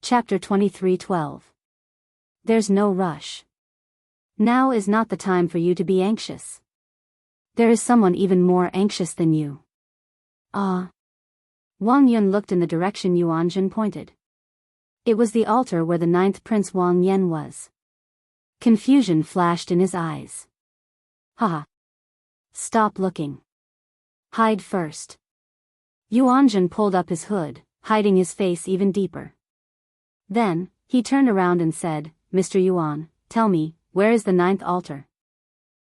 Chapter 23:12. There's no rush. Now is not the time for you to be anxious. There is someone even more anxious than you. Ah. Wang Yun looked in the direction Yuanjun pointed. It was the altar where the 9th Prince Wang Yan was. Confusion flashed in his eyes. Haha. Stop looking. Hide first. Yuanjun pulled up his hood, hiding his face even deeper. Then, he turned around and said, Mr. Yuan, tell me, where is the 9th altar?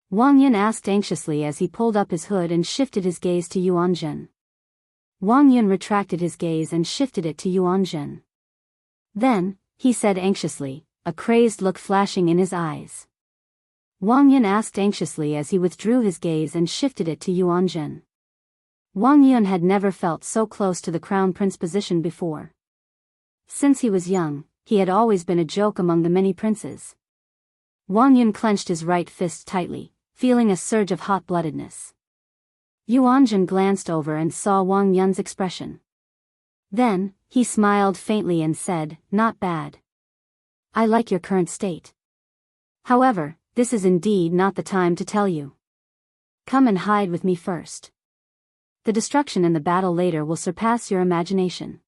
Wang Yun asked anxiously as he pulled up his hood and shifted his gaze to Yuanjun. Wang Yun retracted his gaze and shifted it to Yuanjun. Then, he said anxiously, a crazed look flashing in his eyes. Wang Yun asked anxiously as he withdrew his gaze and shifted it to Yuanjun. Wang Yun had never felt so close to the crown prince position before. Since he was young, he had always been a joke among the many princes. Wang Yun clenched his right fist tightly, feeling a surge of hot-bloodedness. Yuanjun glanced over and saw Wang Yun's expression. Then, he smiled faintly and said, not bad. I like your current state. However, this is indeed not the time to tell you. Come and hide with me first. The destruction and the battle later will surpass your imagination.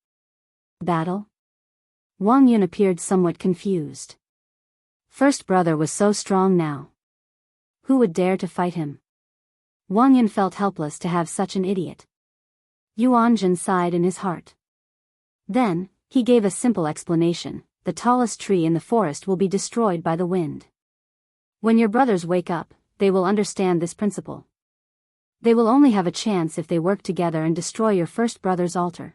Battle? Wang Yun appeared somewhat confused. First brother was so strong now. Who would dare to fight him? Wang Yun felt helpless to have such an idiot. Yuanjun sighed in his heart. Then, he gave a simple explanation, the tallest tree in the forest will be destroyed by the wind. When your brothers wake up, they will understand this principle. They will only have a chance if they work together and destroy your first brother's altar.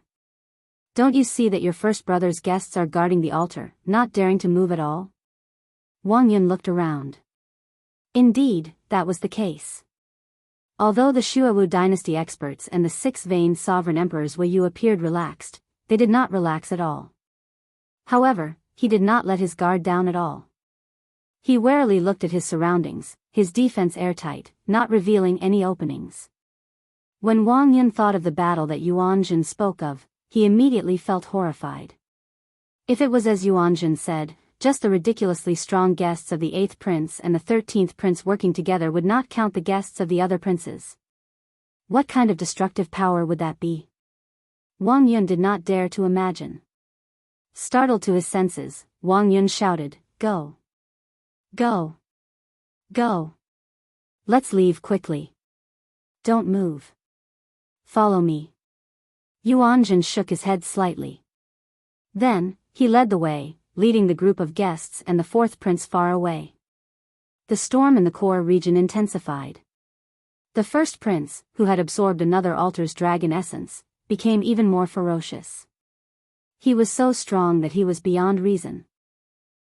Don't you see that your first brother's guests are guarding the altar, not daring to move at all? Wang Yun looked around. Indeed, that was the case. Although the Shuawu dynasty experts and the 6 vain sovereign emperors Wei Yu appeared relaxed, they did not relax at all. However, he did not let his guard down at all. He warily looked at his surroundings, his defense airtight, not revealing any openings. When Wang Yun thought of the battle that Yuanjun spoke of, he immediately felt horrified. If it was as Yuanjun said, just the ridiculously strong guests of the 8th prince and the 13th prince working together would not count the guests of the other princes. What kind of destructive power would that be? Wang Yun did not dare to imagine. Startled to his senses, Wang Yun shouted, Go! Go! Go! Let's leave quickly. Don't move. Follow me. Yuanjun shook his head slightly. Then, he led the way, leading the group of guests and the 4th prince far away. The storm in the core region intensified. The 1st prince, who had absorbed another altar's dragon essence, became even more ferocious. He was so strong that he was beyond reason.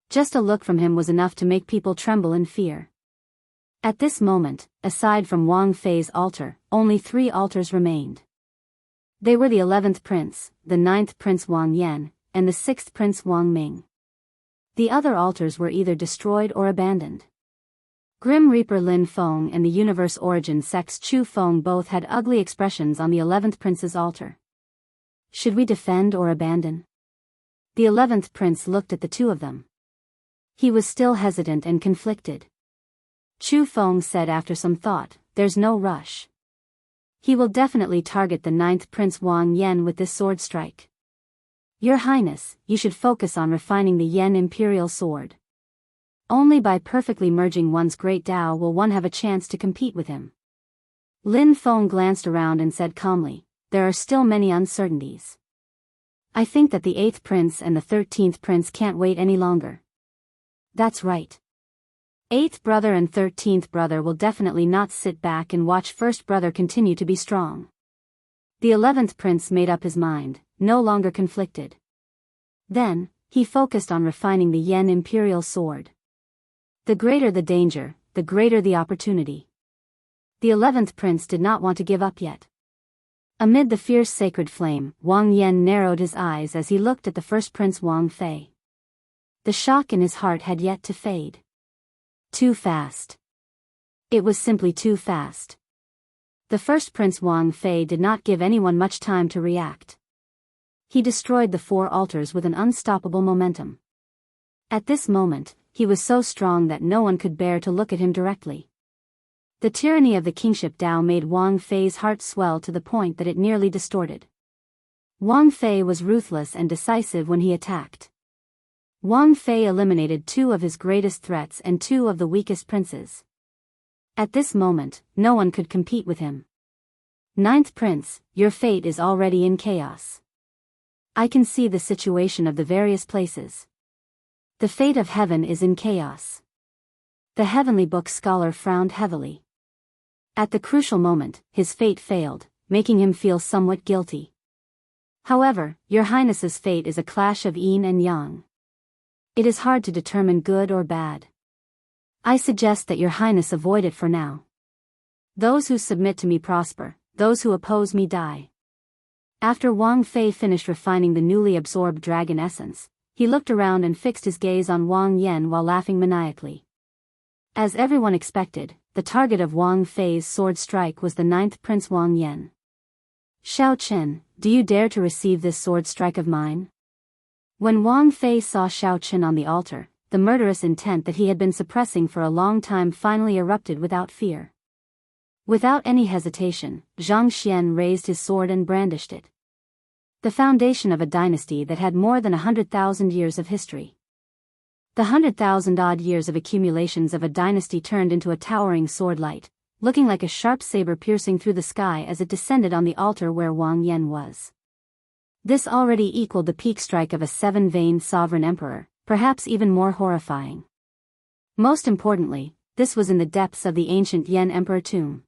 Just a look from him was enough to make people tremble in fear. At this moment, aside from Wang Fei's altar, only 3 altars remained. They were the 11th prince, the 9th prince Wang Yan, and the 6th prince Wang Ming. The other altars were either destroyed or abandoned. Grim Reaper Lin Feng and the Universe Origin Sect's Chu Feng both had ugly expressions on the 11th prince's altar. Should we defend or abandon? The 11th prince looked at the two of them. He was still hesitant and conflicted. Chu Feng said after some thought, there's no rush. He will definitely target the 9th prince Wang Yan with this sword strike. Your Highness, you should focus on refining the Yan Imperial Sword. Only by perfectly merging one's great Tao will one have a chance to compete with him. Lin Feng glanced around and said calmly, there are still many uncertainties. I think that the 8th prince and the 13th prince can't wait any longer. That's right. 8th brother and 13th brother will definitely not sit back and watch 1st brother continue to be strong. The 11th prince made up his mind, no longer conflicted. Then, he focused on refining the Yan Imperial Sword. The greater the danger, the greater the opportunity. The 11th prince did not want to give up yet. Amid the fierce sacred flame, Wang Yan narrowed his eyes as he looked at the 1st prince Wang Fei. The shock in his heart had yet to fade. Too fast. It was simply too fast. The 1st prince Wang Fei did not give anyone much time to react. He destroyed the 4 altars with an unstoppable momentum. At this moment, he was so strong that no one could bear to look at him directly. The tyranny of the kingship Dao made Wang Fei's heart swell to the point that it nearly distorted. Wang Fei was ruthless and decisive when he attacked. Wang Fei eliminated 2 of his greatest threats and 2 of the weakest princes. At this moment, no one could compete with him. 9th Prince, your fate is already in chaos. I can see the situation of the various places. The fate of heaven is in chaos. The heavenly book scholar frowned heavily. At the crucial moment, his fate failed, making him feel somewhat guilty. However, your highness's fate is a clash of yin and yang. It is hard to determine good or bad. I suggest that your highness avoid it for now. Those who submit to me prosper, those who oppose me die. After Wang Fei finished refining the newly absorbed dragon essence, he looked around and fixed his gaze on Wang Yan while laughing maniacally. As everyone expected, the target of Wang Fei's sword strike was the 9th Prince Wang Yan. Xiao Chen, do you dare to receive this sword strike of mine? When Wang Fei saw Xiao Chen on the altar, the murderous intent that he had been suppressing for a long time finally erupted without fear. Without any hesitation, Zhang Xian raised his sword and brandished it. The foundation of a dynasty that had more than 100,000 years of history. The 100,000-odd years of accumulations of a dynasty turned into a towering sword light, looking like a sharp saber piercing through the sky as it descended on the altar where Wang Yan was. This already equaled the peak strike of a 7-veined sovereign emperor, perhaps even more horrifying. Most importantly, this was in the depths of the ancient Yan emperor tomb.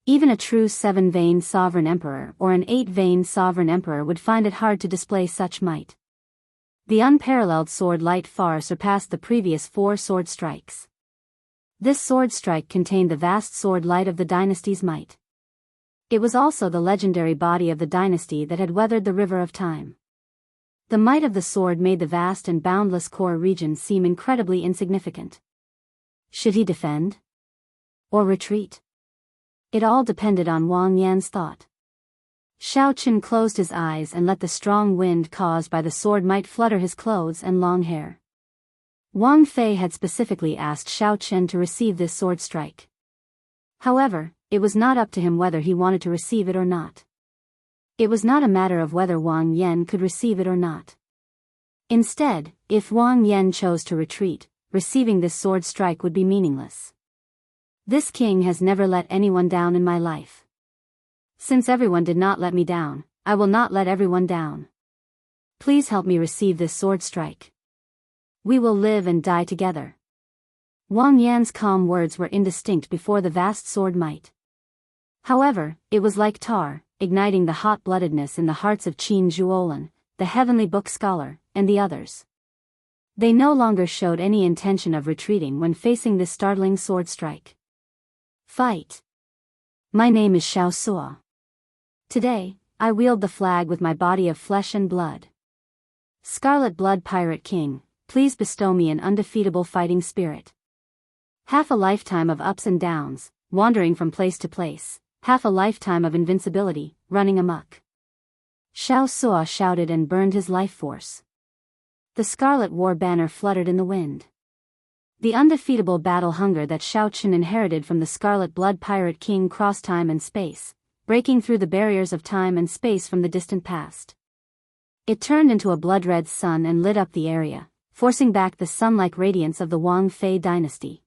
Even a true 7-veined sovereign emperor or an 8-veined sovereign emperor would find it hard to display such might. The unparalleled sword light far surpassed the previous 4 sword strikes. This sword strike contained the vast sword light of the dynasty's might. It was also the legendary body of the dynasty that had weathered the river of time. The might of the sword made the vast and boundless core region seem incredibly insignificant. Should he defend? Or retreat? It all depended on Wang Yan's thought. Xiao Chen closed his eyes and let the strong wind caused by the sword might flutter his clothes and long hair. Wang Fei had specifically asked Xiao Chen to receive this sword strike. However, it was not up to him whether he wanted to receive it or not. It was not a matter of whether Wang Yan could receive it or not. Instead, if Wang Yan chose to retreat, receiving this sword strike would be meaningless. This king has never let anyone down in my life. Since everyone did not let me down, I will not let everyone down. Please help me receive this sword strike. We will live and die together. Wang Yan's calm words were indistinct before the vast sword might. However, it was like tar, igniting the hot-bloodedness in the hearts of Qin Zhuolan, the heavenly book scholar, and the others. They no longer showed any intention of retreating when facing this startling sword strike. Fight! My name is Xiao Suo. Today, I wield the flag with my body of flesh and blood. Scarlet Blood Pirate King, please bestow me an undefeatable fighting spirit. Half a lifetime of ups and downs, wandering from place to place, half a lifetime of invincibility, running amok. Xiao Suo shouted and burned his life force. The Scarlet War banner fluttered in the wind. The undefeatable battle hunger that Xiao Chen inherited from the Scarlet Blood Pirate King crossed time and space, breaking through the barriers of time and space from the distant past. It turned into a blood-red sun and lit up the area, forcing back the sun-like radiance of the Wang Fei dynasty.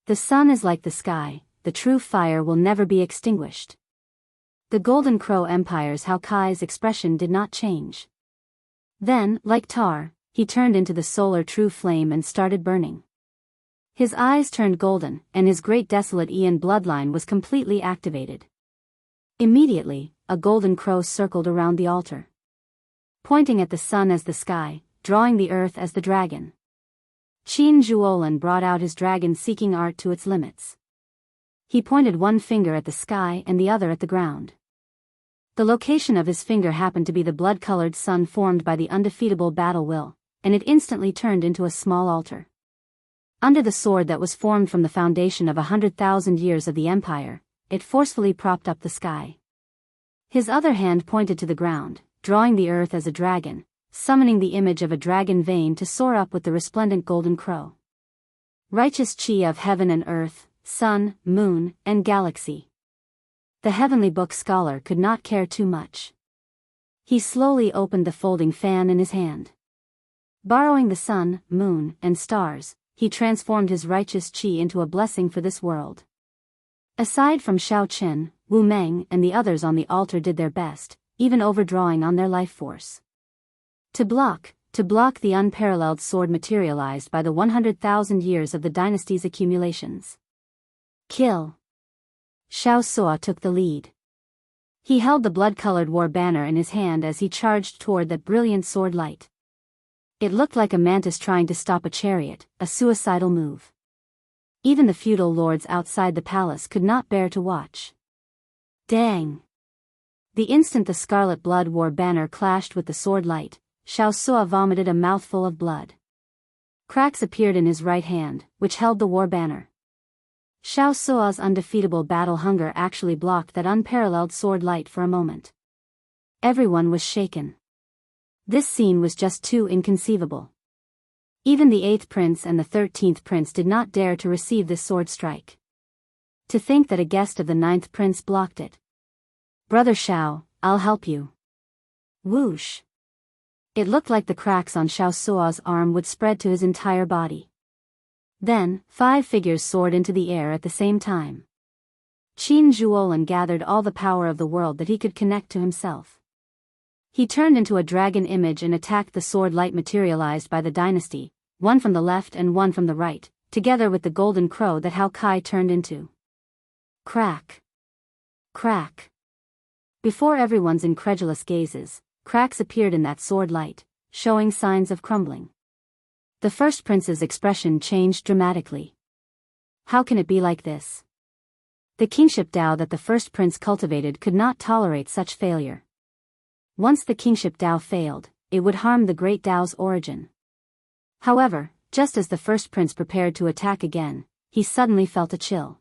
The sun is like the sky, the true fire will never be extinguished. The Golden Crow Empire's Hao Kai's expression did not change. Then, like tar, he turned into the solar true flame and started burning. His eyes turned golden, and his great desolate Ian bloodline was completely activated. Immediately, a golden crow circled around the altar, pointing at the sun as the sky, drawing the earth as the dragon. Qin Zhuolan brought out his dragon-seeking art to its limits. He pointed one finger at the sky and the other at the ground. The location of his finger happened to be the blood-colored sun formed by the undefeatable battle will, and it instantly turned into a small altar. Under the sword that was formed from the foundation of 100,000 years of the empire, it forcefully propped up the sky. His other hand pointed to the ground, drawing the earth as a dragon, summoning the image of a dragon vein to soar up with the resplendent golden crow. Righteous chi of heaven and earth, sun, moon, and galaxy. The heavenly book scholar could not care too much. He slowly opened the folding fan in his hand. Borrowing the sun, moon, and stars, he transformed his righteous chi into a blessing for this world. Aside from Shao Chen, Wu Meng and the others on the altar did their best, even overdrawing on their life force. To block the unparalleled sword materialized by the 100,000 years of the dynasty's accumulations. Kill. Xiao Suo took the lead. He held the blood-colored war banner in his hand as he charged toward that brilliant sword light. It looked like a mantis trying to stop a chariot, a suicidal move. Even the feudal lords outside the palace could not bear to watch. Dang! The instant the scarlet blood war banner clashed with the sword light, Xiao Suo vomited a mouthful of blood. Cracks appeared in his right hand, which held the war banner. Xiao Suo's undefeatable battle hunger actually blocked that unparalleled sword light for a moment. Everyone was shaken. This scene was just too inconceivable. Even the 8th prince and the 13th prince did not dare to receive this sword strike. To think that a guest of the 9th prince blocked it. Brother Xiao, I'll help you. Whoosh. It looked like the cracks on Xiao Suo's arm would spread to his entire body. Then, 5 figures soared into the air at the same time. Qin Zhuolan gathered all the power of the world that he could connect to himself. He turned into a dragon image and attacked the sword light materialized by the dynasty, one from the left and one from the right, together with the golden crow that Hao Kai turned into. Crack. Crack. Before everyone's incredulous gazes, cracks appeared in that sword light, showing signs of crumbling. The first prince's expression changed dramatically. How can it be like this? The kingship Dao that the first prince cultivated could not tolerate such failure. Once the kingship Dao failed, it would harm the great Dao's origin. However, just as the first prince prepared to attack again, he suddenly felt a chill.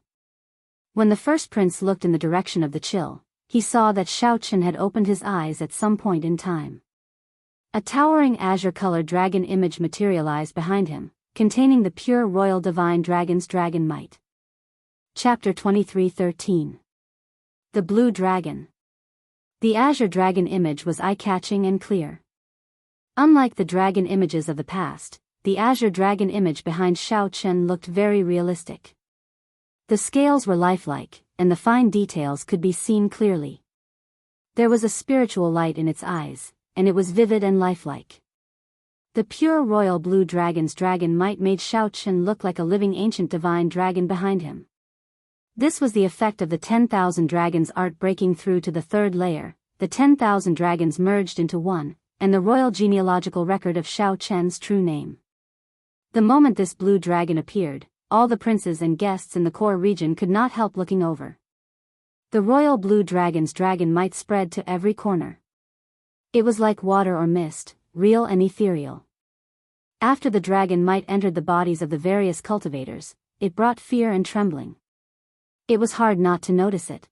When the first prince looked in the direction of the chill, he saw that Shao Chen had opened his eyes at some point in time. A towering azure-colored dragon image materialized behind him, containing the pure royal divine dragon's dragon might. Chapter 23:13. The Blue Dragon. The azure dragon image was eye-catching and clear. Unlike the dragon images of the past, the azure dragon image behind Shao Chen looked very realistic. The scales were lifelike, and the fine details could be seen clearly. There was a spiritual light in its eyes, and it was vivid and lifelike. The pure royal blue dragon's dragon might made Shao Chen look like a living ancient divine dragon behind him. This was the effect of the 10,000 dragons art breaking through to the third layer. The 10,000 dragons merged into one, and the royal genealogical record of Shao Chen's true name. The moment this blue dragon appeared, all the princes and guests in the core region could not help looking over. The royal blue dragon's dragon might spread to every corner. It was like water or mist, real and ethereal. After the dragon might entered the bodies of the various cultivators, it brought fear and trembling. It was hard not to notice it.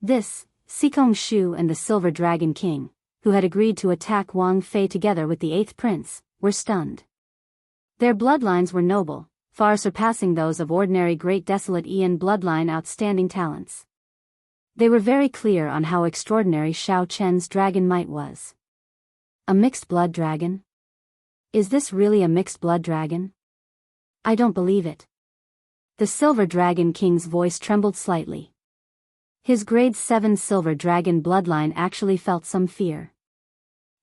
This, Sikong Shu and the Silver Dragon King, who had agreed to attack Wang Fei together with the 8th prince, were stunned. Their bloodlines were noble, far surpassing those of ordinary great desolate Ian bloodline outstanding talents. They were very clear on how extraordinary Shao Chen's dragon might was. A mixed blood dragon? Is this really a mixed blood dragon? I don't believe it. The Silver Dragon King's voice trembled slightly. His grade 7 Silver Dragon bloodline actually felt some fear.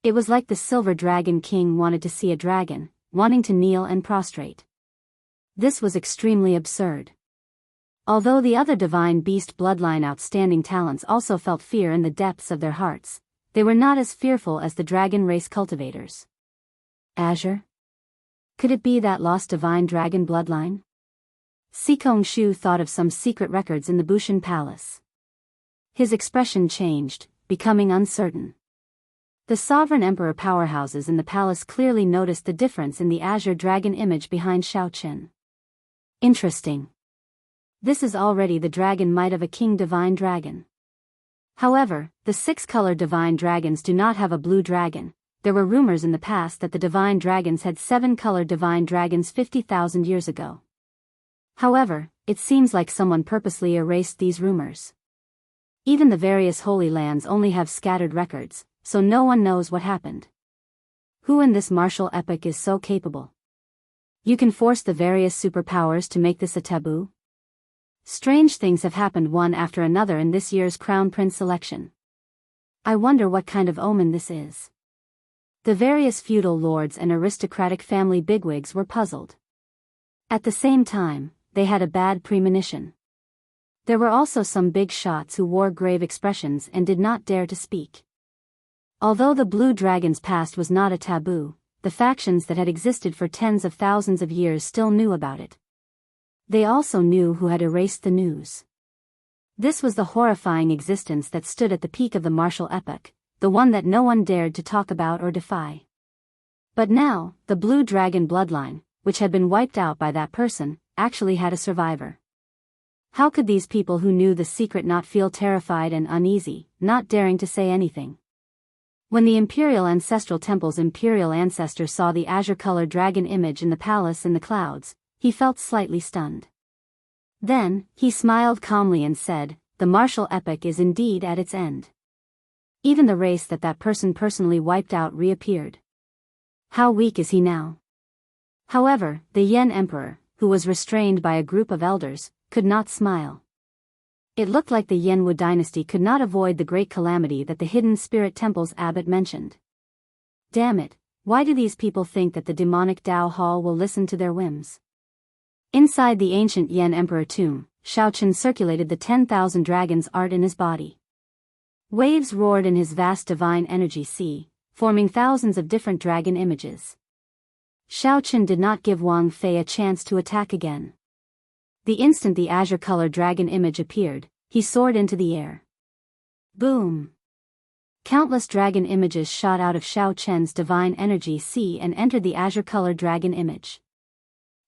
It was like the Silver Dragon King wanted to see a dragon, wanting to kneel and prostrate. This was extremely absurd. Although the other divine beast bloodline outstanding talents also felt fear in the depths of their hearts, they were not as fearful as the dragon race cultivators. Azure? Could it be that lost divine dragon bloodline? Sikong Shu thought of some secret records in the Bushan Palace. His expression changed, becoming uncertain. The sovereign emperor powerhouses in the palace clearly noticed the difference in the azure dragon image behind Shao Chen. Interesting. This is already the dragon might of a king divine dragon. However, the six-colored divine dragons do not have a blue dragon. There were rumors in the past that the divine dragons had seven-colored divine dragons 50,000 years ago. However, it seems like someone purposely erased these rumors. Even the various holy lands only have scattered records, so no one knows what happened. Who in this martial epic is so capable? You can force the various superpowers to make this a taboo? Strange things have happened one after another in this year's Crown Prince selection. I wonder what kind of omen this is. The various feudal lords and aristocratic family bigwigs were puzzled. At the same time, they had a bad premonition. There were also some big shots who wore grave expressions and did not dare to speak. Although the Blue Dragon's past was not a taboo, the factions that had existed for tens of thousands of years still knew about it. They also knew who had erased the news. This was the horrifying existence that stood at the peak of the martial epoch, the one that no one dared to talk about or defy. But now, the Blue Dragon bloodline, which had been wiped out by that person, actually had a survivor. How could these people who knew the secret not feel terrified and uneasy, not daring to say anything? When the Imperial Ancestral Temple's Imperial Ancestor saw the azure-colored dragon image in the palace in the clouds, he felt slightly stunned. Then, he smiled calmly and said, "The martial epoch is indeed at its end." Even the race that person personally wiped out reappeared. How weak is he now? However, the Yen Emperor, who was restrained by a group of elders, could not smile. It looked like the Yenwu dynasty could not avoid the great calamity that the hidden spirit temple's abbot mentioned. Damn it, why do these people think that the demonic Dao Hall will listen to their whims? Inside the ancient Yen Emperor tomb, Xiaoqin circulated the 10,000 dragons art in his body. Waves roared in his vast divine energy sea, forming thousands of different dragon images. Xiaoqin did not give Wang Fei a chance to attack again. The instant the azure-colored dragon image appeared, he soared into the air. Boom! Countless dragon images shot out of Xiaoqin's divine energy sea and entered the azure-colored dragon image.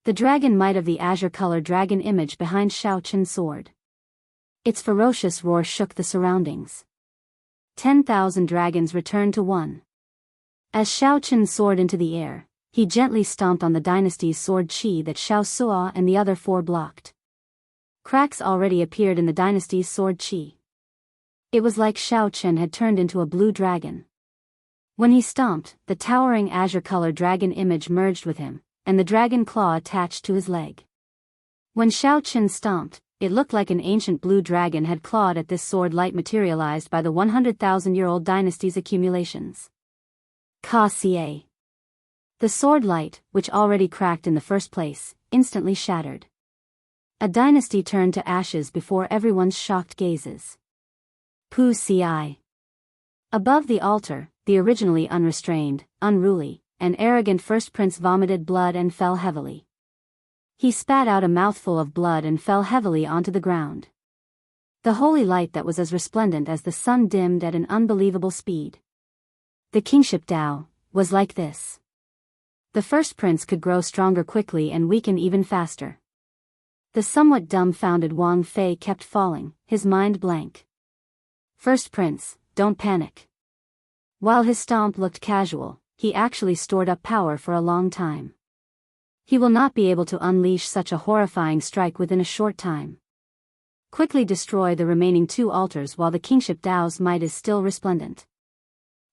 The dragon might of the azure-colored dragon image behind Xiaoqin soared. Its ferocious roar shook the surroundings. 10,000 dragons returned to one. As Xiaoqin soared into the air, he gently stomped on the dynasty's sword qi that Xiao Suo and the other four blocked. Cracks already appeared in the dynasty's sword qi. It was like Xiaoqin had turned into a blue dragon. When he stomped, the towering azure-colored dragon image merged with him, and the dragon claw attached to his leg. When Xiaoqin stomped, it looked like an ancient blue dragon had clawed at this sword light materialized by the 100,000-year-old dynasty's accumulations. Ka Xie. The sword light, which already cracked in the first place, instantly shattered. A dynasty turned to ashes before everyone's shocked gazes. Pu Ci. Above the altar, the originally unrestrained, unruly, and arrogant first prince vomited blood and fell heavily. He spat out a mouthful of blood and fell heavily onto the ground. The holy light that was as resplendent as the sun dimmed at an unbelievable speed. The kingship Dao was like this. The first prince could grow stronger quickly and weaken even faster. The somewhat dumbfounded Wang Fei kept falling, his mind blank. First prince, don't panic. While his stomp looked casual, he actually stored up power for a long time. He will not be able to unleash such a horrifying strike within a short time. Quickly destroy the remaining two altars while the kingship Dao's might is still resplendent.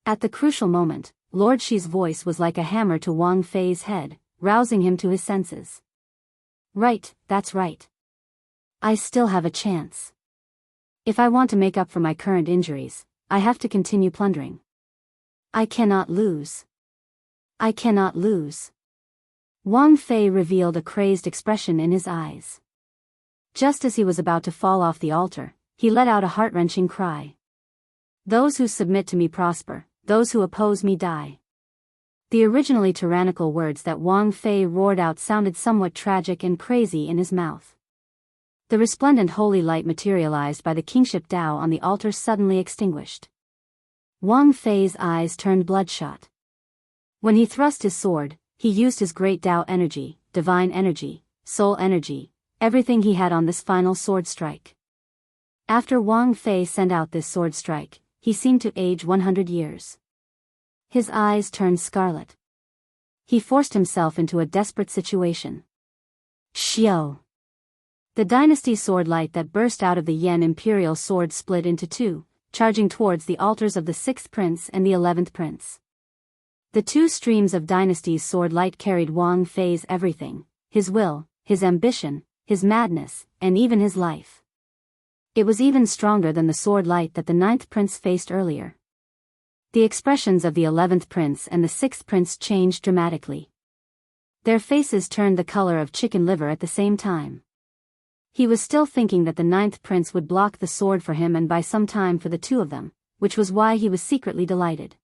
At the crucial moment, Lord Shi's voice was like a hammer to Wang Fei's head, rousing him to his senses. Right, that's right. I still have a chance. If I want to make up for my current injuries, I have to continue plundering. I cannot lose. I cannot lose. Wang Fei revealed a crazed expression in his eyes. Just as he was about to fall off the altar, he let out a heart-wrenching cry. Those who submit to me prosper, those who oppose me die. The originally tyrannical words that Wang Fei roared out sounded somewhat tragic and crazy in his mouth. The resplendent holy light materialized by the kingship Dao on the altar suddenly extinguished. Wang Fei's eyes turned bloodshot. When he thrust his sword, he used his great Dao energy, divine energy, soul energy, everything he had on this final sword strike. After Wang Fei sent out this sword strike, he seemed to age 100 years. His eyes turned scarlet. He forced himself into a desperate situation. Xiao! The dynasty sword light that burst out of the Yan imperial sword split into two, charging towards the altars of the 6th prince and the 11th prince. The two streams of dynasty's sword light carried Wang Fei's everything, his will, his ambition, his madness, and even his life. It was even stronger than the sword light that the 9th prince faced earlier. The expressions of the 11th prince and the 6th prince changed dramatically. Their faces turned the color of chicken liver at the same time. He was still thinking that the 9th prince would block the sword for him and buy some time for the two of them, which was why he was secretly delighted.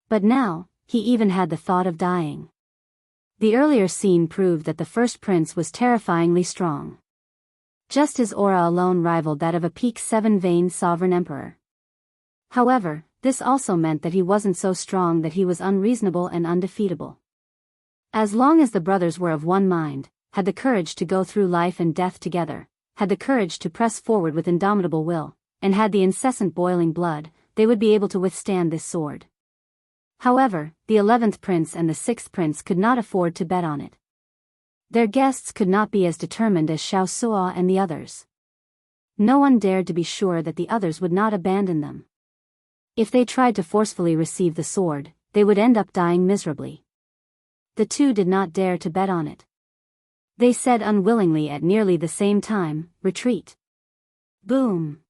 But now, he even had the thought of dying. The earlier scene proved that the 1st prince was terrifyingly strong. Just his aura alone rivaled that of a peak 7-veined sovereign emperor. However, this also meant that he wasn't so strong that he was unreasonable and undefeatable. As long as the brothers were of one mind, had the courage to go through life and death together, had the courage to press forward with indomitable will, and had the incessant boiling blood, they would be able to withstand this sword. However, the 11th prince and the 6th prince could not afford to bet on it. Their guests could not be as determined as Xiaosua and the others. No one dared to be sure that the others would not abandon them. If they tried to forcefully receive the sword, they would end up dying miserably. The two did not dare to bet on it. They said unwillingly at nearly the same time, "Retreat." Boom!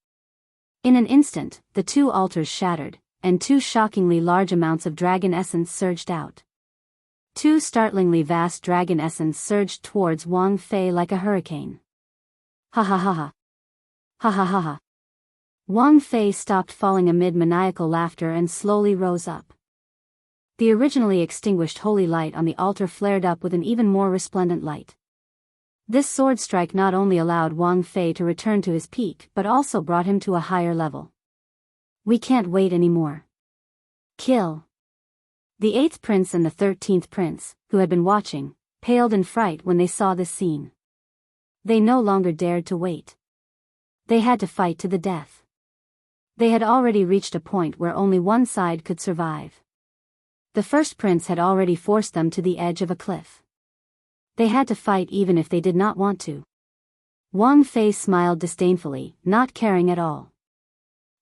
In an instant, the two altars shattered, and two shockingly large amounts of dragon essence surged out. Two startlingly vast dragon essence surged towards Wang Fei like a hurricane. Ha ha ha ha. Ha ha ha ha. Wang Fei stopped falling amid maniacal laughter and slowly rose up. The originally extinguished holy light on the altar flared up with an even more resplendent light. This sword strike not only allowed Wang Fei to return to his peak but also brought him to a higher level. We can't wait anymore. Kill! The 8th prince and the 13th prince, who had been watching, paled in fright when they saw this scene. They no longer dared to wait. They had to fight to the death. They had already reached a point where only one side could survive. The 1st prince had already forced them to the edge of a cliff. They had to fight even if they did not want to. Wang Fei smiled disdainfully, not caring at all.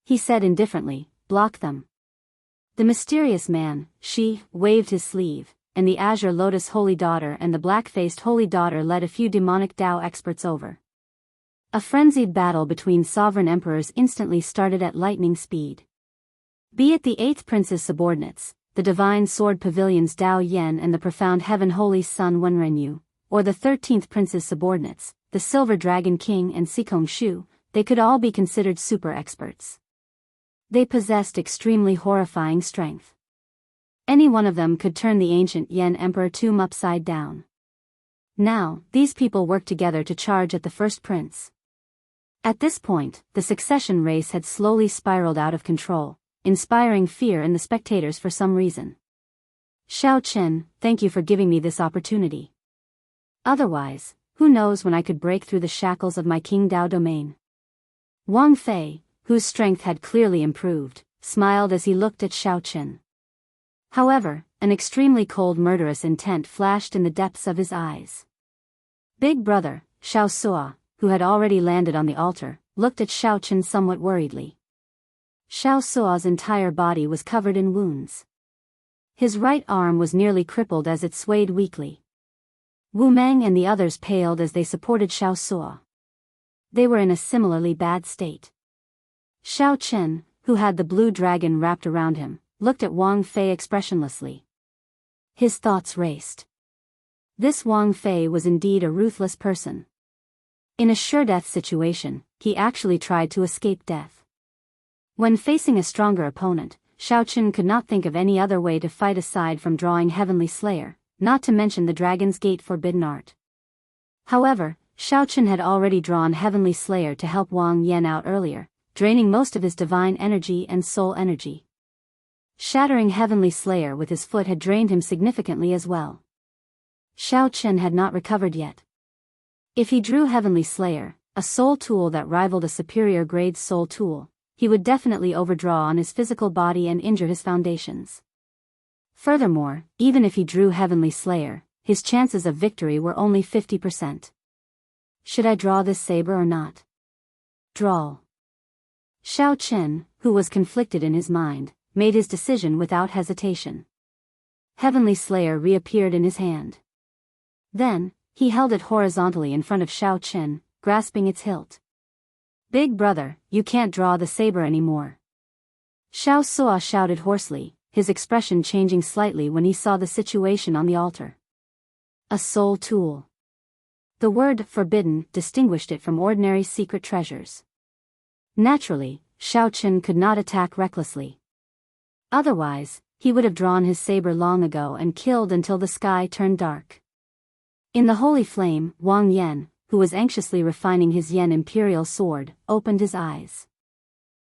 He said indifferently, "Block them." The mysterious man, Shi, waved his sleeve, and the Azure Lotus Holy Daughter and the Black-Faced Holy Daughter led a few demonic Dao experts over. A frenzied battle between sovereign emperors instantly started at lightning speed. Be it the 8th prince's subordinates, the divine sword pavilions Dao Yen and the profound heaven holy sun Wenrenyu, or the 13th prince's subordinates, the silver dragon king and Sikong Shu, they could all be considered super experts. They possessed extremely horrifying strength. Any one of them could turn the ancient Yen emperor tomb upside down. Now, these people worked together to charge at the 1st prince. At this point, the succession race had slowly spiraled out of control, inspiring fear in the spectators for some reason. Xiao Chen, thank you for giving me this opportunity. Otherwise, who knows when I could break through the shackles of my King Dao domain. Wang Fei, whose strength had clearly improved, smiled as he looked at Xiao Chen. However, an extremely cold murderous intent flashed in the depths of his eyes. Big brother, Xiaosua, who had already landed on the altar, looked at Xiao Chen somewhat worriedly. Xiaosua's entire body was covered in wounds. His right arm was nearly crippled as it swayed weakly. Wu Meng and the others paled as they supported Xiaosua. They were in a similarly bad state. Xiao Chen, who had the blue dragon wrapped around him, looked at Wang Fei expressionlessly. His thoughts raced. This Wang Fei was indeed a ruthless person. In a sure-death situation, he actually tried to escape death. When facing a stronger opponent, Xiao Chen could not think of any other way to fight aside from drawing Heavenly Slayer, not to mention the Dragon's Gate forbidden art. However, Xiao Chen had already drawn Heavenly Slayer to help Wang Yan out earlier, draining most of his divine energy and soul energy. Shattering Heavenly Slayer with his foot had drained him significantly as well. Xiao Chen had not recovered yet. If he drew Heavenly Slayer, a soul tool that rivaled a superior grade soul tool, he would definitely overdraw on his physical body and injure his foundations. Furthermore, even if he drew Heavenly Slayer, his chances of victory were only 50%. Should I draw this saber or not? Draw. Xiao Qin, who was conflicted in his mind, made his decision without hesitation. Heavenly Slayer reappeared in his hand. Then, he held it horizontally in front of Xiao Qin, grasping its hilt. Big brother, you can't draw the saber anymore. Xiao Suo shouted hoarsely, his expression changing slightly when he saw the situation on the altar. A soul tool. The word forbidden distinguished it from ordinary secret treasures. Naturally, Xiao Qin could not attack recklessly. Otherwise, he would have drawn his saber long ago and killed until the sky turned dark. In the holy flame, Wang Yan, who was anxiously refining his Yan imperial sword, opened his eyes.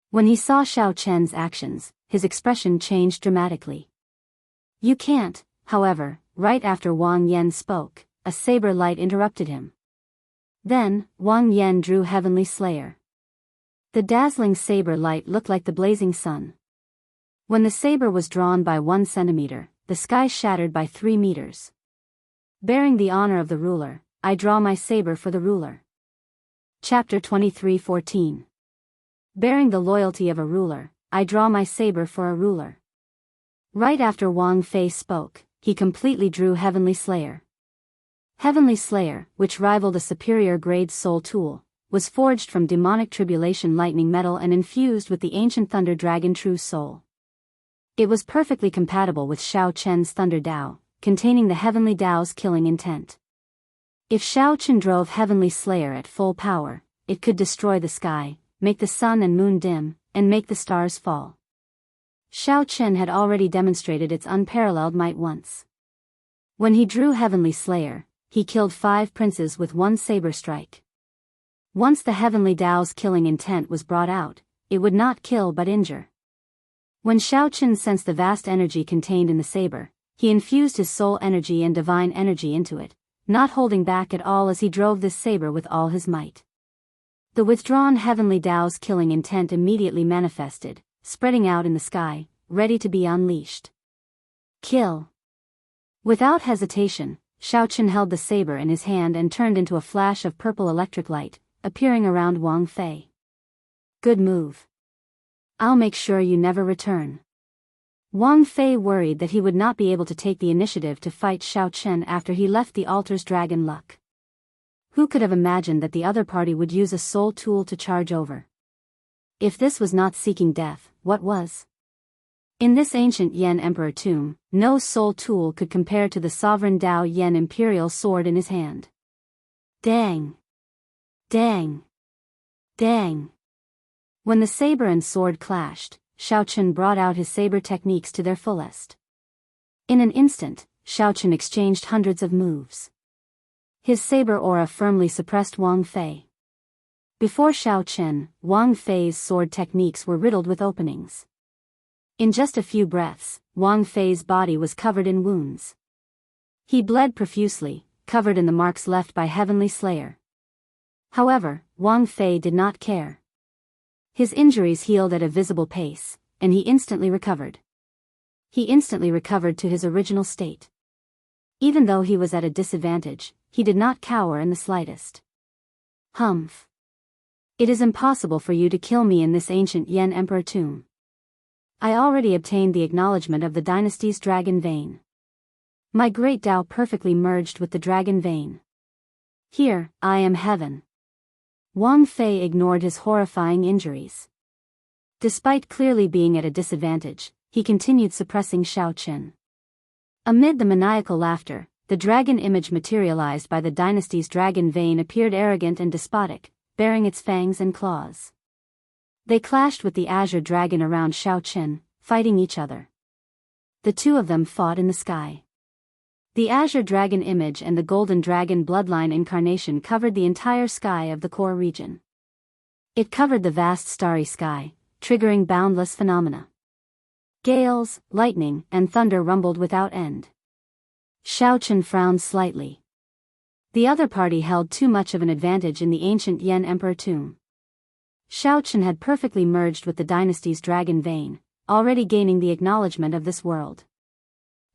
When he saw Xiao Qin's actions, his expression changed dramatically. You can't, however, right after Wang Yan spoke, a saber light interrupted him. Then, Wang Yan drew Heavenly Slayer. The dazzling saber light looked like the blazing sun. When the saber was drawn by 1 centimeter, the sky shattered by 3 meters. Bearing the honor of the ruler, I draw my saber for the ruler. Chapter 23:14. Bearing the loyalty of a ruler, I draw my saber for a ruler. Right after Wang Fei spoke, he completely drew Heavenly Slayer. Heavenly Slayer, which rivaled a superior grade soul tool, was forged from demonic tribulation lightning metal and infused with the ancient thunder dragon true soul. It was perfectly compatible with Xiao Qin's thunder Dao, containing the heavenly Dao's killing intent. If Xiao Qin drove Heavenly Slayer at full power, it could destroy the sky, make the sun and moon dim, and make the stars fall. Xiao Qin had already demonstrated its unparalleled might once. When he drew Heavenly Slayer, he killed 5 princes with 1 saber strike. Once the heavenly Dao's killing intent was brought out, it would not kill but injure. When Xiao Qin sensed the vast energy contained in the saber, he infused his soul energy and divine energy into it, not holding back at all as he drove this saber with all his might. The withdrawn heavenly Dao's killing intent immediately manifested, spreading out in the sky, ready to be unleashed. Kill. Without hesitation, Xiao Qin held the saber in his hand and turned into a flash of purple electric light, appearing around Wang Fei. Good move. I'll make sure you never return. Wang Fei worried that he would not be able to take the initiative to fight Xiao Qin after he left the altar's dragon luck. Who could have imagined that the other party would use a soul tool to charge over? If this was not seeking death, what was? In this ancient Yan Emperor tomb, no soul tool could compare to the sovereign Dao Yan imperial sword in his hand. Dang! Dang! Dang! When the saber and sword clashed, Xiao Qin brought out his saber techniques to their fullest. In an instant, Xiao Qin exchanged hundreds of moves. His saber aura firmly suppressed Wang Fei. Before Xiao Qin, Wang Fei's sword techniques were riddled with openings. In just a few breaths, Wang Fei's body was covered in wounds. He bled profusely, covered in the marks left by Heavenly Slayer. However, Wang Fei did not care. His injuries healed at a visible pace, and he instantly recovered. He instantly recovered to his original state. Even though he was at a disadvantage, he did not cower in the slightest. Humph. It is impossible for you to kill me in this ancient Yan Emperor tomb. I already obtained the acknowledgement of the dynasty's dragon vein. My great Dao perfectly merged with the dragon vein. Here, I am heaven. Wang Fei ignored his horrifying injuries. Despite clearly being at a disadvantage, he continued suppressing Xiao Qin. Amid the maniacal laughter, the dragon image materialized by the dynasty's dragon vein appeared arrogant and despotic, bearing its fangs and claws. They clashed with the azure dragon around Xiao Qin, fighting each other. The two of them fought in the sky. The azure dragon image and the golden dragon bloodline incarnation covered the entire sky of the core region. It covered the vast starry sky, triggering boundless phenomena. Gales, lightning, and thunder rumbled without end. Xiao Qin frowned slightly. The other party held too much of an advantage in the ancient Yan Emperor tomb. Xiaochen had perfectly merged with the dynasty's dragon vein, already gaining the acknowledgement of this world.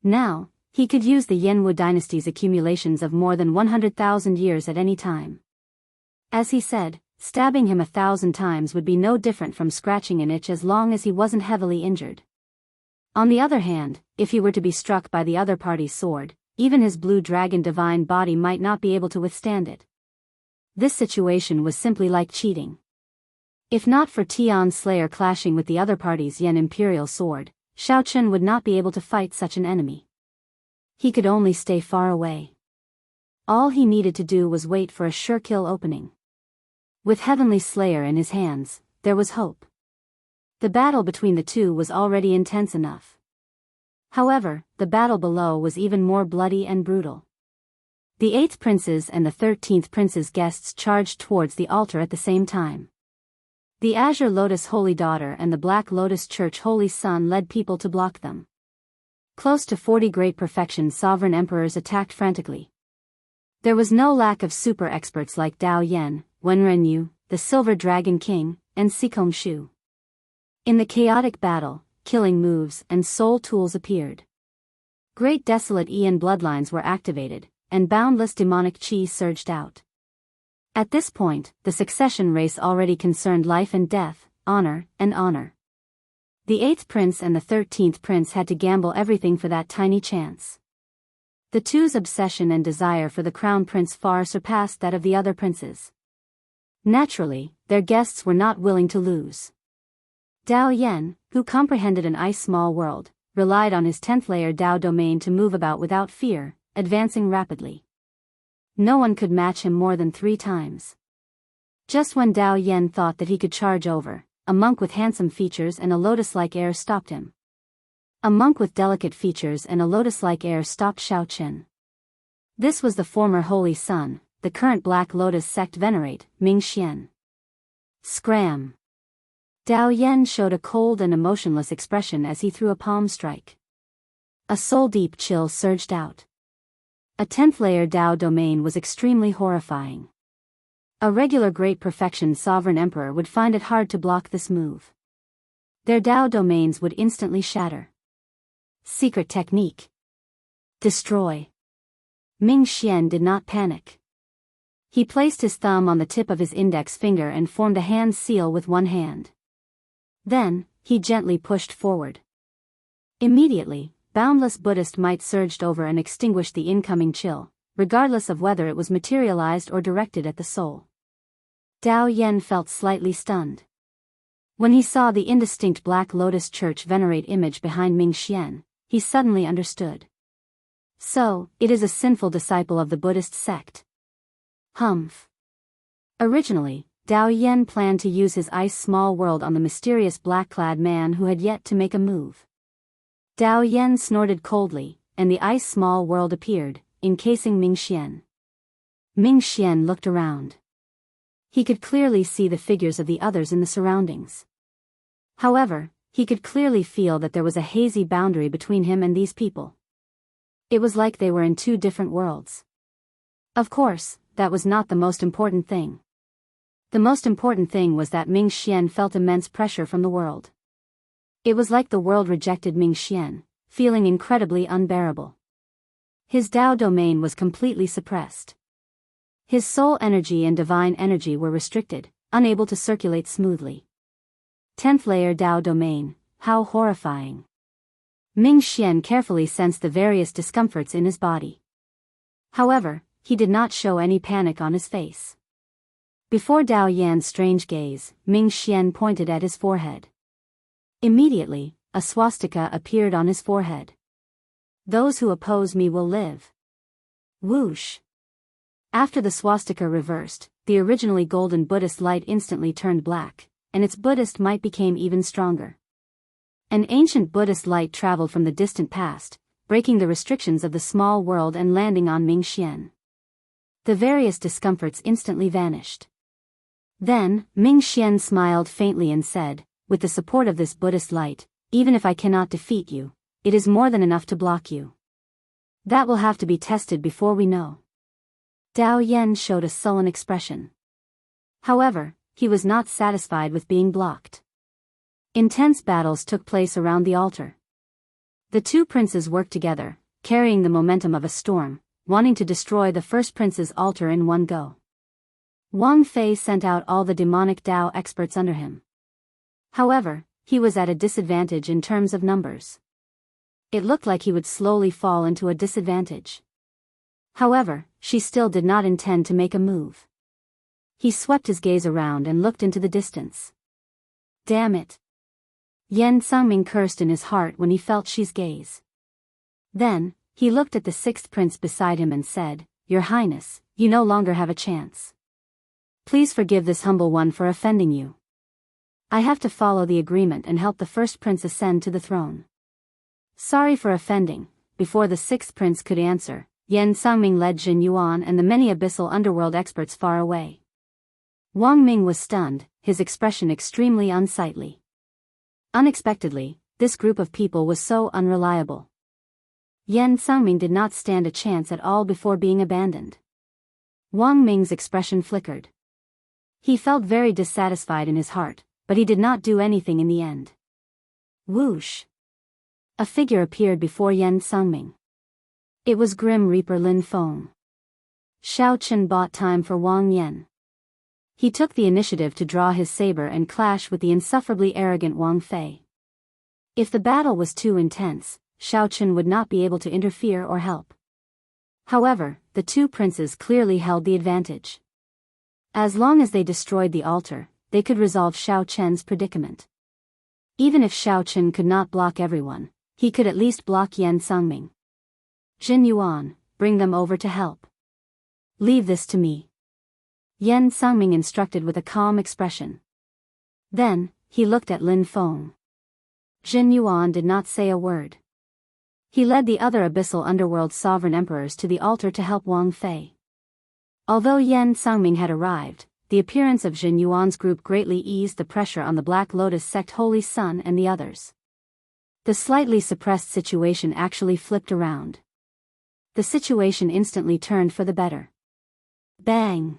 Now, he could use the Yanwu dynasty's accumulations of more than 100,000 years at any time. As he said, stabbing him 1,000 times would be no different from scratching an itch as long as he wasn't heavily injured. On the other hand, if he were to be struck by the other party's sword, even his blue dragon divine body might not be able to withstand it. This situation was simply like cheating. If not for Tian's Slayer clashing with the other party's Yan Imperial sword, Xiaochen would not be able to fight such an enemy. He could only stay far away. All he needed to do was wait for a sure kill opening. With Heavenly Slayer in his hands, there was hope. The battle between the two was already intense enough. However, the battle below was even more bloody and brutal. The 8th Prince's and the 13th Prince's guests charged towards the altar at the same time. The Azure Lotus Holy Daughter and the Black Lotus Church Holy Son led people to block them. Close to 40 Great Perfection Sovereign Emperors attacked frantically. There was no lack of super experts like Dao Yan, Wenren Yu, the Silver Dragon King, and Sikong Shu. In the chaotic battle, killing moves and soul tools appeared. Great desolate Aeon bloodlines were activated, and boundless demonic chi surged out. At this point, the succession race already concerned life and death, honor and honor. The 8th Prince and the 13th Prince had to gamble everything for that tiny chance. The two's obsession and desire for the Crown Prince far surpassed that of the other princes. Naturally, their guests were not willing to lose. Dao Yan, who comprehended an ice small world, relied on his 10th layer Dao domain to move about without fear, advancing rapidly. No one could match him more than 3 times. Just when Dao Yan thought that he could charge over, a monk with handsome features and a lotus-like air stopped him. A monk with delicate features and a lotus-like air stopped Xiaochen. This was the former Holy Son, the current Black Lotus sect venerate, Ming Xian. Scram! Dao Yan showed a cold and emotionless expression as he threw a palm strike. A soul-deep chill surged out. A 10th layer Dao domain was extremely horrifying. A regular Great Perfection Sovereign Emperor would find it hard to block this move. Their Dao domains would instantly shatter. Secret technique. Destroy. Ming Xian did not panic. He placed his thumb on the tip of his index finger and formed a hand seal with one hand. Then, he gently pushed forward. Immediately, boundless Buddhist might surged over and extinguished the incoming chill, regardless of whether it was materialized or directed at the soul. Dao Yan felt slightly stunned. When he saw the indistinct Black Lotus Church venerate image behind Ming Xian, he suddenly understood. So, it is a sinful disciple of the Buddhist sect. Humph. Originally, Dao Yan planned to use his ice small world on the mysterious black-clad man who had yet to make a move. Dao Yan snorted coldly, and the ice small world appeared, encasing Ming Xian. Ming Xian looked around. He could clearly see the figures of the others in the surroundings. However, he could clearly feel that there was a hazy boundary between him and these people. It was like they were in 2 different worlds. Of course, that was not the most important thing. The most important thing was that Ming Xian felt immense pressure from the world. It was like the world rejected Ming Xian, feeling incredibly unbearable. His Dao domain was completely suppressed. His soul energy and divine energy were restricted, unable to circulate smoothly. 10th layer Dao domain, how horrifying. Ming Xian carefully sensed the various discomforts in his body. However, he did not show any panic on his face. Before Dao Yan's strange gaze, Ming Xian pointed at his forehead. Immediately, a swastika appeared on his forehead. Those who oppose me will live. Whoosh. After the swastika reversed, the originally golden Buddhist light instantly turned black, and its Buddhist might became even stronger. An ancient Buddhist light traveled from the distant past, breaking the restrictions of the small world and landing on Ming Xian. The various discomforts instantly vanished. Then, Ming Xian smiled faintly and said, with the support of this Buddhist light, even if I cannot defeat you, it is more than enough to block you. That will have to be tested before we know. Dao Yan showed a sullen expression. However, he was not satisfied with being blocked. Intense battles took place around the altar. The two princes worked together, carrying the momentum of a storm, wanting to destroy the first prince's altar in one go. Wang Fei sent out all the demonic Dao experts under him. However, he was at a disadvantage in terms of numbers. It looked like he would slowly fall into a disadvantage. However, she still did not intend to make a move. He swept his gaze around and looked into the distance. Damn it! Yan Sangming cursed in his heart when he felt she's gaze. Then, he looked at the sixth prince beside him and said, "Your Highness, you no longer have a chance. Please forgive this humble one for offending you. I have to follow the agreement and help the first prince ascend to the throne." Sorry for offending. Before the sixth prince could answer, Yan Sangming led Jin Yuan and the many abyssal underworld experts far away. Wang Ming was stunned, his expression extremely unsightly. Unexpectedly, this group of people was so unreliable. Yan Sangming did not stand a chance at all before being abandoned. Wang Ming's expression flickered. He felt very dissatisfied in his heart, but he did not do anything in the end. Whoosh! A figure appeared before Yan Sangming. It was Grim Reaper Lin Feng. Xiao Chen bought time for Wang Yan. He took the initiative to draw his saber and clash with the insufferably arrogant Wang Fei. If the battle was too intense, Xiao Chen would not be able to interfere or help. However, the two princes clearly held the advantage. As long as they destroyed the altar, they could resolve Xiao Chen's predicament. Even if Xiao Chen could not block everyone, he could at least block Yan Sangming. Jin Yuan, bring them over to help. Leave this to me. Yan Sangming instructed with a calm expression. Then, he looked at Lin Feng. Jin Yuan did not say a word. He led the other abyssal underworld sovereign emperors to the altar to help Wang Fei. Although Yan Sangming had arrived, the appearance of Jin Yuan's group greatly eased the pressure on the Black Lotus sect Holy Sun and the others. The slightly suppressed situation actually flipped around. The situation instantly turned for the better. Bang!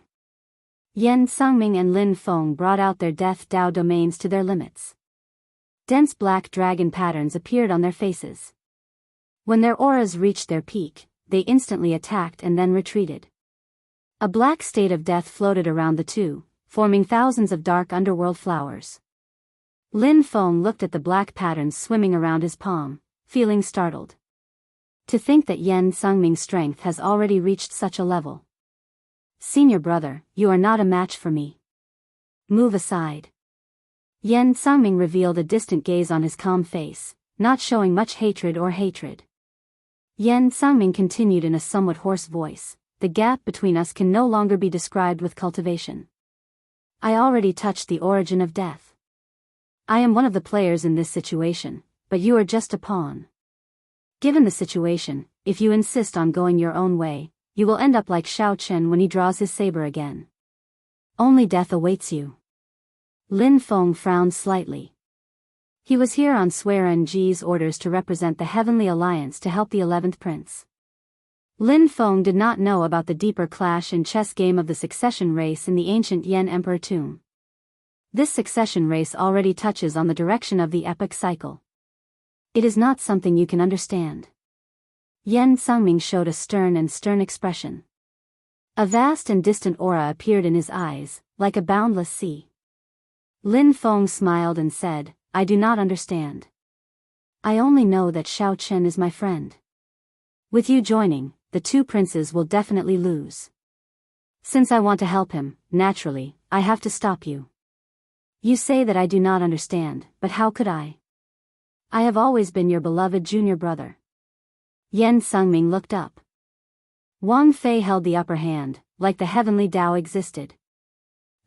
Yan Sangming and Lin Feng brought out their Death Dao domains to their limits. Dense black dragon patterns appeared on their faces. When their auras reached their peak, they instantly attacked and then retreated. A black state of death floated around the two, forming thousands of dark underworld flowers. Lin Feng looked at the black patterns swimming around his palm, feeling startled. To think that Yan Sangming's strength has already reached such a level. Senior brother, you are not a match for me. Move aside. Yan Sangming revealed a distant gaze on his calm face, not showing much hatred or hatred. Yan Sangming continued in a somewhat hoarse voice, the gap between us can no longer be described with cultivation. I already touched the origin of death. I am one of the players in this situation, but you are just a pawn. Given the situation, if you insist on going your own way, you will end up like Xiao Chen when he draws his saber again. Only death awaits you. Lin Feng frowned slightly. He was here on Swearen Ji's orders to represent the Heavenly Alliance to help the 11th Prince. Lin Feng did not know about the deeper clash and chess game of the succession race in the ancient Yan Emperor tomb. This succession race already touches on the direction of the epic cycle. It is not something you can understand. Yan Sangming showed a stern expression. A vast and distant aura appeared in his eyes, like a boundless sea. Lin Feng smiled and said, I do not understand. I only know that Xiao Chen is my friend. With you joining, the two princes will definitely lose. Since I want to help him, naturally, I have to stop you. You say that I do not understand, but how could I? I have always been your beloved junior brother. Yan Sangming looked up. Wang Fei held the upper hand, like the heavenly Dao existed.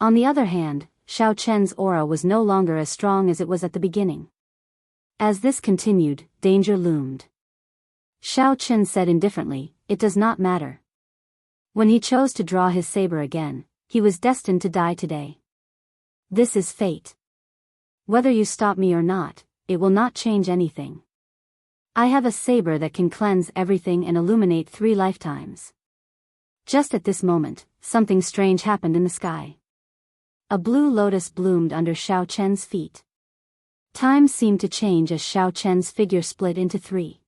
On the other hand, Xiao Chen's aura was no longer as strong as it was at the beginning. As this continued, danger loomed. Xiao Chen said indifferently, it does not matter. When he chose to draw his saber again, he was destined to die today. This is fate. Whether you stop me or not, it will not change anything. I have a saber that can cleanse everything and illuminate 3 lifetimes. Just at this moment, something strange happened in the sky. A blue lotus bloomed under Xiao Chen's feet. Time seemed to change as Xiao Chen's figure split into 3.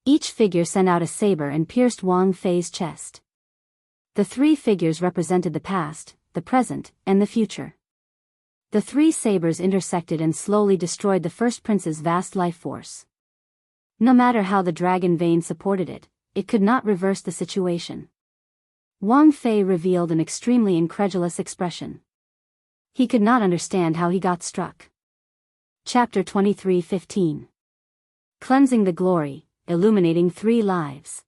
Each figure sent out a saber and pierced Wang Fei's chest. The 3 figures represented the past, the present, and the future. The 3 sabers intersected and slowly destroyed the first prince's vast life force. No matter how the dragon vein supported it, it could not reverse the situation. Wang Fei revealed an extremely incredulous expression. He could not understand how he got struck. Chapter 23:15. Cleansing the glory, illuminating 3 lives.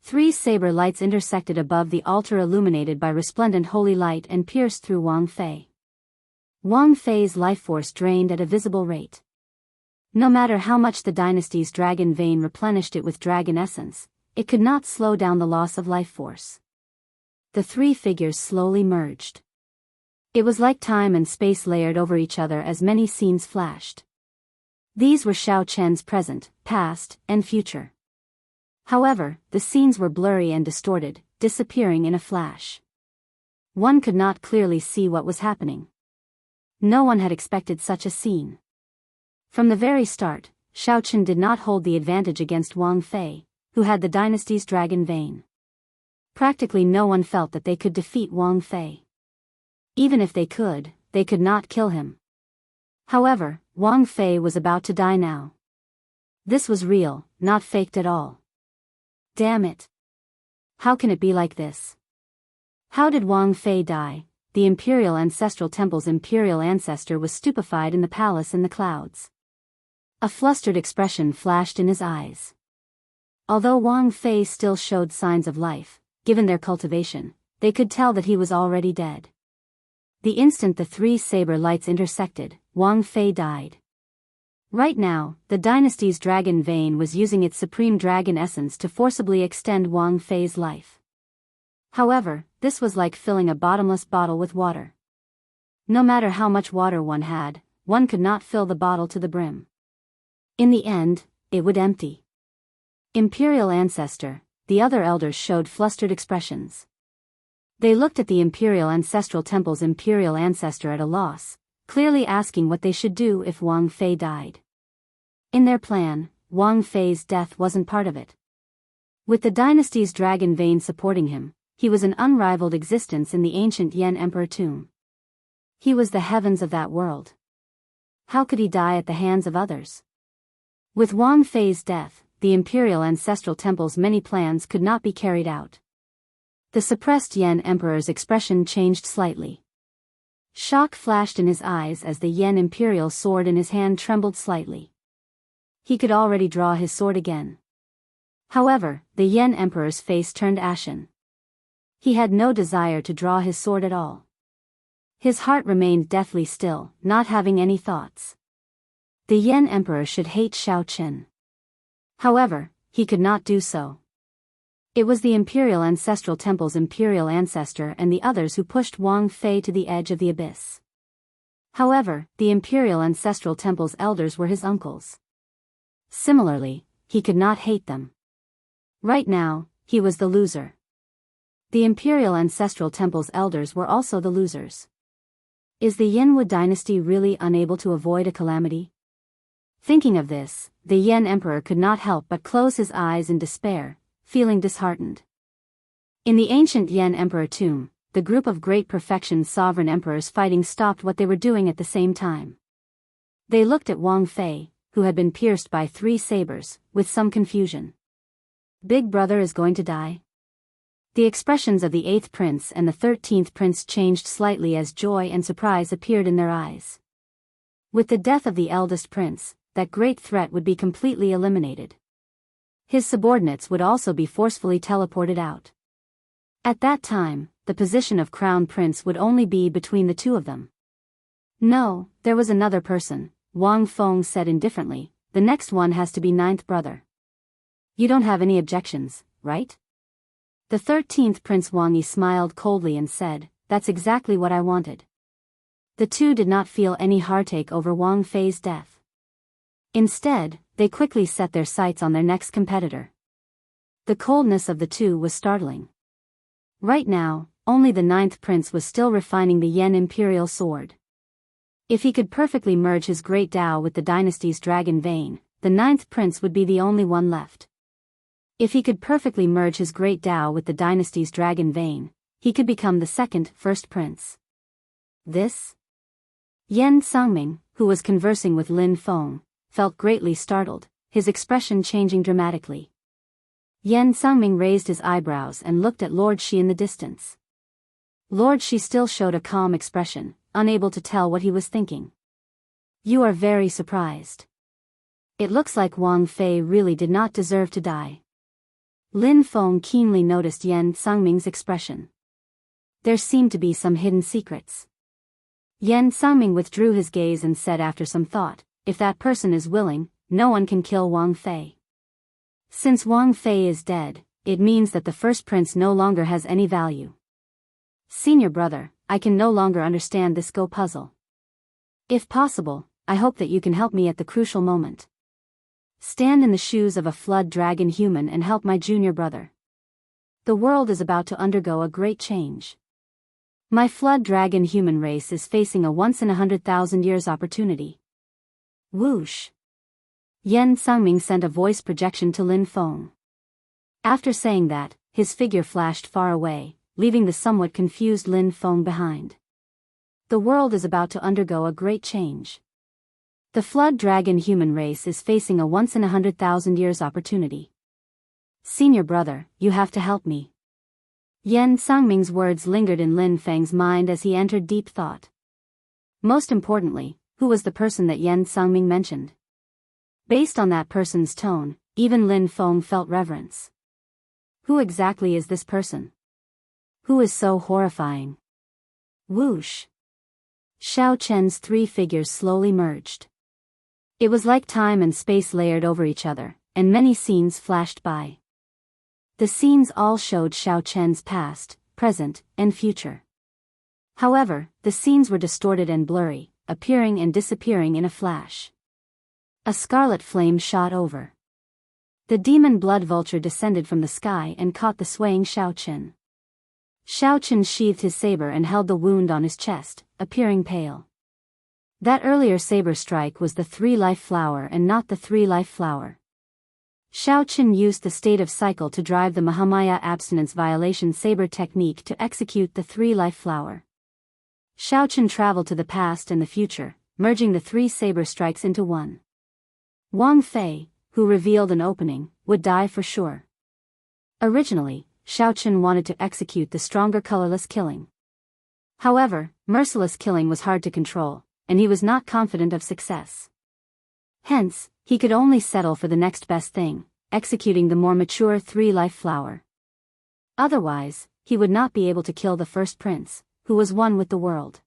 3 saber lights intersected above the altar, illuminated by resplendent holy light, and pierced through Wang Fei. Wang Fei's life force drained at a visible rate. No matter how much the dynasty's dragon vein replenished it with dragon essence, it could not slow down the loss of life force. The 3 figures slowly merged. It was like time and space layered over each other as many scenes flashed. These were Xiao Chen's present, past, and future. However, the scenes were blurry and distorted, disappearing in a flash. One could not clearly see what was happening. No one had expected such a scene. From the very start, Xiao Chen did not hold the advantage against Wang Fei, who had the dynasty's dragon vein. Practically no one felt that they could defeat Wang Fei. Even if they could not kill him. However, Wang Fei was about to die now. This was real, not faked at all. Damn it. How can it be like this? How did Wang Fei die? The Imperial Ancestral Temple's imperial ancestor was stupefied in the palace in the clouds. A flustered expression flashed in his eyes. Although Wang Fei still showed signs of life, given their cultivation, they could tell that he was already dead. The instant the 3 saber lights intersected, Wang Fei died. Right now, the dynasty's dragon vein was using its supreme dragon essence to forcibly extend Wang Fei's life. However, this was like filling a bottomless bottle with water. No matter how much water one had, one could not fill the bottle to the brim. In the end, it would empty. Imperial Ancestor, the other elders showed flustered expressions. They looked at the Imperial Ancestral Temple's imperial ancestor at a loss, clearly asking what they should do if Wang Fei died. In their plan, Wang Fei's death wasn't part of it. With the dynasty's dragon vein supporting him, he was an unrivaled existence in the ancient Yan Emperor tomb. He was the heavens of that world. How could he die at the hands of others? With Wang Fei's death, the Imperial Ancestral Temple's many plans could not be carried out. The suppressed Yan Emperor's expression changed slightly. Shock flashed in his eyes as the Yan Imperial sword in his hand trembled slightly. He could already draw his sword again. However, the Yan Emperor's face turned ashen. He had no desire to draw his sword at all. His heart remained deathly still, not having any thoughts. The Yan Emperor should hate Xiao Chen. However, he could not do so. It was the Imperial Ancestral Temple's imperial ancestor and the others who pushed Wang Fei to the edge of the abyss. However, the Imperial Ancestral Temple's elders were his uncles. Similarly, he could not hate them. Right now, he was the loser. The Imperial Ancestral Temple's elders were also the losers. Is the Yanwu dynasty really unable to avoid a calamity? Thinking of this, the Yan Emperor could not help but close his eyes in despair, feeling disheartened. In the ancient Yan Emperor tomb, the group of great perfection sovereign emperors fighting stopped what they were doing at the same time. They looked at Wang Fei, who had been pierced by 3 sabers, with some confusion. Big brother is going to die? The expressions of the 8th prince and the 13th prince changed slightly as joy and surprise appeared in their eyes. With the death of the eldest prince, that great threat would be completely eliminated. His subordinates would also be forcefully teleported out. At that time, the position of crown prince would only be between the 2 of them. No, there was another person, Wang Feng said indifferently, the next one has to be 9th brother. You don't have any objections, right? The 13th Prince Wang Yi smiled coldly and said, that's exactly what I wanted. The 2 did not feel any heartache over Wang Fei's death. Instead, they quickly set their sights on their next competitor. The coldness of the 2 was startling. Right now, only the 9th prince was still refining the Yen imperial sword. If he could perfectly merge his great Dao with the dynasty's dragon vein, the 9th prince would be the only one left. If he could perfectly merge his great Dao with the dynasty's dragon vein, he could become the first prince. This? Yen Sangming, who was conversing with Lin Feng, felt greatly startled, his expression changing dramatically. Yen Sangming raised his eyebrows and looked at Lord Shi in the distance. Lord Shi still showed a calm expression, unable to tell what he was thinking. You are very surprised. It looks like Wang Fei really did not deserve to die. Lin Feng keenly noticed Yen Sangming's expression. There seemed to be some hidden secrets. Yen Sangming withdrew his gaze and said after some thought, if that person is willing, no one can kill Wang Fei. Since Wang Fei is dead, it means that the first prince no longer has any value. Senior brother, I can no longer understand this Go puzzle. If possible, I hope that you can help me at the crucial moment. Stand in the shoes of a flood dragon human and help my junior brother. The world is about to undergo a great change. My flood dragon human race is facing a once-in-100,000 years opportunity. Whoosh! Yen Sangming sent a voice projection to Lin Feng. After saying that, his figure flashed far away, leaving the somewhat confused Lin Feng behind. The world is about to undergo a great change. The flood dragon human race is facing a once-in-100,000 years opportunity. Senior brother, you have to help me. Yen Sangming's words lingered in Lin Feng's mind as he entered deep thought. Most importantly, who was the person that Yen Sangming mentioned? Based on that person's tone, even Lin Feng felt reverence. Who exactly is this person? Who is so horrifying? Whoosh! Xiao Chen's 3 figures slowly merged. It was like time and space layered over each other, and many scenes flashed by. The scenes all showed Xiao Chen's past, present, and future. However, the scenes were distorted and blurry, appearing and disappearing in a flash. A scarlet flame shot over. The demon blood vulture descended from the sky and caught the swaying Xiao Chen. Xiao Chen sheathed his saber and held the wound on his chest, appearing pale. That earlier saber strike was the 3-life flower and not the 3-life flower. Xiao Chen used the state of cycle to drive the Mahamaya abstinence violation saber technique to execute the 3-life flower. Xiao Chen traveled to the past and the future, merging the 3 saber strikes into one. Wang Fei, who revealed an opening, would die for sure. Originally, Xiao Chen wanted to execute the stronger colorless killing. However, merciless killing was hard to control, and he was not confident of success. Hence, he could only settle for the next best thing, executing the more mature 3-life flower. Otherwise, he would not be able to kill the first prince, who was one with the world.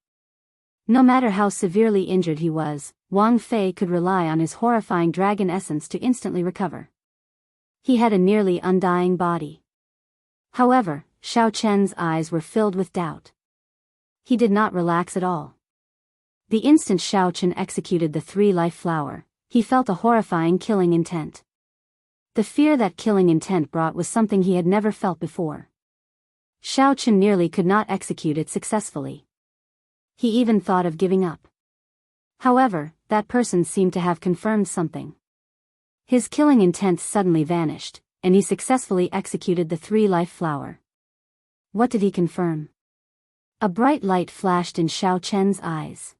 No matter how severely injured he was, Wang Fei could rely on his horrifying dragon essence to instantly recover. He had a nearly undying body. However, Xiao Chen's eyes were filled with doubt. He did not relax at all. The instant Xiao Chen executed the 3-life flower, he felt a horrifying killing intent. The fear that killing intent brought was something he had never felt before. Xiao Chen nearly could not execute it successfully. He even thought of giving up. However, that person seemed to have confirmed something. His killing intent suddenly vanished, and he successfully executed the 3-life flower. What did he confirm? A bright light flashed in Xiao Chen's eyes.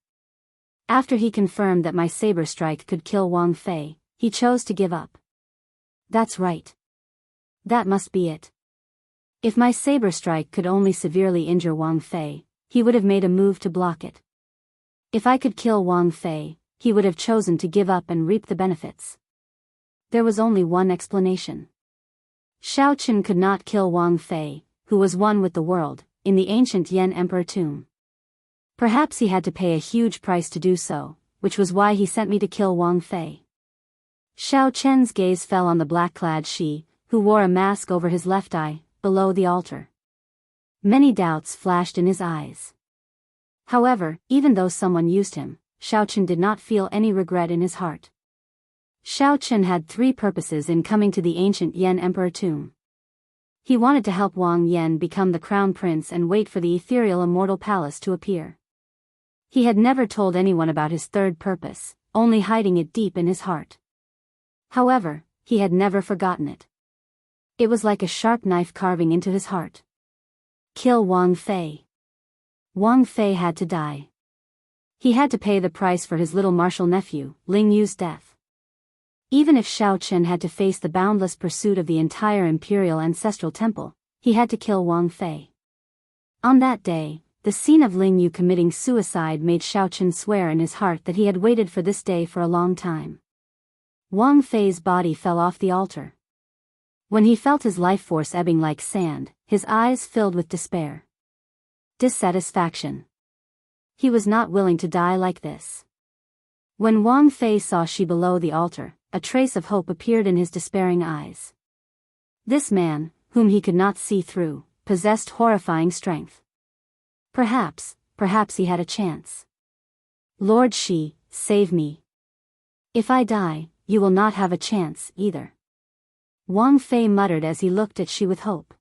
After he confirmed that my saber strike could kill Wang Fei, he chose to give up. That's right. That must be it. If my saber strike could only severely injure Wang Fei, he would have made a move to block it. If I could kill Wang Fei, he would have chosen to give up and reap the benefits. There was only one explanation. Xiao Chen could not kill Wang Fei, who was one with the world, in the ancient Yen Emperor tomb. Perhaps he had to pay a huge price to do so, which was why he sent me to kill Wang Fei. Xiao Chen's gaze fell on the black-clad Shi, who wore a mask over his left eye, below the altar. Many doubts flashed in his eyes. However, even though someone used him, Xiao Chen did not feel any regret in his heart. Xiao Chen had 3 purposes in coming to the ancient Yen Emperor tomb. He wanted to help Wang Yan become the crown prince and wait for the ethereal immortal palace to appear. He had never told anyone about his third purpose, only hiding it deep in his heart. However, he had never forgotten it. It was like a sharp knife carving into his heart. Kill Wang Fei. Wang Fei had to die. He had to pay the price for his little martial nephew, Ling Yu's death. Even if Xiao Chen had to face the boundless pursuit of the entire imperial ancestral temple, he had to kill Wang Fei. On that day, the scene of Ling Yu committing suicide made Xiao Chen swear in his heart that he had waited for this day for a long time. Wang Fei's body fell off the altar. When he felt his life force ebbing like sand, his eyes filled with despair. Dissatisfaction. He was not willing to die like this. When Wang Fei saw she below the altar, a trace of hope appeared in his despairing eyes. This man, whom he could not see through, possessed horrifying strength. Perhaps he had a chance. Lord Shi, save me. If I die, you will not have a chance, either. Wang Fei muttered as he looked at Shi with hope.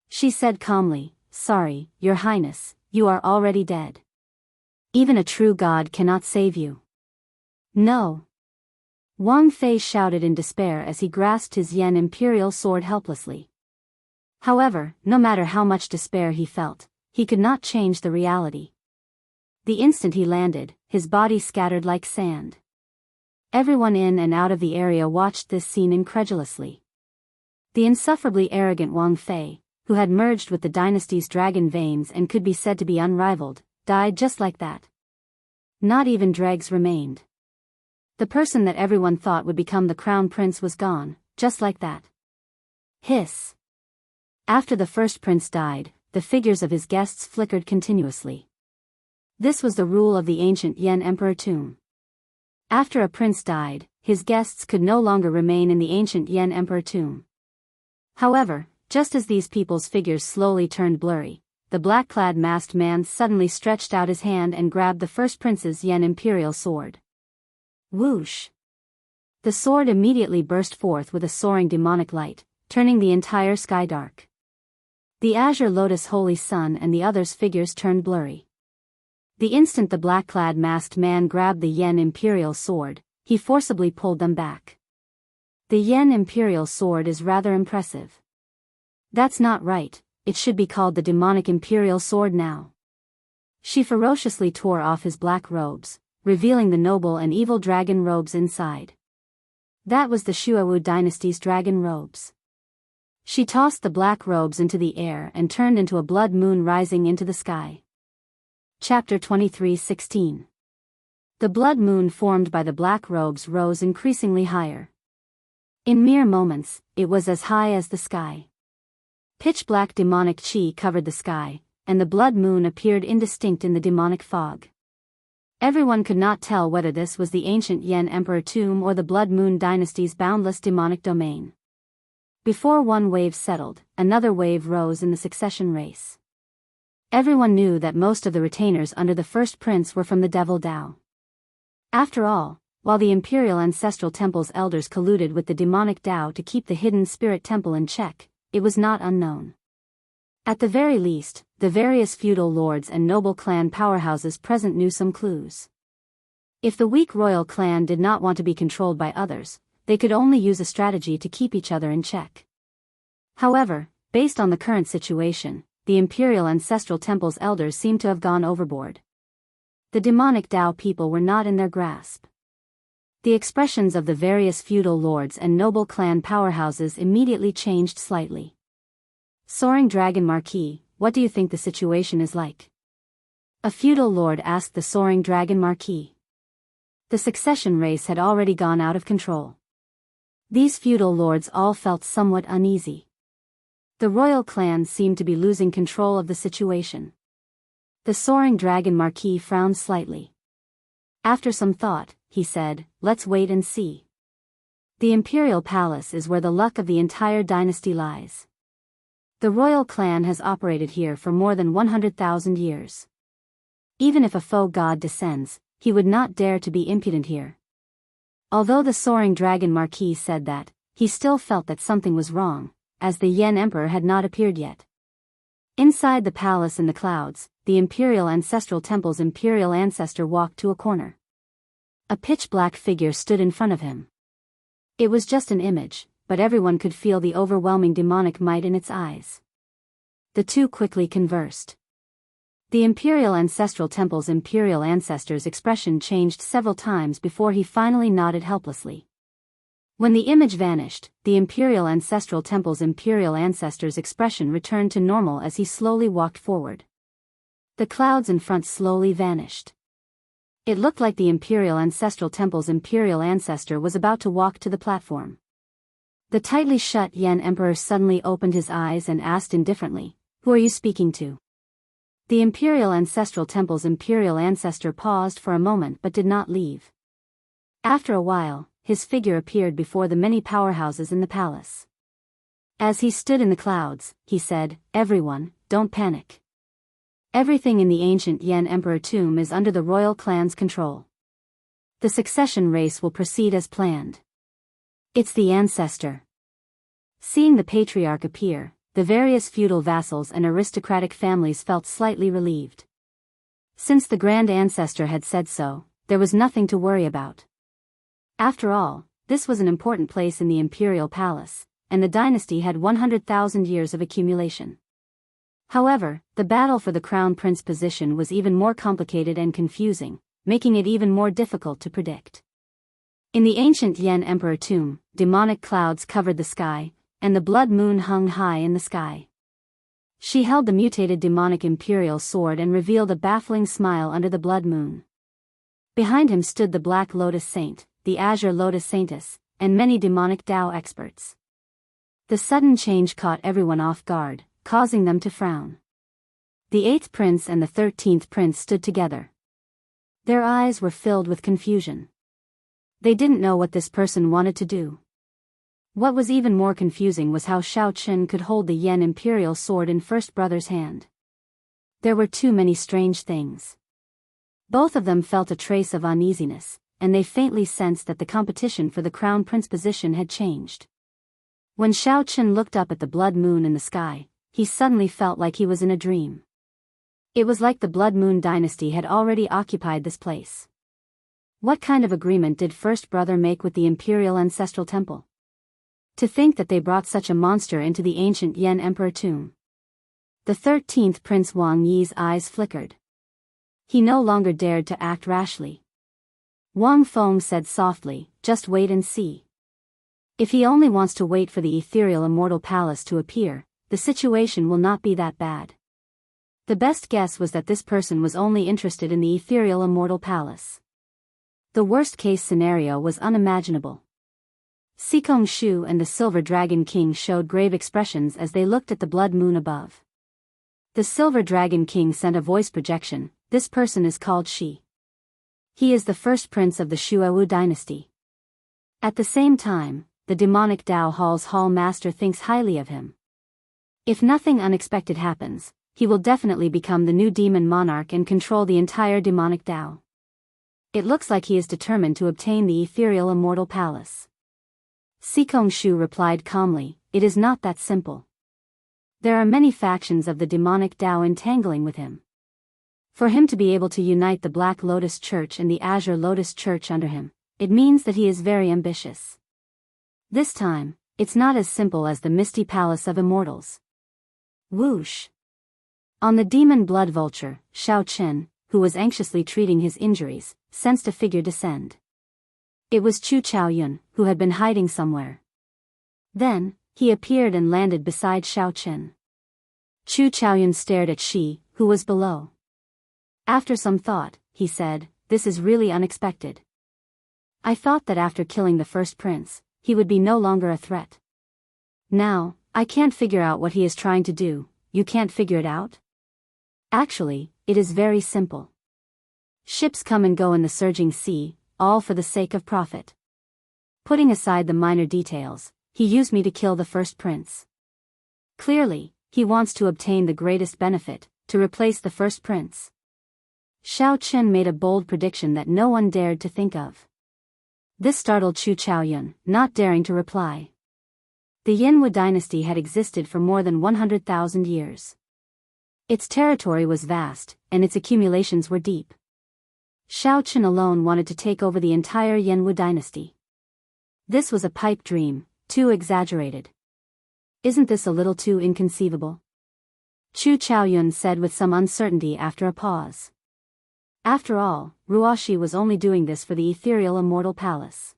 She said calmly, Sorry, Your Highness, you are already dead. Even a true god cannot save you. No. Wang Fei shouted in despair as he grasped his Yen imperial sword helplessly. However, no matter how much despair he felt, he could not change the reality. The instant he landed, his body scattered like sand. Everyone in and out of the area watched this scene incredulously. The insufferably arrogant Wang Fei, who had merged with the dynasty's dragon veins and could be said to be unrivaled, died just like that. Not even dregs remained. The person that everyone thought would become the crown prince was gone, just like that. Hiss. After the first prince died, the figures of his guests flickered continuously. This was the rule of the ancient Yen Emperor tomb. After a prince died, his guests could no longer remain in the ancient Yen Emperor tomb. However, just as these people's figures slowly turned blurry, the black-clad masked man suddenly stretched out his hand and grabbed the first prince's Yen imperial sword. Whoosh! The sword immediately burst forth with a soaring demonic light, turning the entire sky dark. The azure lotus holy sun and the others' figures turned blurry. The instant the black-clad masked man grabbed the Yen imperial sword, he forcibly pulled them back. The Yen imperial sword is rather impressive. That's not right, it should be called the demonic imperial sword now. She ferociously tore off his black robes, revealing the noble and evil dragon robes inside. That was the Shuawu dynasty's dragon robes. She tossed the black robes into the air and turned into a blood moon rising into the sky. Chapter 23:16. The blood moon formed by the black robes rose increasingly higher. In mere moments, it was as high as the sky. Pitch-black demonic chi covered the sky, and the blood moon appeared indistinct in the demonic fog. Everyone could not tell whether this was the ancient Yen Emperor tomb or the Blood Moon Dynasty's boundless demonic domain. Before one wave settled, another wave rose in the succession race. Everyone knew that most of the retainers under the first prince were from the Devil Dao. After all, while the Imperial Ancestral Temple's elders colluded with the demonic Dao to keep the hidden spirit temple in check, it was not unknown. At the very least, the various feudal lords and noble clan powerhouses present knew some clues. If the weak royal clan did not want to be controlled by others, they could only use a strategy to keep each other in check. However, based on the current situation, the Imperial Ancestral Temple's elders seemed to have gone overboard. The demonic Dao people were not in their grasp. The expressions of the various feudal lords and noble clan powerhouses immediately changed slightly. Soaring Dragon Marquis, what do you think the situation is like? A feudal lord asked the Soaring Dragon Marquis. The succession race had already gone out of control. These feudal lords all felt somewhat uneasy. The royal clan seemed to be losing control of the situation. The Soaring Dragon Marquis frowned slightly. After some thought, he said, "Let's wait and see. The Imperial Palace is where the luck of the entire dynasty lies. The royal clan has operated here for more than 100,000 years. Even if a foe god descends, he would not dare to be impudent here." Although the Soaring Dragon Marquis said that, he still felt that something was wrong, as the Yen Emperor had not appeared yet. Inside the palace in the clouds, the Imperial Ancestral Temple's Imperial Ancestor walked to a corner. A pitch-black figure stood in front of him. It was just an image, but everyone could feel the overwhelming demonic might in its eyes. The two quickly conversed. The Imperial Ancestral Temple's Imperial Ancestor's expression changed several times before he finally nodded helplessly. When the image vanished, the Imperial Ancestral Temple's Imperial Ancestor's expression returned to normal as he slowly walked forward. The clouds in front slowly vanished. It looked like the Imperial Ancestral Temple's Imperial Ancestor was about to walk to the platform. The tightly shut Yen Emperor suddenly opened his eyes and asked indifferently, "Who are you speaking to?" The Imperial Ancestral Temple's Imperial Ancestor paused for a moment but did not leave. After a while, his figure appeared before the many powerhouses in the palace. As he stood in the clouds, he said, "Everyone, don't panic. Everything in the ancient Yen Emperor tomb is under the royal clan's control. The succession race will proceed as planned. It's the ancestor." Seeing the patriarch appear, the various feudal vassals and aristocratic families felt slightly relieved. Since the Grand Ancestor had said so, there was nothing to worry about. After all, this was an important place in the imperial palace, and the dynasty had 100,000 years of accumulation. However, the battle for the crown prince position was even more complicated and confusing, making it even more difficult to predict. In the ancient Yen Emperor tomb, demonic clouds covered the sky, and the blood moon hung high in the sky. She held the mutated demonic imperial sword and revealed a baffling smile under the blood moon. Behind him stood the Black Lotus Saint, the Azure Lotus Saintess, and many demonic Dao experts. The sudden change caught everyone off guard, causing them to frown. The 8th prince and the 13th prince stood together. Their eyes were filled with confusion. They didn't know what this person wanted to do. What was even more confusing was how Xiao Qin could hold the Yen imperial sword in first brother's hand. There were too many strange things. Both of them felt a trace of uneasiness, and they faintly sensed that the competition for the crown prince position had changed. When Xiao Qin looked up at the blood moon in the sky, he suddenly felt like he was in a dream. It was like the Blood Moon dynasty had already occupied this place. What kind of agreement did first brother make with the Imperial Ancestral Temple? To think that they brought such a monster into the ancient Yen Emperor tomb. The 13th Prince Wang Yi's eyes flickered. He no longer dared to act rashly. Wang Feng said softly, "Just wait and see. If he only wants to wait for the ethereal immortal palace to appear, the situation will not be that bad." The best guess was that this person was only interested in the ethereal immortal palace. The worst-case scenario was unimaginable. Sikong Shu and the Silver Dragon King showed grave expressions as they looked at the blood moon above. The Silver Dragon King sent a voice projection, "This person is called Shi. He is the first prince of the Shuowu dynasty." At the same time, the demonic Dao Hall's Hall Master thinks highly of him. If nothing unexpected happens, he will definitely become the new demon monarch and control the entire demonic Dao. It looks like he is determined to obtain the ethereal immortal palace. Sikong Shu replied calmly, "It is not that simple. There are many factions of the demonic Dao entangling with him. For him to be able to unite the Black Lotus Church and the Azure Lotus Church under him, it means that he is very ambitious. This time, it's not as simple as the Misty Palace of Immortals." Whoosh! On the demon blood vulture, Xiao Qin, who was anxiously treating his injuries, sensed a figure descend. It was Chu Chaoyun, who had been hiding somewhere. Then, he appeared and landed beside Xiao Qin. Chu Chaoyun stared at Shi, who was below. After some thought, he said, "This is really unexpected. I thought that after killing the first prince, he would be no longer a threat. Now, I can't figure out what he is trying to do. You can't figure it out?" "Actually, it is very simple. Ships come and go in the surging sea, all for the sake of profit. Putting aside the minor details, he used me to kill the first prince. Clearly, he wants to obtain the greatest benefit, to replace the first prince." Xiao Qin made a bold prediction that no one dared to think of. This startled Chu Chaoyun, not daring to reply. The Yanwu dynasty had existed for more than 100,000 years. Its territory was vast, and its accumulations were deep. Xiaochen alone wanted to take over the entire Yanwu dynasty. This was a pipe dream, too exaggerated. Isn't this a little too inconceivable? Chu Chaoyun said with some uncertainty after a pause. After all, Ruoshi was only doing this for the ethereal immortal palace.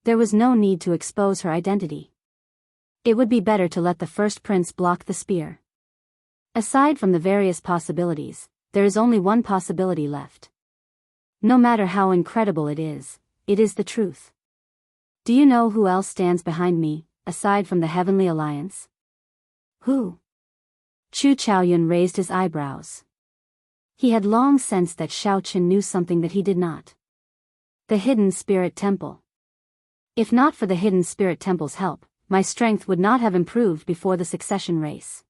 There was no need to expose her identity. It would be better to let the first prince block the spear. Aside from the various possibilities, there is only one possibility left. No matter how incredible it is the truth. Do you know who else stands behind me, aside from the Heavenly Alliance? Who? Chu Chaoyun raised his eyebrows. He had long sensed that Xiaochen knew something that he did not. The Hidden Spirit Temple. If not for the Hidden Spirit Temple's help, my strength would not have improved before the succession race.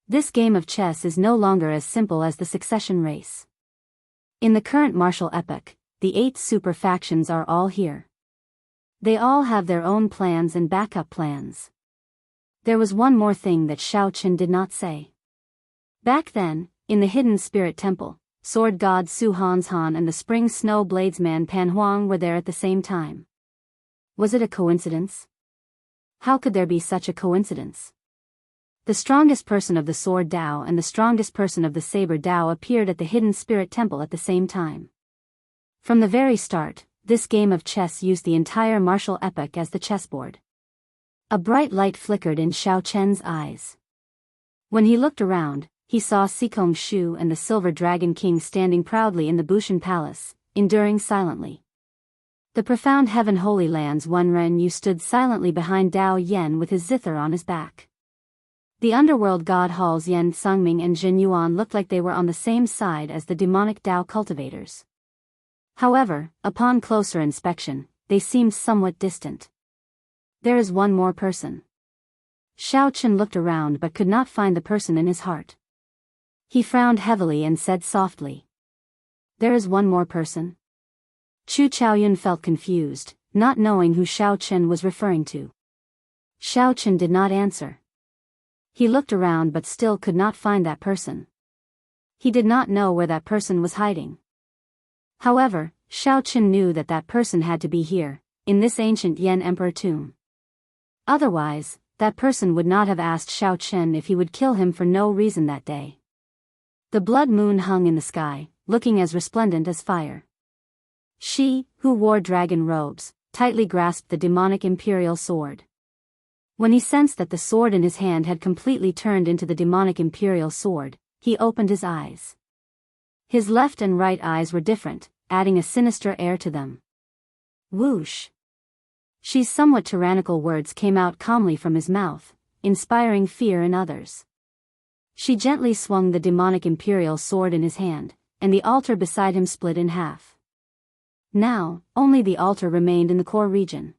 This game of chess is no longer as simple as the succession race. In the current martial epoch, the 8 super factions are all here. They all have their own plans and backup plans. There was one more thing that Xiaochen did not say. Back then, in the Hidden Spirit Temple, Sword God Su Hanshan and the Spring Snow Bladesman Pan Huang were there at the same time. Was it a coincidence? How could there be such a coincidence? The strongest person of the Sword Dao and the strongest person of the Saber Dao appeared at the Hidden Spirit Temple at the same time. From the very start, this game of chess used the entire martial epoch as the chessboard. A bright light flickered in Xiaochen's eyes. When he looked around, he saw Sikong Shu and the Silver Dragon King standing proudly in the Bushan Palace, enduring silently. The profound Heaven Holy Lands Wen Ren Yu stood silently behind Dao Yen with his zither on his back. The underworld god halls Yan Sungming and Jin Yuan looked like they were on the same side as the demonic Dao cultivators. However, upon closer inspection, they seemed somewhat distant. There is one more person. Xiaochen looked around but could not find the person in his heart. He frowned heavily and said softly. There is one more person? Chu Chaoyun felt confused, not knowing who Xiaochen was referring to. Xiaochen did not answer. He looked around but still could not find that person. He did not know where that person was hiding. However, Xiaochen knew that that person had to be here, in this ancient Yan Emperor tomb. Otherwise, that person would not have asked Xiaochen if he would kill him for no reason that day. The blood moon hung in the sky, looking as resplendent as fire. She, who wore dragon robes, tightly grasped the demonic imperial sword. When he sensed that the sword in his hand had completely turned into the demonic imperial sword, he opened his eyes. His left and right eyes were different, adding a sinister air to them. Whoosh! She's somewhat tyrannical words came out calmly from his mouth, inspiring fear in others. She gently swung the demonic imperial sword in his hand, and the altar beside him split in half. Now, only the altar remained in the core region.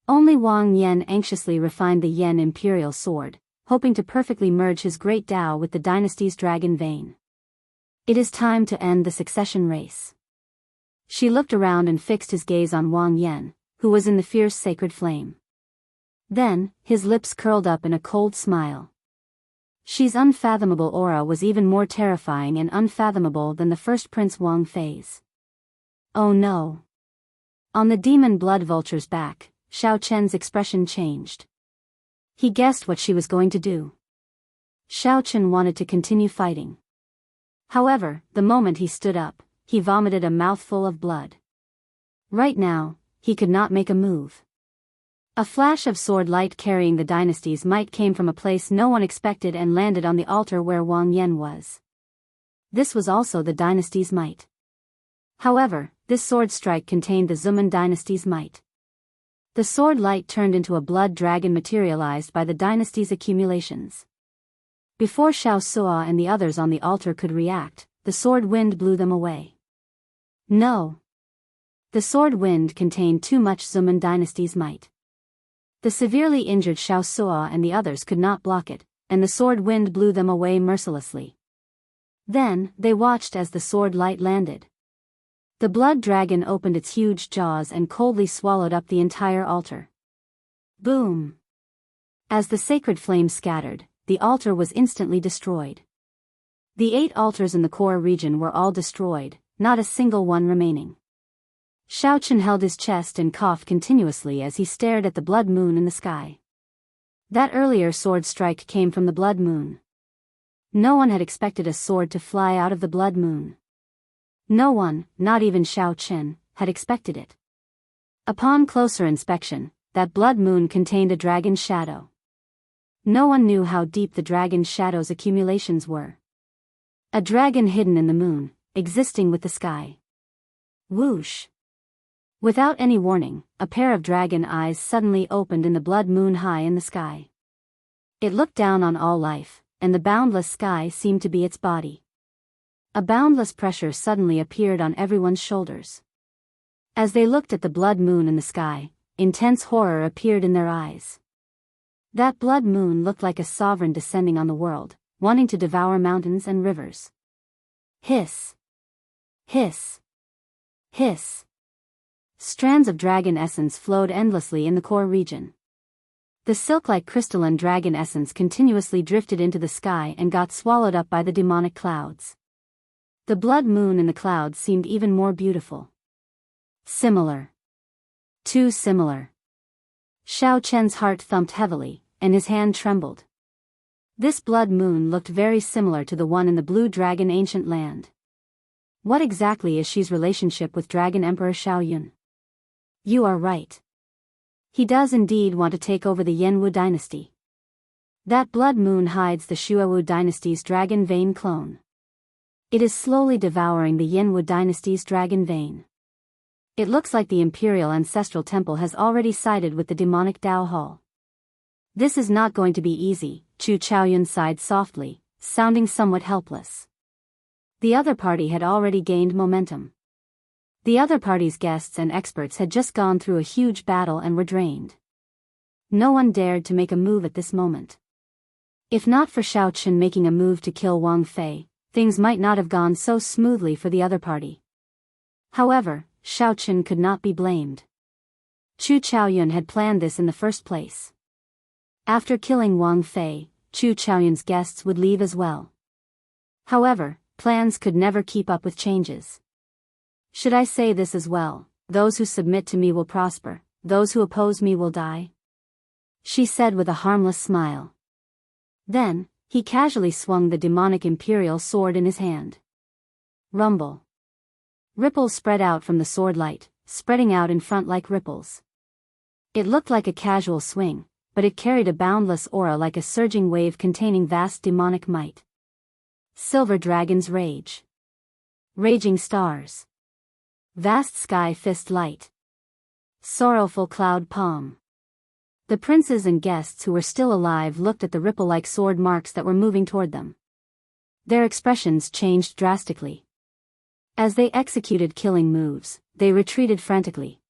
Only Wang Yan anxiously refined the Yan imperial sword, hoping to perfectly merge his great Dao with the dynasty's dragon vein. It is time to end the succession race. She looked around and fixed his gaze on Wang Yan, who was in the fierce sacred flame. Then, his lips curled up in a cold smile. She's unfathomable aura was even more terrifying and unfathomable than the first Prince Wang Fei's. Oh no! On the demon blood vulture's back, Xiaochen's expression changed. He guessed what she was going to do. Xiaochen wanted to continue fighting. However, the moment he stood up, he vomited a mouthful of blood. Right now, he could not make a move. A flash of sword light carrying the dynasty's might came from a place no one expected and landed on the altar where Wang Yan was. This was also the dynasty's might. However, this sword strike contained the Zuman dynasty's might. The sword light turned into a blood dragon materialized by the dynasty's accumulations. Before Xiao Sua and the others on the altar could react, the sword wind blew them away. No! The sword wind contained too much Zuman dynasty's might. The severely injured Xiao Sua and the others could not block it, and the sword wind blew them away mercilessly. Then, they watched as the sword light landed. The blood dragon opened its huge jaws and coldly swallowed up the entire altar. Boom! As the sacred flame scattered, the altar was instantly destroyed. The 8 altars in the core region were all destroyed, not a single one remaining. Xiaochen held his chest and coughed continuously as he stared at the blood moon in the sky. That earlier sword strike came from the blood moon. No one had expected a sword to fly out of the blood moon. No one, not even Xiaochen, had expected it. Upon closer inspection, that blood moon contained a dragon's shadow. No one knew how deep the dragon's shadow's accumulations were. A dragon hidden in the moon, existing with the sky. Whoosh! Without any warning, a pair of dragon eyes suddenly opened in the blood moon high in the sky. It looked down on all life, and the boundless sky seemed to be its body. A boundless pressure suddenly appeared on everyone's shoulders. As they looked at the blood moon in the sky, intense horror appeared in their eyes. That blood moon looked like a sovereign descending on the world, wanting to devour mountains and rivers. Hiss! Hiss! Hiss! Strands of dragon essence flowed endlessly in the core region. The silk-like crystalline dragon essence continuously drifted into the sky and got swallowed up by the demonic clouds. The blood moon in the clouds seemed even more beautiful. Similar. Too similar. Xiaochen's heart thumped heavily, and his hand trembled. This blood moon looked very similar to the one in the Blue Dragon ancient land. What exactly is Xi's relationship with Dragon Emperor Xiaoyun? You are right. He does indeed want to take over the Yanwu dynasty. That blood moon hides the Xuewu dynasty's dragon vein clone. It is slowly devouring the Yanwu dynasty's dragon vein. It looks like the Imperial Ancestral Temple has already sided with the demonic Dao Hall. This is not going to be easy, Chu Chaoyun sighed softly, sounding somewhat helpless. The other party had already gained momentum. The other party's guests and experts had just gone through a huge battle and were drained. No one dared to make a move at this moment. If not for Xiaochen making a move to kill Wang Fei, things might not have gone so smoothly for the other party. However, Xiaochen could not be blamed. Chu Chaoyun had planned this in the first place. After killing Wang Fei, Chu Chaoyun's guests would leave as well. However, plans could never keep up with changes. Should I say this as well? Those who submit to me will prosper, those who oppose me will die? She said with a harmless smile. Then, he casually swung the demonic imperial sword in his hand. Rumble. Ripples spread out from the sword light, spreading out in front like ripples. It looked like a casual swing, but it carried a boundless aura like a surging wave containing vast demonic might. Silver dragon's rage. Raging stars. Vast sky fist light. Sorrowful cloud palm. The princes and guests who were still alive looked at the ripple-like sword marks that were moving toward them. Their expressions changed drastically. As they executed killing moves, they retreated frantically.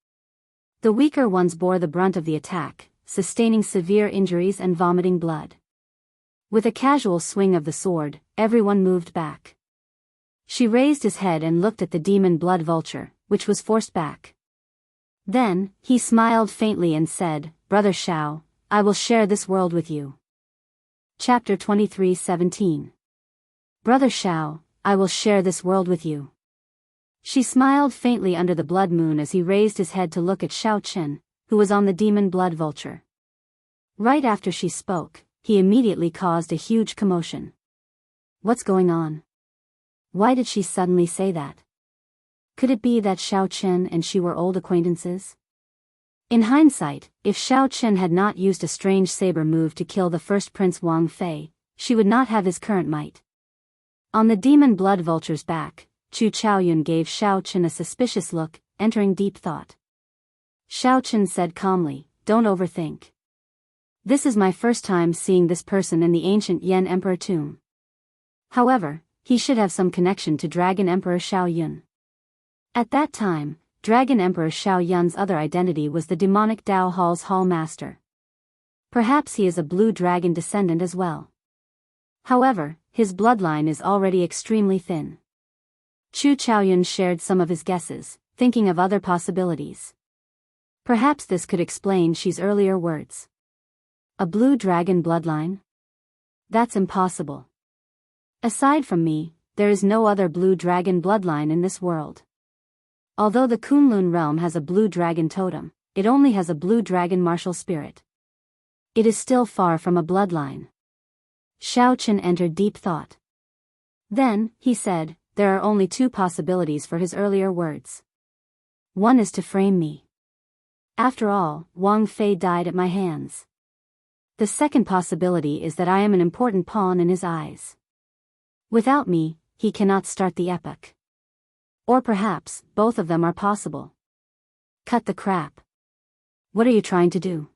The weaker ones bore the brunt of the attack, sustaining severe injuries and vomiting blood. With a casual swing of the sword, everyone moved back. She raised his head and looked at the demon blood vulture, which was forced back. Then, he smiled faintly and said, "Brother Xiao, I will share this world with you." Chapter 23:17. Brother Xiao, I will share this world with you. She smiled faintly under the blood moon as he raised his head to look at Xiao Chen, who was on the demon blood vulture. Right after she spoke, he immediately caused a huge commotion. What's going on? Why did she suddenly say that? Could it be that Xiao Chen and she were old acquaintances? In hindsight, if Xiao Chen had not used a strange saber move to kill the first Prince Wang Fei, she would not have his current might. On the demon blood vulture's back, Chu Chaoyun gave Xiao Chen a suspicious look, entering deep thought. Xiao Chen said calmly, "Don't overthink. This is my first time seeing this person in the ancient Yan Emperor tomb. However, he should have some connection to Dragon Emperor Xiaoyun." At that time, Dragon Emperor Xiaoyun's other identity was the demonic Dao Hall's Hall Master. Perhaps he is a blue dragon descendant as well. However, his bloodline is already extremely thin. Chu Chaoyun shared some of his guesses, thinking of other possibilities. Perhaps this could explain Xi's earlier words. A blue dragon bloodline? That's impossible. Aside from me, there is no other blue dragon bloodline in this world. Although the Kunlun realm has a blue dragon totem, it only has a blue dragon martial spirit. It is still far from a bloodline. Xiao Chen entered deep thought. Then, he said, there are only two possibilities for his earlier words. One is to frame me. After all, Wang Fei died at my hands. The second possibility is that I am an important pawn in his eyes. Without me, he cannot start the epoch. Or perhaps, both of them are possible. Cut the crap. What are you trying to do?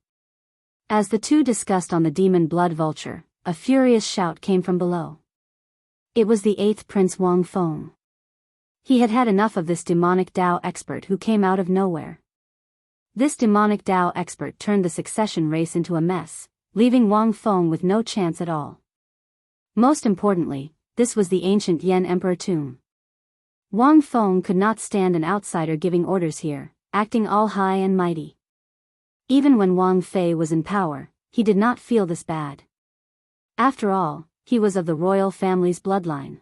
As the two discussed on the demon blood vulture, a furious shout came from below. It was the 8th Prince Wang Feng. He had had enough of this demonic Dao expert who came out of nowhere. This demonic Dao expert turned the succession race into a mess, leaving Wang Feng with no chance at all. Most importantly, this was the ancient Yan Emperor tomb. Wang Feng could not stand an outsider giving orders here, acting all high and mighty. Even when Wang Fei was in power, he did not feel this bad. After all, he was of the royal family's bloodline.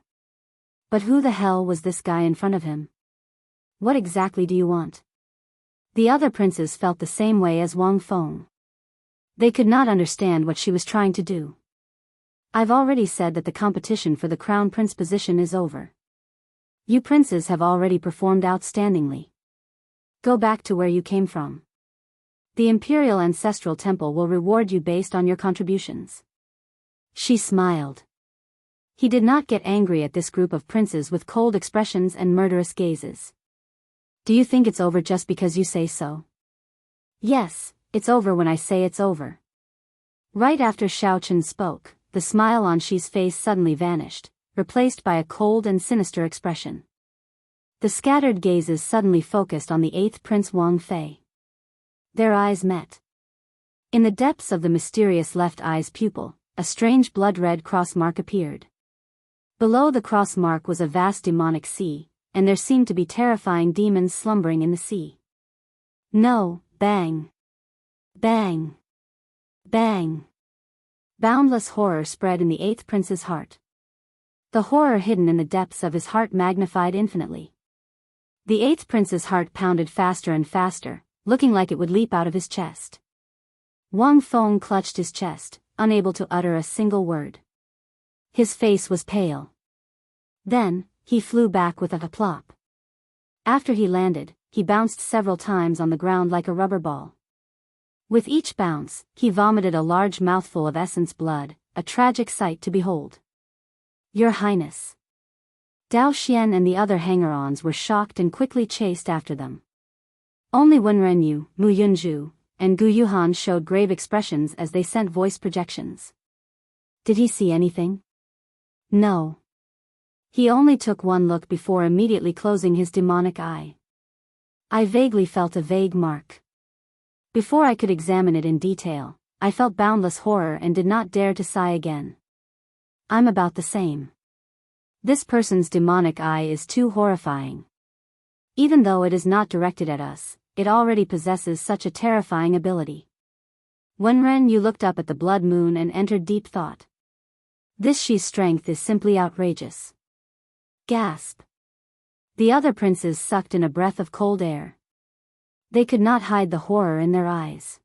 But who the hell was this guy in front of him? What exactly do you want? The other princes felt the same way as Wang Feng. They could not understand what she was trying to do. I've already said that the competition for the crown prince position is over. You princes have already performed outstandingly. Go back to where you came from. The Imperial Ancestral Temple will reward you based on your contributions. She smiled. He did not get angry at this group of princes with cold expressions and murderous gazes. Do you think it's over just because you say so? Yes, it's over when I say it's over. Right after Xiao Chen spoke, the smile on Shi's face suddenly vanished, replaced by a cold and sinister expression. The scattered gazes suddenly focused on the 8th Prince Wang Fei. Their eyes met. In the depths of the mysterious left eye's pupil, a strange blood-red cross mark appeared. Below the cross mark was a vast demonic sea, and there seemed to be terrifying demons slumbering in the sea. No, bang. Bang. Bang. Boundless horror spread in the 8th Prince's heart. The horror hidden in the depths of his heart magnified infinitely. The 8th Prince's heart pounded faster and faster, looking like it would leap out of his chest. Wang Feng clutched his chest, unable to utter a single word. His face was pale. Then, he flew back with a plop. After he landed, he bounced several times on the ground like a rubber ball. With each bounce, he vomited a large mouthful of essence blood, a tragic sight to behold. Your Highness. Dao Xian and the other hanger-ons were shocked and quickly chased after them. Only Wen Renyu, Mu Yunju, and Gu Yuhan showed grave expressions as they sent voice projections. Did he see anything? No. He only took one look before immediately closing his demonic eye. I vaguely felt a vague mark. Before I could examine it in detail, I felt boundless horror and did not dare to sigh again. I'm about the same. This person's demonic eye is too horrifying. Even though it is not directed at us, it already possesses such a terrifying ability. Wenren Yu looked up at the blood moon and entered deep thought. This Shi's strength is simply outrageous. Gasp. The other princes sucked in a breath of cold air. They could not hide the horror in their eyes.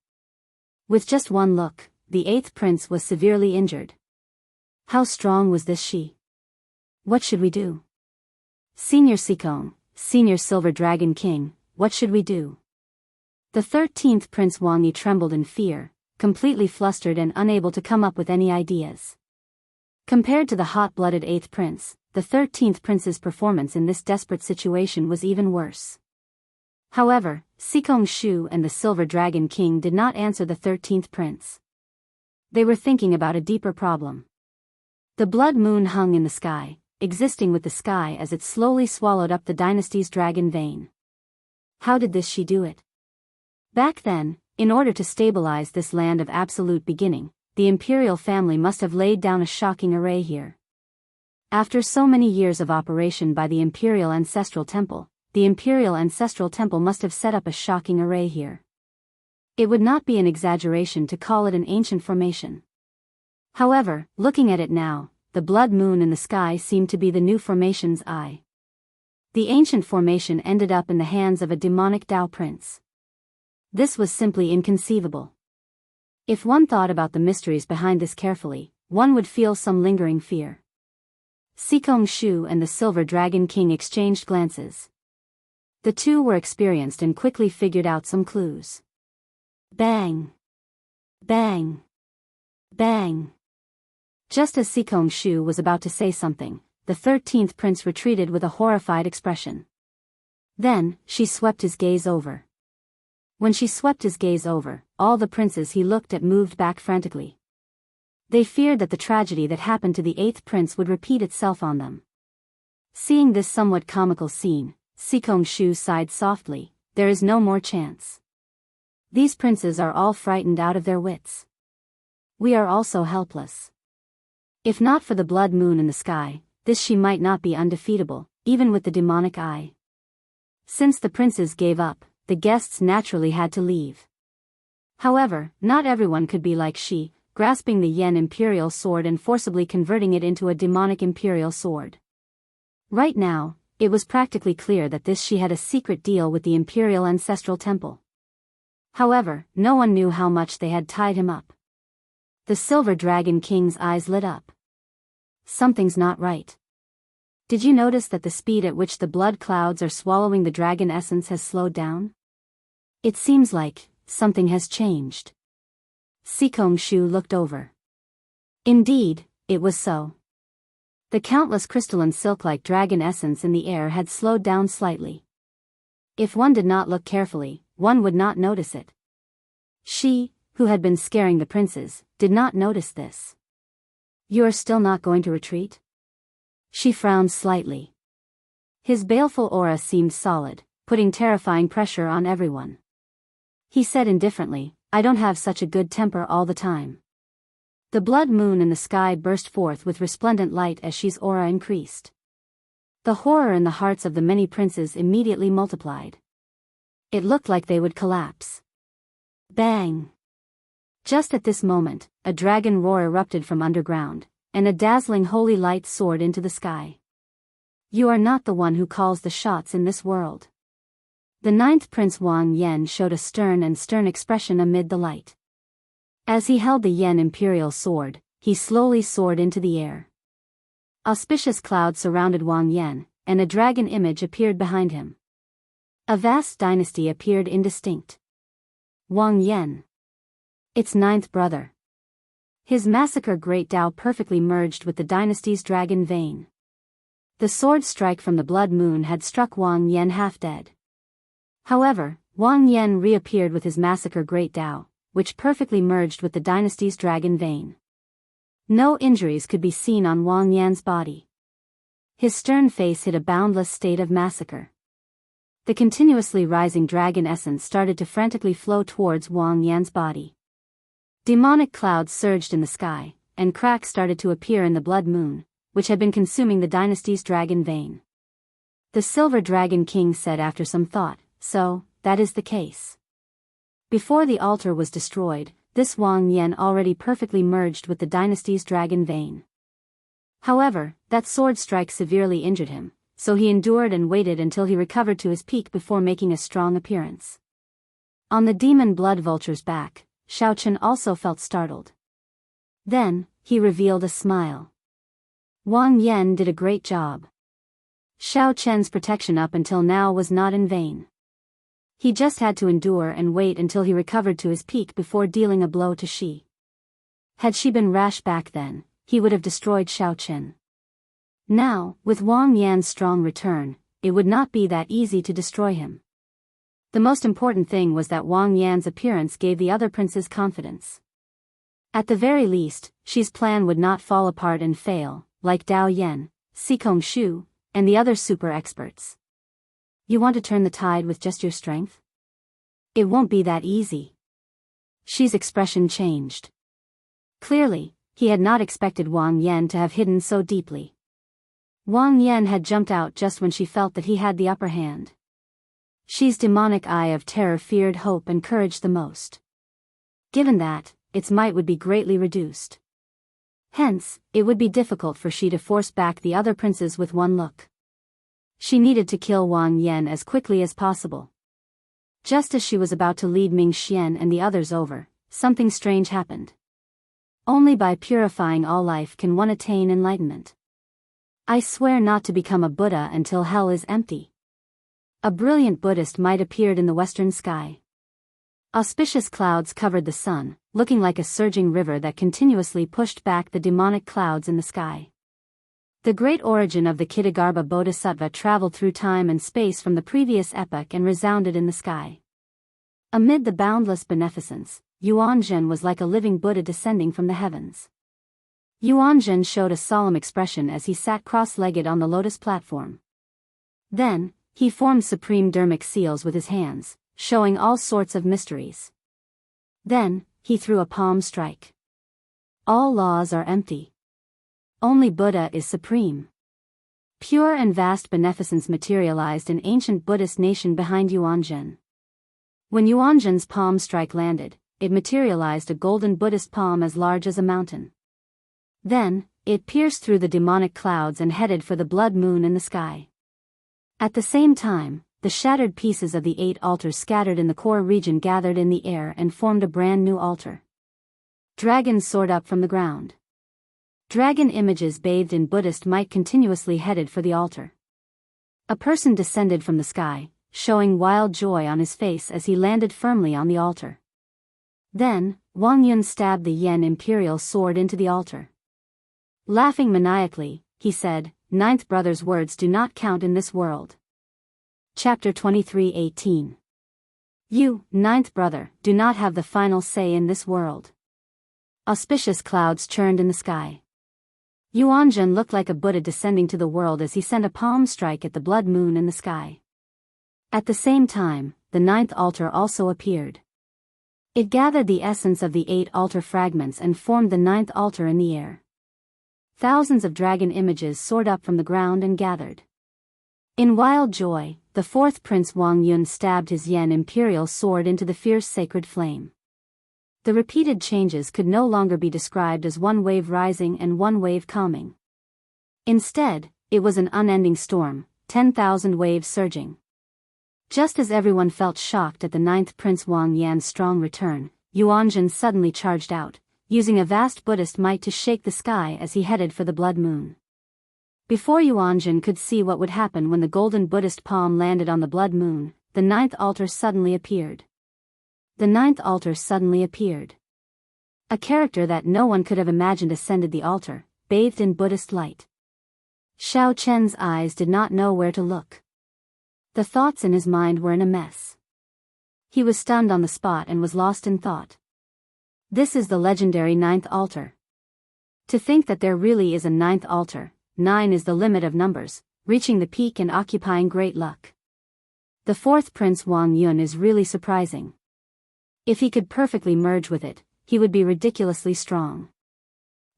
With just one look, the 8th prince was severely injured. How strong was this Shi? What should we do? Senior Sikong, Senior Silver Dragon King, what should we do? The 13th Prince Wang Yi trembled in fear, completely flustered and unable to come up with any ideas. Compared to the hot-blooded 8th Prince, the 13th Prince's performance in this desperate situation was even worse. However, Sikong Shu and the Silver Dragon King did not answer the 13th Prince. They were thinking about a deeper problem. The blood moon hung in the sky, existing with the sky as it slowly swallowed up the dynasty's dragon vein. How did this Shi do it? Back then, in order to stabilize this land of absolute beginning, the imperial family must have laid down a shocking array here. After so many years of operation by the Imperial Ancestral Temple, the Imperial Ancestral Temple must have set up a shocking array here. It would not be an exaggeration to call it an ancient formation. However, looking at it now, the blood moon in the sky seemed to be the new formation's eye. The ancient formation ended up in the hands of a demonic Dao prince. This was simply inconceivable. If one thought about the mysteries behind this carefully, one would feel some lingering fear. Sikong Shu and the Silver Dragon King exchanged glances. The two were experienced and quickly figured out some clues. Bang! Bang! Bang! Just as Sikong Shu was about to say something, the 13th prince retreated with a horrified expression. Then, she swept his gaze over. When she swept his gaze over, all the princes he looked at moved back frantically. They feared that the tragedy that happened to the 8th prince would repeat itself on them. Seeing this somewhat comical scene, Sikong Shu sighed softly. There is no more chance. These princes are all frightened out of their wits. We are also helpless. If not for the blood moon in the sky, this she might not be undefeatable, even with the demonic eye. Since the princes gave up, the guests naturally had to leave. However, not everyone could be like she, grasping the Yen imperial sword and forcibly converting it into a demonic imperial sword. Right now, it was practically clear that she had a secret deal with the imperial ancestral temple. However, no one knew how much they had tied him up. The Silver Dragon King's eyes lit up. Something's not right. Did you notice that the speed at which the blood clouds are swallowing the dragon essence has slowed down? It seems like something has changed. Sikong Shu looked over. Indeed, it was so. The countless crystalline silk-like dragon essence in the air had slowed down slightly. If one did not look carefully, one would not notice it. She, who had been scaring the princes, did not notice this. You are still not going to retreat? She frowned slightly. His baleful aura seemed solid, putting terrifying pressure on everyone. He said indifferently, I don't have such a good temper all the time. The blood moon in the sky burst forth with resplendent light as she's aura increased. The horror in the hearts of the many princes immediately multiplied. It looked like they would collapse. Bang! Just at this moment, a dragon roar erupted from underground, and a dazzling holy light soared into the sky. You are not the one who calls the shots in this world. The 9th Prince Wang Yan showed a stern expression amid the light. As he held the Yen imperial sword, he slowly soared into the air. Auspicious clouds surrounded Wang Yan, and a dragon image appeared behind him. A vast dynasty appeared indistinct. Wang Yan. Its 9th brother. His massacre great Dao perfectly merged with the dynasty's dragon vein. The sword strike from the blood moon had struck Wang Yan half dead. However, Wang Yan reappeared with his massacre great Dao, which perfectly merged with the dynasty's dragon vein. No injuries could be seen on Wang Yan's body. His stern face hid a boundless state of massacre. The continuously rising dragon essence started to frantically flow towards Wang Yan's body. Demonic clouds surged in the sky, and cracks started to appear in the blood moon, which had been consuming the dynasty's dragon vein. The Silver Dragon King said after some thought, so, that is the case. Before the altar was destroyed, this Wang Yan already perfectly merged with the dynasty's dragon vein. However, that sword strike severely injured him, so he endured and waited until he recovered to his peak before making a strong appearance. On the demon blood vulture's back, Xiaochen also felt startled. Then, he revealed a smile. Wang Yan did a great job. Xiaochen's protection up until now was not in vain. He just had to endure and wait until he recovered to his peak before dealing a blow to she. Had she been rash back then, he would have destroyed Xiaochen. Now, with Wang Yan's strong return, it would not be that easy to destroy him. The most important thing was that Wang Yan's appearance gave the other princes confidence. At the very least, she's plan would not fall apart and fail, like Dao Yan, Sikong Shu, and the other super experts. You want to turn the tide with just your strength? It won't be that easy. She's expression changed. Clearly, he had not expected Wang Yan to have hidden so deeply. Wang Yan had jumped out just when she felt that he had the upper hand. She's demonic eye of terror feared hope and courage the most. Given that, its might would be greatly reduced. Hence, it would be difficult for she to force back the other princes with one look. She needed to kill Wang Yan as quickly as possible. Just as she was about to lead Ming Xian and the others over, something strange happened. Only by purifying all life can one attain enlightenment. I swear not to become a Buddha until hell is empty. A brilliant Buddhist might appeared in the western sky. Auspicious clouds covered the sun, looking like a surging river that continuously pushed back the demonic clouds in the sky. The great origin of the Kitagarbha Bodhisattva traveled through time and space from the previous epoch and resounded in the sky. Amid the boundless beneficence, Yuanzhen was like a living Buddha descending from the heavens. Yuanzhen showed a solemn expression as he sat cross-legged on the lotus platform. Then, he formed supreme dharmic seals with his hands, showing all sorts of mysteries. Then, he threw a palm strike. All laws are empty. Only Buddha is supreme. Pure and vast beneficence materialized in ancient Buddhist nation behind Yuanzhen. When Yuanzhen's palm strike landed, it materialized a golden Buddhist palm as large as a mountain. Then, it pierced through the demonic clouds and headed for the blood moon in the sky. At the same time, the shattered pieces of the 8 altars scattered in the core region gathered in the air and formed a brand new altar. Dragons soared up from the ground. Dragon images bathed in Buddhist might continuously headed for the altar. A person descended from the sky, showing wild joy on his face as he landed firmly on the altar. Then, Wang Yun stabbed the Yen imperial sword into the altar. Laughing maniacally, he said, "Ninth brother's words do not count in this world." Chapter 23:18. You, ninth brother, do not have the final say in this world. Auspicious clouds churned in the sky. Yuanzhen looked like a Buddha descending to the world as he sent a palm strike at the blood moon in the sky. At the same time, the 9th altar also appeared. It gathered the essence of the 8 altar fragments and formed the 9th altar in the air. Thousands of dragon images soared up from the ground and gathered. In wild joy, the 4th Prince Wang Yun stabbed his Yen imperial sword into the fierce sacred flame. The repeated changes could no longer be described as one wave rising and one wave calming. Instead, it was an unending storm, 10,000 waves surging. Just as everyone felt shocked at the 9th Prince Wang Yan's strong return, Yuanzhen suddenly charged out, using a vast Buddhist might to shake the sky as he headed for the blood moon. Before Yuanzhen could see what would happen when the golden Buddhist palm landed on the blood moon, the 9th altar suddenly appeared. The 9th altar suddenly appeared. A character that no one could have imagined ascended the altar, bathed in Buddhist light. Xiao Chen's eyes did not know where to look. The thoughts in his mind were in a mess. He was stunned on the spot and was lost in thought. This is the legendary 9th altar. To think that there really is a 9th altar, 9 is the limit of numbers, reaching the peak and occupying great luck. The 4th Prince Wang Yun is really surprising. If he could perfectly merge with it, he would be ridiculously strong.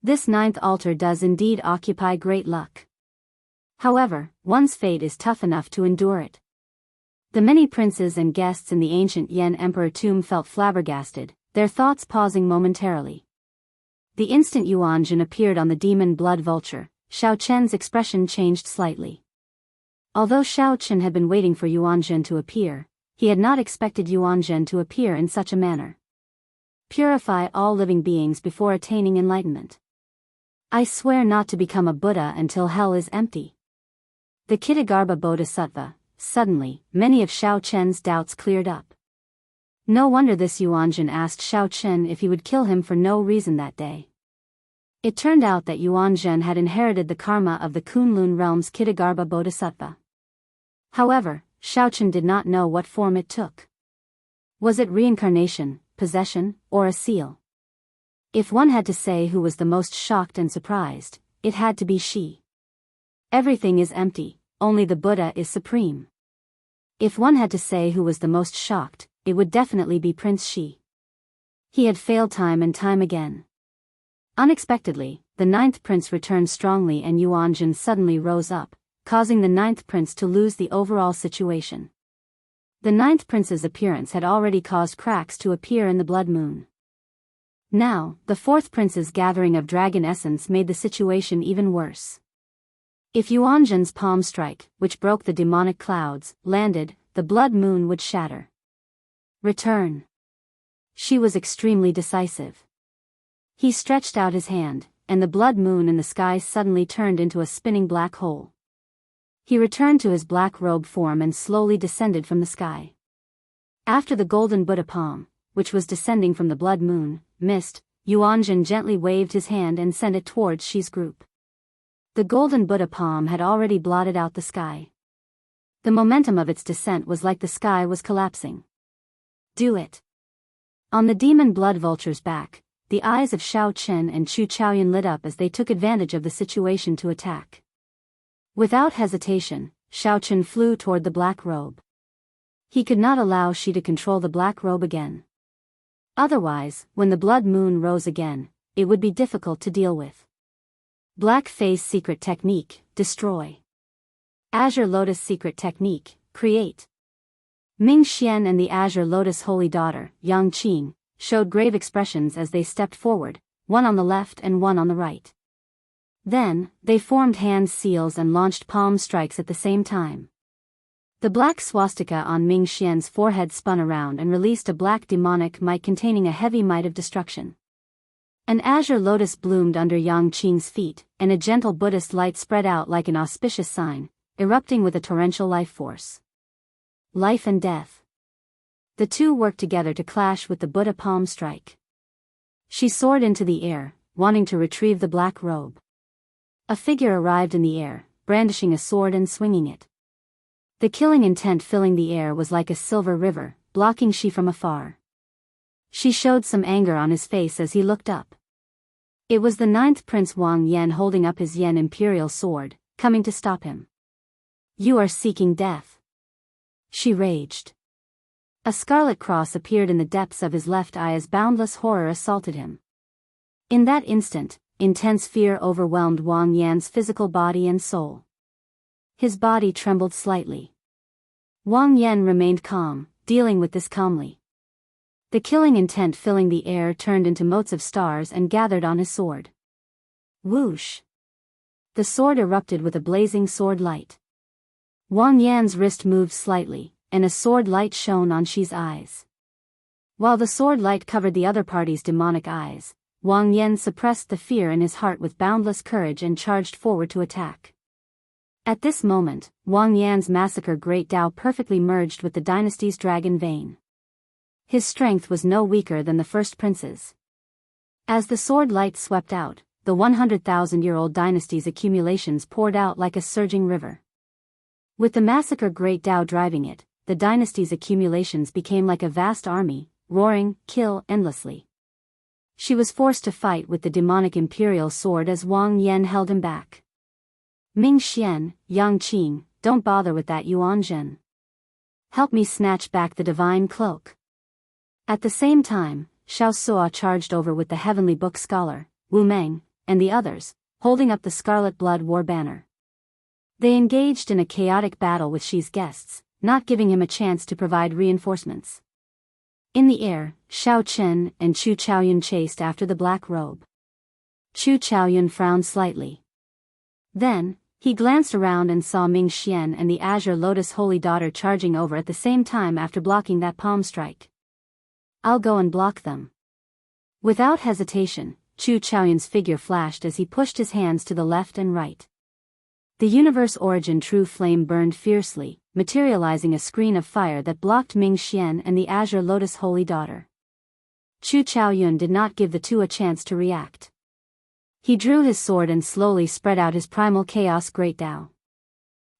This 9th altar does indeed occupy great luck. However, one's fate is tough enough to endure it. The many princes and guests in the ancient Yen Emperor tomb felt flabbergasted, their thoughts pausing momentarily. The instant Yuanzhen appeared on the demon blood vulture, Xiao Chen's expression changed slightly. Although Xiao Chen had been waiting for Yuanzhen to appear, he had not expected Yuanzhen to appear in such a manner. Purify all living beings before attaining enlightenment. I swear not to become a Buddha until hell is empty. The Kitagarbha Bodhisattva. Suddenly, many of Xiao Chen's doubts cleared up. No wonder this Yuanzhen asked Xiao Chen if he would kill him for no reason that day. It turned out that Yuanzhen had inherited the karma of the Kunlun realm's Kitagarbha Bodhisattva. However, Xiao Chen did not know what form it took. Was it reincarnation, possession, or a seal? If one had to say who was the most shocked and surprised, it had to be she. Everything is empty, only the Buddha is supreme. If one had to say who was the most shocked, it would definitely be Prince Shi. He had failed time and time again. Unexpectedly, the 9th prince returned strongly and Yuanzhen suddenly rose up, causing the 9th prince to lose the overall situation. The 9th prince's appearance had already caused cracks to appear in the blood moon. Now, the fourth prince's gathering of dragon essence made the situation even worse. If Yuanzhen's palm strike, which broke the demonic clouds, landed, the blood moon would shatter. Return. She was extremely decisive. He stretched out his hand, and the blood moon in the sky suddenly turned into a spinning black hole. He returned to his black robe form and slowly descended from the sky. After the golden Buddha palm, which was descending from the blood moon, missed, Yuanzhen gently waved his hand and sent it towards Shi's group. The golden Buddha palm had already blotted out the sky. The momentum of its descent was like the sky was collapsing. Do it. On the demon blood vulture's back, the eyes of Xiao Chen and Chu Chaoyun lit up as they took advantage of the situation to attack. Without hesitation, Xiao Chen flew toward the black robe. He could not allow Shi to control the black robe again. Otherwise, when the blood moon rose again, it would be difficult to deal with. Black Phase Secret Technique, Destroy. Azure Lotus Secret Technique, Create. Ming Xian and the Azure Lotus Holy Daughter, Yang Qing, showed grave expressions as they stepped forward, one on the left and one on the right. Then, they formed hand seals and launched palm strikes at the same time. The black swastika on Ming Xian's forehead spun around and released a black demonic might containing a heavy might of destruction. An azure lotus bloomed under Yang Qing's feet, and a gentle Buddhist light spread out like an auspicious sign, erupting with a torrential life force. Life and death. The two worked together to clash with the Buddha palm strike. She soared into the air, wanting to retrieve the black robe. A figure arrived in the air, brandishing a sword and swinging it. The killing intent filling the air was like a silver river, blocking Shi from afar. She showed some anger on his face as he looked up. It was the ninth Prince Wang Yan holding up his Yan Imperial sword, coming to stop him. You are seeking death. She raged. A scarlet cross appeared in the depths of his left eye as boundless horror assaulted him. In that instant, intense fear overwhelmed Wang Yan's physical body and soul. His body trembled slightly. Wang Yan remained calm, dealing with this calmly. The killing intent filling the air turned into motes of stars and gathered on his sword. Whoosh! The sword erupted with a blazing sword light. Wang Yan's wrist moved slightly, and a sword light shone on Shi's eyes. While the sword light covered the other party's demonic eyes, Wang Yan suppressed the fear in his heart with boundless courage and charged forward to attack. At this moment, Wang Yan's massacre Great Tao perfectly merged with the dynasty's dragon vein. His strength was no weaker than the first prince's. As the sword light swept out, the 100,000-year-old dynasty's accumulations poured out like a surging river. With the massacre Great Tao driving it, the dynasty's accumulations became like a vast army, roaring, kill endlessly. She was forced to fight with the demonic imperial sword as Wang Yan held him back. Ming Xian, Yang Qing, don't bother with that Yuanzhen. Help me snatch back the divine cloak. At the same time, Xiao Suo charged over with the heavenly book scholar, Wu Meng, and the others, holding up the Scarlet Blood War banner. They engaged in a chaotic battle with Shi's guests, not giving him a chance to provide reinforcements. In the air, Xiao Chen and Chu Chaoyun chased after the black robe. Chu Chaoyun frowned slightly. Then, he glanced around and saw Ming Xian and the Azure Lotus Holy Daughter charging over at the same time after blocking that palm strike. I'll go and block them. Without hesitation, Chu Chaoyun's figure flashed as he pushed his hands to the left and right. The universe origin true flame burned fiercely, materializing a screen of fire that blocked Ming Xian and the Azure Lotus Holy Daughter. Chu Chaoyun did not give the two a chance to react. He drew his sword and slowly spread out his primal chaos Great Tao.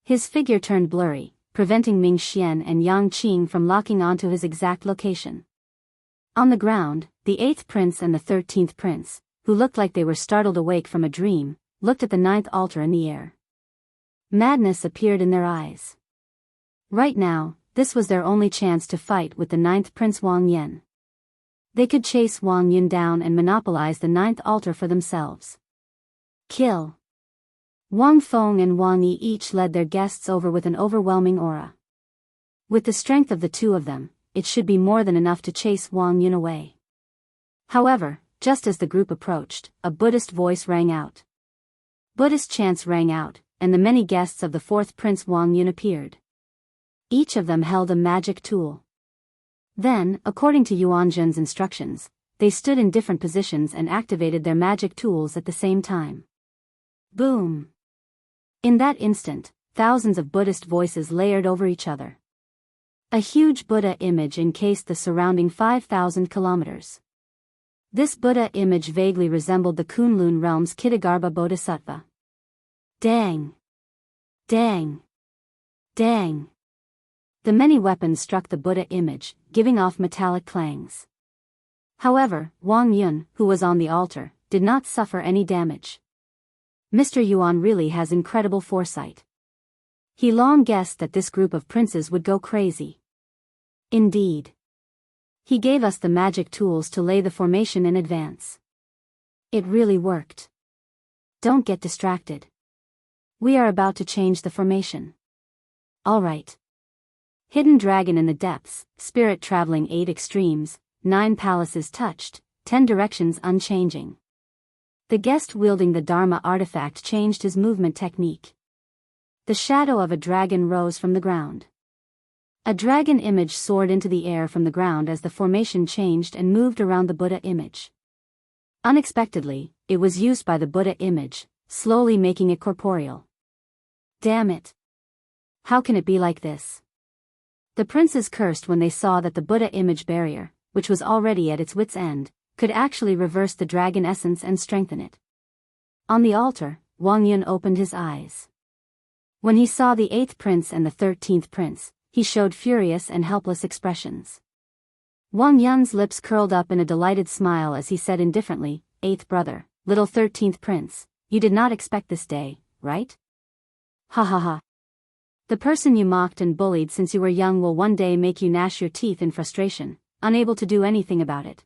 His figure turned blurry, preventing Ming Xian and Yang Qing from locking onto his exact location. On the ground, the 8th prince and the 13th prince, who looked like they were startled awake from a dream, looked at the 9th altar in the air. Madness appeared in their eyes. Right now, this was their only chance to fight with the 9th prince Wang Yan. They could chase Wang Yun down and monopolize the 9th altar for themselves. Kill. Wang Feng and Wang Yi each led their guests over with an overwhelming aura. With the strength of the two of them, it should be more than enough to chase Wang Yun away. However, Just as the group approached, a Buddhist voice rang out. Buddhist chants rang out, and the many guests of the fourth Prince Wang Yun appeared. Each of them held a magic tool. Then, according to Yuanzhen's instructions, they stood in different positions and activated their magic tools at the same time. Boom! In that instant, thousands of Buddhist voices layered over each other. A huge Buddha image encased the surrounding 5,000 kilometers. This Buddha image vaguely resembled the Kunlun realm's Kitagarbha Bodhisattva. Dang! Dang! Dang! The many weapons struck the Buddha image, giving off metallic clangs. However, Wang Yun, who was on the altar, did not suffer any damage. Mr. Yuan really has incredible foresight. He long guessed that this group of princes would go crazy. Indeed. He gave us the magic tools to lay the formation in advance. It really worked. Don't get distracted. We are about to change the formation. All right. Hidden dragon in the depths, spirit traveling 8 extremes, 9 palaces touched, 10 directions unchanging. The guest wielding the Dharma artifact changed his movement technique. The shadow of a dragon rose from the ground. A dragon image soared into the air from the ground as the formation changed and moved around the Buddha image. Unexpectedly, it was used by the Buddha image, slowly making it corporeal. Damn it! How can it be like this? The princes cursed when they saw that the Buddha image barrier, which was already at its wit's end, could actually reverse the dragon essence and strengthen it. On the altar, Wang Yun opened his eyes. When he saw the 8th prince and the 13th prince, he showed furious and helpless expressions. Wang Yun's lips curled up in a delighted smile as he said indifferently, 8th brother, little 13th prince, you did not expect this day, right? Ha ha ha. The person you mocked and bullied since you were young will one day make you gnash your teeth in frustration, unable to do anything about it.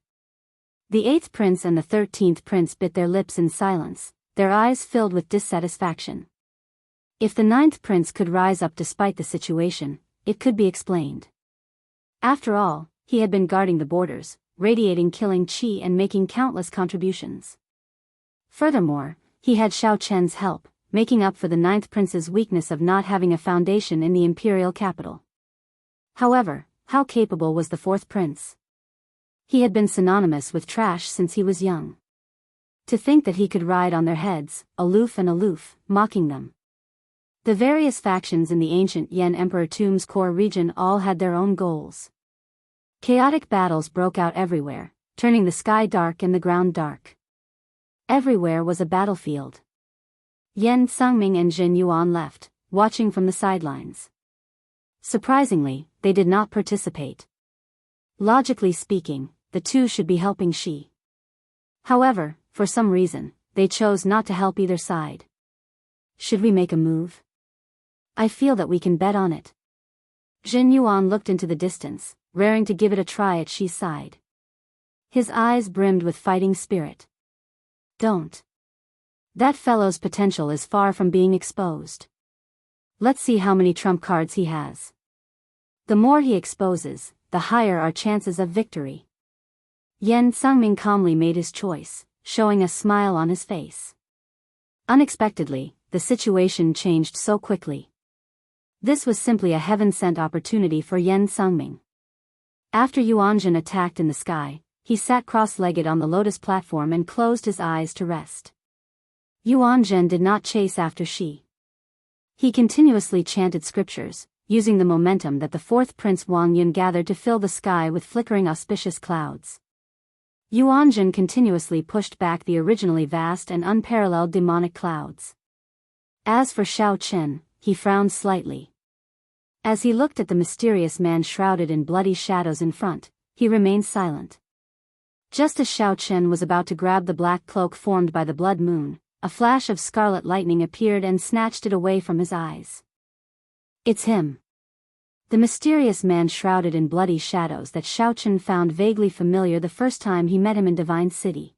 The 8th prince and the 13th prince bit their lips in silence, their eyes filled with dissatisfaction. If the 9th prince could rise up despite the situation, it could be explained. After all, he had been guarding the borders, radiating killing qi and making countless contributions. Furthermore, he had Xiao Chen's help, making up for the 9th prince's weakness of not having a foundation in the imperial capital. However, how capable was the 4th prince? He had been synonymous with trash since he was young. To think that he could ride on their heads, aloof, mocking them. The various factions in the ancient Yan Emperor Tomb's core region all had their own goals. Chaotic battles broke out everywhere, turning the sky dark and the ground dark. Everywhere was a battlefield. Yan Sungming and Jin Yuan left, watching from the sidelines. Surprisingly, they did not participate. Logically speaking, the two should be helping Shi. However, for some reason, they chose not to help either side. Should we make a move? I feel that we can bet on it. Jin Yuan looked into the distance, raring to give it a try at Shi's side. His eyes brimmed with fighting spirit. Don't. That fellow's potential is far from being exposed. Let's see how many trump cards he has. The more he exposes, the higher our chances of victory. Yan Sungming calmly made his choice, showing a smile on his face. Unexpectedly, the situation changed so quickly. This was simply a heaven-sent opportunity for Yan Sungming. After Yuanzhen attacked in the sky, he sat cross-legged on the lotus platform and closed his eyes to rest. Yuanzhen did not chase after Shi. He continuously chanted scriptures, using the momentum that the 4th Prince Wang Yun gathered to fill the sky with flickering auspicious clouds. Yuanzhen continuously pushed back the originally vast and unparalleled demonic clouds. As for Xiao Chen, he frowned slightly. As he looked at the mysterious man shrouded in bloody shadows in front, he remained silent. Just as Xiao Chen was about to grab the black cloak formed by the blood moon, a flash of scarlet lightning appeared and snatched it away from his eyes. It's him. The mysterious man shrouded in bloody shadows that Xiao Chen found vaguely familiar the first time he met him in Divine City.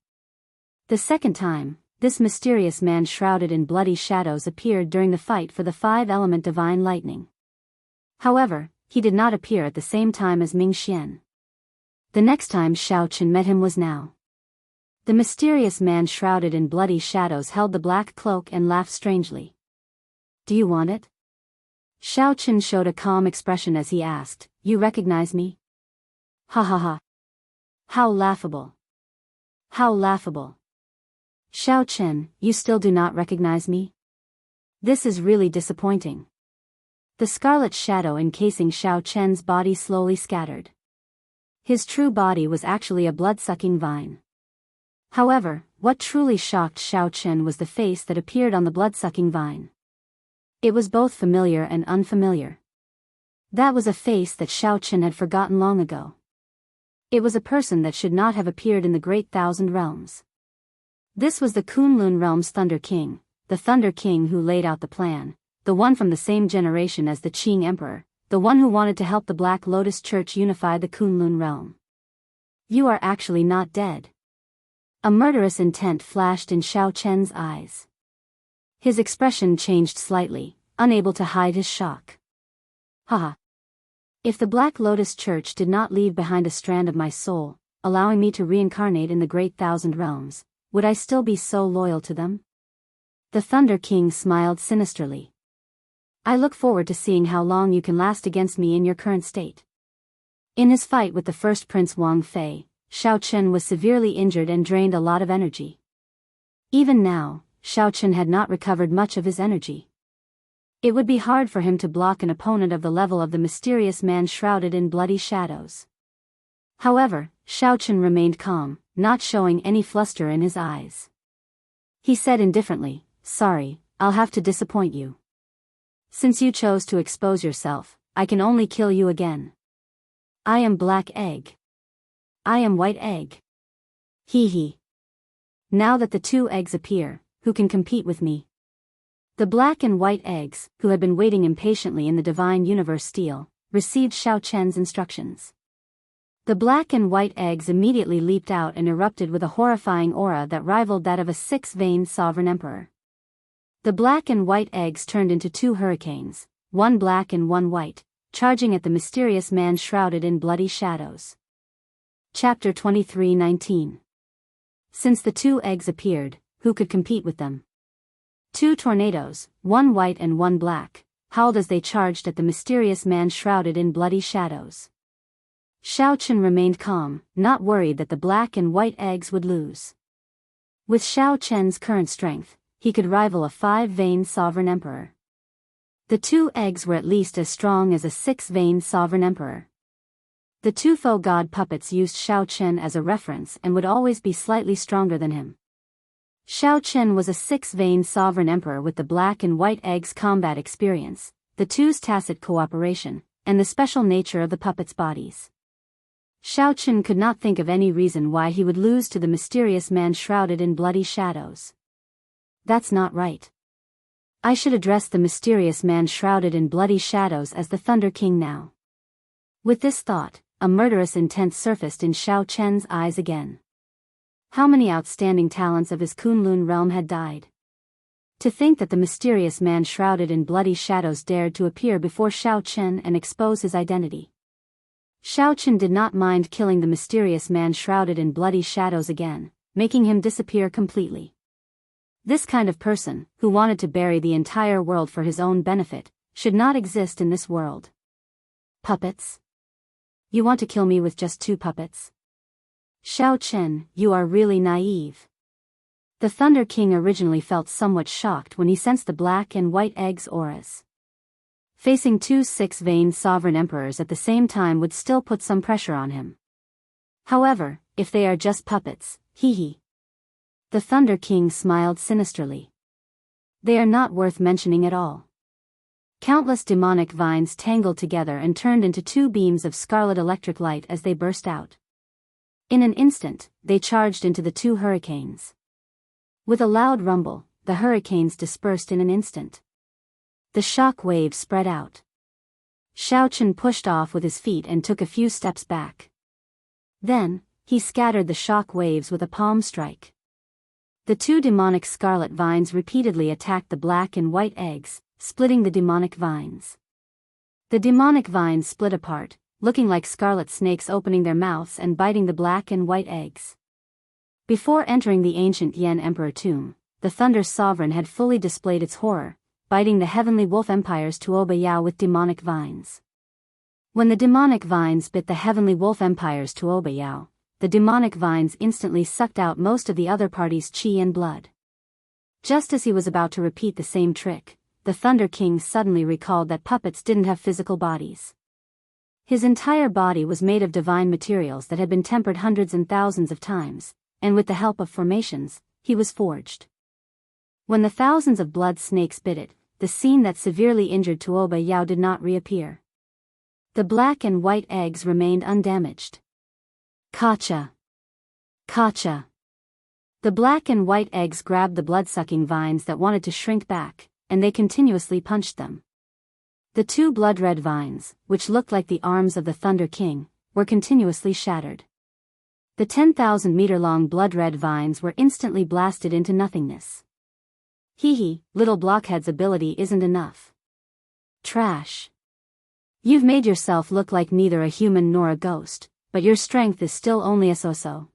The second time, this mysterious man shrouded in bloody shadows appeared during the fight for the 5-element divine lightning. However, he did not appear at the same time as Ming Xian. The next time Xiao Chen met him was now. The mysterious man shrouded in bloody shadows held the black cloak and laughed strangely. Do you want it? Xiao Chen showed a calm expression as he asked, You recognize me? Ha ha ha. How laughable. How laughable. Xiao Chen, you still do not recognize me? This is really disappointing. The scarlet shadow encasing Xiao Chen's body slowly scattered. His true body was actually a blood-sucking vine. However, what truly shocked Xiao Chen was the face that appeared on the blood-sucking vine. It was both familiar and unfamiliar. That was a face that Xiao Chen had forgotten long ago. It was a person that should not have appeared in the Great Thousand Realms. This was the Kunlun Realm's Thunder King, the Thunder King who laid out the plan, the one from the same generation as the Qing Emperor, the one who wanted to help the Black Lotus Church unify the Kunlun Realm. You are actually not dead. A murderous intent flashed in Xiao Chen's eyes. His expression changed slightly, unable to hide his shock. Haha. If the Black Lotus Church did not leave behind a strand of my soul, allowing me to reincarnate in the Great Thousand Realms, would I still be so loyal to them? The Thunder King smiled sinisterly. I look forward to seeing how long you can last against me in your current state. In his fight with the first Prince Wang Fei, Xiao Chen was severely injured and drained a lot of energy. Even now, Xiao Chen had not recovered much of his energy. It would be hard for him to block an opponent of the level of the mysterious man shrouded in bloody shadows. However, Xiao Chen remained calm, not showing any fluster in his eyes. He said indifferently, Sorry, I'll have to disappoint you. Since you chose to expose yourself, I can only kill you again. I am Black Egg. I am White Egg. Hee hee. Now that the two eggs appear, who can compete with me? The black and white eggs, who had been waiting impatiently in the divine universe steel, received Xiao Chen's instructions. The black and white eggs immediately leaped out and erupted with a horrifying aura that rivaled that of a six-veined sovereign emperor. The black and white eggs turned into two hurricanes, one black and one white, charging at the mysterious man shrouded in bloody shadows. Chapter 23:19. Since the two eggs appeared, who could compete with them? Two tornadoes, one white and one black, howled as they charged at the mysterious man shrouded in bloody shadows. Xiao Chen remained calm, not worried that the black and white eggs would lose. With Xiao Chen's current strength, he could rival a five-veined sovereign emperor. The two eggs were at least as strong as a six-veined sovereign emperor. The two faux god puppets used Xiao Chen as a reference and would always be slightly stronger than him. Xiao Chen was a six-veined sovereign emperor with the black and white eggs' combat experience, the two's tacit cooperation, and the special nature of the puppets' bodies. Xiao Chen could not think of any reason why he would lose to the mysterious man shrouded in bloody shadows. That's not right. I should address the mysterious man shrouded in bloody shadows as the Thunder King now. With this thought, a murderous intent surfaced in Xiao Chen's eyes again. How many outstanding talents of his Kunlun realm had died? To think that the mysterious man shrouded in bloody shadows dared to appear before Xiao Chen and expose his identity. Xiao Chen did not mind killing the mysterious man shrouded in bloody shadows again, making him disappear completely. This kind of person, who wanted to bury the entire world for his own benefit, should not exist in this world. Puppets? You want to kill me with just two puppets? Xiao Chen, you are really naive. The Thunder King originally felt somewhat shocked when he sensed the black and white eggs' auras. Facing two six-veined sovereign emperors at the same time would still put some pressure on him. However, if they are just puppets, hee hee. The Thunder King smiled sinisterly. They are not worth mentioning at all. Countless demonic vines tangled together and turned into two beams of scarlet electric light as they burst out. In an instant, they charged into the two hurricanes. With a loud rumble, the hurricanes dispersed in an instant. The shock waves spread out. Xiao Chen pushed off with his feet and took a few steps back. Then, he scattered the shock waves with a palm strike. The two demonic scarlet vines repeatedly attacked the black and white eggs, splitting the demonic vines. The demonic vines split apart, looking like scarlet snakes opening their mouths and biting the black and white eggs. Before entering the ancient Yan Emperor tomb, the Thunder Sovereign had fully displayed its horror, biting the heavenly wolf empire's Tuoba Yao with demonic vines. When the demonic vines bit the heavenly wolf empire's Tuoba Yao, the demonic vines instantly sucked out most of the other party's chi and blood. Just as he was about to repeat the same trick, the Thunder King suddenly recalled that puppets didn't have physical bodies. His entire body was made of divine materials that had been tempered hundreds and thousands of times, and with the help of formations, he was forged. When the thousands of blood snakes bit it, the scene that severely injured Tuoba Yao did not reappear. The black and white eggs remained undamaged. Kacha! Kacha! The black and white eggs grabbed the blood-sucking vines that wanted to shrink back, and they continuously punched them. The two blood-red vines, which looked like the arms of the Thunder King, were continuously shattered. The 10,000-meter-long blood-red vines were instantly blasted into nothingness. Hee, little blockhead's ability isn't enough. Trash. You've made yourself look like neither a human nor a ghost, but your strength is still only a so-so.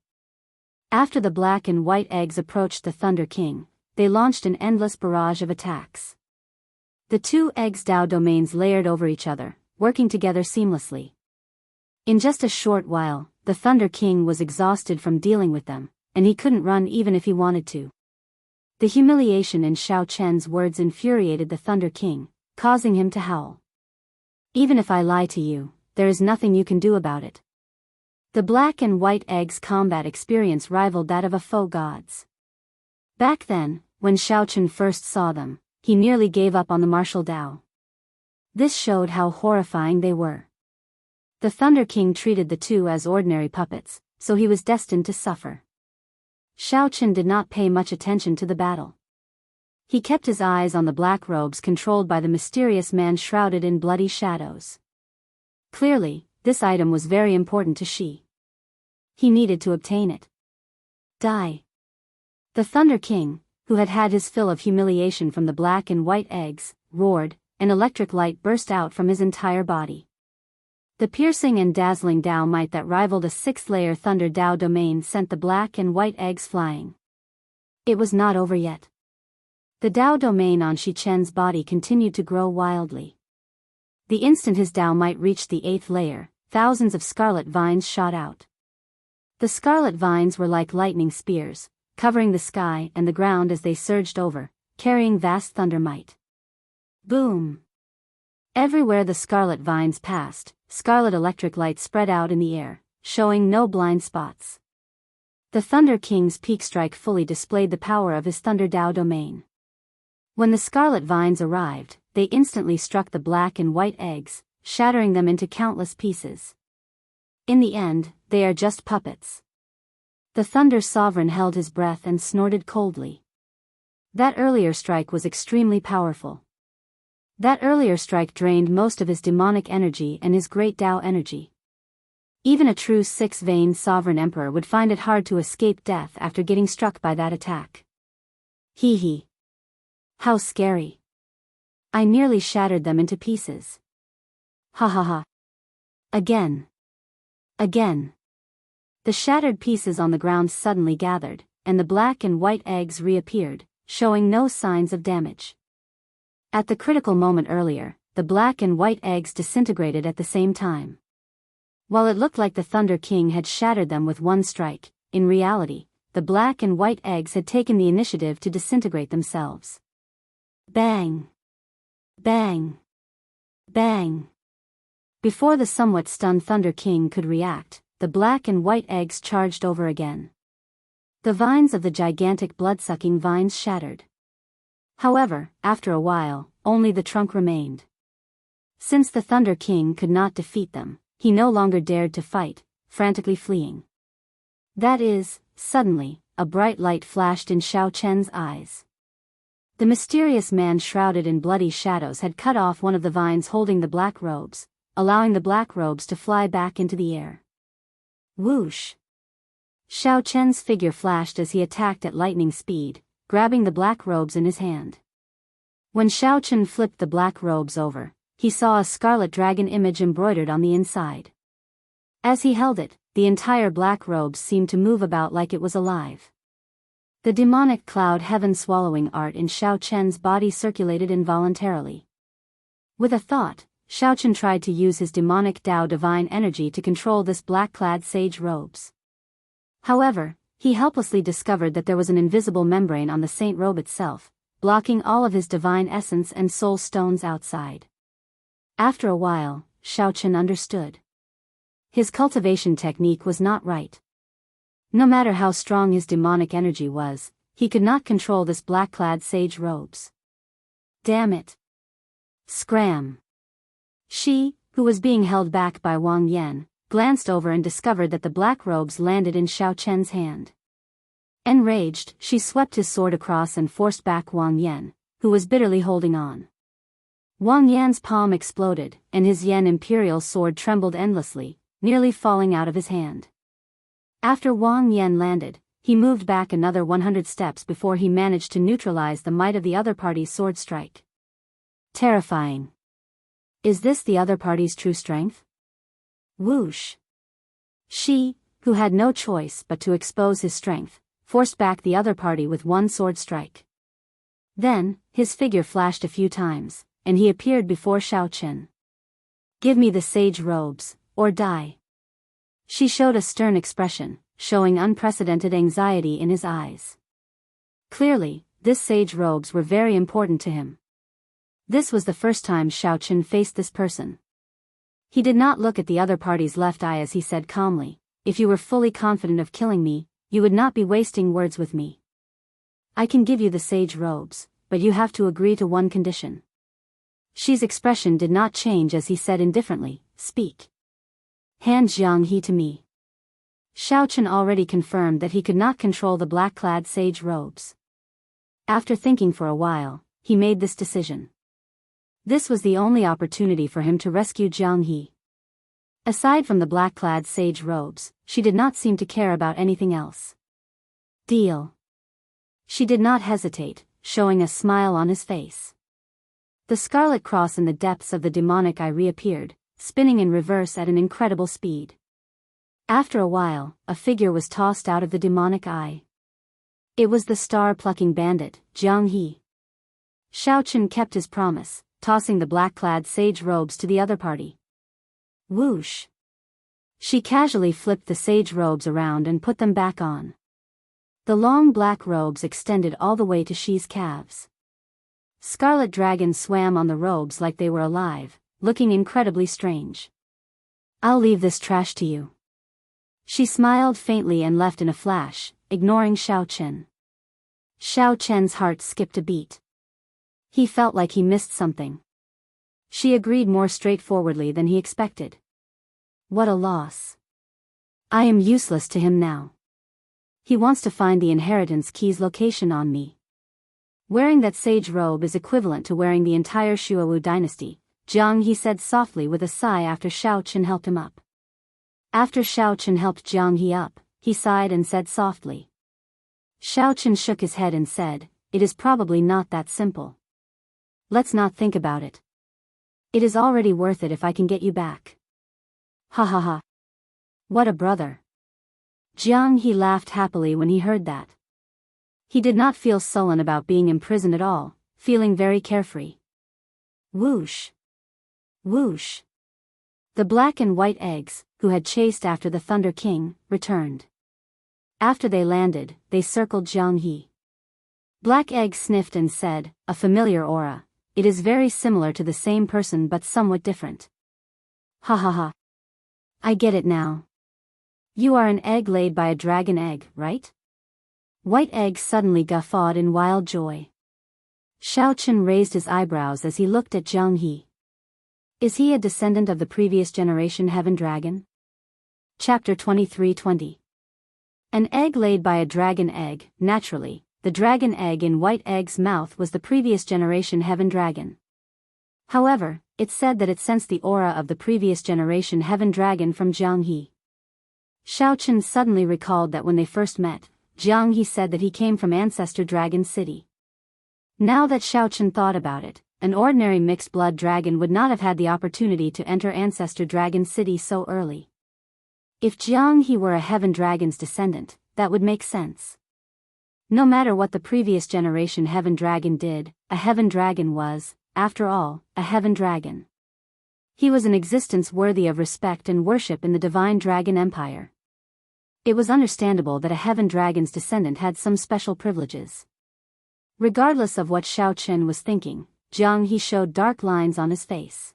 After the black and white eggs approached the Thunder King, they launched an endless barrage of attacks. The two eggs' Dao domains layered over each other, working together seamlessly. In just a short while, the Thunder King was exhausted from dealing with them, and he couldn't run even if he wanted to. The humiliation in Xiao Chen's words infuriated the Thunder King, causing him to howl. Even if I lie to you, there is nothing you can do about it. The black and white eggs' combat experience rivaled that of a foe gods. Back then, when Xiao Chen first saw them, he nearly gave up on the martial Dao. This showed how horrifying they were. The Thunder King treated the two as ordinary puppets, so he was destined to suffer. Xiao Chen did not pay much attention to the battle. He kept his eyes on the black robes controlled by the mysterious man shrouded in bloody shadows. Clearly, this item was very important to Shi. He needed to obtain it. Die. The Thunder King, who had had his fill of humiliation from the black and white eggs, roared, and electric light burst out from his entire body. The piercing and dazzling Dao might that rivaled a sixth-layer Thunder Dao domain sent the black and white eggs flying. It was not over yet. The Dao domain on Shi Chen's body continued to grow wildly. The instant his Dao might reached the 8th layer, thousands of scarlet vines shot out. The scarlet vines were like lightning spears, covering the sky and the ground as they surged over, carrying vast thunder might. Boom! Everywhere the scarlet vines passed, scarlet electric light spread out in the air, showing no blind spots. The Thunder King's peak strike fully displayed the power of his Thunder Dao domain. When the scarlet vines arrived, they instantly struck the black and white eggs, shattering them into countless pieces. In the end, they are just puppets. The Thunder Sovereign held his breath and snorted coldly. That earlier strike was extremely powerful. That earlier strike drained most of his demonic energy and his great Dao energy. Even a true six-vein sovereign emperor would find it hard to escape death after getting struck by that attack. Hee. How scary. I nearly shattered them into pieces. Ha ha ha. Again. The shattered pieces on the ground suddenly gathered, and the black and white eggs reappeared, showing no signs of damage. At the critical moment earlier, the black and white eggs disintegrated at the same time. While it looked like the Thunder King had shattered them with one strike, in reality, the black and white eggs had taken the initiative to disintegrate themselves. Bang! Bang! Bang! Before the somewhat stunned Thunder King could react, the black and white eggs charged over again. The vines of the gigantic blood-sucking vines shattered. However, after a while, only the trunk remained. Since the Thunder King could not defeat them, he no longer dared to fight, frantically fleeing. That is, suddenly, a bright light flashed in Xiao Chen's eyes. The mysterious man shrouded in bloody shadows had cut off one of the vines holding the black robes, allowing the black robes to fly back into the air. Whoosh! Xiao Chen's figure flashed as he attacked at lightning speed, grabbing the black robes in his hand. When Xiao Chen flipped the black robes over, he saw a scarlet dragon image embroidered on the inside. As he held it, the entire black robes seemed to move about like it was alive. The demonic cloud heaven-swallowing art in Xiao Chen's body circulated involuntarily. With a thought, Xiao Chen tried to use his demonic Dao divine energy to control this black-clad sage robes. However, he helplessly discovered that there was an invisible membrane on the saint robe itself, blocking all of his divine essence and soul stones outside. After a while, Xiao Chen understood. His cultivation technique was not right. No matter how strong his demonic energy was, he could not control this black-clad sage robes. Damn it! Scram! She, who was being held back by Wang Yan, glanced over and discovered that the black robes landed in Xiao Chen's hand. Enraged, she swept his sword across and forced back Wang Yan, who was bitterly holding on. Wang Yan's palm exploded, and his Yan imperial sword trembled endlessly, nearly falling out of his hand. After Wang Yan landed, he moved back another 100 steps before he managed to neutralize the might of the other party's sword strike. Terrifying. Is this the other party's true strength? Whoosh! She, who had no choice but to expose his strength, forced back the other party with one sword strike. Then, his figure flashed a few times, and he appeared before Xiao Chen. Give me the sage robes, or die. She showed a stern expression, showing unprecedented anxiety in his eyes. Clearly, this sage robes were very important to him. This was the first time Xiao Chen faced this person. He did not look at the other party's left eye as he said calmly, "If you were fully confident of killing me, you would not be wasting words with me. I can give you the sage robes, but you have to agree to one condition." Xi's expression did not change as he said indifferently, "Speak. Hand Jianghu to me." Xiao Chen already confirmed that he could not control the black-clad sage robes. After thinking for a while, he made this decision. This was the only opportunity for him to rescue Jianghu. Aside from the black-clad sage robes, she did not seem to care about anything else. Deal. She did not hesitate, showing a smile on his face. The scarlet cross in the depths of the demonic eye reappeared, spinning in reverse at an incredible speed. After a while, a figure was tossed out of the demonic eye. It was the star-plucking bandit, Jianghu. Xiao Chen kept his promise, tossing the black-clad sage robes to the other party. Whoosh! She casually flipped the sage robes around and put them back on. The long black robes extended all the way to Xi's calves. Scarlet dragons swam on the robes like they were alive, looking incredibly strange. "I'll leave this trash to you." She smiled faintly and left in a flash, ignoring Xiao Chen. Xiao Chen's heart skipped a beat. He felt like he missed something. She agreed more straightforwardly than he expected. What a loss. I am useless to him now. He wants to find the inheritance key's location on me. Wearing that sage robe is equivalent to wearing the entire Shuowu dynasty, Jianghu said softly with a sigh after Xiao Chen helped him up. After Xiao Chen helped Jianghu up, he sighed and said softly. Xiao Chen shook his head and said, "It is probably not that simple. Let's not think about it. It is already worth it if I can get you back." Ha ha ha. What a brother. Jianghu laughed happily when he heard that. He did not feel sullen about being imprisoned at all, feeling very carefree. Whoosh! Whoosh! The black and white eggs, who had chased after the Thunder King, returned. After they landed, they circled Jianghu. Black Egg sniffed and said, "A familiar aura. It is very similar to the same person but somewhat different." Ha ha ha. I get it now. You are an egg laid by a dragon egg, right? White Egg suddenly guffawed in wild joy. Xiao Chen raised his eyebrows as he looked at Jianghu. Is he a descendant of the previous generation Heaven Dragon? Chapter 23:20. An egg laid by a dragon egg. Naturally, the dragon egg in White Egg's mouth was the previous generation Heaven Dragon. However, it said that it sensed the aura of the previous generation Heaven Dragon from Jianghu. Xiao Chen suddenly recalled that when they first met, Jianghu said that he came from Ancestor Dragon City. Now that Xiao Chen thought about it, an ordinary mixed-blood dragon would not have had the opportunity to enter Ancestor Dragon City so early. If Jianghu were a heaven dragon's descendant, that would make sense. No matter what the previous generation heaven dragon did, a heaven dragon was, after all, a heaven dragon. He was an existence worthy of respect and worship in the divine dragon empire. It was understandable that a heaven dragon's descendant had some special privileges. Regardless of what Xiao was thinking, Jianghu showed dark lines on his face.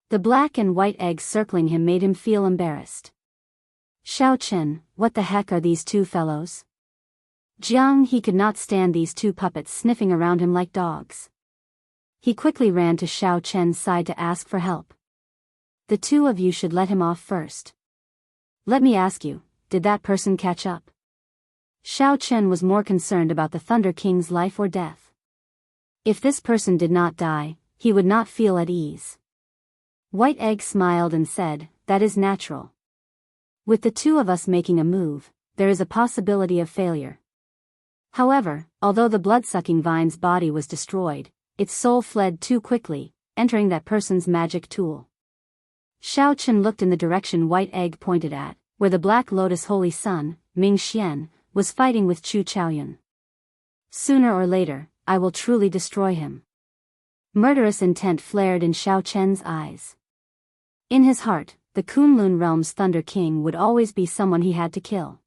The black and white eggs circling him made him feel embarrassed. Xiao, what the heck are these two fellows? Jianghu could not stand these two puppets sniffing around him like dogs. He quickly ran to Xiao's side to ask for help. The two of you should let him off first. Let me ask you, did that person catch up? Xiao was more concerned about the Thunder King's life or death. If this person did not die, he would not feel at ease. White Egg smiled and said, that is natural. With the two of us making a move, there is a possibility of failure. However, although the blood-sucking vine's body was destroyed, its soul fled too quickly, entering that person's magic tool. Xiao looked in the direction White Egg pointed at, where the Black Lotus Holy Sun, Ming Xian, was fighting with Chu Chaoyun. Sooner or later, I will truly destroy him. Murderous intent flared in Xiao's eyes. In his heart, the Kunlun Realm's Thunder King would always be someone he had to kill.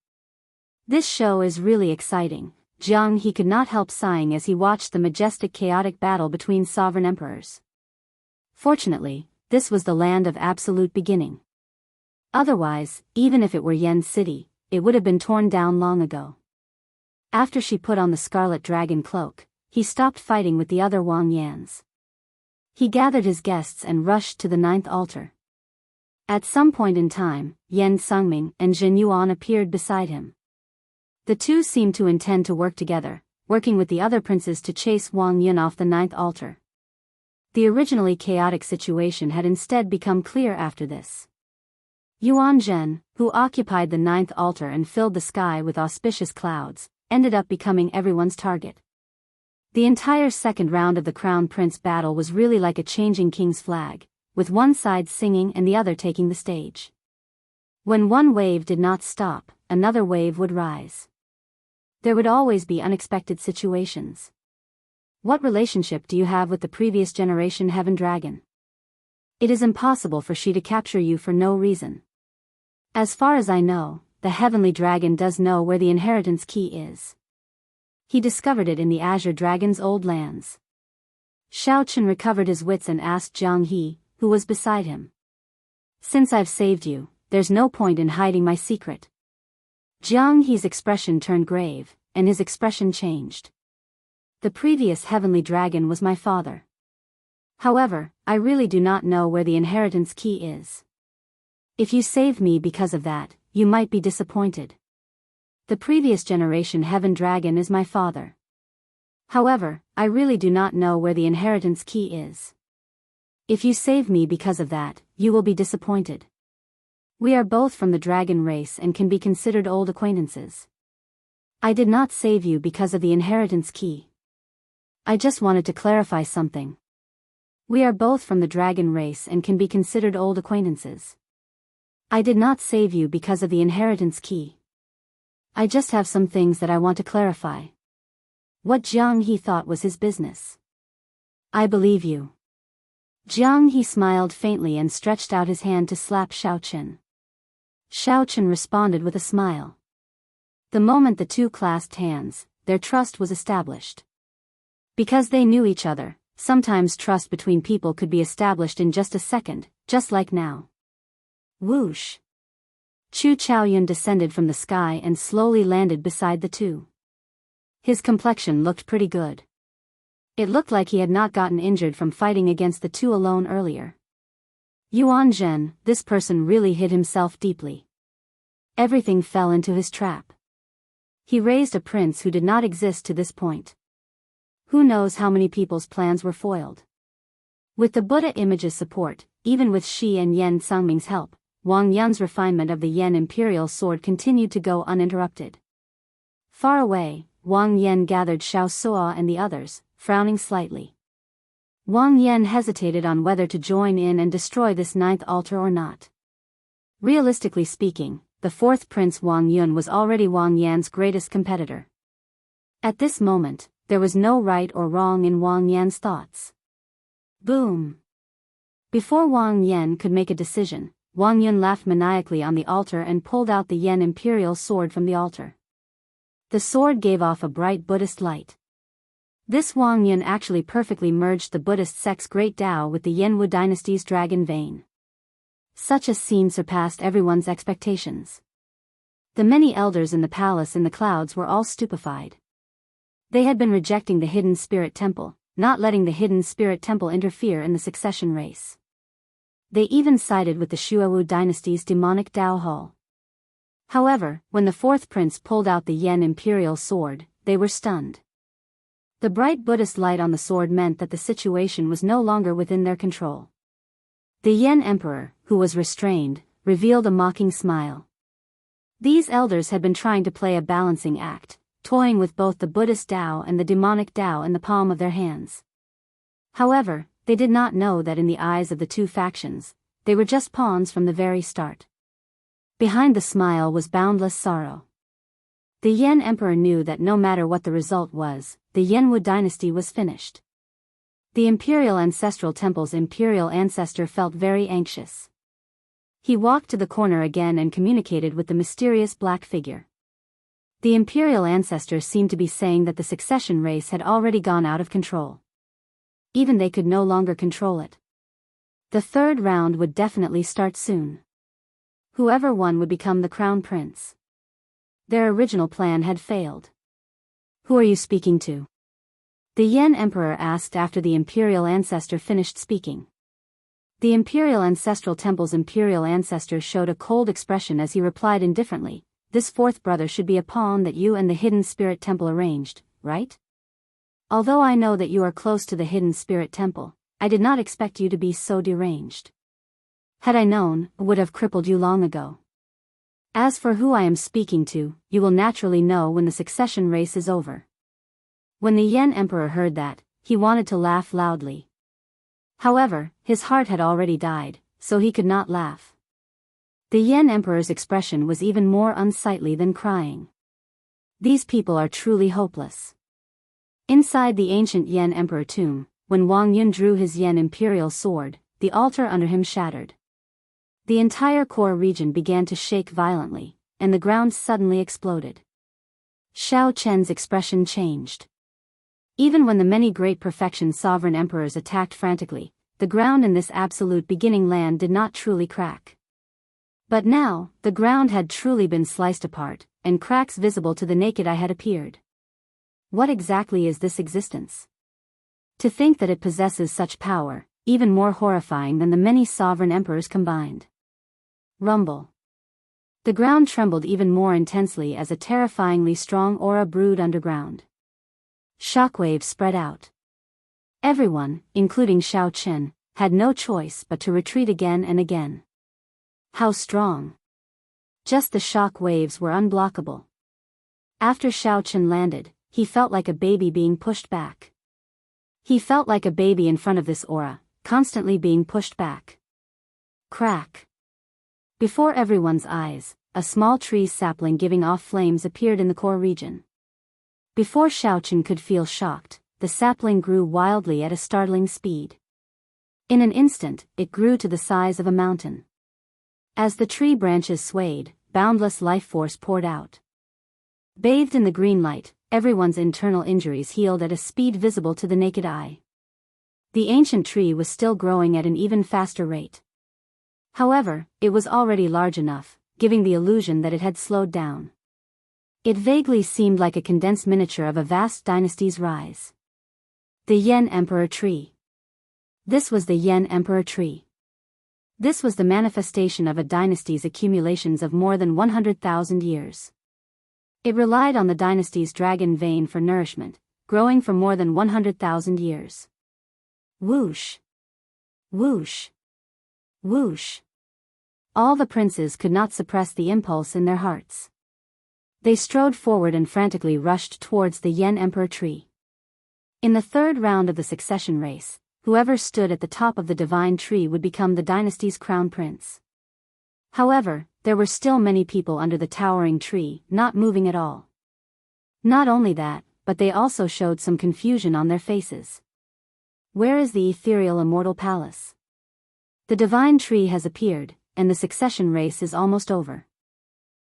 This show is really exciting. Jianghu could not help sighing as he watched the majestic chaotic battle between sovereign emperors. Fortunately, this was the land of absolute beginning. Otherwise, even if it were Yen's city, it would have been torn down long ago. After she put on the scarlet dragon cloak, he stopped fighting with the other Wang Yans. He gathered his guests and rushed to the 9th altar. At some point in time, Yan Sungming and Zhen Yuan appeared beside him. The two seemed to intend to work together, working with the other princes to chase Wang Yun off the 9th altar. The originally chaotic situation had instead become clear after this. Yuan Zhen, who occupied the 9th altar and filled the sky with auspicious clouds, ended up becoming everyone's target. The entire second round of the Crown Prince battle was really like a changing king's flag, with one side singing and the other taking the stage. When one wave did not stop, another wave would rise. There would always be unexpected situations. What relationship do you have with the previous generation Heaven Dragon? It is impossible for she to capture you for no reason. As far as I know, the Heavenly Dragon does know where the inheritance key is. He discovered it in the Azure Dragon's old lands. Xiao recovered his wits and asked Jianghu, who was beside him. Since I've saved you, there's no point in hiding my secret. Jianghu's expression turned grave, and his expression changed. The previous Heavenly Dragon was my father. However, I really do not know where the inheritance key is. If you saved me because of that, you might be disappointed. The previous generation Heaven Dragon is my father. However, I really do not know where the inheritance key is. If you save me because of that, you will be disappointed. We are both from the dragon race and can be considered old acquaintances. I did not save you because of the inheritance key. I just wanted to clarify something. We are both from the dragon race and can be considered old acquaintances. I did not save you because of the inheritance key. I just have some things that I want to clarify. What Jianghu thought was his business. I believe you. Jianghu smiled faintly and stretched out his hand to slap Xiao. Xiao responded with a smile. The moment the two clasped hands, their trust was established. Because they knew each other, sometimes trust between people could be established in just a second, just like now. Whoosh! Chu Chaoyun descended from the sky and slowly landed beside the two. His complexion looked pretty good. It looked like he had not gotten injured from fighting against the two alone earlier. Yuan Zhen, this person really hid himself deeply. Everything fell into his trap. He raised a prince who did not exist to this point. Who knows how many people's plans were foiled. With the Buddha image's support, even with Shi and Yan Sungming's help, Wang Yun's refinement of the Yan Imperial Sword continued to go uninterrupted. Far away, Wang Yan gathered Xiao Suo and the others, frowning slightly. Wang Yan hesitated on whether to join in and destroy this 9th altar or not. Realistically speaking, the fourth prince Wang Yun was already Wang Yan's greatest competitor. At this moment, there was no right or wrong in Wang Yan's thoughts. Boom! Before Wang Yan could make a decision, Wang Yun laughed maniacally on the altar and pulled out the Yan imperial sword from the altar. The sword gave off a bright Buddhist light. This Wang Yun actually perfectly merged the Buddhist sect's great Tao with the Yan Wu dynasty's dragon vein. Such a scene surpassed everyone's expectations. The many elders in the palace in the clouds were all stupefied. They had been rejecting the hidden spirit temple, not letting the hidden spirit temple interfere in the succession race. They even sided with the Shuawu dynasty's demonic Tao Hall. However, when the fourth prince pulled out the Yan imperial sword, they were stunned. The bright Buddhist light on the sword meant that the situation was no longer within their control. The Yan emperor, who was restrained, revealed a mocking smile. These elders had been trying to play a balancing act, toying with both the Buddhist Tao and the demonic Tao in the palm of their hands. However, they did not know that in the eyes of the two factions, they were just pawns from the very start. Behind the smile was boundless sorrow. The Yan emperor knew that no matter what the result was, the Yanwu dynasty was finished. The imperial ancestral temple's imperial ancestor felt very anxious. He walked to the corner again and communicated with the mysterious black figure. The imperial ancestor seemed to be saying that the succession race had already gone out of control. Even they could no longer control it. The third round would definitely start soon. Whoever won would become the crown prince. Their original plan had failed. Who are you speaking to? The Yan emperor asked after the imperial ancestor finished speaking. The imperial ancestral temple's imperial ancestor showed a cold expression as he replied indifferently, "This fourth brother should be a pawn that you and the hidden spirit temple arranged, right? Although I know that you are close to the hidden spirit temple, I did not expect you to be so deranged. Had I known, I would have crippled you long ago. As for who I am speaking to, you will naturally know when the succession race is over." When the Yan emperor heard that, he wanted to laugh loudly. However, his heart had already died, so he could not laugh. The Yan emperor's expression was even more unsightly than crying. These people are truly hopeless. Inside the ancient Yan emperor tomb, when Wang Yun drew his Yan imperial sword, the altar under him shattered. The entire core region began to shake violently, and the ground suddenly exploded. Xiao Chen's expression changed. Even when the many great perfection sovereign emperors attacked frantically, the ground in this absolute beginning land did not truly crack. But now, the ground had truly been sliced apart, and cracks visible to the naked eye had appeared. What exactly is this existence? To think that it possesses such power, even more horrifying than the many sovereign emperors combined. Rumble. The ground trembled even more intensely as a terrifyingly strong aura brewed underground. Shockwaves spread out. Everyone, including Xiao Chen, had no choice but to retreat again and again. How strong! Just the shock waves were unblockable. After Xiao Chen landed, he felt like a baby being pushed back. He felt like a baby in front of this aura, constantly being pushed back. Crack! Before everyone's eyes, a small tree sapling giving off flames appeared in the core region. Before Xiao Chen could feel shocked, the sapling grew wildly at a startling speed. In an instant, it grew to the size of a mountain. As the tree branches swayed, boundless life force poured out. Bathed in the green light, everyone's internal injuries healed at a speed visible to the naked eye. The ancient tree was still growing at an even faster rate. However, it was already large enough, giving the illusion that it had slowed down. It vaguely seemed like a condensed miniature of a vast dynasty's rise. The Yan Emperor Tree. This was the Yan Emperor Tree. This was the manifestation of a dynasty's accumulations of more than 100,000 years. It relied on the dynasty's dragon vein for nourishment, growing for more than 100,000 years. Whoosh! Whoosh! Whoosh! All the princes could not suppress the impulse in their hearts. They strode forward and frantically rushed towards the Yan Emperor Tree. In the third round of the succession race, whoever stood at the top of the divine tree would become the dynasty's crown prince. However, there were still many people under the towering tree, not moving at all. Not only that, but they also showed some confusion on their faces. Where is the ethereal immortal palace? The divine tree has appeared, and the succession race is almost over.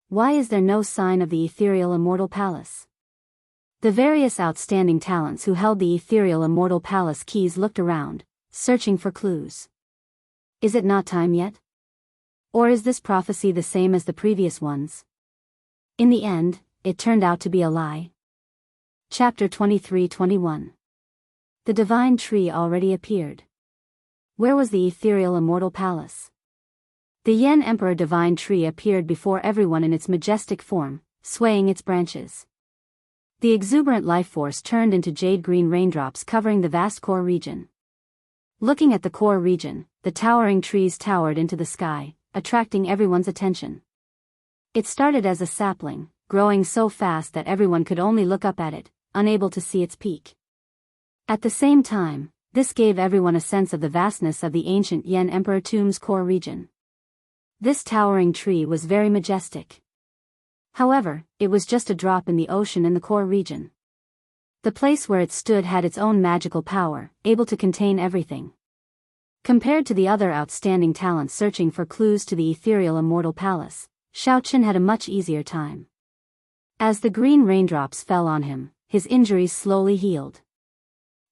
Why is there no sign of the ethereal immortal palace? The various outstanding talents who held the ethereal immortal palace keys looked around, searching for clues. Is it not time yet? Or is this prophecy the same as the previous ones? In the end, it turned out to be a lie. Chapter 23-21. The divine tree already appeared. Where was the ethereal immortal palace? The Yen Emperor divine tree appeared before everyone in its majestic form, swaying its branches. The exuberant life force turned into jade-green raindrops covering the vast core region. Looking at the core region, the towering trees towered into the sky, attracting everyone's attention. It started as a sapling, growing so fast that everyone could only look up at it, unable to see its peak. At the same time, this gave everyone a sense of the vastness of the ancient Yen Emperor tomb's core region. This towering tree was very majestic. However, it was just a drop in the ocean in the core region. The place where it stood had its own magical power, able to contain everything. Compared to the other outstanding talents searching for clues to the ethereal immortal palace, Xiaochen had a much easier time. As the green raindrops fell on him, his injuries slowly healed.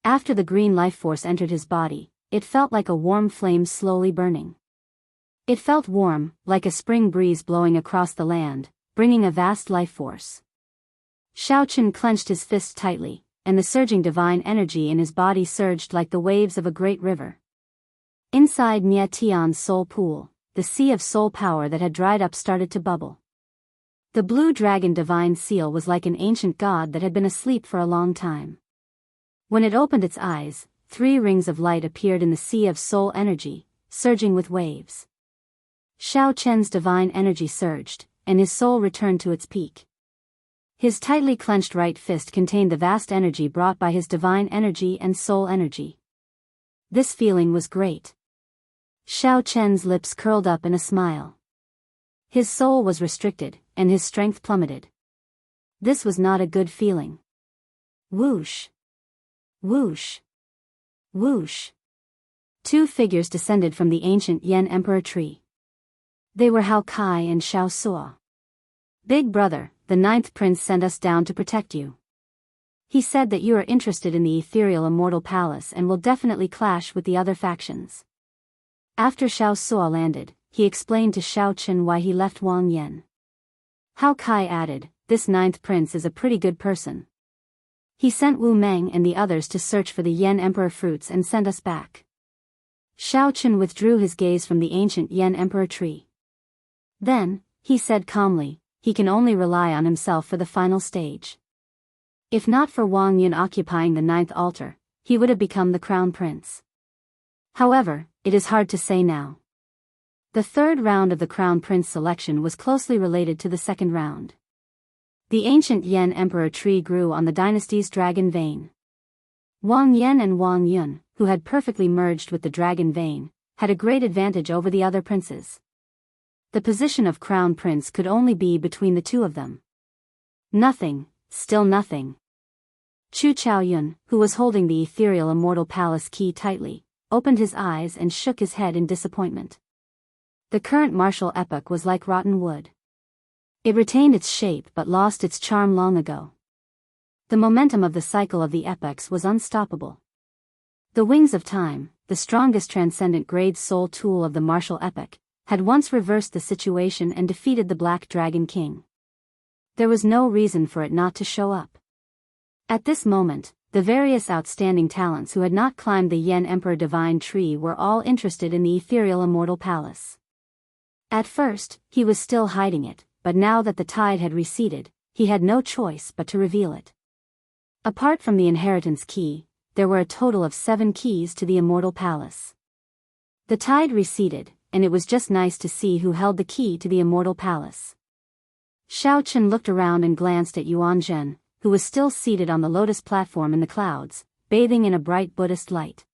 After the green life force entered his body, it felt like a warm flame slowly burning. It felt warm, like a spring breeze blowing across the land, bringing a vast life force. Xiaochen clenched his fist tightly, and the surging divine energy in his body surged like the waves of a great river. Inside Nye Tian's soul pool, the sea of soul power that had dried up started to bubble. The blue dragon divine seal was like an ancient god that had been asleep for a long time. When it opened its eyes, 3 rings of light appeared in the sea of soul energy, surging with waves. Xiao Chen's divine energy surged, and his soul returned to its peak. His tightly clenched right fist contained the vast energy brought by his divine energy and soul energy. This feeling was great. Xiao Chen's lips curled up in a smile. His soul was restricted, and his strength plummeted. This was not a good feeling. Whoosh! Whoosh! Whoosh! 2 figures descended from the ancient Yen Emperor tree. They were Hao Kai and Xiao Suo. Big brother, the 9th prince sent us down to protect you. He said that you are interested in the ethereal immortal palace and will definitely clash with the other factions. After Xiao Suo landed, he explained to Xiao Chen why he left Wang Yan. Hao Kai added, this 9th prince is a pretty good person. He sent Wu Meng and the others to search for the Yen Emperor fruits and send us back. Xiao Chen withdrew his gaze from the ancient Yen Emperor tree. Then, he said calmly, he can only rely on himself for the final stage. If not for Wang Yun occupying the 9th altar, he would have become the crown prince. However, it is hard to say now. The 3rd round of the crown prince selection was closely related to the 2nd round. The ancient Yen Emperor tree grew on the dynasty's dragon vein. Wang Yan and Wang Yun, who had perfectly merged with the dragon vein, had a great advantage over the other princes. The position of crown prince could only be between the 2 of them. Nothing, still nothing. Chu Chaoyun, who was holding the ethereal immortal palace key tightly, opened his eyes and shook his head in disappointment. The current martial epoch was like rotten wood. It retained its shape but lost its charm long ago. The momentum of the cycle of the epochs was unstoppable. The wings of time, the strongest transcendent grade soul tool of the martial epoch, had once reversed the situation and defeated the Black Dragon King. There was no reason for it not to show up. At this moment, the various outstanding talents who had not climbed the Yen Emperor Divine Tree were all interested in the ethereal immortal palace. At first, he was still hiding it, but now that the tide had receded, he had no choice but to reveal it. Apart from the inheritance key, there were a total of 7 keys to the immortal palace. The tide receded, and it was just nice to see who held the key to the immortal palace. Xiao Chen looked around and glanced at Yuan Zhen, who was still seated on the lotus platform in the clouds, bathing in a bright Buddhist light.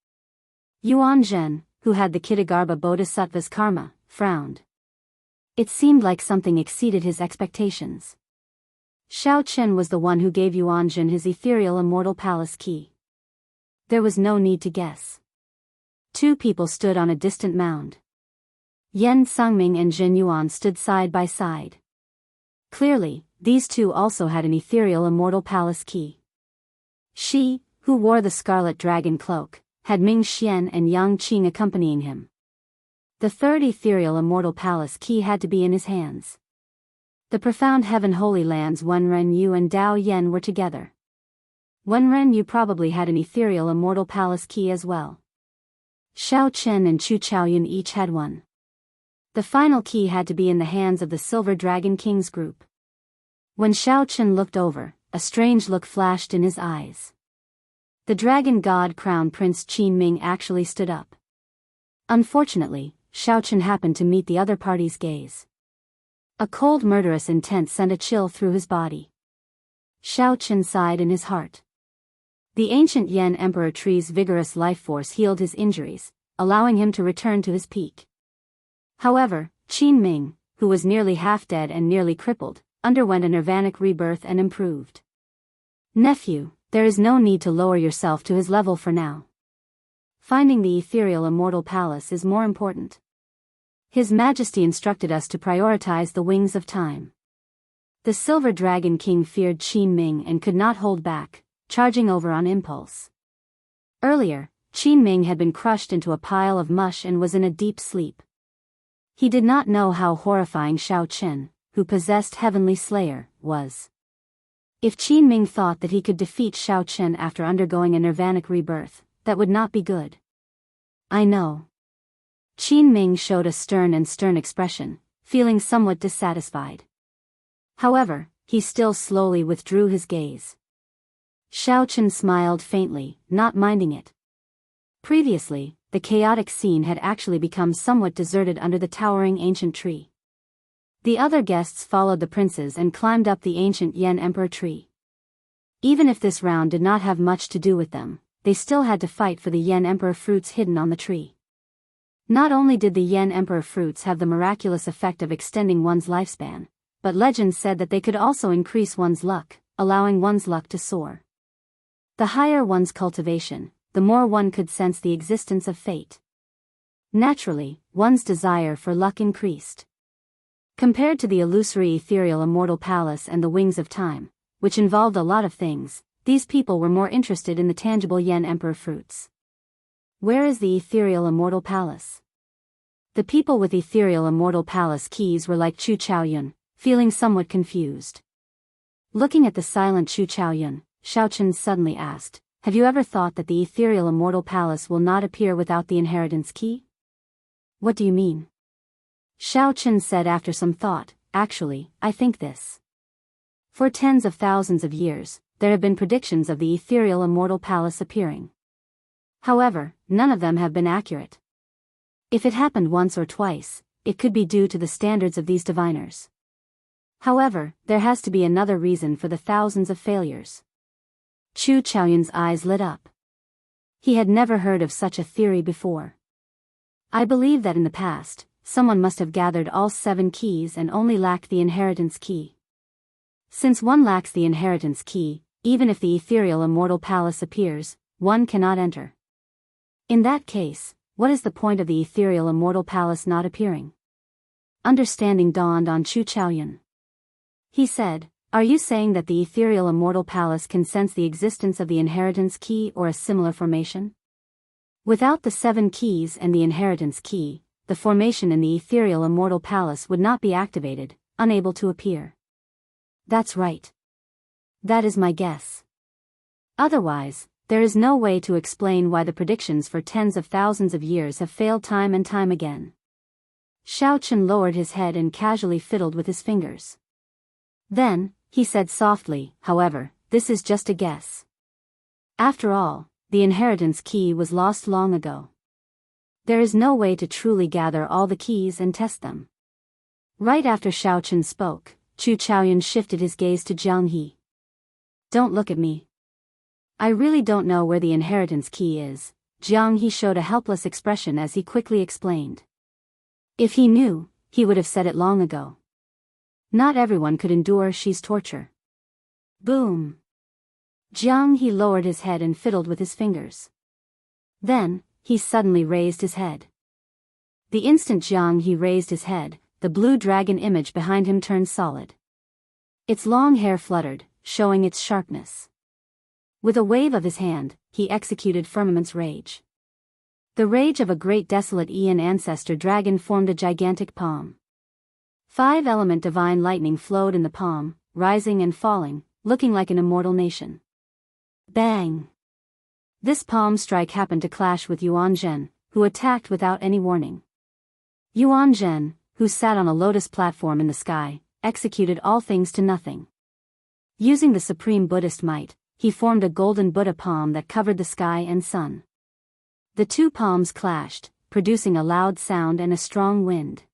Yuan Zhen, who had the Kitagarbha Bodhisattva's karma, frowned. It seemed like something exceeded his expectations. Xiao Chen was the one who gave Yuan Jin his ethereal immortal palace key. There was no need to guess. Two people stood on a distant mound. Yan Sangming and Jin Yuan stood side by side. Clearly, these two also had an ethereal immortal palace key. She, who wore the scarlet dragon cloak, had Ming Xian and Yang Qing accompanying him. The third ethereal immortal palace key had to be in his hands. The profound heaven holy lands Wenren Yu and Dao Yen were together. Wenren Yu probably had an ethereal immortal palace key as well. Xiao Chen and Chu Chaoyun each had one. The final key had to be in the hands of the Silver Dragon King's group. When Xiao Chen looked over, a strange look flashed in his eyes. The Dragon God Crown Prince Qin Ming actually stood up. Unfortunately, Xiao Chen happened to meet the other party's gaze. A cold murderous intent sent a chill through his body. Xiao Chen sighed in his heart. The ancient Yan Emperor tree's vigorous life force healed his injuries, allowing him to return to his peak. However, Qin Ming, who was nearly half dead and nearly crippled, underwent a nirvanic rebirth and improved. Nephew, there is no need to lower yourself to his level for now. Finding the ethereal immortal palace is more important. His Majesty instructed us to prioritize the wings of time. The Silver Dragon King feared Qin Ming and could not hold back, charging over on impulse. Earlier, Qin Ming had been crushed into a pile of mush and was in a deep sleep. He did not know how horrifying Xiao Chen, who possessed Heavenly Slayer, was. If Qin Ming thought that he could defeat Xiao Chen after undergoing a nirvanic rebirth, that would not be good. I know. Qin Ming showed a stern expression, feeling somewhat dissatisfied. However, he still slowly withdrew his gaze. Xiao Chen smiled faintly, not minding it. Previously, the chaotic scene had actually become somewhat deserted under the towering ancient tree. The other guests followed the princes and climbed up the ancient Yan Emperor tree. Even if this round did not have much to do with them, they still had to fight for the Yan Emperor fruits hidden on the tree. Not only did the Yan Emperor fruits have the miraculous effect of extending one's lifespan, but legends said that they could also increase one's luck, allowing one's luck to soar. The higher one's cultivation, the more one could sense the existence of fate. Naturally, one's desire for luck increased. Compared to the illusory ethereal immortal palace and the wings of time, which involved a lot of things, these people were more interested in the tangible Yan Emperor fruits. Where is the ethereal immortal palace? The people with ethereal immortal palace keys were like Chu Chaoyun, feeling somewhat confused. Looking at the silent Chu Chaoyun, Xiao Chen suddenly asked, "Have you ever thought that the ethereal immortal palace will not appear without the inheritance key?" "What do you mean?" Xiao Chen said after some thought, "Actually, I think this. For tens of thousands of years, there have been predictions of the ethereal immortal palace appearing. However, none of them have been accurate. If it happened once or twice, it could be due to the standards of these diviners. However, there has to be another reason for the thousands of failures." Chu Chaoyun's eyes lit up. He had never heard of such a theory before. "I believe that in the past, someone must have gathered all 7 keys and only lacked the inheritance key. Since one lacks the inheritance key, even if the ethereal immortal palace appears, one cannot enter. In that case, what is the point of the ethereal immortal palace not appearing?" Understanding dawned on Chu Chaoyun. He said, "Are you saying that the ethereal immortal palace can sense the existence of the inheritance key or a similar formation? Without the 7 keys and the inheritance key, the formation in the ethereal immortal palace would not be activated, unable to appear." "That's right. That is my guess. Otherwise, there is no way to explain why the predictions for tens of thousands of years have failed time and time again." Xiao Chen lowered his head and casually fiddled with his fingers. Then, he said softly, "However, this is just a guess. After all, the inheritance key was lost long ago. There is no way to truly gather all the keys and test them." Right after Xiao Chen spoke, Chu Chaoyun shifted his gaze to Jianghu. "Don't look at me. I really don't know where the inheritance key is." Jianghu showed a helpless expression as he quickly explained. If he knew, he would have said it long ago. Not everyone could endure Shi's torture. Boom! Jianghu lowered his head and fiddled with his fingers. Then, he suddenly raised his head. The instant Jianghu raised his head, the blue dragon image behind him turned solid. Its long hair fluttered, showing its sharpness. With a wave of his hand, he executed Firmament's rage. The rage of a great desolate Aeon ancestor dragon formed a gigantic palm. 5-element divine lightning flowed in the palm, rising and falling, looking like an immortal nation. Bang! This palm strike happened to clash with Yuan Zhen, who attacked without any warning. Yuan Zhen, who sat on a lotus platform in the sky, executed all things to nothing. Using the supreme Buddhist might, he formed a golden Buddha palm that covered the sky and sun. The two palms clashed, producing a loud sound and a strong wind.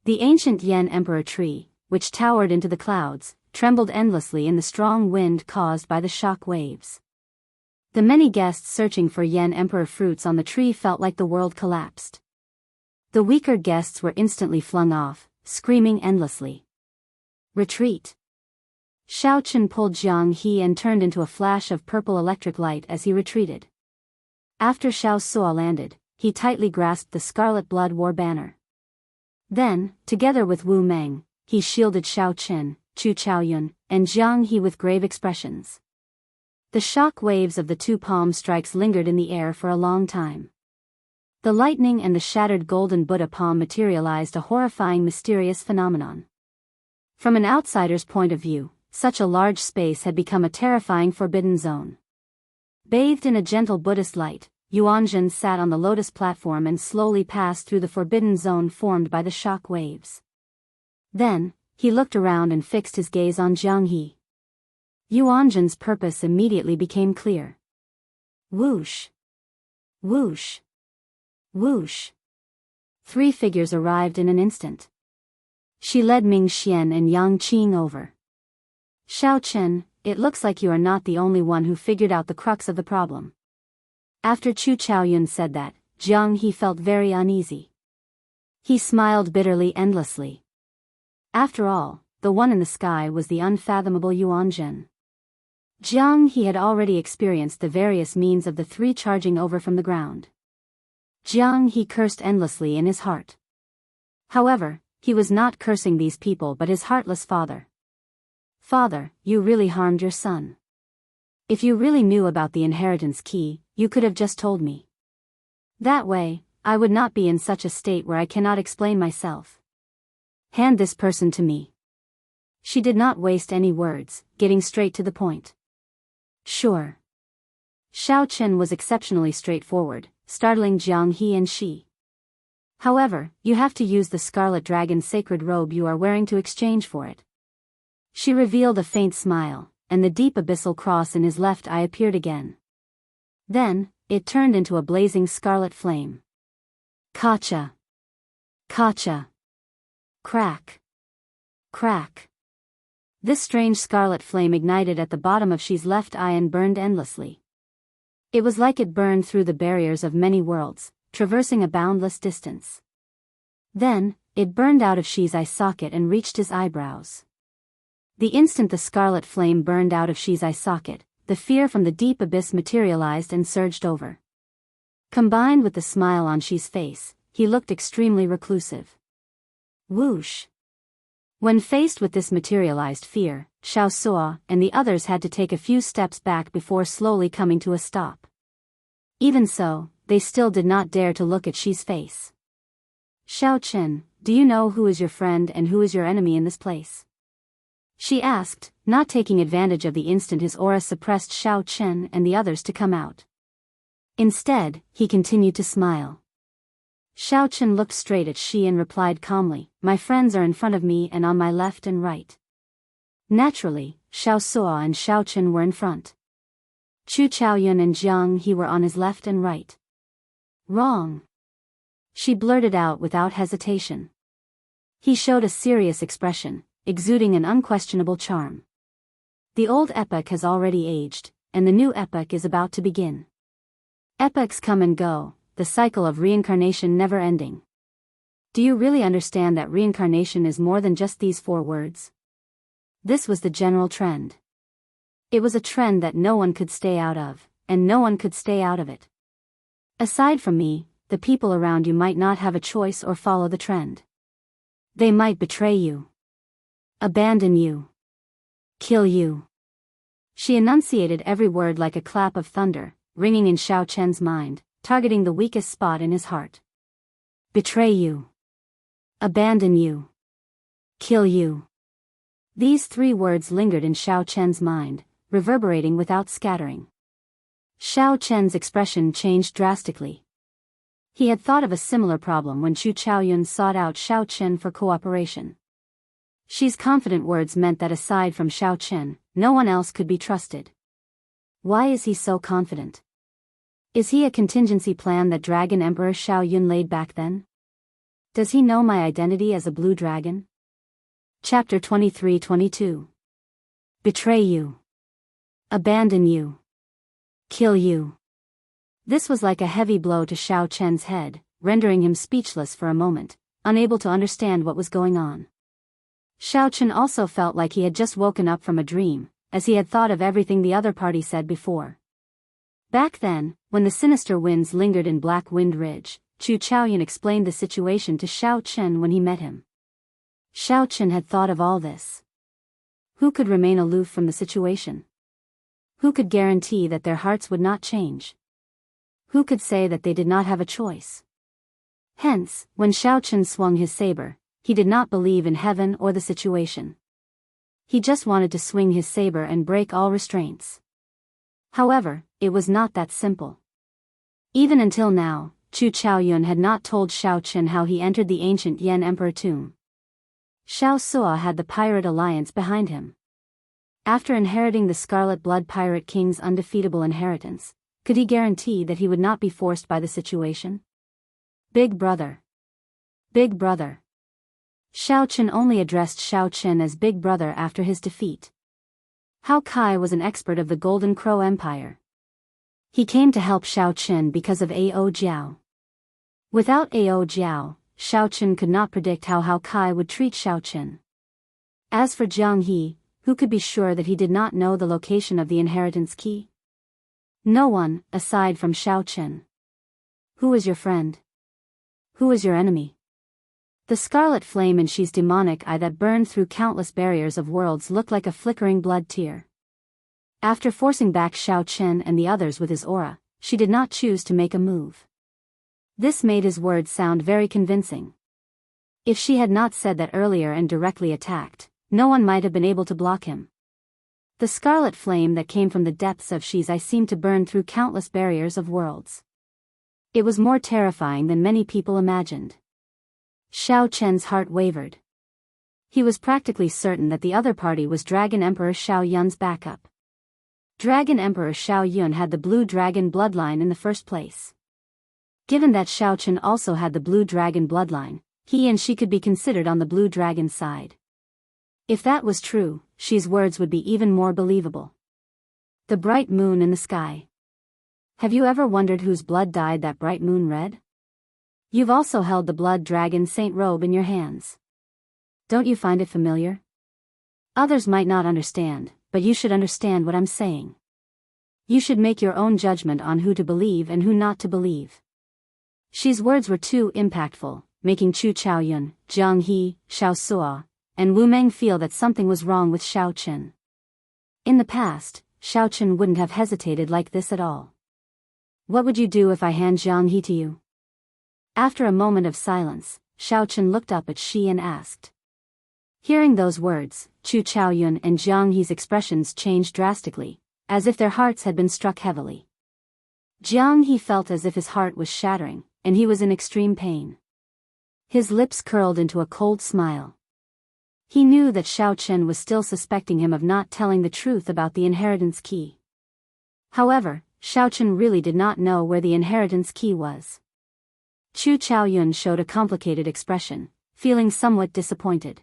The ancient Yen Emperor tree, which towered into the clouds, trembled endlessly in the strong wind caused by the shock waves. The many guests searching for Yen Emperor fruits on the tree felt like the world collapsed. The weaker guests were instantly flung off, screaming endlessly. Retreat! Xiaochen pulled Jianghu and turned into a flash of purple electric light as he retreated. After Xiao Suo landed, he tightly grasped the Scarlet Blood War banner. Then, together with Wu Meng, he shielded Xiao Qin, Chu Chaoyun, and Jianghu with grave expressions. The shock waves of the two palm strikes lingered in the air for a long time. The lightning and the shattered golden Buddha palm materialized a horrifying mysterious phenomenon. From an outsider's point of view, such a large space had become a terrifying forbidden zone. Bathed in a gentle Buddhist light, Yuanzhen sat on the lotus platform and slowly passed through the forbidden zone formed by the shock waves. Then, he looked around and fixed his gaze on Jianghu. Yuanzhen's purpose immediately became clear. Whoosh! Whoosh! Whoosh! 3 figures arrived in an instant. She led Ming Xian and Yang Qing over. Xiao Chen, it looks like you are not the only one who figured out the crux of the problem. After Chu Chaoyun said that, Jianghu felt very uneasy. He smiled bitterly endlessly. After all, the one in the sky was the unfathomable Yuanzhen. Jianghu had already experienced the various means of the 3 charging over from the ground. Jianghu cursed endlessly in his heart. However, he was not cursing these people but his heartless father. Father, you really harmed your son. If you really knew about the inheritance key, you could have just told me. That way, I would not be in such a state where I cannot explain myself. Hand this person to me. She did not waste any words, getting straight to the point. Sure. Xiao Chen was exceptionally straightforward, startling Jianghu and Shi. However, you have to use the Scarlet Dragon's sacred robe you are wearing to exchange for it. She revealed a faint smile, and the deep abyssal cross in his left eye appeared again. Then, it turned into a blazing scarlet flame. Kacha! Kacha! Crack! Crack! This strange scarlet flame ignited at the bottom of Shi's left eye and burned endlessly. It was like it burned through the barriers of many worlds, traversing a boundless distance. Then, it burned out of Shi's eye socket and reached his eyebrows. The instant the scarlet flame burned out of Shi's eye socket, the fear from the deep abyss materialized and surged over. Combined with the smile on Shi's face, he looked extremely reclusive. Whoosh! When faced with this materialized fear, Xiao Suo and the others had to take a few steps back before slowly coming to a stop. Even so, they still did not dare to look at Shi's face. Xiao Chen, do you know who is your friend and who is your enemy in this place? She asked, not taking advantage of the instant his aura suppressed Xiao Chen and the others to come out. Instead, he continued to smile. Xiao Chen looked straight at Shi and replied calmly, my friends are in front of me and on my left and right. Naturally, Xiao Suo and Xiao Chen were in front. Chu Chaoyun and Jianghu were on his left and right. Wrong. She blurted out without hesitation. He showed a serious expression, exuding an unquestionable charm. The old epoch has already aged, and the new epoch is about to begin. Epochs come and go, the cycle of reincarnation never ending. Do you really understand that reincarnation is more than just these 4 words? This was the general trend. It was a trend that no one could stay out of, and no one could stay out of it. Aside from me, the people around you might not have a choice or follow the trend. They might betray you, abandon you, kill you. She enunciated every word like a clap of thunder, ringing in Xiao Chen's mind, targeting the weakest spot in his heart. Betray you, abandon you, kill you. These 3 words lingered in Xiao Chen's mind, reverberating without scattering. Xiao Chen's expression changed drastically. He had thought of a similar problem when Chu Chaoyun sought out Xiao Chen for cooperation. She's confident words meant that aside from Xiao Chen, no one else could be trusted. Why is he so confident? Is he a contingency plan that Dragon Emperor Xiao Yun laid back then? Does he know my identity as a blue dragon? Chapter 23-22. Betray you. Abandon you. Kill you. This was like a heavy blow to Xiao Chen's head, rendering him speechless for a moment, unable to understand what was going on. Xiao Chen also felt like he had just woken up from a dream, as he had thought of everything the other party said before. Back then, when the sinister winds lingered in Black Wind Ridge, Chu Chaoyun explained the situation to Xiao Chen when he met him. Xiao Chen had thought of all this. Who could remain aloof from the situation? Who could guarantee that their hearts would not change? Who could say that they did not have a choice? Hence, when Xiao Chen swung his saber, he did not believe in heaven or the situation. He just wanted to swing his saber and break all restraints. However, it was not that simple. Even until now, Chu Chaoyun had not told Xiao Chen how he entered the ancient Yan Emperor tomb. Xiao Sua had the pirate alliance behind him. After inheriting the Scarlet Blood Pirate King's undefeatable inheritance, could he guarantee that he would not be forced by the situation? Big brother. Big brother. Xiao Chen only addressed Xiao Chen as Big Brother after his defeat. Hao Kai was an expert of the Golden Crow Empire. He came to help Xiao Chen because of Ao Jiao. Without Ao Jiao, Xiao Chen could not predict how Hao Kai would treat Xiao Chen. As for Jianghu, who could be sure that he did not know the location of the inheritance key? No one, aside from Xiao Chen. Who is your friend? Who is your enemy? The scarlet flame in Xi's demonic eye that burned through countless barriers of worlds looked like a flickering blood tear. After forcing back Xiao Chen and the others with his aura, Xi did not choose to make a move. This made his words sound very convincing. If Xi had not said that earlier and directly attacked, no one might have been able to block him. The scarlet flame that came from the depths of Xi's eye seemed to burn through countless barriers of worlds. It was more terrifying than many people imagined. Xiao Chen's heart wavered. He was practically certain that the other party was Dragon Emperor Xiao Yun's backup. Dragon Emperor Xiao Yun had the blue dragon bloodline in the first place. Given that Xiao Chen also had the blue dragon bloodline, he and Xi could be considered on the blue dragon side. If that was true, Xi's words would be even more believable. The bright moon in the sky. Have you ever wondered whose blood dyed that bright moon red? You've also held the blood dragon saint robe in your hands. Don't you find it familiar? Others might not understand, but you should understand what I'm saying. You should make your own judgment on who to believe and who not to believe. Xi's words were too impactful, making Chu Chaoyun, Jianghu, Xiao Sua, and Wu Meng feel that something was wrong with Xiao Chen. In the past, Xiao Chen wouldn't have hesitated like this at all. What would you do if I hand Jianghu to you? After a moment of silence, Xiao Chen looked up at Xi and asked. Hearing those words, Chu Chaoyun and Jianghu's expressions changed drastically, as if their hearts had been struck heavily. Jianghu felt as if his heart was shattering, and he was in extreme pain. His lips curled into a cold smile. He knew that Xiao Chen was still suspecting him of not telling the truth about the inheritance key. However, Xiao Chen really did not know where the inheritance key was. Chu Chaoyun showed a complicated expression, feeling somewhat disappointed.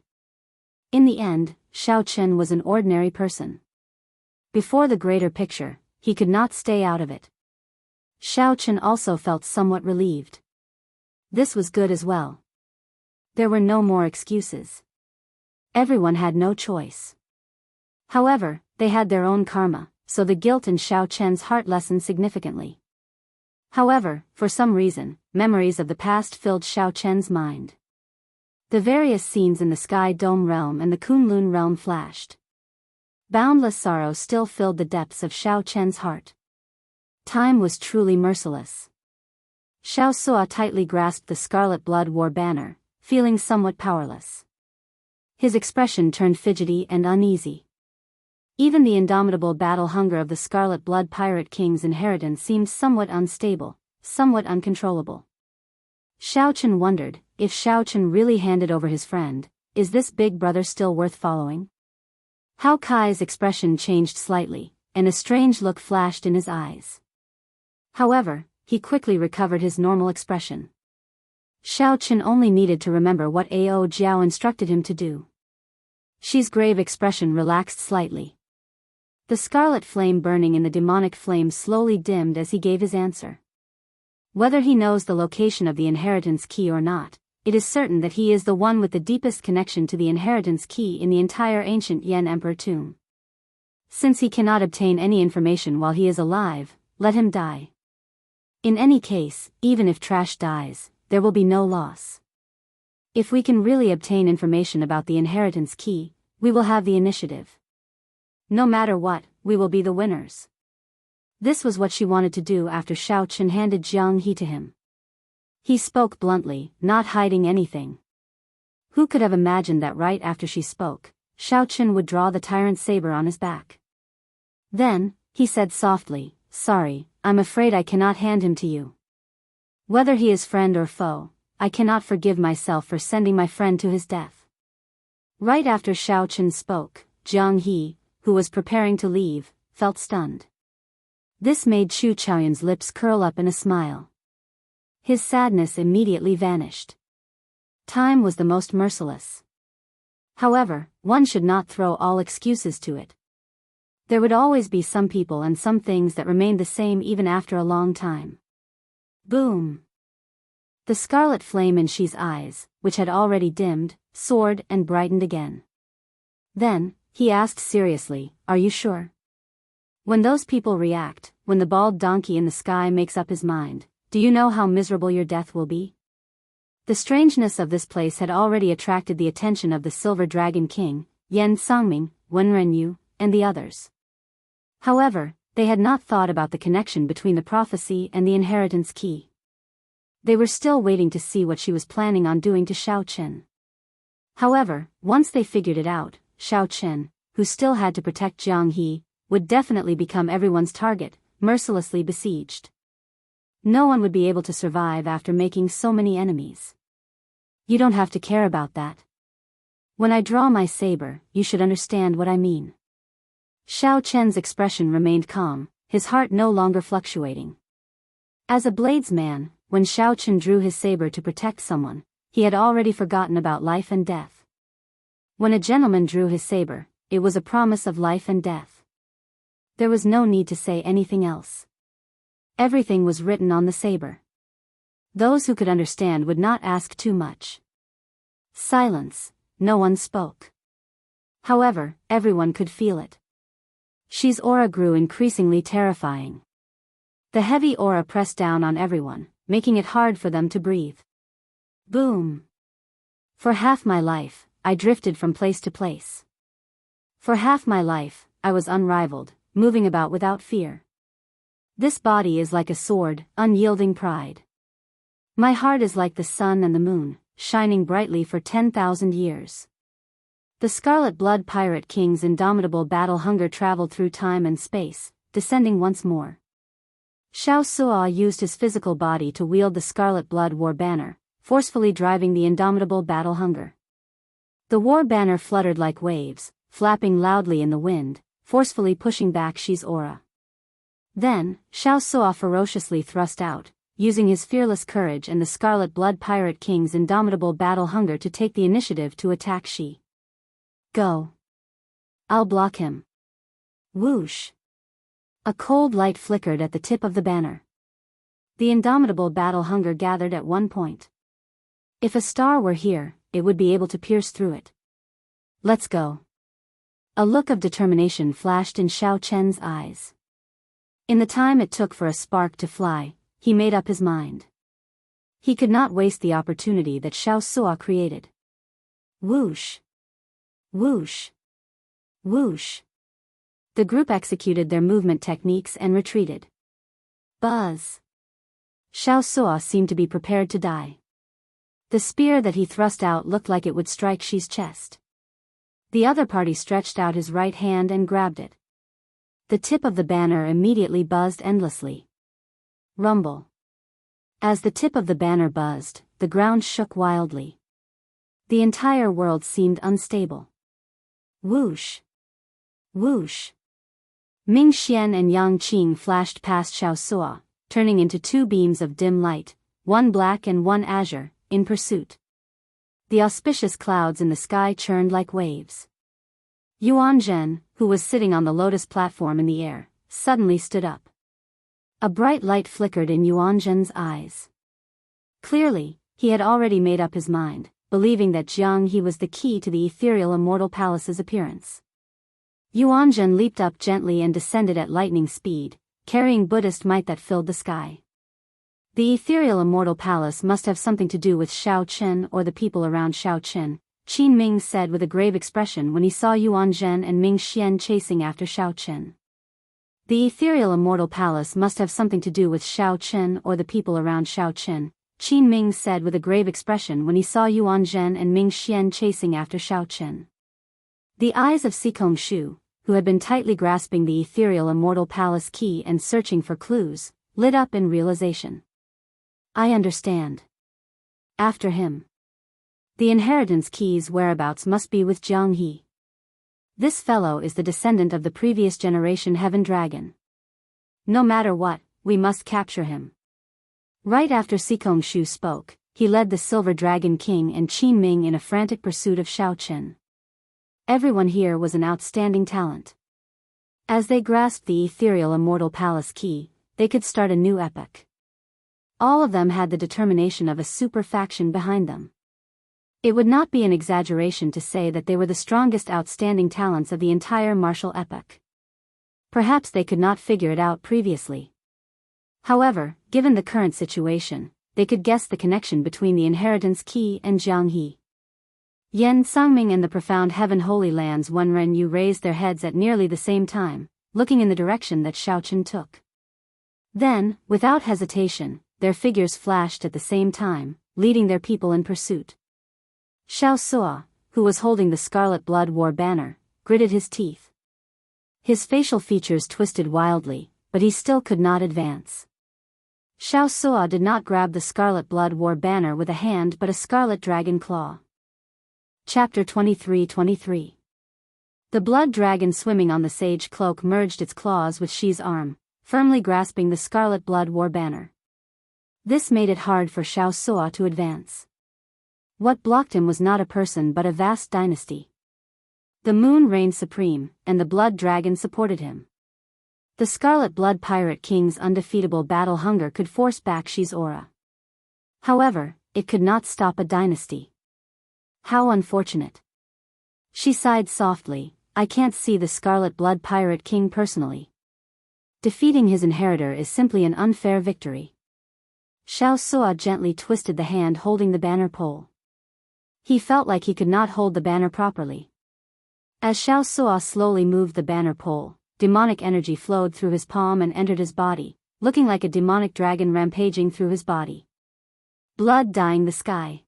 In the end, Xiao Chen was an ordinary person. Before the greater picture, he could not stay out of it. Xiao Chen also felt somewhat relieved. This was good as well. There were no more excuses. Everyone had no choice. However, they had their own karma, so the guilt in Xiao Chen's heart lessened significantly. However, for some reason, memories of the past filled Xiao Chen's mind. The various scenes in the Sky Dome realm and the Kunlun realm flashed. Boundless sorrow still filled the depths of Xiao Chen's heart. Time was truly merciless. Xiao Sua tightly grasped the Scarlet Blood War banner, feeling somewhat powerless. His expression turned fidgety and uneasy. Even the indomitable battle hunger of the Scarlet Blood Pirate King's inheritance seemed somewhat unstable, somewhat uncontrollable. Xiao Chen wondered, if Xiao Chen really handed over his friend, is this big brother still worth following? Hao Kai's expression changed slightly, and a strange look flashed in his eyes. However, he quickly recovered his normal expression. Xiao Chen only needed to remember what Ao Jiao instructed him to do. Xi's grave expression relaxed slightly. The scarlet flame burning in the demonic flame slowly dimmed as he gave his answer. Whether he knows the location of the inheritance key or not, it is certain that he is the one with the deepest connection to the inheritance key in the entire ancient Yan Emperor tomb. Since he cannot obtain any information while he is alive, let him die. In any case, even if Trash dies, there will be no loss. If we can really obtain information about the inheritance key, we will have the initiative. No matter what, we will be the winners. This was what she wanted to do after Xiao Chen handed Jianghu to him. He spoke bluntly, not hiding anything. Who could have imagined that right after she spoke, Xiao Chen would draw the tyrant's saber on his back? Then, he said softly, "Sorry, I'm afraid I cannot hand him to you. Whether he is friend or foe, I cannot forgive myself for sending my friend to his death." Right after Xiao Chen spoke, Jianghu, who was preparing to leave, felt stunned. This made Chu Chaoyun's lips curl up in a smile. His sadness immediately vanished. Time was the most merciless. However, one should not throw all excuses to it. There would always be some people and some things that remained the same even after a long time. Boom! The scarlet flame in Xi's eyes, which had already dimmed, soared and brightened again. Then, he asked seriously, "Are you sure? When those people react, when the bald donkey in the sky makes up his mind, do you know how miserable your death will be?" The strangeness of this place had already attracted the attention of the Silver Dragon King, Yan Songming, Wen Renyu, and the others. However, they had not thought about the connection between the prophecy and the inheritance key. They were still waiting to see what she was planning on doing to Xiao Chen. However, once they figured it out, Xiao Chen, who still had to protect Jianghu, would definitely become everyone's target, mercilessly besieged. No one would be able to survive after making so many enemies. You don't have to care about that. When I draw my saber, you should understand what I mean. Xiao Chen's expression remained calm, his heart no longer fluctuating. As a bladesman, when Xiao Chen drew his saber to protect someone, he had already forgotten about life and death. When a gentleman drew his saber, it was a promise of life and death. There was no need to say anything else. Everything was written on the saber. Those who could understand would not ask too much. Silence, no one spoke. However, everyone could feel it. Xi's aura grew increasingly terrifying. The heavy aura pressed down on everyone, making it hard for them to breathe. Boom! For half my life, I drifted from place to place. For half my life, I was unrivaled, moving about without fear. This body is like a sword, unyielding pride. My heart is like the sun and the moon, shining brightly for 10,000 years. The Scarlet Blood Pirate King's indomitable battle hunger traveled through time and space, descending once more. Xiao Sua used his physical body to wield the Scarlet Blood War banner, forcefully driving the indomitable battle hunger. The war banner fluttered like waves, flapping loudly in the wind, forcefully pushing back Xi's aura. Then, Xiao Sua ferociously thrust out, using his fearless courage and the Scarlet Blood Pirate King's indomitable battle hunger to take the initiative to attack Xi. Go. I'll block him. Whoosh. A cold light flickered at the tip of the banner. The indomitable battle hunger gathered at one point. If a star were here, it would be able to pierce through it. Let's go. A look of determination flashed in Xiao Chen's eyes. In the time it took for a spark to fly, he made up his mind. He could not waste the opportunity that Xiao Suo created. Whoosh! Whoosh! Whoosh! The group executed their movement techniques and retreated. Buzz! Xiao Suo seemed to be prepared to die. The spear that he thrust out looked like it would strike Xi's chest. The other party stretched out his right hand and grabbed it. The tip of the banner immediately buzzed endlessly. Rumble. As the tip of the banner buzzed, the ground shook wildly. The entire world seemed unstable. Whoosh! Whoosh! Ming Xian and Yang Qing flashed past Xiao Suo, turning into two beams of dim light, one black and one azure, in pursuit. The auspicious clouds in the sky churned like waves. Yuan Zhen, who was sitting on the lotus platform in the air, suddenly stood up. A bright light flickered in Yuan Zhen's eyes. Clearly, he had already made up his mind, believing that Jianghu was the key to the ethereal immortal palace's appearance. Yuan Zhen leaped up gently and descended at lightning speed, carrying Buddhist might that filled the sky. The ethereal immortal palace must have something to do with Xiao Chen or the people around Xiao Chen, Qin Ming said with a grave expression when he saw Yuan Zhen and Ming Xian chasing after Xiao Chen. The ethereal immortal palace must have something to do with Xiao Chen or the people around Xiao Chen, Qin Ming said with a grave expression when he saw Yuan Zhen and Ming Xian chasing after Xiao Chen. The eyes of Sikong Shu, who had been tightly grasping the ethereal immortal palace key and searching for clues, lit up in realization. I understand. After him. The inheritance key's whereabouts must be with Jianghu. This fellow is the descendant of the previous generation Heaven Dragon. No matter what, we must capture him. Right after Sikong Shu spoke, he led the Silver Dragon King and Qin Ming in a frantic pursuit of Xiao Chen. Everyone here was an outstanding talent. As they grasped the ethereal immortal palace key, they could start a new epoch. All of them had the determination of a super faction behind them. It would not be an exaggeration to say that they were the strongest outstanding talents of the entire martial epoch. Perhaps they could not figure it out previously. However, given the current situation, they could guess the connection between the inheritance key and Jianghu. Yan Sangming and the profound heaven holy lands Wenren Yu raised their heads at nearly the same time, looking in the direction that Xiao Chen took. Then, without hesitation, their figures flashed at the same time, leading their people in pursuit. Xiao Suo, who was holding the Scarlet Blood War banner, gritted his teeth. His facial features twisted wildly, but he still could not advance. Xiao Suo did not grab the Scarlet Blood War banner with a hand but a scarlet dragon claw. Chapter 23-23. The blood dragon swimming on the sage cloak merged its claws with Xi's arm, firmly grasping the Scarlet Blood War banner. This made it hard for Xiao Suo to advance. What blocked him was not a person but a vast dynasty. The moon reigned supreme, and the blood dragon supported him. The Scarlet Blood Pirate King's undefeatable battle hunger could force back Xi's aura. However, it could not stop a dynasty. How unfortunate. She sighed softly, I can't see the Scarlet Blood Pirate King personally. Defeating his inheritor is simply an unfair victory. Xiao Suo gently twisted the hand holding the banner pole. He felt like he could not hold the banner properly. As Xiao Suo slowly moved the banner pole, demonic energy flowed through his palm and entered his body, looking like a demonic dragon rampaging through his body. Blood dyeing the sky.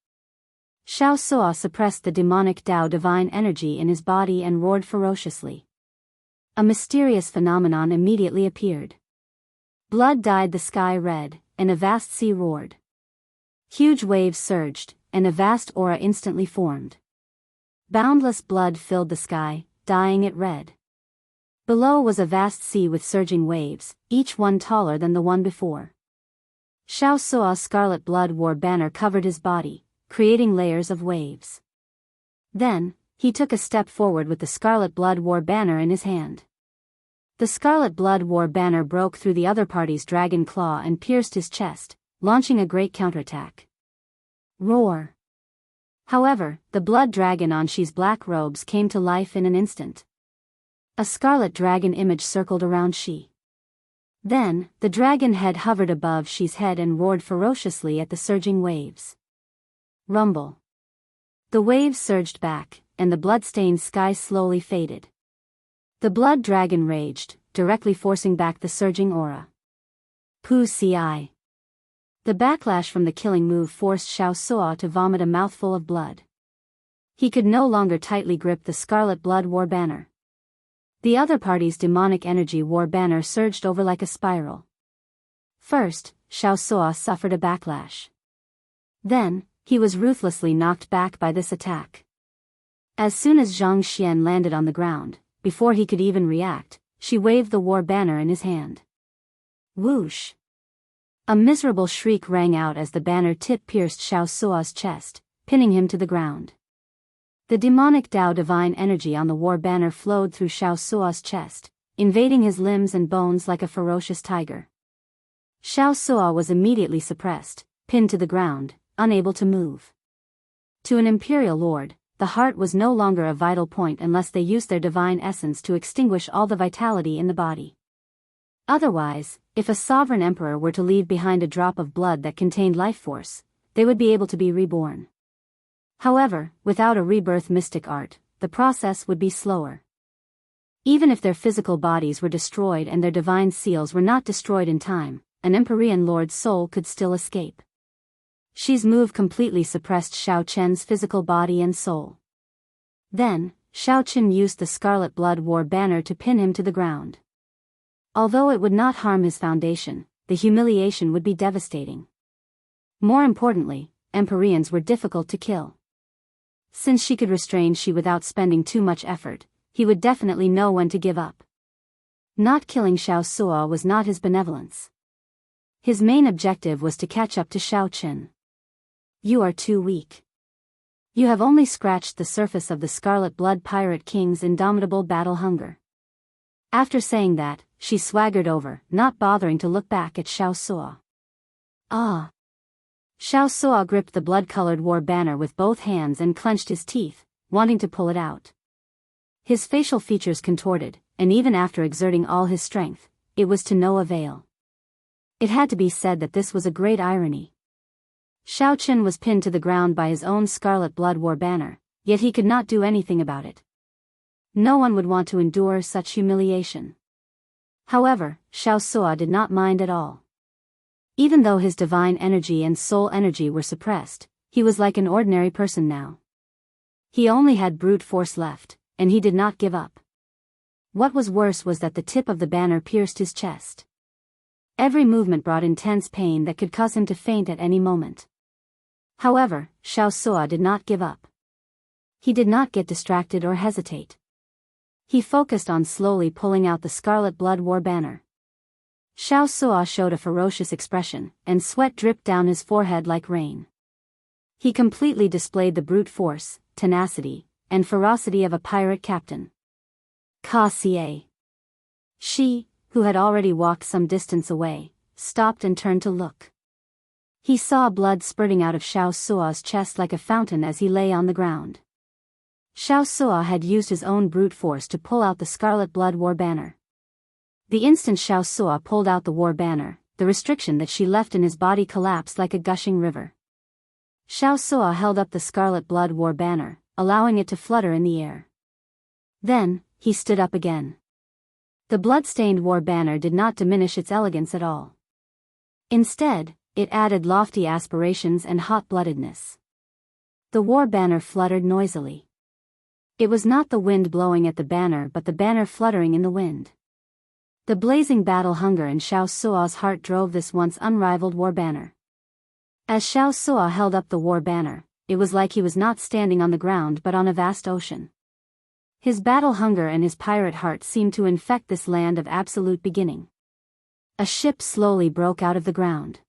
Xiao Suo suppressed the demonic Dao divine energy in his body and roared ferociously. A mysterious phenomenon immediately appeared. Blood dyed the sky red, and a vast sea roared. Huge waves surged, and a vast aura instantly formed. Boundless blood filled the sky, dyeing it red. Below was a vast sea with surging waves, each one taller than the one before. Xiao Suo's Scarlet Blood War banner covered his body, creating layers of waves. Then, he took a step forward with the Scarlet Blood War banner in his hand. The Scarlet Blood War banner broke through the other party's dragon claw and pierced his chest, launching a great counterattack. Roar! However, the blood dragon on Xi's black robes came to life in an instant. A scarlet dragon image circled around Xi. Then, the dragon head hovered above Xi's head and roared ferociously at the surging waves. Rumble. The waves surged back, and the blood-stained sky slowly faded. The blood dragon raged, directly forcing back the surging aura. Pu Ci. The backlash from the killing move forced Xiaosuo to vomit a mouthful of blood. He could no longer tightly grip the Scarlet Blood War banner. The other party's demonic energy war banner surged over like a spiral. First, Xiaosuo suffered a backlash. Then, he was ruthlessly knocked back by this attack. As soon as Zhang Xian landed on the ground, before he could even react, she waved the war banner in his hand. Whoosh! A miserable shriek rang out as the banner tip pierced Xiaosuo's chest, pinning him to the ground. The demonic Dao divine energy on the war banner flowed through Xiaosuo's chest, invading his limbs and bones like a ferocious tiger. Xiaosuo was immediately suppressed, pinned to the ground, unable to move. To an imperial lord, the heart was no longer a vital point unless they used their divine essence to extinguish all the vitality in the body. Otherwise, if a sovereign emperor were to leave behind a drop of blood that contained life force, they would be able to be reborn. However, without a rebirth mystic art, the process would be slower. Even if their physical bodies were destroyed and their divine seals were not destroyed in time, an Empyrean lord's soul could still escape. Xi's move completely suppressed Xiao Chen's physical body and soul. Then, Xiao Chen used the Scarlet Blood War banner to pin him to the ground. Although it would not harm his foundation, the humiliation would be devastating. More importantly, Empyreans were difficult to kill. Since she could restrain Xi without spending too much effort, he would definitely know when to give up. Not killing Xiaosuo was not his benevolence. His main objective was to catch up to Xiao Chen. You are too weak. You have only scratched the surface of the Scarlet Blood Pirate King's indomitable battle hunger. After saying that, she swaggered over, not bothering to look back at Xiaosuo. Ah! Xiaosuo gripped the blood-colored war banner with both hands and clenched his teeth, wanting to pull it out. His facial features contorted, and even after exerting all his strength, it was to no avail. It had to be said that this was a great irony. Xiao Chen was pinned to the ground by his own Scarlet Blood War banner, yet he could not do anything about it. No one would want to endure such humiliation. However, Xiaosuo did not mind at all. Even though his divine energy and soul energy were suppressed, he was like an ordinary person now. He only had brute force left, and he did not give up. What was worse was that the tip of the banner pierced his chest. Every movement brought intense pain that could cause him to faint at any moment. However, Xiaosuo did not give up. He did not get distracted or hesitate. He focused on slowly pulling out the Scarlet Blood War banner. Xiaosuo showed a ferocious expression, and sweat dripped down his forehead like rain. He completely displayed the brute force, tenacity, and ferocity of a pirate captain. Xie. Xi, who had already walked some distance away, stopped and turned to look. He saw blood spurting out of Xiaosuo's chest like a fountain as he lay on the ground. Xiaosuo had used his own brute force to pull out the Scarlet Blood War banner. The instant Xiaosuo pulled out the war banner, the restriction that she left in his body collapsed like a gushing river. Xiaosuo held up the Scarlet Blood War banner, allowing it to flutter in the air. Then, he stood up again. The blood-stained war banner did not diminish its elegance at all. Instead, it added lofty aspirations and hot-bloodedness. The war banner fluttered noisily. It was not the wind blowing at the banner but the banner fluttering in the wind. The blazing battle hunger in Xiaosuo's heart drove this once unrivaled war banner. As Xiaosuo held up the war banner, it was like he was not standing on the ground but on a vast ocean. His battle hunger and his pirate heart seemed to infect this land of absolute beginning. A ship slowly broke out of the ground.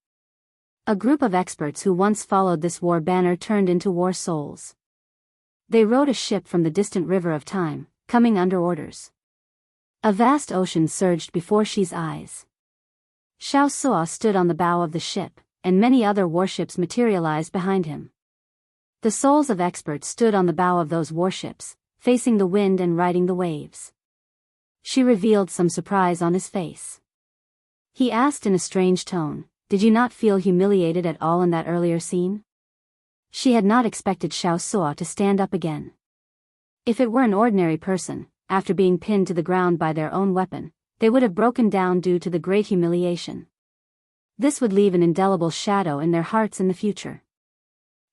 A group of experts who once followed this war banner turned into war souls. They rowed a ship from the distant river of time, coming under orders. A vast ocean surged before Xi's eyes. Xiaosuo stood on the bow of the ship, and many other warships materialized behind him. The souls of experts stood on the bow of those warships, facing the wind and riding the waves. She revealed some surprise on his face. He asked in a strange tone, "Did you not feel humiliated at all in that earlier scene?" She had not expected Xianxia to stand up again. If it were an ordinary person, after being pinned to the ground by their own weapon, they would have broken down due to the great humiliation. This would leave an indelible shadow in their hearts in the future.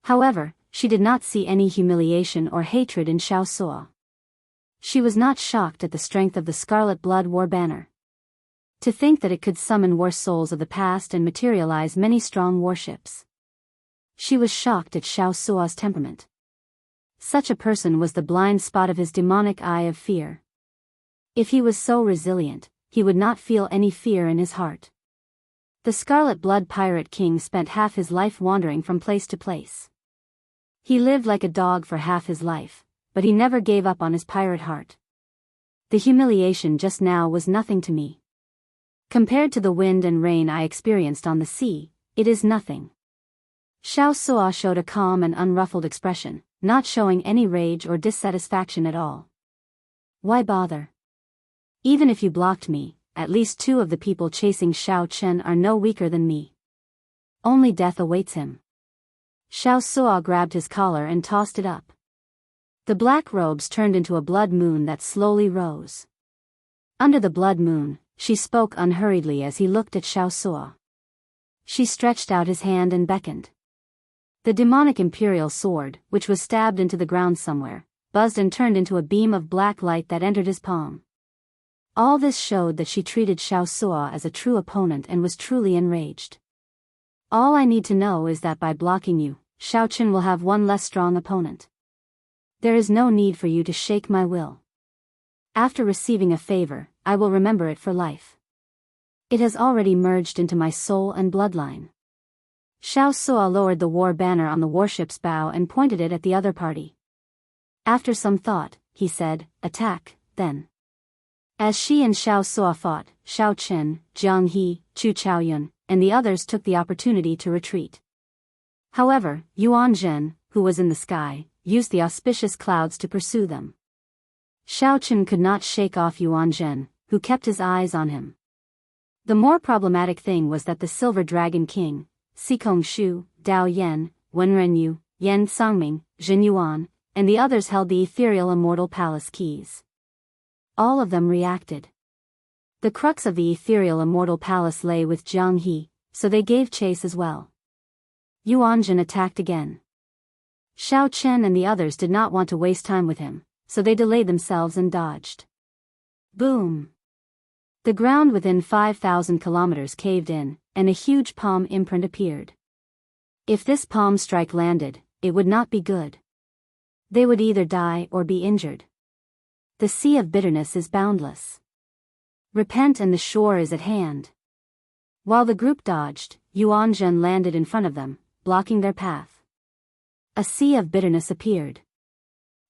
However, she did not see any humiliation or hatred in Xianxia. She was not shocked at the strength of the Scarlet Blood War banner. To think that it could summon war souls of the past and materialize many strong warships. She was shocked at Xiaoxia's temperament. Such a person was the blind spot of his demonic eye of fear. If he was so resilient, he would not feel any fear in his heart. The Scarlet Blood Pirate King spent half his life wandering from place to place. He lived like a dog for half his life, but he never gave up on his pirate heart. The humiliation just now was nothing to me. Compared to the wind and rain I experienced on the sea, it is nothing. Xiaoxia showed a calm and unruffled expression, not showing any rage or dissatisfaction at all. Why bother? Even if you blocked me, at least 2 of the people chasing Xiao Chen are no weaker than me. Only death awaits him. Xiaoxia grabbed his collar and tossed it up. The black robes turned into a blood moon that slowly rose. Under the blood moon, she spoke unhurriedly as he looked at Xiaoxia. She stretched out his hand and beckoned. The demonic imperial sword, which was stabbed into the ground somewhere, buzzed and turned into a beam of black light that entered his palm. All this showed that she treated Xiaoxia as a true opponent and was truly enraged. All I need to know is that by blocking you, Xiaochen will have one less strong opponent. There is no need for you to shake my will. After receiving a favor, I will remember it for life. It has already merged into my soul and bloodline. Xiaoxia lowered the war banner on the warship's bow and pointed it at the other party. After some thought, he said, "Attack, then." As she and Xiaoxia fought, Xiao Chen, Jiang He, Chu Chaoyun, and the others took the opportunity to retreat. However, Yuan Zhen, who was in the sky, used the auspicious clouds to pursue them. Xiao Chen could not shake off Yuan Zhen, who kept his eyes on him. The more problematic thing was that the Silver Dragon King, Sikong Shu, Dao Yan, Wenren Yu, Yan Sangming, Zhen Yuan, and the others held the ethereal immortal palace keys. All of them reacted. The crux of the ethereal immortal palace lay with Jiang He, so they gave chase as well. Yuan Zhen attacked again. Xiao Chen and the others did not want to waste time with him, so they delayed themselves and dodged. Boom! The ground within 5,000 kilometers caved in, and a huge palm imprint appeared. If this palm strike landed, it would not be good. They would either die or be injured. The sea of bitterness is boundless. Repent and the shore is at hand. While the group dodged, Yuan Zhen landed in front of them, blocking their path. A sea of bitterness appeared.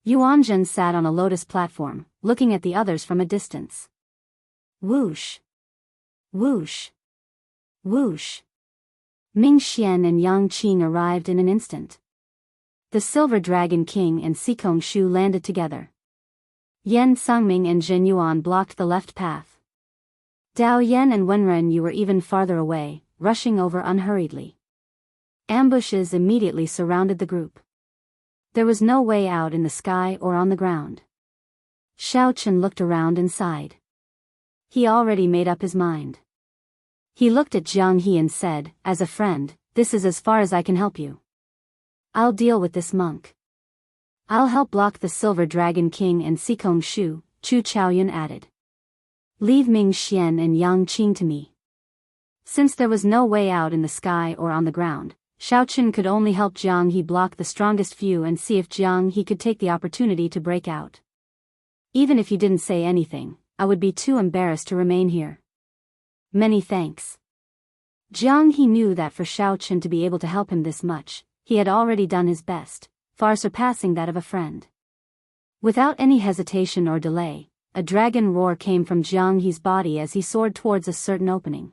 Yuan Zhen sat on a lotus platform, looking at the others from a distance. Whoosh! Whoosh! Whoosh! Ming Xian and Yang Qing arrived in an instant. The Silver Dragon King and Sikong Shu landed together. Yan Sangming and Zhen Yuan blocked the left path. Dao Yan and Wenren Yu were even farther away, rushing over unhurriedly. Ambushes immediately surrounded the group. There was no way out in the sky or on the ground. Xiao Chen looked around and sighed. He already made up his mind. He looked at Jiang He and said, "As a friend, this is as far as I can help you. I'll deal with this monk. I'll help block the Silver Dragon King and Sikong Shu," Chu Chaoyun added. "Leave Ming Xian and Yang Qing to me." Since there was no way out in the sky or on the ground, Xiao Chen could only help Jiang He block the strongest few and see if Jiang He could take the opportunity to break out. "Even if you didn't say anything, I would be too embarrassed to remain here. Many thanks." Jiang He knew that for Xiao Chen to be able to help him this much, he had already done his best, far surpassing that of a friend. Without any hesitation or delay, a dragon roar came from Jiang He's body as he soared towards a certain opening.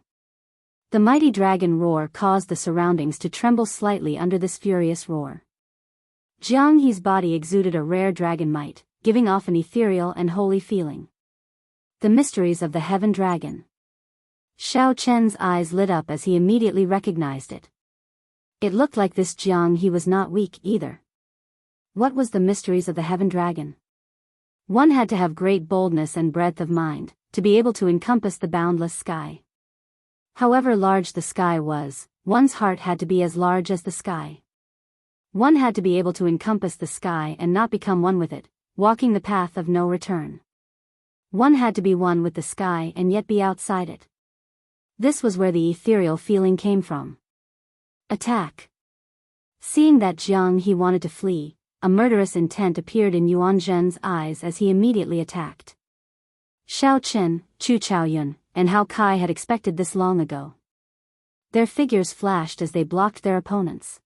The mighty dragon roar caused the surroundings to tremble slightly under this furious roar. Jianghu's body exuded a rare dragon might, giving off an ethereal and holy feeling. The mysteries of the heaven dragon. Xiao Chen's eyes lit up as he immediately recognized it. It looked like this Jianghu was not weak either. What was the mysteries of the heaven dragon? One had to have great boldness and breadth of mind, to be able to encompass the boundless sky. However large the sky was, one's heart had to be as large as the sky. One had to be able to encompass the sky and not become one with it, walking the path of no return. One had to be one with the sky and yet be outside it. This was where the ethereal feeling came from. Attack. Seeing that Jianghu wanted to flee, a murderous intent appeared in Yuan Zhen's eyes as he immediately attacked. Xiao Chen, Chu Chaoyun, and Hao Kai had expected this long ago. Their figures flashed as they blocked their opponents.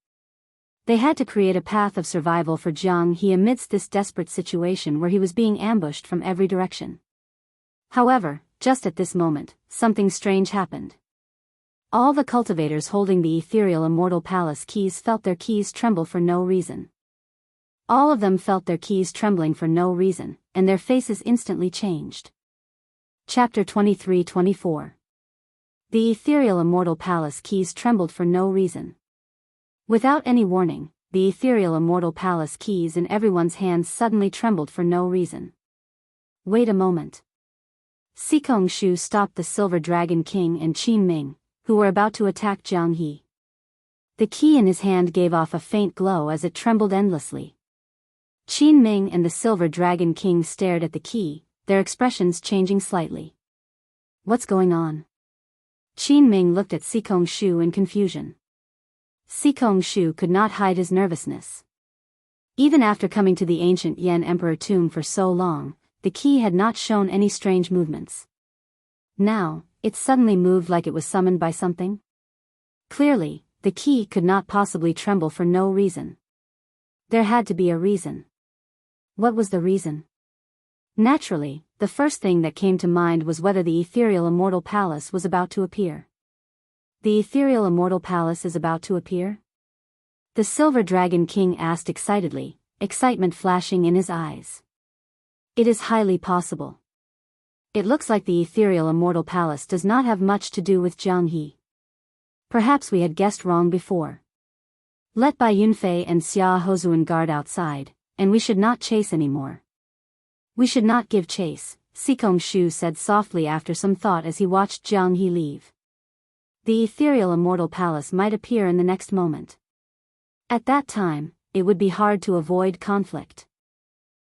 They had to create a path of survival for Jianghu amidst this desperate situation where he was being ambushed from every direction. However, just at this moment, something strange happened. All the cultivators holding the ethereal immortal palace keys felt their keys tremble for no reason. All of them felt their keys trembling for no reason, and their faces instantly changed. Chapter 23-24. The ethereal immortal palace keys trembled for no reason. Without any warning, the ethereal immortal palace keys in everyone's hands suddenly trembled for no reason. Wait a moment. Sikong Shu stopped the Silver Dragon King and Qin Ming, who were about to attack Jianghu. The key in his hand gave off a faint glow as it trembled endlessly. Qin Ming and the Silver Dragon King stared at the key, their expressions changing slightly. What's going on? Qin Ming looked at Sikong Shu in confusion. Sikong Shu could not hide his nervousness. Even after coming to the ancient Yan Emperor tomb for so long, the key had not shown any strange movements. Now, it suddenly moved like it was summoned by something. Clearly, the key could not possibly tremble for no reason. There had to be a reason. What was the reason? Naturally, the first thing that came to mind was whether the ethereal immortal palace was about to appear. The ethereal immortal palace is about to appear? The Silver Dragon King asked excitedly, excitement flashing in his eyes. It is highly possible. It looks like the ethereal immortal palace does not have much to do with Jianghu. Perhaps we had guessed wrong before. Let Bai Yunfei and Xia Hozuan guard outside, and we should not chase anymore. We should not give chase, Sikong Shu said softly after some thought as he watched Jianghu leave. The ethereal immortal palace might appear in the next moment. At that time, it would be hard to avoid conflict.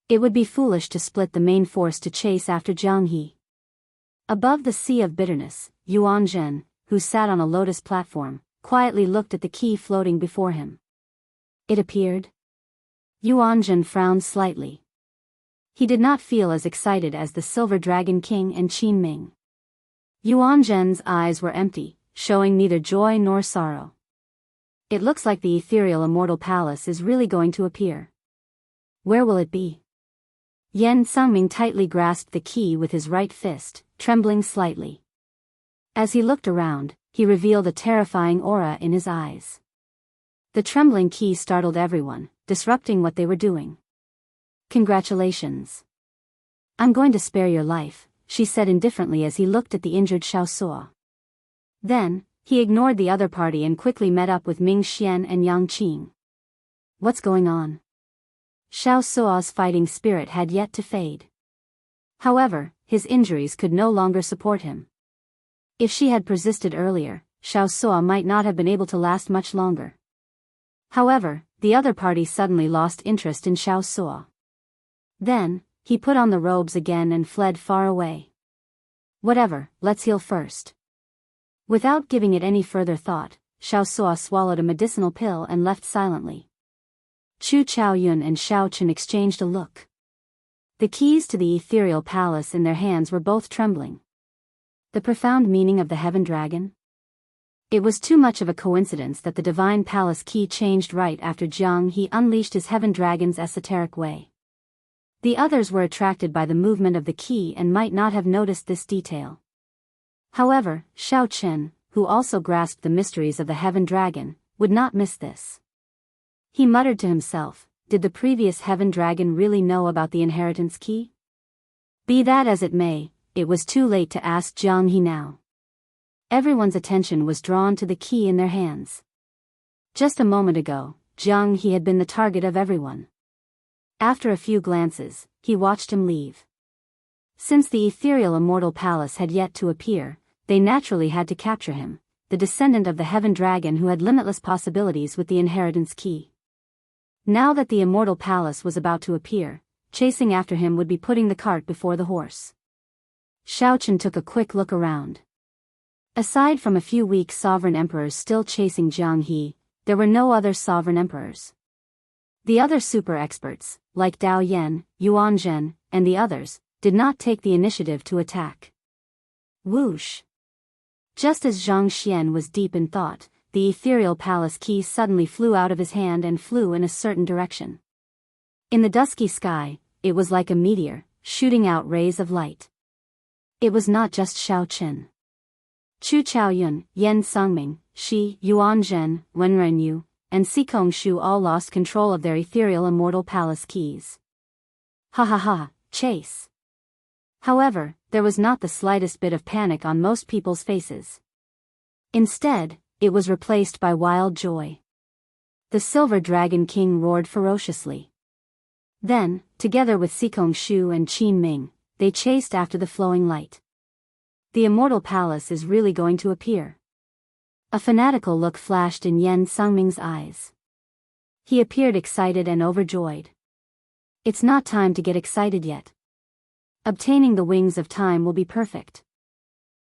It would be foolish to split the main force to chase after Jianghu. Above the sea of bitterness, Yuan Zhen, who sat on a lotus platform, quietly looked at the key floating before him. It appeared. Yuan Zhen frowned slightly. He did not feel as excited as the Silver Dragon King and Qin Ming. Yuan Zhen's eyes were empty, showing neither joy nor sorrow. It looks like the ethereal immortal palace is really going to appear. Where will it be? Yan Sangming tightly grasped the key with his right fist, trembling slightly. As he looked around, he revealed a terrifying aura in his eyes. The trembling key startled everyone, disrupting what they were doing. Congratulations. I'm going to spare your life, she said indifferently as he looked at the injured Xiaosuo. Then, he ignored the other party and quickly met up with Ming Xian and Yang Qing. What's going on? Xiaosuo's fighting spirit had yet to fade. However, his injuries could no longer support him. If she had persisted earlier, Xiaosuo might not have been able to last much longer. However, the other party suddenly lost interest in Xiaosuo. Then, he put on the robes again and fled far away. Whatever, let's heal first. Without giving it any further thought, Xiaosuo swallowed a medicinal pill and left silently. Chu Chaoyun and Xiao Chen exchanged a look. The keys to the ethereal palace in their hands were both trembling. The profound meaning of the heaven dragon? It was too much of a coincidence that the divine palace key changed right after Jianghu unleashed his heaven dragon's esoteric way. The others were attracted by the movement of the key and might not have noticed this detail. However, Xiao Chen, who also grasped the mysteries of the heaven dragon, would not miss this. He muttered to himself, did the previous heaven dragon really know about the inheritance key? Be that as it may, it was too late to ask Jianghu now. Everyone's attention was drawn to the key in their hands. Just a moment ago, Jianghu had been the target of everyone. After a few glances, he watched him leave. Since the ethereal immortal palace had yet to appear, they naturally had to capture him, the descendant of the heaven dragon who had limitless possibilities with the inheritance key. Now that the immortal palace was about to appear, chasing after him would be putting the cart before the horse. Xiaochen took a quick look around. Aside from a few weak sovereign emperors still chasing Jianghu, there were no other sovereign emperors. The other super experts, like Dao Yan, Yuan Zhen, and the others, did not take the initiative to attack. Whoosh! Just as Zhang Xian was deep in thought, the ethereal palace key suddenly flew out of his hand and flew in a certain direction. In the dusky sky, it was like a meteor, shooting out rays of light. It was not just Xiaochen. Chu Chaoyun, Yan Songming, Shi, Yuan Zhen, Wen Renyu, and Sikong Shu all lost control of their ethereal immortal palace keys. Ha ha ha, chase! However, there was not the slightest bit of panic on most people's faces. Instead, it was replaced by wild joy. The Silver Dragon King roared ferociously. Then, together with Sikong Shu and Qin Ming, they chased after the flowing light. The immortal palace is really going to appear. A fanatical look flashed in Yan Songming's eyes. He appeared excited and overjoyed. It's not time to get excited yet. Obtaining the wings of time will be perfect.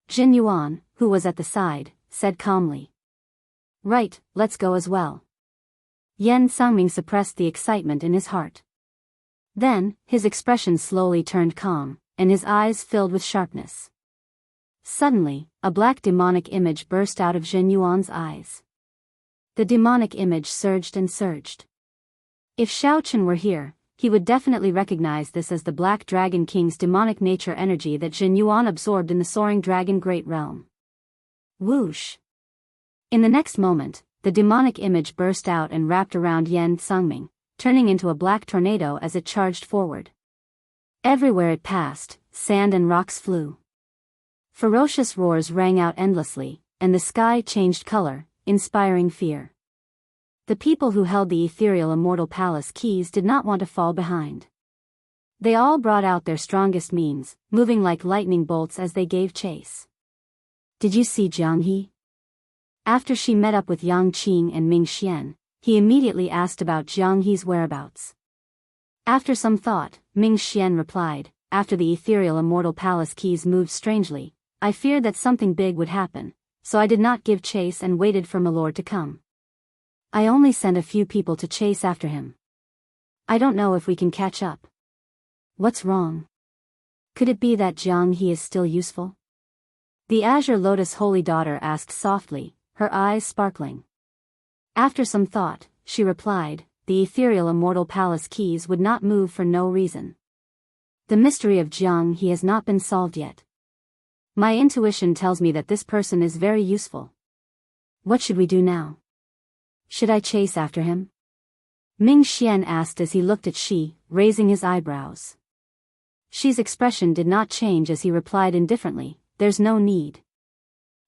Jin Yuan, who was at the side, said calmly. Right, let's go as well. Yan Songming suppressed the excitement in his heart. Then, his expression slowly turned calm, and his eyes filled with sharpness. Suddenly, a black demonic image burst out of Jin Yuan's eyes. The demonic image surged and surged. If Xiaochen were here, he would definitely recognize this as the Black Dragon King's demonic nature energy that Jin Yuan absorbed in the soaring dragon great realm. Whoosh! In the next moment, the demonic image burst out and wrapped around Yan Songming, turning into a black tornado as it charged forward. Everywhere it passed, sand and rocks flew. Ferocious roars rang out endlessly, and the sky changed color, inspiring fear. The people who held the ethereal immortal palace keys did not want to fall behind. They all brought out their strongest means, moving like lightning bolts as they gave chase. Did you see Jianghu? After she met up with Yang Qing and Ming Xian, he immediately asked about Jianghu's whereabouts. After some thought, Ming Xian replied, after the ethereal immortal palace keys moved strangely, I feared that something big would happen, so I did not give chase and waited for Milord to come. I only sent a few people to chase after him. I don't know if we can catch up. What's wrong? Could it be that Jianghu is still useful? The Azure Lotus Holy Daughter asked softly, her eyes sparkling. After some thought, she replied, the ethereal immortal palace keys would not move for no reason. The mystery of Jianghu has not been solved yet. My intuition tells me that this person is very useful. What should we do now? Should I chase after him? Ming Xian asked as he looked at Shi, raising his eyebrows. Shi's expression did not change as he replied indifferently, there's no need.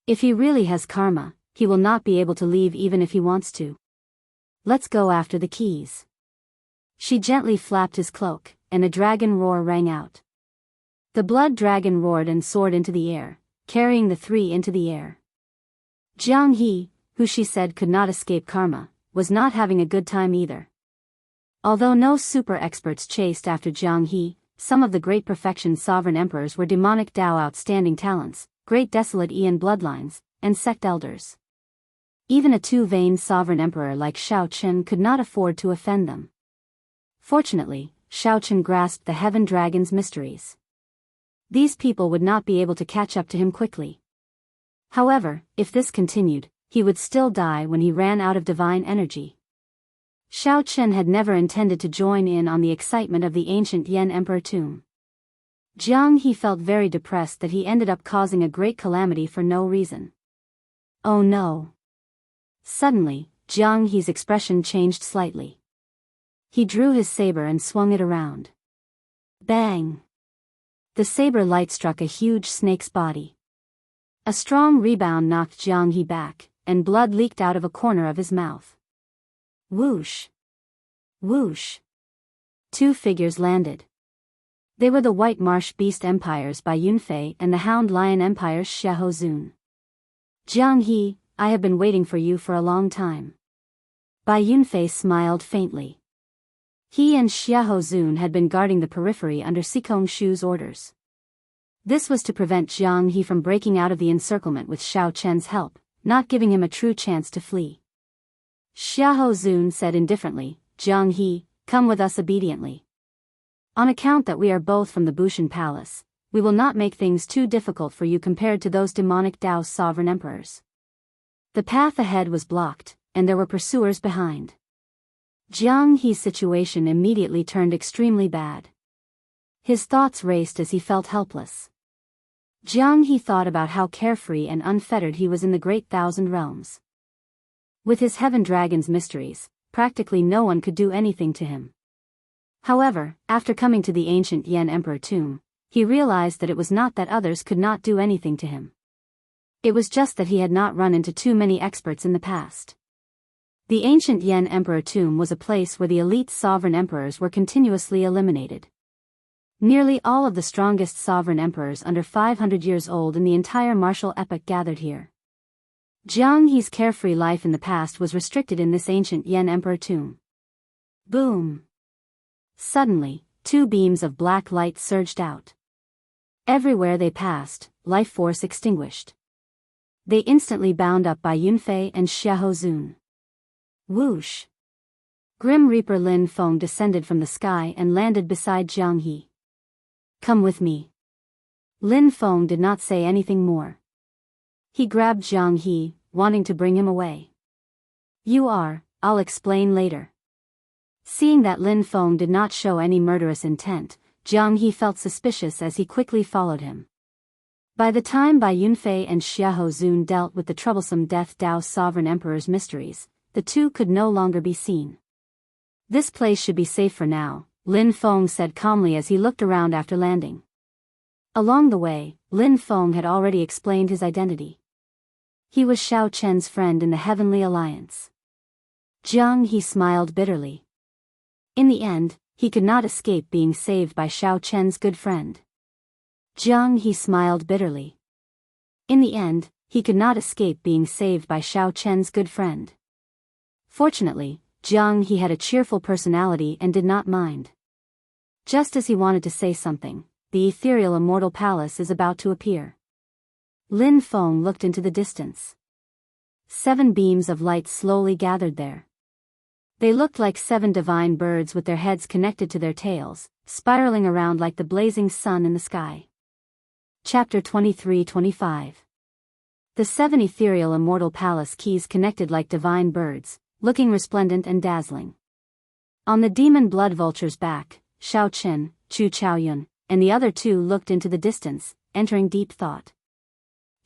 If he really has karma, he will not be able to leave even if he wants to. Let's go after the keys. Shi gently flapped his cloak, and a dragon roar rang out. The blood dragon roared and soared into the air, carrying the three into the air. Jianghu, who she said could not escape karma, was not having a good time either. Although no super experts chased after Jianghu, some of the great perfection sovereign emperors were demonic Dao outstanding talents, great desolate Aeon bloodlines, and sect elders. Even a two-veined sovereign emperor like Xiaochen could not afford to offend them. Fortunately, Xiaochen grasped the heaven dragon's mysteries. These people would not be able to catch up to him quickly. However, if this continued, he would still die when he ran out of divine energy. Xiaochen had never intended to join in on the excitement of the ancient Yan Emperor tomb. Jianghu felt very depressed that he ended up causing a great calamity for no reason. Oh no. Suddenly, Jianghu's expression changed slightly. He drew his saber and swung it around. Bang! The saber light struck a huge snake's body. A strong rebound knocked Jianghu back, and blood leaked out of a corner of his mouth. Whoosh! Whoosh! Two figures landed. They were the White Marsh Beast Empires by Yunfei and the Hound Lion Empire's Xiahou. Jianghu, I have been waiting for you for a long time. Bai Yunfei smiled faintly. He and Xiahou had been guarding the periphery under Sikong Shu's orders. This was to prevent Jianghu from breaking out of the encirclement with Xiao Chen's help, not giving him a true chance to flee. Xiahou said indifferently, Jianghu, come with us obediently. On account that we are both from the Bushan Palace, we will not make things too difficult for you compared to those demonic Daoist sovereign emperors. The path ahead was blocked, and there were pursuers behind. Jianghu's situation immediately turned extremely bad. His thoughts raced as he felt helpless. Jianghu thought about how carefree and unfettered he was in the Great Thousand Realms. With his Heaven Dragon's mysteries, practically no one could do anything to him. However, after coming to the ancient Yan Emperor tomb, he realized that it was not that others could not do anything to him. It was just that he had not run into too many experts in the past. The ancient Yan Emperor tomb was a place where the elite sovereign emperors were continuously eliminated. Nearly all of the strongest sovereign emperors under 500 years old in the entire martial epoch gathered here. Jianghu's carefree life in the past was restricted in this ancient Yan Emperor tomb. Boom! Suddenly, two beams of black light surged out. Everywhere they passed, life force extinguished. They instantly bound up by Yunfei and Xiahou. Whoosh! Grim Reaper Lin Feng descended from the sky and landed beside Jianghu. Come with me. Lin Feng did not say anything more. He grabbed Jianghu, wanting to bring him away. I'll explain later. Seeing that Lin Feng did not show any murderous intent, Jianghu felt suspicious as he quickly followed him. By the time Bai Yunfei and Xiahou dealt with the troublesome Death Dao sovereign emperor's mysteries, the two could no longer be seen. This place should be safe for now, Lin Feng said calmly as he looked around after landing. Along the way, Lin Feng had already explained his identity. He was Xiao Chen's friend in the Heavenly Alliance. Jianghu smiled bitterly. In the end, he could not escape being saved by Xiao Chen's good friend. Jianghu smiled bitterly. In the end, he could not escape being saved by Xiao Chen's good friend. Fortunately, Jianghu had a cheerful personality and did not mind. Just as he wanted to say something, the ethereal immortal palace is about to appear. Lin Feng looked into the distance. 7 beams of light slowly gathered there. They looked like 7 divine birds with their heads connected to their tails, spiraling around like the blazing sun in the sky. Chapter 23-25. The 7 ethereal immortal palace keys connected like divine birds, looking resplendent and dazzling. On the demon blood vulture's back, Xiao Chen, Chu Chaoyun, and the other 2 looked into the distance, entering deep thought.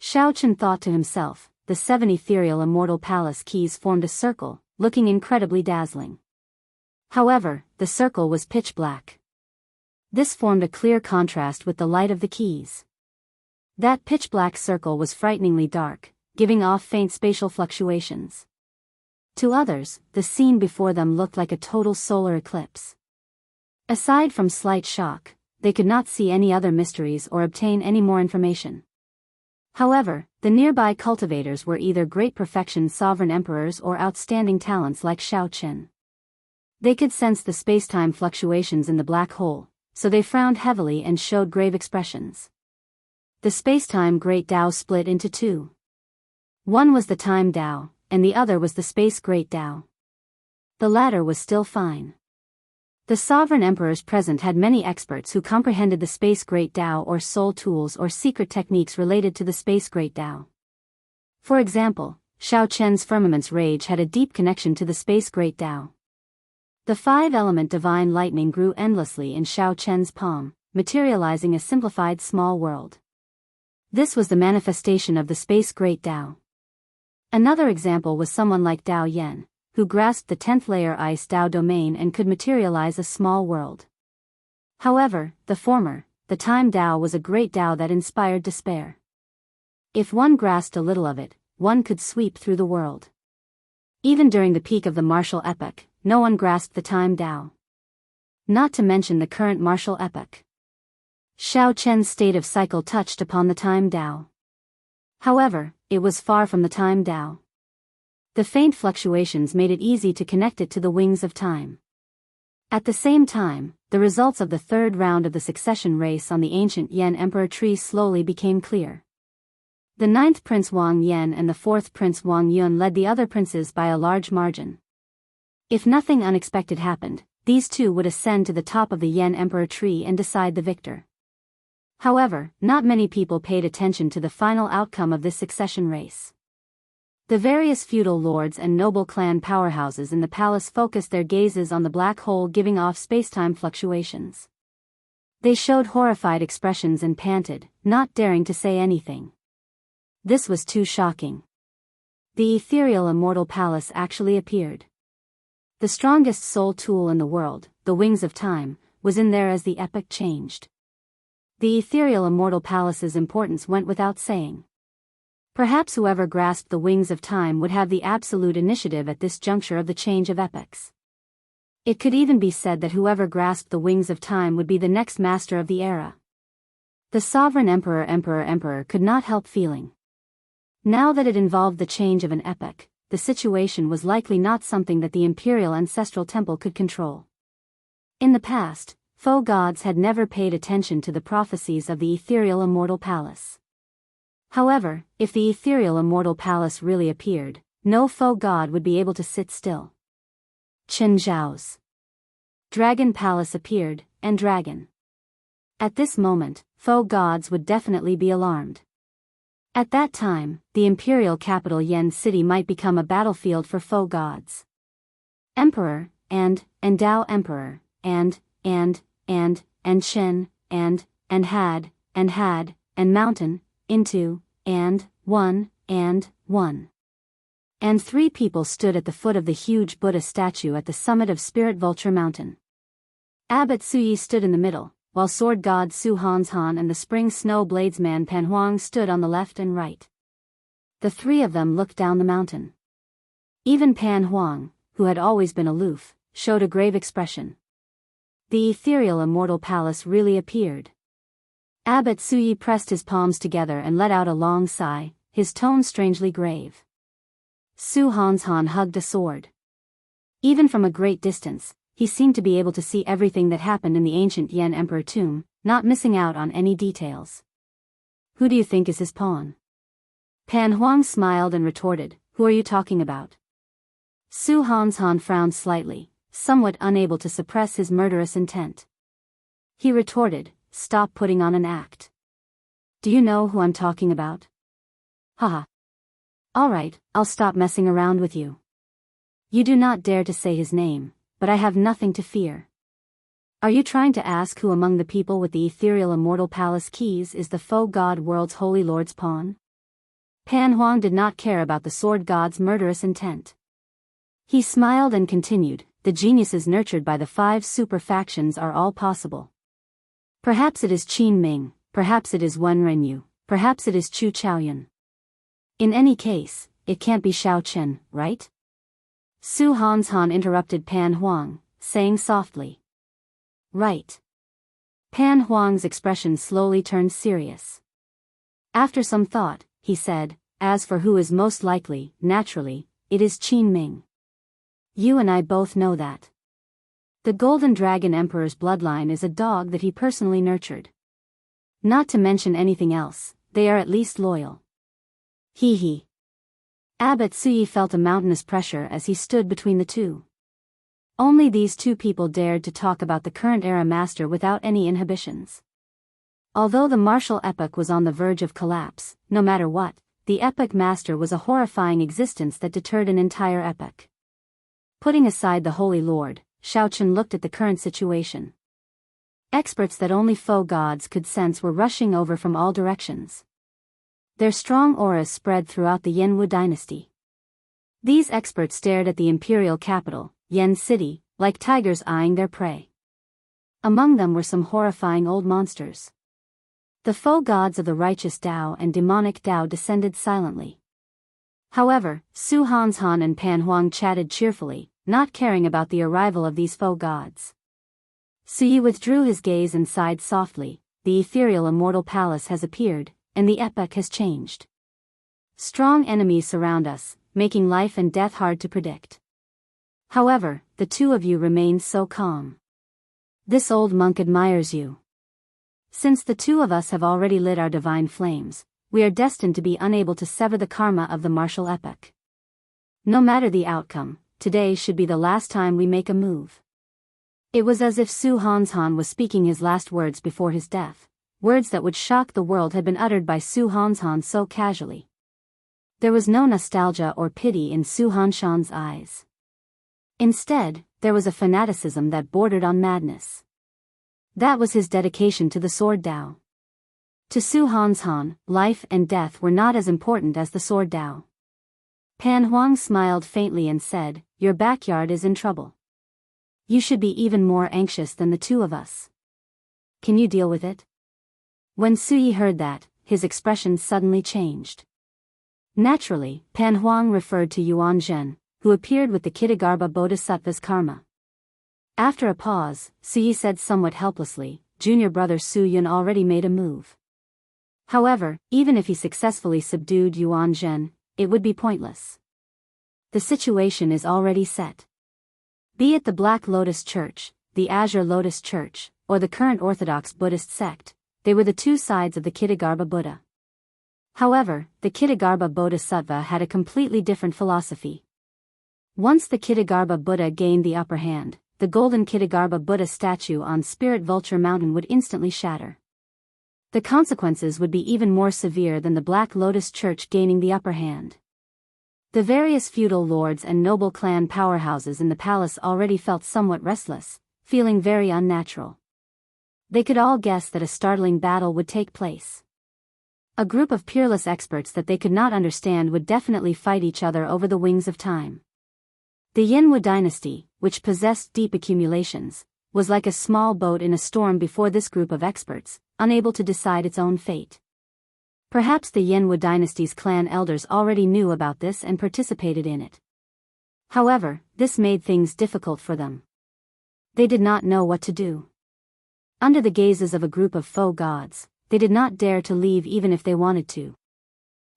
Xiao Chen thought to himself, the 7 ethereal immortal palace keys formed a circle, looking incredibly dazzling. However, the circle was pitch black. This formed a clear contrast with the light of the keys. That pitch black circle was frighteningly dark, giving off faint spatial fluctuations. To others, the scene before them looked like a total solar eclipse. Aside from slight shock, they could not see any other mysteries or obtain any more information. However, the nearby cultivators were either great perfection sovereign emperors or outstanding talents like Xiao Chen. They could sense the space-time fluctuations in the black hole, so they frowned heavily and showed grave expressions. The space-time Great Dao split into 2. One was the Time Dao, and the other was the Space Great Dao. The latter was still fine. The sovereign emperors present had many experts who comprehended the Space Great Dao or soul tools or secret techniques related to the Space Great Dao. For example, Xiao Chen's Firmament's Rage had a deep connection to the Space Great Dao. The 5-element divine lightning grew endlessly in Xiao Chen's palm, materializing a simplified small world. This was the manifestation of the Space Great Dao. Another example was someone like Dao Yan, who grasped the 10th layer ice Dao domain and could materialize a small world. However, the former, the Time Dao, was a great Dao that inspired despair. If one grasped a little of it, one could sweep through the world. Even during the peak of the martial epoch, no one grasped the Time Dao. Not to mention the current martial epoch. Xiao Chen's state of cycle touched upon the Time Dao. However, it was far from the Time Dao. The faint fluctuations made it easy to connect it to the wings of time. At the same time, the results of the third round of the succession race on the ancient Yan Emperor tree slowly became clear. The 9th Prince Wang Yan and the 4th Prince Wang Yun led the other princes by a large margin. If nothing unexpected happened, these two would ascend to the top of the Yan Emperor tree and decide the victor. However, not many people paid attention to the final outcome of this succession race. The various feudal lords and noble clan powerhouses in the palace focused their gazes on the black hole giving off spacetime fluctuations. They showed horrified expressions and panted, not daring to say anything. This was too shocking. The ethereal immortal palace actually appeared. The strongest soul tool in the world, the wings of time, was in there as the epoch changed. The ethereal immortal palace's importance went without saying. Perhaps whoever grasped the wings of time would have the absolute initiative at this juncture of the change of epochs. It could even be said that whoever grasped the wings of time would be the next master of the era. The sovereign emperor could not help feeling. Now that it involved the change of an epoch, the situation was likely not something that the imperial ancestral temple could control. In the past, foe gods had never paid attention to the prophecies of the ethereal immortal palace. However, if the ethereal immortal palace really appeared, no foe god would be able to sit still. Qin Zhao's Dragon Palace appeared, and dragon. At this moment, foe gods would definitely be alarmed. At that time, the imperial capital Yen City might become a battlefield for foe gods. Emperor, and Dao Emperor, and Shen, and had, and mountain, into, and one. And 3 people stood at the foot of the huge Buddha statue at the summit of Spirit Vulture Mountain. Abbot Suyi stood in the middle, while sword god Su Hanshan and the spring snow bladesman Pan Huang stood on the left and right. The 3 of them looked down the mountain. Even Pan Huang, who had always been aloof, showed a grave expression. The ethereal immortal palace really appeared. Abbot Suyi pressed his palms together and let out a long sigh, his tone strangely grave. Su Hanshan hugged a sword. Even from a great distance, he seemed to be able to see everything that happened in the ancient Yan Emperor tomb, not missing out on any details. Who do you think is his pawn? Pan Huang smiled and retorted, who are you talking about? Su Hanshan frowned slightly, somewhat unable to suppress his murderous intent. He retorted, stop putting on an act. Do you know who I'm talking about? Haha. Alright, I'll stop messing around with you. You do not dare to say his name, but I have nothing to fear. Are you trying to ask who among the people with the ethereal immortal palace keys is the foe god world's holy lord's pawn? Pan Huang did not care about the sword god's murderous intent. He smiled and continued, the geniuses nurtured by the 5 super factions are all possible. Perhaps it is Qin Ming, perhaps it is Wen Renyu, perhaps it is Chu Chaoyun. In any case, it can't be Xiao Chen, right? Su Hanshan interrupted Pan Huang, saying softly. Right. Pan Huang's expression slowly turned serious. After some thought, he said, as for who is most likely, naturally, it is Qin Ming. You and I both know that. The Golden Dragon Emperor's bloodline is a dog that he personally nurtured. Not to mention anything else, they are at least loyal. Hee hee. Abbot Suyi felt a mountainous pressure as he stood between the two. Only these 2 people dared to talk about the current era master without any inhibitions. Although the martial epoch was on the verge of collapse, no matter what, the epoch master was a horrifying existence that deterred an entire epoch. Putting aside the Holy Lord, Xiaochen looked at the current situation. Experts that only foe gods could sense were rushing over from all directions. Their strong auras spread throughout the Yanwu dynasty. These experts stared at the imperial capital, Yen City, like tigers eyeing their prey. Among them were some horrifying old monsters. The foe gods of the righteous Dao and demonic Dao descended silently. However, Su Hanshan and Pan Huang chatted cheerfully, not caring about the arrival of these foe gods. Su Yi withdrew his gaze and sighed softly. The ethereal immortal palace has appeared, and the epoch has changed. Strong enemies surround us, making life and death hard to predict. However, the two of you remain so calm. This old monk admires you. Since the two of us have already lit our divine flames, we are destined to be unable to sever the karma of the martial epoch. No matter the outcome, today should be the last time we make a move. It was as if Su Hanshan was speaking his last words before his death. Words that would shock the world had been uttered by Su Hanshan so casually. There was no nostalgia or pity in Su Hanshan's eyes. Instead, there was a fanaticism that bordered on madness. That was his dedication to the Sword Dao. To Su Hanshan, life and death were not as important as the Sword Dao. Pan Huang smiled faintly and said, "Your backyard is in trouble. You should be even more anxious than the two of us. Can you deal with it?" When Su Yi heard that, his expression suddenly changed. Naturally, Pan Huang referred to Yuan Zhen, who appeared with the Kitagarbha Bodhisattva's karma. After a pause, Su Yi said somewhat helplessly, "Junior brother Su Yun already made a move. However, even if he successfully subdued Yuan Zhen, it would be pointless. The situation is already set. Be it the Black Lotus Church, the Azure Lotus Church, or the current Orthodox Buddhist sect, they were the two sides of the Kitagarbha Buddha. However, the Kitagarbha Bodhisattva had a completely different philosophy. Once the Kitagarbha Buddha gained the upper hand, the golden Kitagarbha Buddha statue on Spirit Vulture Mountain would instantly shatter. The consequences would be even more severe than the Black Lotus Church gaining the upper hand. The various feudal lords and noble clan powerhouses in the palace already felt somewhat restless, feeling very unnatural. They could all guess that a startling battle would take place. A group of peerless experts that they could not understand would definitely fight each other over the wings of time. The Yinwu dynasty, which possessed deep accumulations, was like a small boat in a storm before this group of experts, unable to decide its own fate. Perhaps the Yinwu dynasty's clan elders already knew about this and participated in it. However, this made things difficult for them. They did not know what to do. Under the gazes of a group of foe gods, they did not dare to leave even if they wanted to.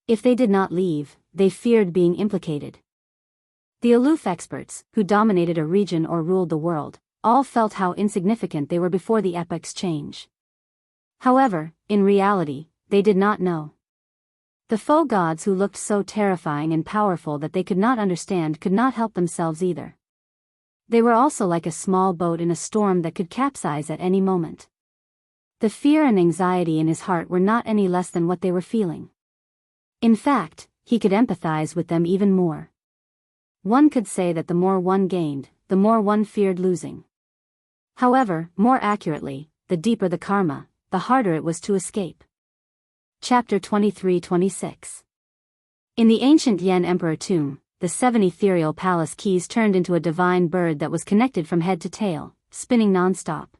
If they did not leave, they feared being implicated. The aloof experts, who dominated a region or ruled the world, all felt how insignificant they were before the epoch's change. However, in reality, they did not know. The foe gods who looked so terrifying and powerful that they could not understand could not help themselves either. They were also like a small boat in a storm that could capsize at any moment. The fear and anxiety in his heart were not any less than what they were feeling. In fact, he could empathize with them even more. One could say that the more one gained, the more one feared losing. However, more accurately, the deeper the karma, the harder it was to escape. Chapter 23-26. In the ancient Yen Emperor tomb, the 7 ethereal palace keys turned into a divine bird that was connected from head to tail, spinning non-stop.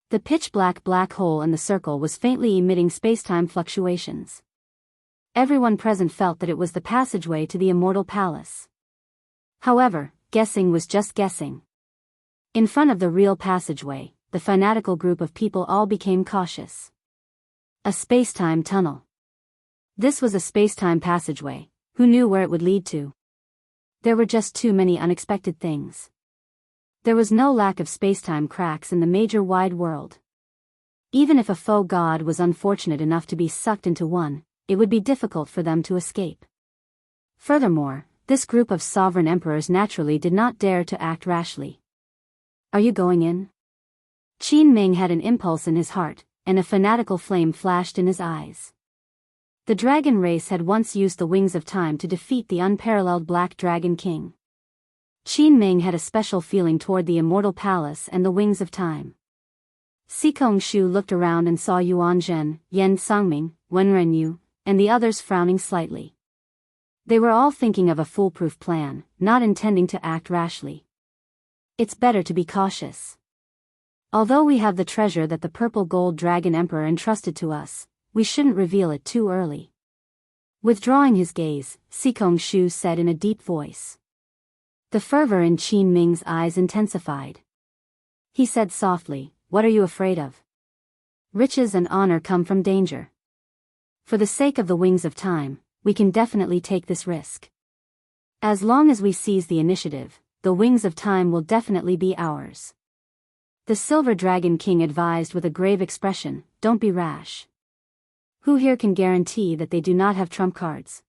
The pitch-black black hole in the circle was faintly emitting space-time fluctuations. Everyone present felt that it was the passageway to the immortal palace. However, guessing was just guessing. In front of the real passageway, the fanatical group of people all became cautious. A space-time tunnel. This was a space-time passageway. Who knew where it would lead to? There were just too many unexpected things. There was no lack of space-time cracks in the major wide world. Even if a foe god was unfortunate enough to be sucked into one, it would be difficult for them to escape. Furthermore, this group of sovereign emperors naturally did not dare to act rashly. "Are you going in?" Qin Ming had an impulse in his heart, and a fanatical flame flashed in his eyes. The dragon race had once used the wings of time to defeat the unparalleled Black Dragon King. Qin Ming had a special feeling toward the immortal palace and the wings of time. Sikong Shu looked around and saw Yuan Zhen, Yen Sangming, Wen Renyu, and the others frowning slightly. They were all thinking of a foolproof plan, not intending to act rashly. It's better to be cautious. Although we have the treasure that the purple gold dragon emperor entrusted to us, we shouldn't reveal it too early. Withdrawing his gaze, Sikong Shu said in a deep voice. The fervor in Qin Ming's eyes intensified. He said softly, "What are you afraid of? Riches and honor come from danger. For the sake of the wings of time, we can definitely take this risk. As long as we seize the initiative, the wings of time will definitely be ours." The Silver Dragon King advised with a grave expression, "Don't be rash. Who here can guarantee that they do not have trump cards?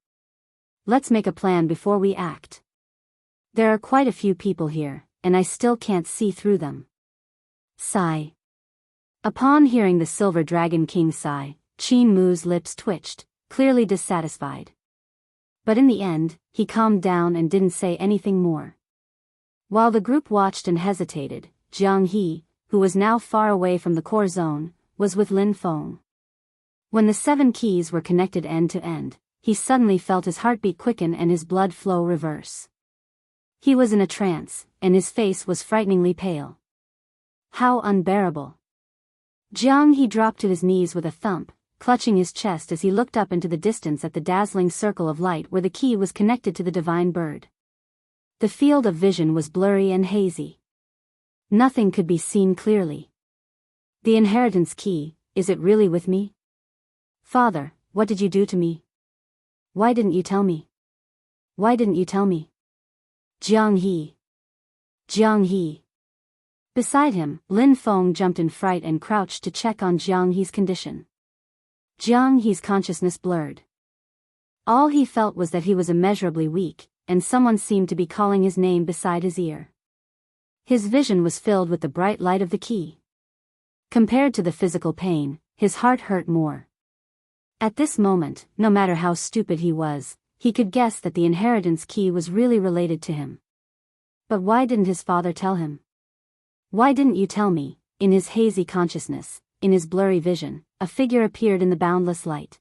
Let's make a plan before we act. There are quite a few people here, and I still can't see through them." Sigh. Upon hearing the Silver Dragon King sigh, Qin Mu's lips twitched, clearly dissatisfied. But in the end, he calmed down and didn't say anything more. While the group watched and hesitated, Jianghu, who was now far away from the core zone, was with Lin Feng. When the 7 keys were connected end to end, he suddenly felt his heartbeat quicken and his blood flow reverse. He was in a trance, and his face was frighteningly pale. How unbearable. Jianghu dropped to his knees with a thump, clutching his chest as he looked up into the distance at the dazzling circle of light where the key was connected to the divine bird. The field of vision was blurry and hazy. Nothing could be seen clearly. The inheritance key, is it really with me? Father, what did you do to me? Why didn't you tell me? Why didn't you tell me? Jianghu. Jianghu. Beside him, Lin Feng jumped in fright and crouched to check on Jianghu's condition. Jianghu's consciousness blurred. All he felt was that he was immeasurably weak, and someone seemed to be calling his name beside his ear. His vision was filled with the bright light of the key. Compared to the physical pain, his heart hurt more. At this moment, no matter how stupid he was, he could guess that the inheritance key was really related to him. But why didn't his father tell him? Why didn't you tell me? In his hazy consciousness, in his blurry vision, a figure appeared in the boundless light.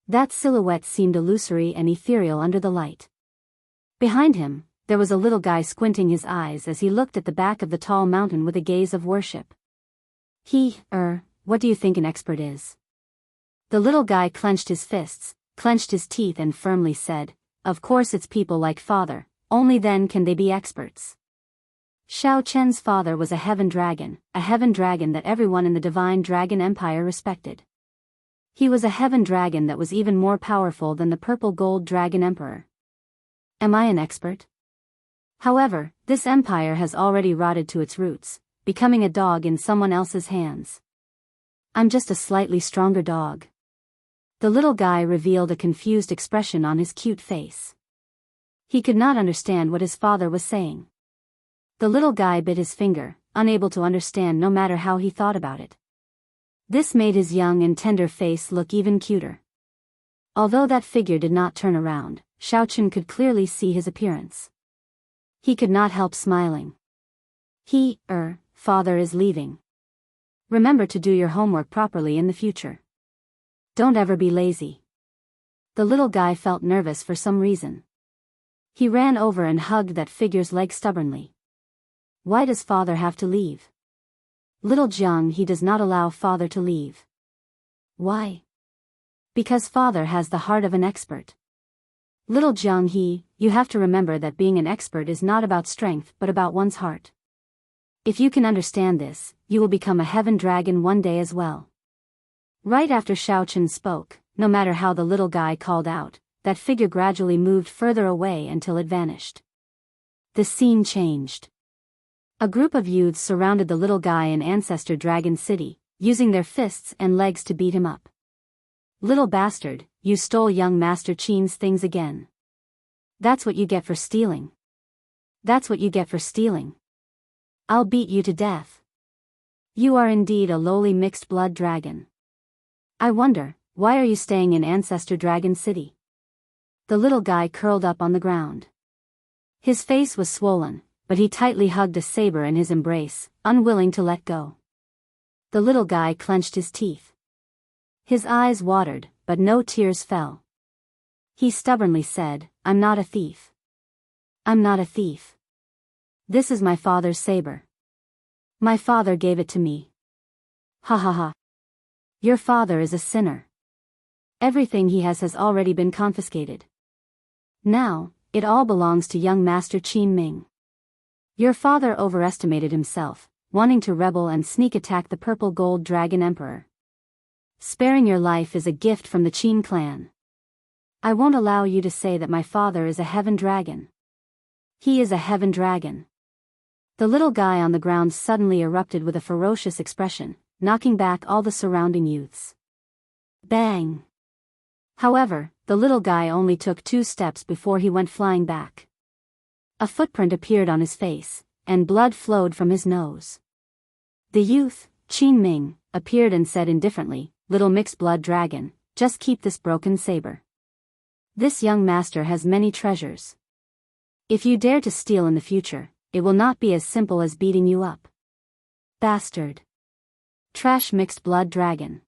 That silhouette seemed illusory and ethereal under the light. Behind him, there was a little guy squinting his eyes as he looked at the back of the tall mountain with a gaze of worship. What do you think an expert is? The little guy clenched his fists, clenched his teeth and firmly said, "Of course it's people like father, only then can they be experts." Xiao Chen's father was a heaven dragon that everyone in the Divine Dragon Empire respected. He was a heaven dragon that was even more powerful than the purple gold dragon emperor. Am I an expert? However, this empire has already rotted to its roots, becoming a dog in someone else's hands. I'm just a slightly stronger dog. The little guy revealed a confused expression on his cute face. He could not understand what his father was saying. The little guy bit his finger, unable to understand no matter how he thought about it. This made his young and tender face look even cuter. Although that figure did not turn around, Xiaochen could clearly see his appearance. He could not help smiling. Father is leaving. Remember to do your homework properly in the future. Don't ever be lazy. The little guy felt nervous for some reason. He ran over and hugged that figure's leg stubbornly. Why does father have to leave? Little Jiang, he does not allow father to leave. Why? Because father has the heart of an expert. Little Jiang, you have to remember that being an expert is not about strength but about one's heart. If you can understand this, you will become a heaven dragon one day as well. Right after Xiaochen spoke, no matter how the little guy called out, that figure gradually moved further away until it vanished. The scene changed. A group of youths surrounded the little guy in Ancestor Dragon City, using their fists and legs to beat him up. Little bastard, you stole young Master Qin's things again. That's what you get for stealing. That's what you get for stealing. I'll beat you to death. You are indeed a lowly mixed blood dragon. I wonder, why are you staying in Ancestor Dragon City? The little guy curled up on the ground. His face was swollen, but he tightly hugged a saber in his embrace, unwilling to let go. The little guy clenched his teeth. His eyes watered, but no tears fell. He stubbornly said, I'm not a thief. I'm not a thief. This is my father's saber. My father gave it to me. Ha ha ha. Your father is a sinner. Everything he has already been confiscated. Now, it all belongs to young Master Qin Ming. Your father overestimated himself, wanting to rebel and sneak attack the purple gold dragon emperor. Sparing your life is a gift from the Qin clan. I won't allow you to say that my father is a heaven dragon. He is a heaven dragon. The little guy on the ground suddenly erupted with a ferocious expression, knocking back all the surrounding youths. Bang! However, the little guy only took 2 steps before he went flying back. A footprint appeared on his face, and blood flowed from his nose. The youth, Qin Ming, appeared and said indifferently, Little mixed blood dragon, just keep this broken saber. This young master has many treasures. If you dare to steal in the future, it will not be as simple as beating you up. Bastard. Trash mixed blood dragon.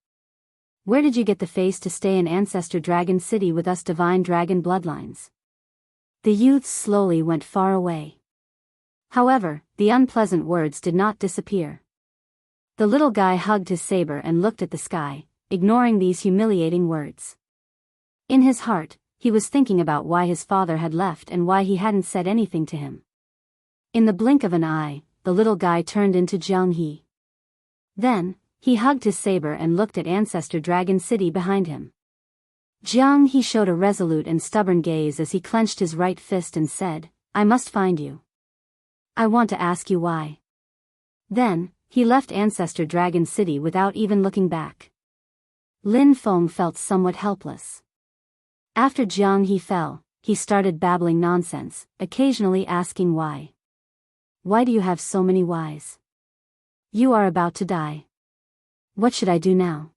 Where did you get the face to stay in Ancestor Dragon City with us divine dragon bloodlines? The youths slowly went far away. However, the unpleasant words did not disappear. The little guy hugged his saber and looked at the sky, ignoring these humiliating words. In his heart, he was thinking about why his father had left and why he hadn't said anything to him. In the blink of an eye, the little guy turned into Jianghu. Then, he hugged his saber and looked at Ancestor Dragon City behind him. Jianghu showed a resolute and stubborn gaze as he clenched his right fist and said, I must find you. I want to ask you why. Then, he left Ancestor Dragon City without even looking back. Lin Feng felt somewhat helpless. After Jianghu fell, he started babbling nonsense, occasionally asking why. Why do you have so many whys? You are about to die. What should I do now?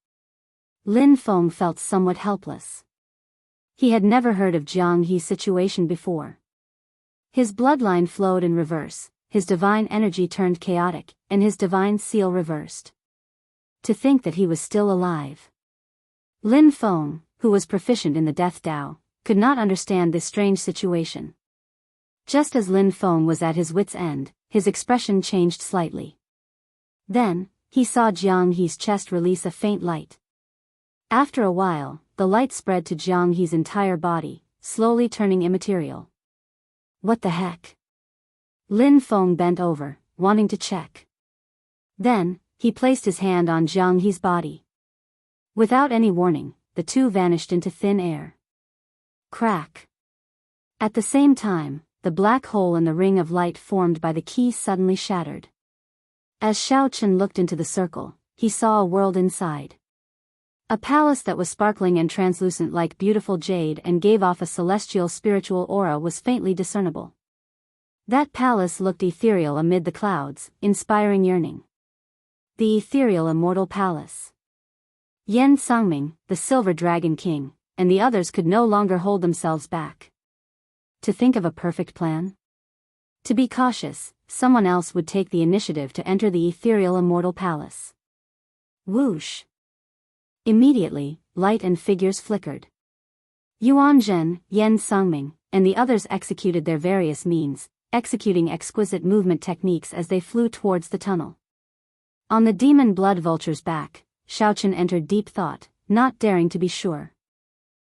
Lin Feng felt somewhat helpless. He had never heard of Jianghu's situation before. His bloodline flowed in reverse, his divine energy turned chaotic, and his divine seal reversed. To think that he was still alive. Lin Feng, who was proficient in the Death Dao, could not understand this strange situation. Just as Lin Feng was at his wit's end, his expression changed slightly. Then, he saw Jianghu's chest release a faint light. After a while, the light spread to Jianghu's entire body, slowly turning immaterial. What the heck? Lin Feng bent over, wanting to check. Then, he placed his hand on Jianghu's body. Without any warning, the two vanished into thin air. Crack. At the same time, the black hole in the ring of light formed by the key suddenly shattered. As Xiaochen looked into the circle, he saw a world inside. A palace that was sparkling and translucent like beautiful jade and gave off a celestial spiritual aura was faintly discernible. That palace looked ethereal amid the clouds, inspiring yearning. The ethereal immortal palace. Yan Sangming, the Silver Dragon King, and the others could no longer hold themselves back. To think of a perfect plan? To be cautious, someone else would take the initiative to enter the ethereal immortal palace. Whoosh! Immediately, light and figures flickered. Yuan Zhen, Yan Sangming, and the others executed their various means, executing exquisite movement techniques as they flew towards the tunnel. On the demon blood vulture's back, Xiaochen entered deep thought, not daring to be sure.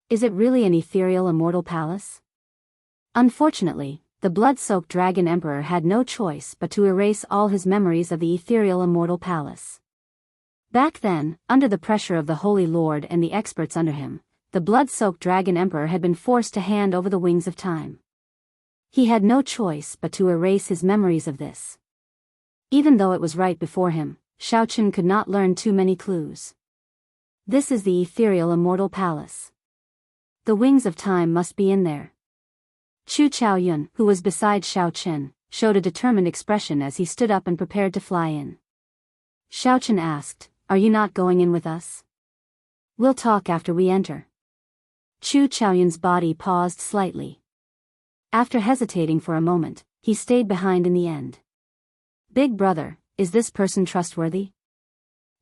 Is it really an ethereal immortal palace? Unfortunately, the blood-soaked dragon emperor had no choice but to erase all his memories of the ethereal immortal palace. Back then, under the pressure of the Holy Lord and the experts under him, the blood-soaked dragon emperor had been forced to hand over the wings of time. He had no choice but to erase his memories of this. Even though it was right before him, Xiaochen could not learn too many clues. This is the ethereal immortal palace. The wings of time must be in there. Chu Chaoyun, who was beside Xiaochen, showed a determined expression as he stood up and prepared to fly in. Xiaochen asked, Are you not going in with us? We'll talk after we enter. Chu Chaoyun's body paused slightly. After hesitating for a moment, he stayed behind in the end. Big brother, is this person trustworthy?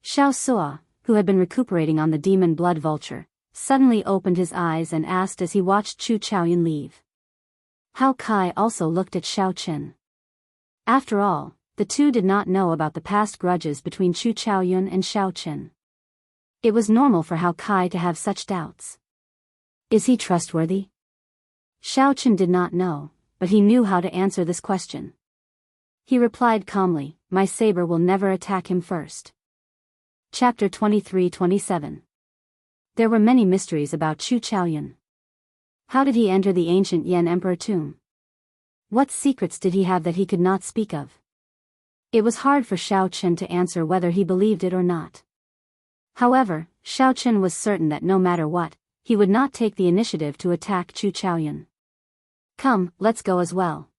Xiao Suo, who had been recuperating on the demon blood vulture, suddenly opened his eyes and asked as he watched Chu Chaoyun leave. Hao Kai also looked at Xiao Chen. After all, the two did not know about the past grudges between Chu Chaoyun and Xiao Chen. It was normal for Hao Kai to have such doubts. Is he trustworthy? Xiao Chen did not know, but he knew how to answer this question. He replied calmly, my saber will never attack him first. Chapter 23-27. There were many mysteries about Chu Chaoyun. How did he enter the ancient Yan Emperor tomb? What secrets did he have that he could not speak of? It was hard for Xiao Chen to answer whether he believed it or not. However, Xiao Chen was certain that no matter what, he would not take the initiative to attack Chu Chaoyun. Come, let's go as well.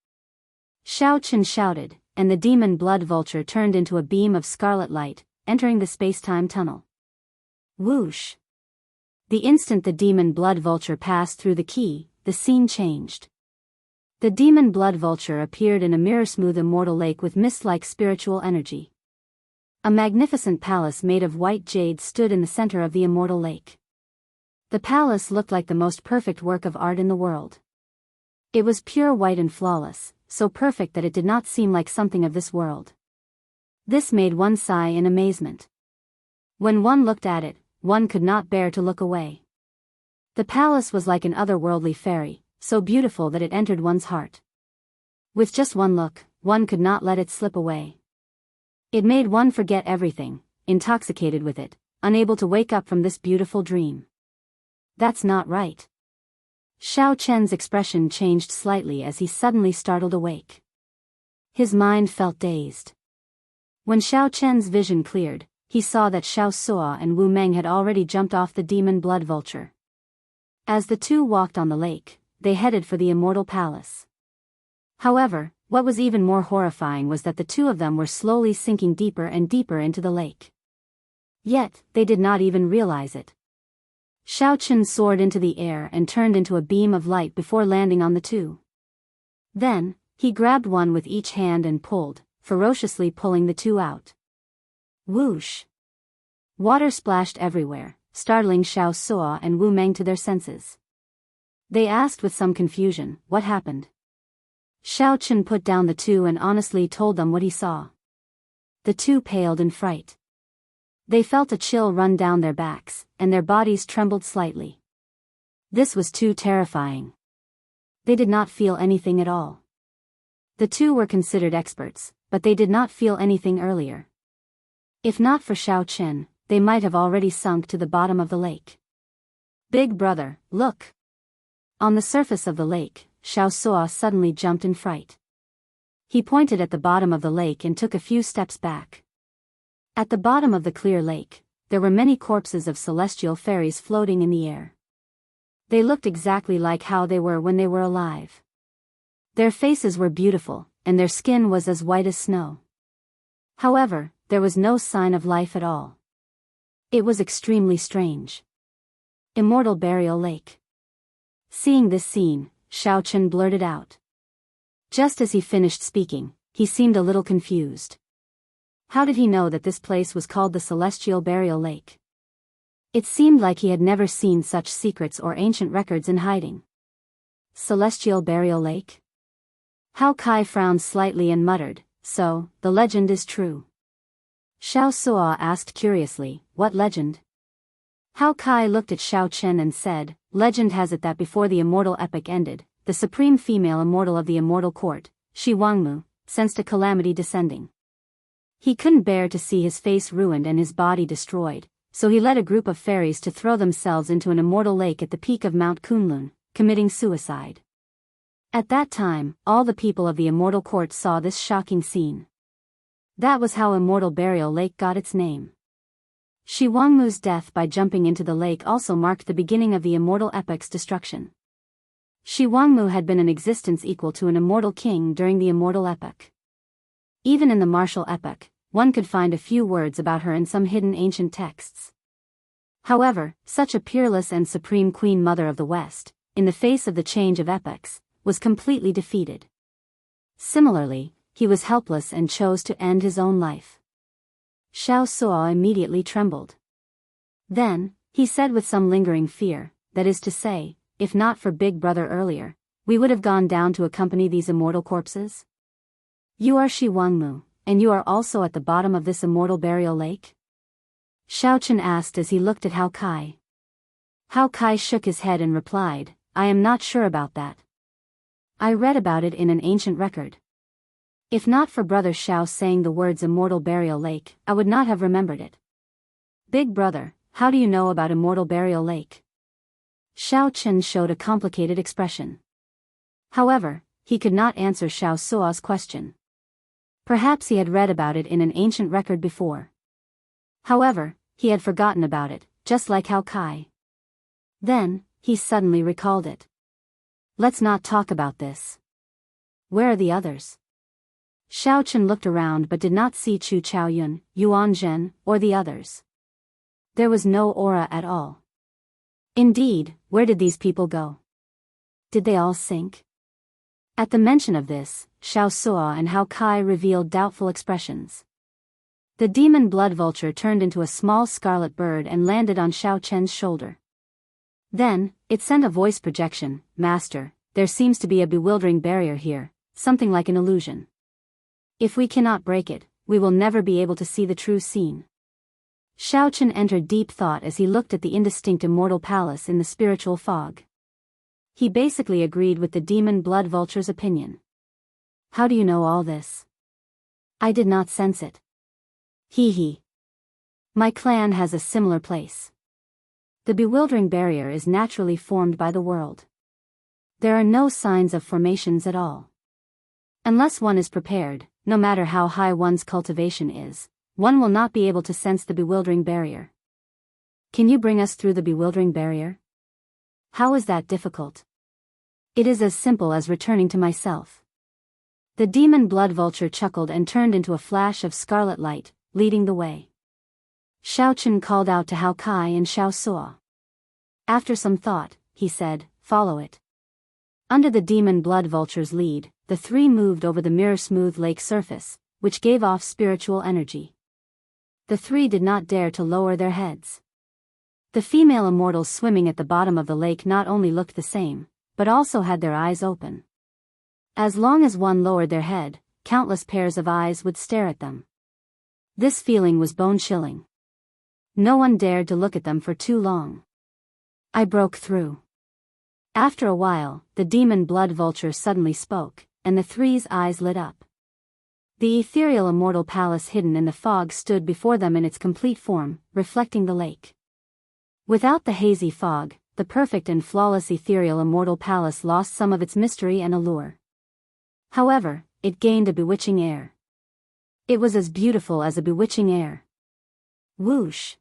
Xiao Chen shouted, and the demon blood vulture turned into a beam of scarlet light, entering the space-time tunnel. Whoosh! The instant the demon blood vulture passed through the key, the scene changed. The demon blood vulture appeared in a mirror-smooth immortal lake with mist-like spiritual energy. A magnificent palace made of white jade stood in the center of the immortal lake. The palace looked like the most perfect work of art in the world. It was pure white and flawless, so perfect that it did not seem like something of this world. This made one sigh in amazement. When one looked at it, one could not bear to look away. The palace was like an otherworldly fairy, so beautiful that it entered one's heart. With just one look, one could not let it slip away. It made one forget everything, intoxicated with it, unable to wake up from this beautiful dream. That's not right. Xiao Chen's expression changed slightly as he suddenly startled awake. His mind felt dazed. When Xiao Chen's vision cleared, he saw that Xiao Suo and Wu Meng had already jumped off the demon blood vulture. As the two walked on the lake, they headed for the immortal palace. However, what was even more horrifying was that the two of them were slowly sinking deeper and deeper into the lake. Yet, they did not even realize it. Xiao Chen soared into the air and turned into a beam of light before landing on the two. Then, he grabbed one with each hand and pulled, ferociously pulling the two out. Whoosh! Water splashed everywhere, startling Xiao Suo and Wu Meng to their senses. They asked with some confusion, what happened? Xiao Chen put down the two and honestly told them what he saw. The two paled in fright. They felt a chill run down their backs, and their bodies trembled slightly. This was too terrifying. They did not feel anything at all. The two were considered experts, but they did not feel anything earlier. If not for Xiao Chen, they might have already sunk to the bottom of the lake. Big brother, look! On the surface of the lake, Xiao Suo suddenly jumped in fright. He pointed at the bottom of the lake and took a few steps back. At the bottom of the clear lake, there were many corpses of celestial fairies floating in the air. They looked exactly like how they were when they were alive. Their faces were beautiful, and their skin was as white as snow. However, there was no sign of life at all. It was extremely strange. Immortal Burial Lake. Seeing this scene, Xiao Chen blurted out. Just as he finished speaking, he seemed a little confused. How did he know that this place was called the Celestial Burial Lake? It seemed like he had never seen such secrets or ancient records in hiding. Celestial Burial Lake? Hao Kai frowned slightly and muttered, so, the legend is true. Xiao Suo asked curiously, what legend? Hao Kai looked at Xiao Chen and said, legend has it that before the immortal epic ended, the supreme female immortal of the immortal court, Shi Wangmu, sensed a calamity descending. He couldn't bear to see his face ruined and his body destroyed, so he led a group of fairies to throw themselves into an immortal lake at the peak of Mount Kunlun, committing suicide. At that time, all the people of the immortal court saw this shocking scene. That was how Immortal Burial Lake got its name. Shi Wangmu's death by jumping into the lake also marked the beginning of the immortal epic's destruction. Shi Wangmu had been in existence equal to an immortal king during the immortal epic. Even in the martial epic, one could find a few words about her in some hidden ancient texts. However, such a peerless and supreme Queen Mother of the West, in the face of the change of epics, was completely defeated. Similarly, he was helpless and chose to end his own life. Xiao Suo immediately trembled. Then, He said with some lingering fear, that is to say, if not for Big Brother earlier, we would have gone down to accompany these immortal corpses? You are Shi Wangmu, and you are also at the bottom of this immortal burial lake? Xiaochen asked as he looked at Hao Kai. Hao Kai shook his head and replied, I am not sure about that. I read about it in an ancient record. If not for Brother Xiao saying the words immortal burial lake, I would not have remembered it. Big Brother, how do you know about immortal burial lake? Xiaochen showed a complicated expression. However, he could not answer Xiao Suo's question. Perhaps he had read about it in an ancient record before. However, he had forgotten about it, just like Hao Kai. Then, he suddenly recalled it. Let's not talk about this. Where are the others? Xiaochen looked around but did not see Chu Chaoyun, Yuan Zhen, or the others. There was no aura at all. Indeed, where did these people go? Did they all sink? At the mention of this, Xiao Suo and Hao Kai revealed doubtful expressions. The demon blood vulture turned into a small scarlet bird and landed on Xiao Chen's shoulder. Then, it sent a voice projection, Master, there seems to be a bewildering barrier here, something like an illusion. If we cannot break it, we will never be able to see the true scene. Xiaochen entered deep thought as he looked at the indistinct immortal palace in the spiritual fog. He basically agreed with the demon blood vulture's opinion. How do you know all this? I did not sense it. Hee hee. My clan has a similar place. The bewildering barrier is naturally formed by the world. There are no signs of formations at all. Unless one is prepared, no matter how high one's cultivation is, one will not be able to sense the bewildering barrier. Can you bring us through the bewildering barrier? How is that difficult? It is as simple as returning to myself. The demon blood vulture chuckled and turned into a flash of scarlet light, leading the way. Xiaochen called out to Hao Kai and Xiao Suo. After some thought, he said, follow it. Under the demon blood vulture's lead, the three moved over the mirror-smooth lake surface, which gave off spiritual energy. The three did not dare to lower their heads. The female immortals swimming at the bottom of the lake not only looked the same, but also had their eyes open. As long as one lowered their head, countless pairs of eyes would stare at them. This feeling was bone-chilling. No one dared to look at them for too long. I broke through. After a while, the demon blood vulture suddenly spoke, and the three's eyes lit up. The ethereal immortal palace hidden in the fog stood before them in its complete form, reflecting the lake. Without the hazy fog, the perfect and flawless ethereal immortal palace lost some of its mystery and allure. However, it gained a bewitching air. It was as beautiful as a bewitching air. Whoosh!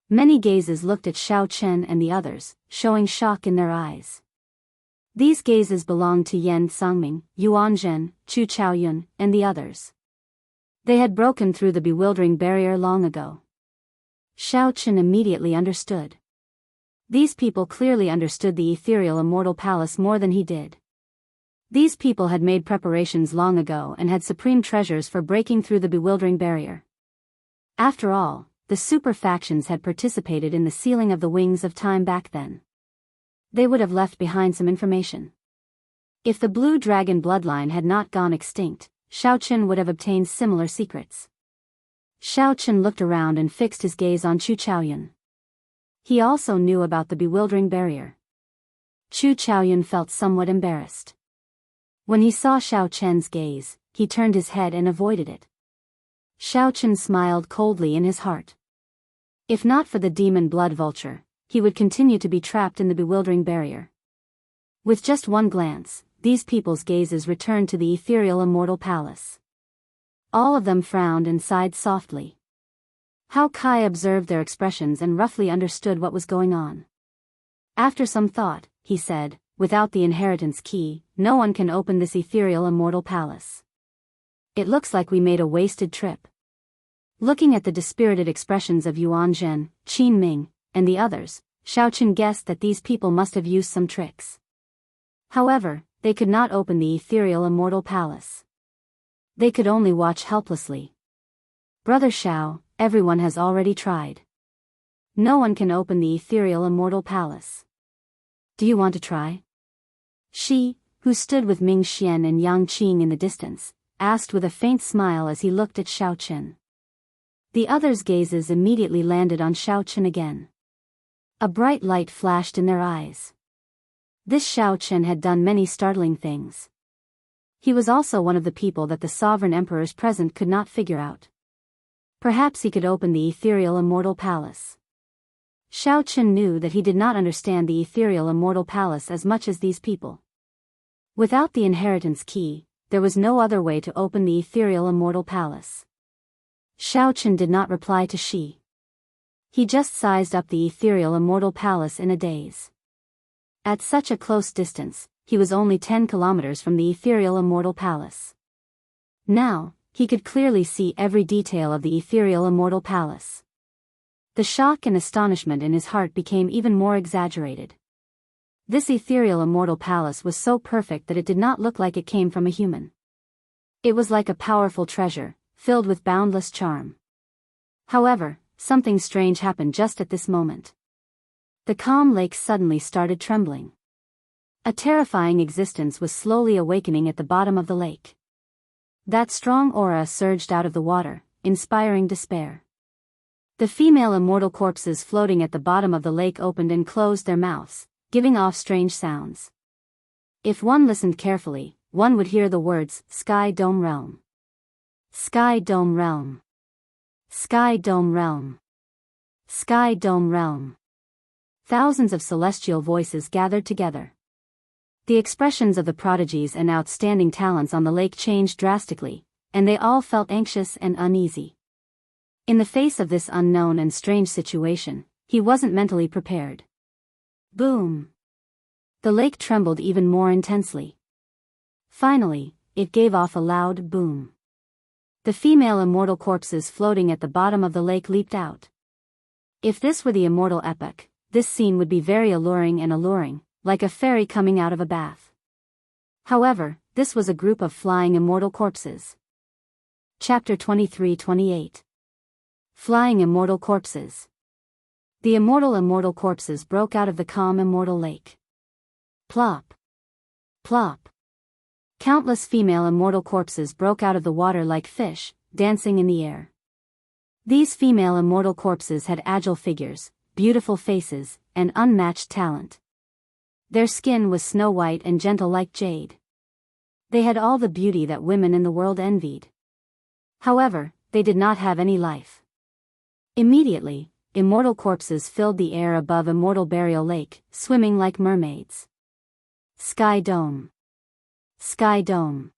Many gazes looked at Xiao Chen and the others, showing shock in their eyes. These gazes belonged to Yan Sangming, Yuan Zhen, Chu Chaoyun, and the others. They had broken through the bewildering barrier long ago. Xiao Chen immediately understood. These people clearly understood the ethereal immortal palace more than he did. These people had made preparations long ago and had supreme treasures for breaking through the bewildering barrier. After all, the super factions had participated in the sealing of the wings of time back then. They would have left behind some information. If the blue dragon bloodline had not gone extinct, Xiao Chen would have obtained similar secrets. Xiao Chen looked around and fixed his gaze on Chu Chaoyun. He also knew about the bewildering barrier. Chu Chaoyun felt somewhat embarrassed. When he saw Xiao Chen's gaze, he turned his head and avoided it. Xiao Chen smiled coldly in his heart. If not for the demon blood vulture, he would continue to be trapped in the bewildering barrier. With just one glance, these people's gazes returned to the ethereal immortal palace. All of them frowned and sighed softly. Hao Kai observed their expressions and roughly understood what was going on. After some thought, he said, without the inheritance key, no one can open this ethereal immortal palace. It looks like we made a wasted trip. Looking at the dispirited expressions of Yuan Zhen, Qin Ming, and the others, Xiao Chen guessed that these people must have used some tricks. However, they could not open the ethereal immortal palace. They could only watch helplessly. Brother Xiao, everyone has already tried. No one can open the ethereal immortal palace. Do you want to try? Shi, who stood with Ming Xian and Yang Qing in the distance, asked with a faint smile as he looked at Xiaochen. The others' gazes immediately landed on Xiaochen again. A bright light flashed in their eyes. This Xiaochen had done many startling things. He was also one of the people that the sovereign emperors present could not figure out. Perhaps he could open the ethereal immortal palace. Xiaochen knew that he did not understand the ethereal immortal palace as much as these people. Without the inheritance key, there was no other way to open the ethereal immortal palace. Xiaochen did not reply to Shi. He just sized up the ethereal immortal palace in a daze. At such a close distance, he was only 10 kilometers from the ethereal immortal palace. Now, he could clearly see every detail of the ethereal immortal palace. The shock and astonishment in his heart became even more exaggerated. This ethereal immortal palace was so perfect that it did not look like it came from a human. It was like a powerful treasure, filled with boundless charm. However, something strange happened just at this moment. The calm lake suddenly started trembling. A terrifying existence was slowly awakening at the bottom of the lake. That strong aura surged out of the water, inspiring despair. The female immortal corpses floating at the bottom of the lake opened and closed their mouths, giving off strange sounds. If one listened carefully, one would hear the words, Sky Dome Realm. Sky Dome Realm. Sky Dome Realm. Sky Dome Realm. Thousands of celestial voices gathered together. The expressions of the prodigies and outstanding talents on the lake changed drastically, and they all felt anxious and uneasy. In the face of this unknown and strange situation, he wasn't mentally prepared. Boom! The lake trembled even more intensely. Finally, it gave off a loud boom. The female immortal corpses floating at the bottom of the lake leaped out. If this were the immortal epoch, this scene would be very alluring, like a fairy coming out of a bath. However, this was a group of flying immortal corpses. Chapter 23-28. Flying immortal corpses. The immortal corpses broke out of the calm immortal lake. Plop. Plop. Countless female immortal corpses broke out of the water like fish, dancing in the air. These female immortal corpses had agile figures, beautiful faces, and unmatched talent. Their skin was snow white and gentle like jade. They had all the beauty that women in the world envied. However, they did not have any life. Immediately, immortal corpses filled the air above Immortal Burial Lake, swimming like mermaids. Sky Dome. Sky Dome.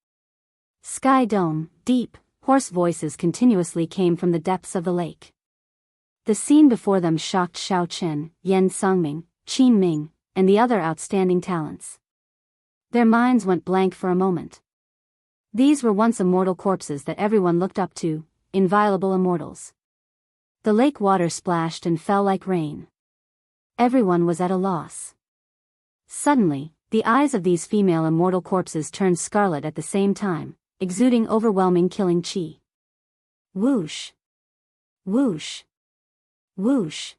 Sky Dome. Deep, hoarse voices continuously came from the depths of the lake. The scene before them shocked Xiaochen, Yan Songming, Qin Ming, and the other outstanding talents. Their minds went blank for a moment. These were once immortal corpses that everyone looked up to, inviolable immortals. The lake water splashed and fell like rain. Everyone was at a loss. Suddenly, the eyes of these female immortal corpses turned scarlet at the same time, exuding overwhelming killing chi. Whoosh! Whoosh! Whoosh!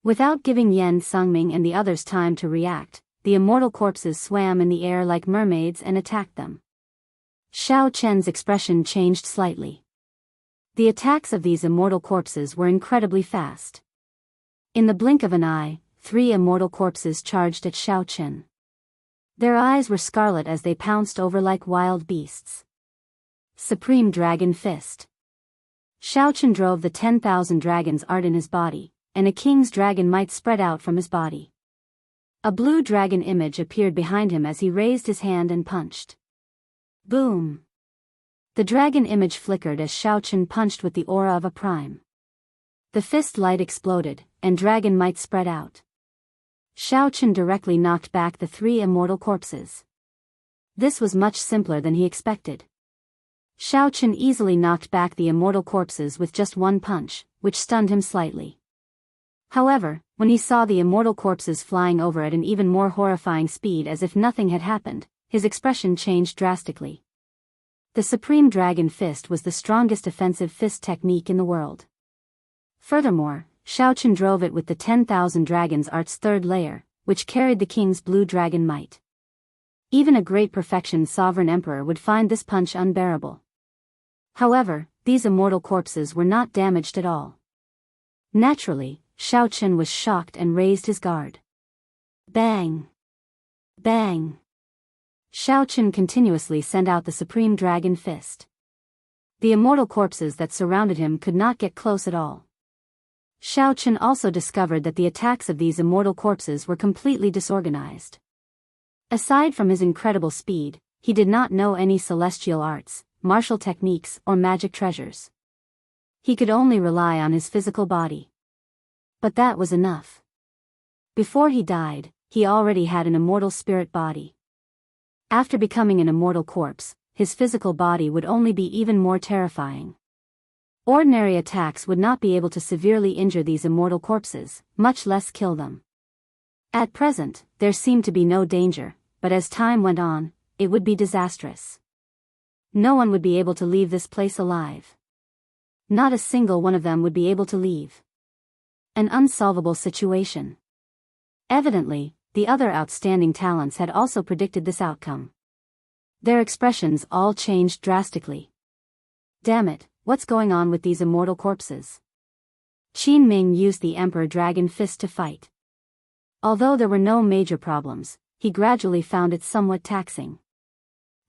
Without giving Yan Sungming and the others time to react, the immortal corpses swam in the air like mermaids and attacked them. Xiao Chen's expression changed slightly. The attacks of these immortal corpses were incredibly fast. In the blink of an eye, 3 immortal corpses charged at Xiao Chen. Their eyes were scarlet as they pounced over like wild beasts. Supreme Dragon Fist. Xiao Chen drove the 10,000 dragons' art in his body, and a king's dragon might spread out from his body. A blue dragon image appeared behind him as he raised his hand and punched. Boom! The dragon image flickered as Xiao Chen punched with the aura of a prime. The fist light exploded, and dragon might spread out. Xiao Chen directly knocked back the 3 immortal corpses. This was much simpler than he expected. Xiao Chen easily knocked back the immortal corpses with just one punch, which stunned him slightly. However, when he saw the immortal corpses flying over at an even more horrifying speed as if nothing had happened, his expression changed drastically. The Supreme Dragon Fist was the strongest offensive fist technique in the world. Furthermore, Xiaochen drove it with the 10,000 Dragons Art's third layer, which carried the king's blue dragon might. Even a great perfection sovereign emperor would find this punch unbearable. However, these immortal corpses were not damaged at all. Naturally, Xiaochen was shocked and raised his guard. Bang! Bang! Xiaochen continuously sent out the supreme dragon fist. The immortal corpses that surrounded him could not get close at all. Xiaochen also discovered that the attacks of these immortal corpses were completely disorganized. Aside from his incredible speed, he did not know any celestial arts, martial techniques, or magic treasures. He could only rely on his physical body. But that was enough. Before he died, he already had an immortal spirit body. After becoming an immortal corpse, his physical body would only be even more terrifying. Ordinary attacks would not be able to severely injure these immortal corpses, much less kill them. At present, there seemed to be no danger, but as time went on, it would be disastrous. No one would be able to leave this place alive. Not a single one of them would be able to leave. An unsolvable situation. Evidently, the other outstanding talents had also predicted this outcome. Their expressions all changed drastically. Damn it, what's going on with these immortal corpses? Qin Ming used the Emperor Dragon Fist to fight. Although there were no major problems, he gradually found it somewhat taxing.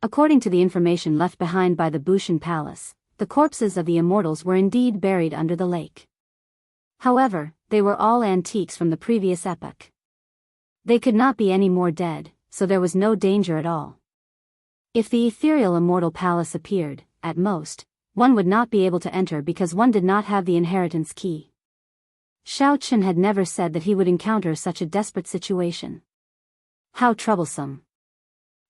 According to the information left behind by the Bushan Palace, the corpses of the immortals were indeed buried under the lake. However, they were all antiques from the previous epoch. They could not be any more dead, so there was no danger at all. If the ethereal immortal palace appeared, at most, one would not be able to enter because one did not have the inheritance key. Xiaochen had never said that he would encounter such a desperate situation. How troublesome.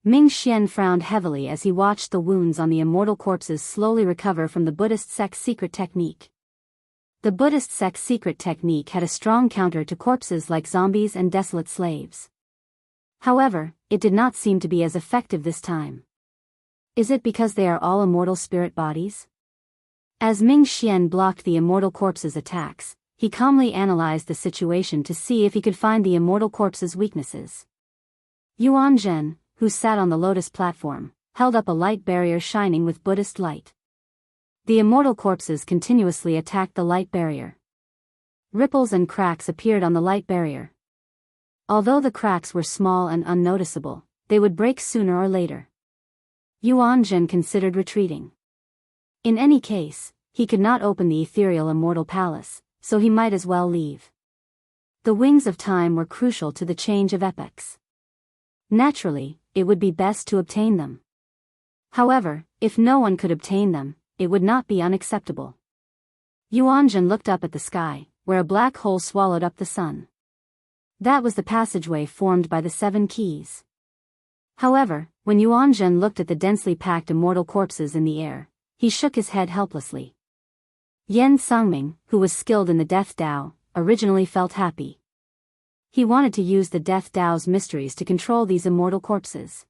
Ming Xian frowned heavily as he watched the wounds on the immortal corpses slowly recover from the Buddhist sect's secret technique. The Buddhist sect's secret technique had a strong counter to corpses like zombies and desolate slaves. However, it did not seem to be as effective this time. Is it because they are all immortal spirit bodies? As Ming Xian blocked the immortal corpses' attacks, he calmly analyzed the situation to see if he could find the immortal corpses' weaknesses. Yuan Zhen, who sat on the lotus platform, held up a light barrier shining with Buddhist light. The immortal corpses continuously attacked the light barrier. Ripples and cracks appeared on the light barrier. Although the cracks were small and unnoticeable, they would break sooner or later. Yuan Zhen considered retreating. In any case, he could not open the ethereal immortal palace, so he might as well leave. The wings of time were crucial to the change of epochs. Naturally, it would be best to obtain them. However, if no one could obtain them, it would not be unacceptable. Yuan Zhen looked up at the sky, where a black hole swallowed up the sun. That was the passageway formed by the 7 keys. However, when Yuan Zhen looked at the densely packed immortal corpses in the air, he shook his head helplessly. Yan Sangming, who was skilled in the Death Dao, originally felt happy. He wanted to use the Death Dao's mysteries to control these immortal corpses.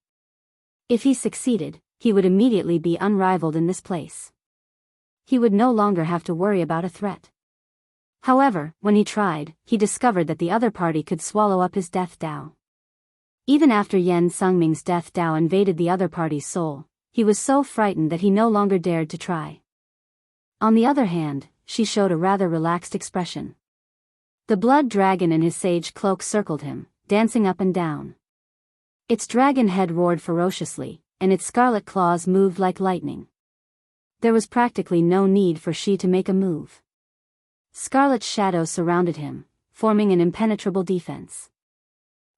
If he succeeded, he would immediately be unrivaled in this place. He would no longer have to worry about a threat. However, when he tried, he discovered that the other party could swallow up his Death Dao. Even after Yan Sangming's Death Dao invaded the other party's soul, he was so frightened that he no longer dared to try. On the other hand, she showed a rather relaxed expression. The blood dragon in his sage cloak circled him, dancing up and down. Its dragon head roared ferociously, and its scarlet claws moved like lightning. There was practically no need for she to make a move. Scarlet shadows surrounded him, forming an impenetrable defense.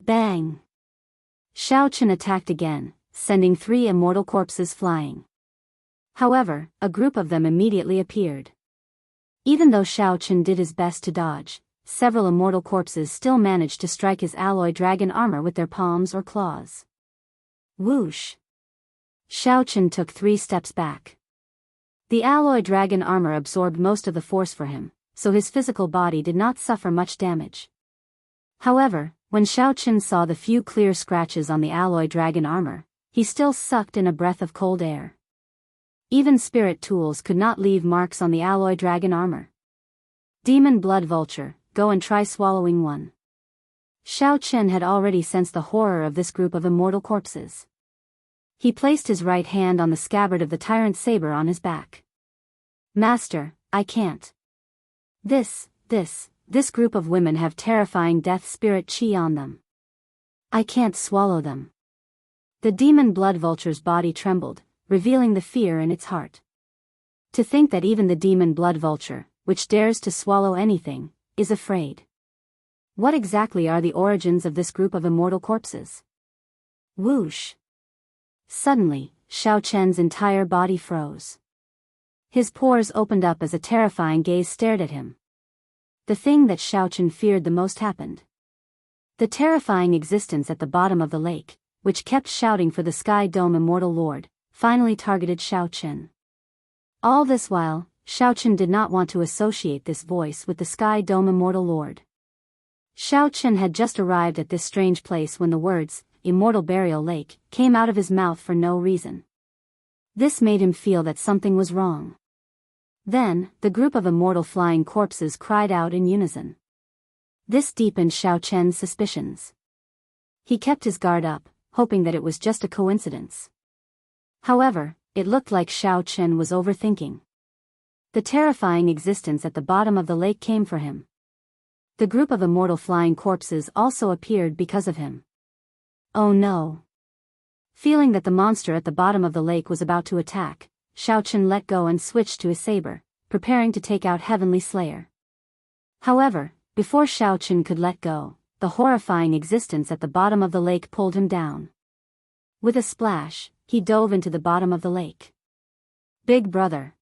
Bang! Xiaochen attacked again, sending 3 immortal corpses flying. However, a group of them immediately appeared. Even though Xiaochen did his best to dodge, several immortal corpses still managed to strike his alloy dragon armor with their palms or claws. Whoosh! Xiaochen took 3 steps back. The alloy dragon armor absorbed most of the force for him, so his physical body did not suffer much damage. However, when Xiaochen saw the few clear scratches on the alloy dragon armor, he still sucked in a breath of cold air. Even spirit tools could not leave marks on the alloy dragon armor. Demon blood vulture, go and try swallowing one. Xiao Chen had already sensed the horror of this group of immortal corpses. He placed his right hand on the scabbard of the tyrant saber on his back. Master, I can't. This group of women have terrifying death spirit chi on them. I can't swallow them. The demon blood vulture's body trembled, revealing the fear in its heart. To think that even the demon blood vulture, which dares to swallow anything, is afraid. What exactly are the origins of this group of immortal corpses? Whoosh! Suddenly, Xiao Chen's entire body froze. His pores opened up as a terrifying gaze stared at him. The thing that Xiao Chen feared the most happened. The terrifying existence at the bottom of the lake, which kept shouting for the Sky Dome Immortal Lord, finally targeted Xiao Chen. All this while, Xiao Chen did not want to associate this voice with the Sky Dome Immortal Lord. Xiao Chen had just arrived at this strange place when the words, Immortal Burial Lake, came out of his mouth for no reason. This made him feel that something was wrong. Then, the group of immortal flying corpses cried out in unison. This deepened Xiao Chen's suspicions. He kept his guard up, hoping that it was just a coincidence. However, it looked like Xiao Chen was overthinking. The terrifying existence at the bottom of the lake came for him. The group of immortal flying corpses also appeared because of him. Oh no! Feeling that the monster at the bottom of the lake was about to attack, Xiao Chen let go and switched to his saber, preparing to take out Heavenly Slayer. However, before Xiao Chen could let go, the horrifying existence at the bottom of the lake pulled him down. With a splash, he dove into the bottom of the lake. Big brother!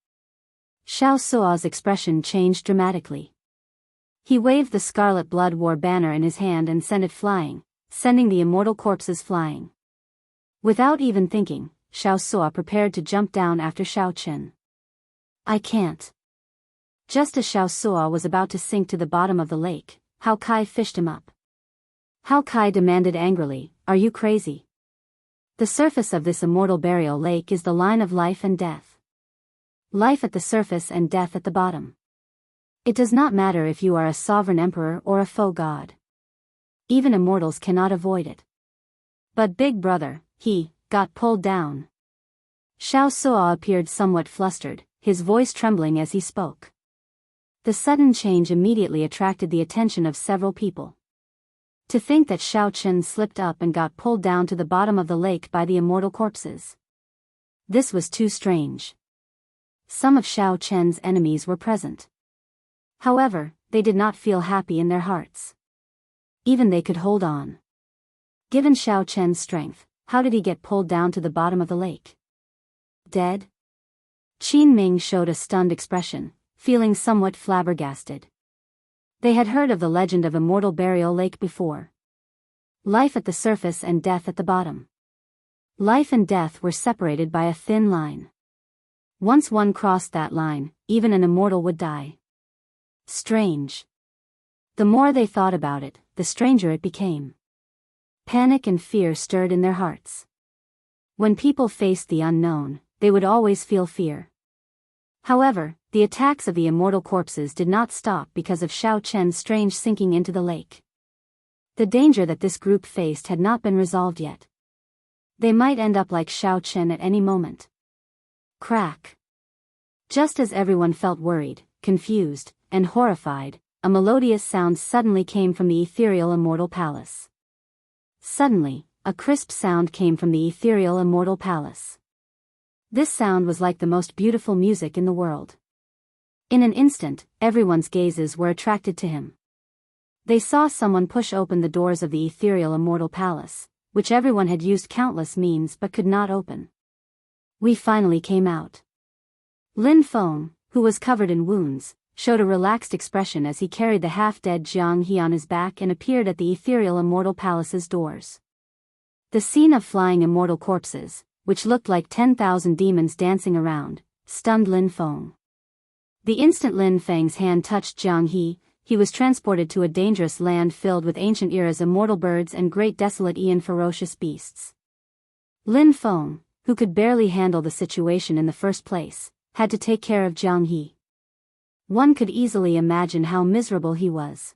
Xiao Suo's expression changed dramatically. He waved the Scarlet Blood War banner in his hand and sent it flying, sending the immortal corpses flying. Without even thinking, Xiao Suo prepared to jump down after Xiao Chen. I can't. Just as Xiao Suo was about to sink to the bottom of the lake, Hao Kai fished him up. Hao Kai demanded angrily, are you crazy? The surface of this immortal burial lake is the line of life and death. Life at the surface and death at the bottom. It does not matter if you are a sovereign emperor or a faux god. Even immortals cannot avoid it. But big brother, he got pulled down. Xiao Suo appeared somewhat flustered, his voice trembling as he spoke. The sudden change immediately attracted the attention of several people. To think that Xiao Chen slipped up and got pulled down to the bottom of the lake by the immortal corpses. This was too strange. Some of Xiao Chen's enemies were present. However, they did not feel happy in their hearts. Even they could hold on. Given Xiao Chen's strength, how did he get pulled down to the bottom of the lake? Dead? Qin Ming showed a stunned expression, feeling somewhat flabbergasted. They had heard of the legend of Immortal Burial Lake before. Life at the surface and death at the bottom. Life and death were separated by a thin line. Once one crossed that line, even an immortal would die. Strange. The more they thought about it, the stranger it became. Panic and fear stirred in their hearts. When people faced the unknown, they would always feel fear. However, the attacks of the immortal corpses did not stop because of Xiao Chen's strange sinking into the lake. The danger that this group faced had not been resolved yet. They might end up like Xiao Chen at any moment. Crack. Just as everyone felt worried, confused, and horrified, a melodious sound suddenly came from the ethereal immortal palace. Suddenly, a crisp sound came from the ethereal immortal palace. This sound was like the most beautiful music in the world. In an instant, everyone's gazes were attracted to him. They saw someone push open the doors of the ethereal immortal palace, which everyone had used countless means but could not open. We finally came out. Lin Feng, who was covered in wounds, showed a relaxed expression as he carried the half-dead Jianghu on his back and appeared at the ethereal immortal palace's doors. The scene of flying immortal corpses, which looked like 10,000 demons dancing around, stunned Lin Feng. The instant Lin Feng's hand touched Jianghu, he was transported to a dangerous land filled with ancient era's immortal birds and great desolate aeon ferocious beasts. Lin Feng, who could barely handle the situation in the first place, had to take care of Jianghu. One could easily imagine how miserable he was.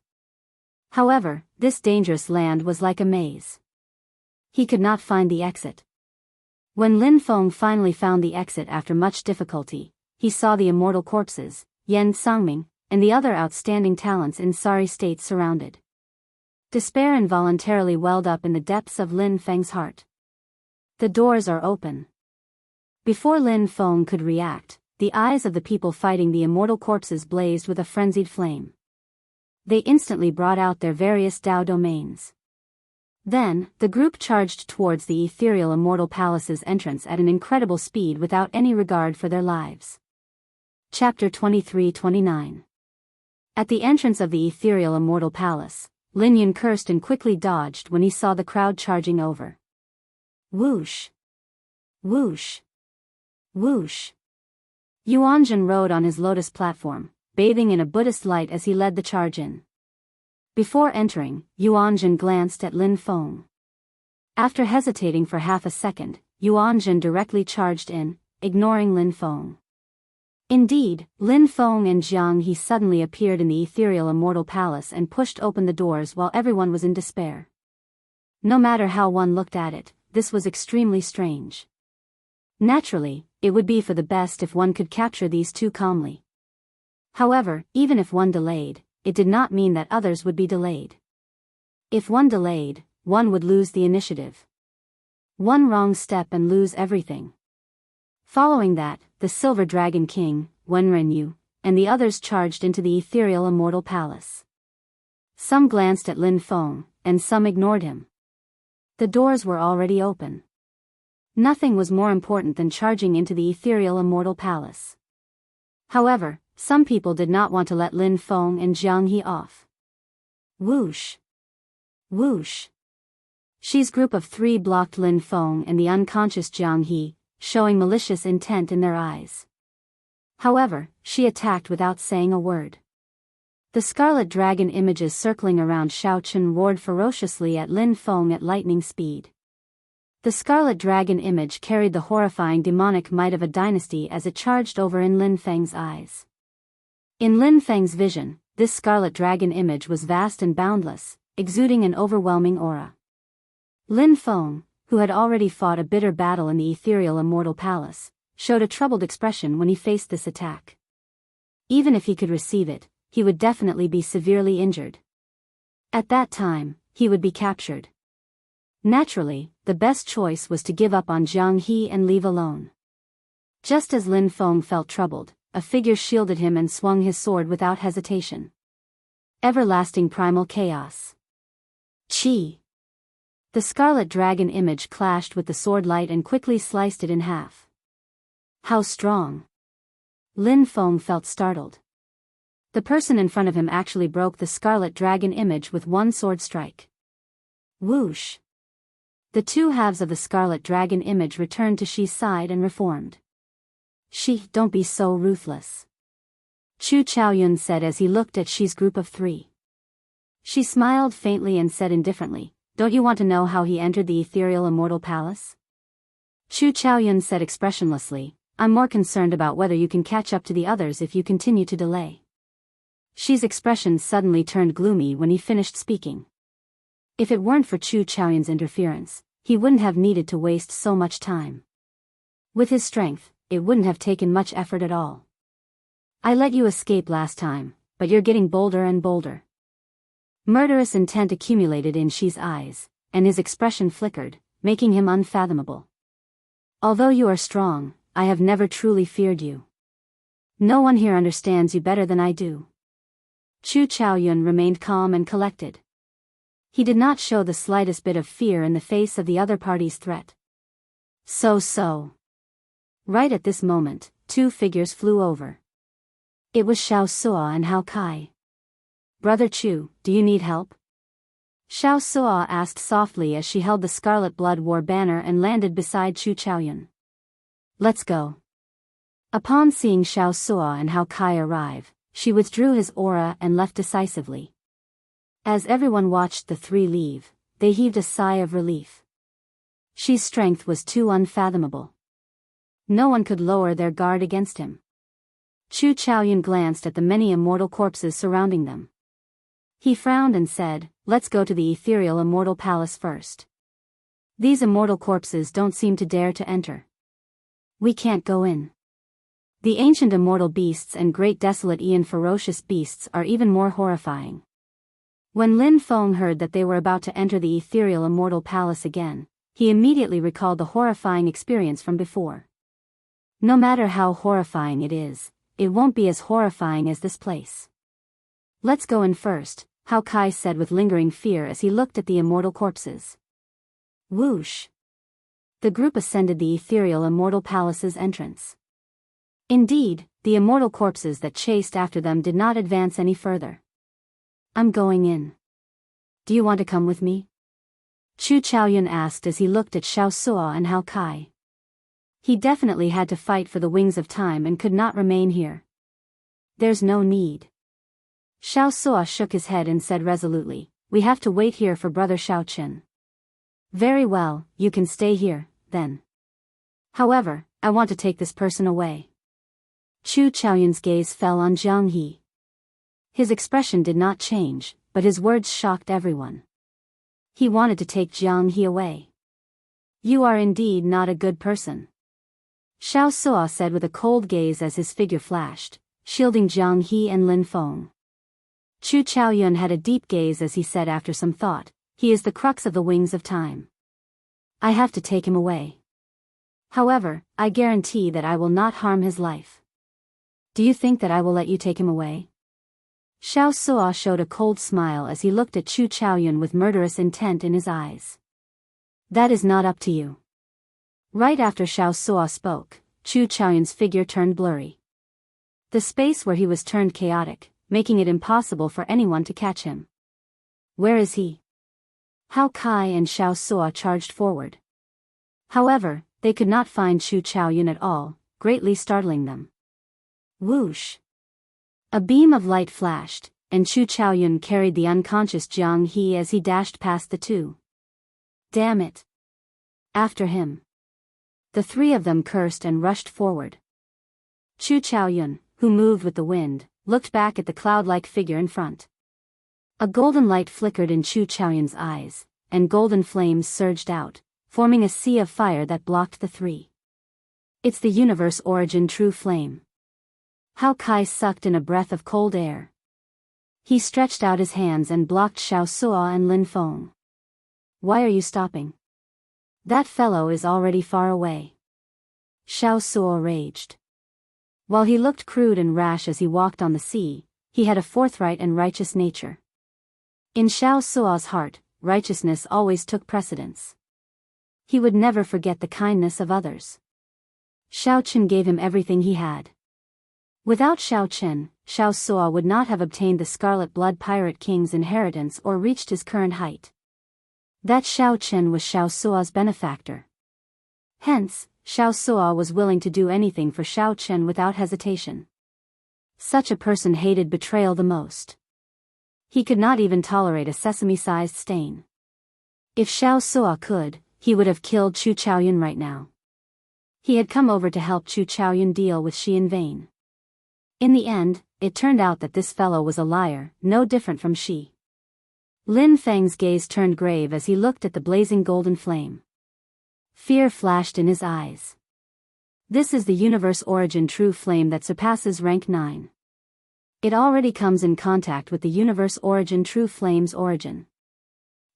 However, this dangerous land was like a maze. He could not find the exit. When Lin Feng finally found the exit after much difficulty, he saw the immortal corpses, Yan Sangming, and the other outstanding talents in sorry state surrounded. Despair involuntarily welled up in the depths of Lin Feng's heart. The doors are open. Before Lin Feng could react, the eyes of the people fighting the immortal corpses blazed with a frenzied flame. They instantly brought out their various Dao domains. Then, the group charged towards the ethereal immortal palace's entrance at an incredible speed without any regard for their lives. Chapter 23-29. At the entrance of the ethereal immortal palace, Lin Yun cursed and quickly dodged when he saw the crowd charging over. Whoosh! Whoosh! Whoosh! Yuanjun rode on his lotus platform, bathing in a Buddhist light as he led the charge in. Before entering, Yuanjun glanced at Lin Feng. After hesitating for half a second, Yuanjun directly charged in, ignoring Lin Feng. Indeed, Lin Feng and Jianghu suddenly appeared in the ethereal immortal palace and pushed open the doors while everyone was in despair. No matter how one looked at it, this was extremely strange. Naturally, it would be for the best if one could capture these two calmly. However, even if one delayed, it did not mean that others would be delayed. If one delayed, one would lose the initiative. One wrong step and lose everything. Following that, the Silver Dragon King, Wenrenyu, and the others charged into the ethereal immortal palace. Some glanced at Lin Feng, and some ignored him. The doors were already open. Nothing was more important than charging into the ethereal immortal palace. However, some people did not want to let Lin Feng and Jianghu off. Whoosh! Whoosh! Xi's group of 3 blocked Lin Feng and the unconscious Jianghu, showing malicious intent in their eyes. However, Xi attacked without saying a word. The scarlet dragon images circling around Xiaochun roared ferociously at Lin Feng at lightning speed. The scarlet dragon image carried the horrifying demonic might of a dynasty as it charged over in Lin Feng's eyes. In Lin Feng's vision, this scarlet dragon image was vast and boundless, exuding an overwhelming aura. Lin Feng, who had already fought a bitter battle in the ethereal immortal palace, showed a troubled expression when he faced this attack. Even if he could receive it, he would definitely be severely injured. At that time, he would be captured. Naturally, the best choice was to give up on Jianghu and leave alone. Just as Lin Feng felt troubled, a figure shielded him and swung his sword without hesitation. Everlasting primal chaos. Qi. The scarlet dragon image clashed with the sword light and quickly sliced it in half. How strong! Lin Feng felt startled. The person in front of him actually broke the scarlet dragon image with one sword strike. Whoosh! The two halves of the scarlet dragon image returned to Xi's side and reformed. Xi, don't be so ruthless. Chu Chaoyun said as he looked at Xi's group of 3. Xi smiled faintly and said indifferently, "Don't you want to know how he entered the ethereal immortal palace?" Chu Chaoyun said expressionlessly, "I'm more concerned about whether you can catch up to the others if you continue to delay." Xi's expression suddenly turned gloomy when he finished speaking. If it weren't for Chu Chaoyun's interference, he wouldn't have needed to waste so much time. With his strength, it wouldn't have taken much effort at all. "I let you escape last time, but you're getting bolder and bolder." Murderous intent accumulated in Xi's eyes, and his expression flickered, making him unfathomable. "Although you are strong, I have never truly feared you. No one here understands you better than I do." Chu Chaoyun remained calm and collected. He did not show the slightest bit of fear in the face of the other party's threat. So. Right at this moment, 2 figures flew over. It was Xiao Suo and Hao Kai. "Brother Chu, do you need help?" Xiao Suo asked softly as she held the Scarlet Blood War banner and landed beside Chu Chaoyun. "Let's go." Upon seeing Xiao Suo and Hao Kai arrive, she withdrew his aura and left decisively. As everyone watched the 3 leave, they heaved a sigh of relief. Xi's strength was too unfathomable. No one could lower their guard against him. Chu Chaoyun glanced at the many immortal corpses surrounding them. He frowned and said, "Let's go to the ethereal immortal palace first. These immortal corpses don't seem to dare to enter. We can't go in. The ancient immortal beasts and great desolate Ian ferocious beasts are even more horrifying." When Lin Feng heard that they were about to enter the ethereal immortal palace again, he immediately recalled the horrifying experience from before. No matter how horrifying it is, it won't be as horrifying as this place. "Let's go in first," Hao Kai said with lingering fear as he looked at the immortal corpses. Whoosh! The group ascended the ethereal immortal palace's entrance. Indeed, the immortal corpses that chased after them did not advance any further. "I'm going in. Do you want to come with me?" Chu Chaoyun asked as he looked at Xiao Suo and Hao Kai. He definitely had to fight for the wings of time and could not remain here. "There's no need." Xiao Suo shook his head and said resolutely, "We have to wait here for Brother Xiaoqin." "Very well, you can stay here, then. However, I want to take this person away." Chu Chaoyun's gaze fell on Jianghu. His expression did not change, but his words shocked everyone. He wanted to take Jianghu away. "You are indeed not a good person," Xiao Suo said with a cold gaze as his figure flashed, shielding Jianghu and Lin Feng. Chu Chaoyun had a deep gaze as he said after some thought, "He is the crux of the wings of time. I have to take him away. However, I guarantee that I will not harm his life. Do you think that I will let you take him away?" Xiao Suo showed a cold smile as he looked at Chu Chaoyun with murderous intent in his eyes. "That is not up to you." Right after Xiao Suo spoke, Chu Chaoyun's figure turned blurry. The space where he was turned chaotic, making it impossible for anyone to catch him. "Where is he?" Hao Kai and Xiao Suo charged forward. However, they could not find Chu Chaoyun at all, greatly startling them. Whoosh! A beam of light flashed, and Chu Chaoyun carried the unconscious Jianghu as he dashed past the two. "Damn it! After him!" The three of them cursed and rushed forward. Chu Chaoyun, who moved with the wind, looked back at the cloud-like figure in front. A golden light flickered in Chu Chaoyun's eyes, and golden flames surged out, forming a sea of fire that blocked the three. "It's the universe origin true flame." Hao Kai sucked in a breath of cold air. He stretched out his hands and blocked Xiao Suo and Lin Feng. "Why are you stopping? That fellow is already far away." Xiao Suo raged. While he looked crude and rash as he walked on the sea, he had a forthright and righteous nature. In Xiao Suo's heart, righteousness always took precedence. He would never forget the kindness of others. Xiaoqin gave him everything he had. Without Xiaoqin, Xiao Suo would not have obtained the Scarlet Blood Pirate King's inheritance or reached his current height. That Xiaoqin was Xiao Suo's benefactor. Hence, Xiao Suo was willing to do anything for Xiaoqin without hesitation. Such a person hated betrayal the most. He could not even tolerate a sesame-sized stain. If Xiao Suo could, he would have killed Chu Chaoyun right now. He had come over to help Chu Chaoyun deal with Shi in vain. In the end, it turned out that this fellow was a liar, no different from Shi. Lin Feng's gaze turned grave as he looked at the blazing golden flame. Fear flashed in his eyes. This is the universe origin true flame that surpasses rank 9. It already comes in contact with the universe origin true flame's origin.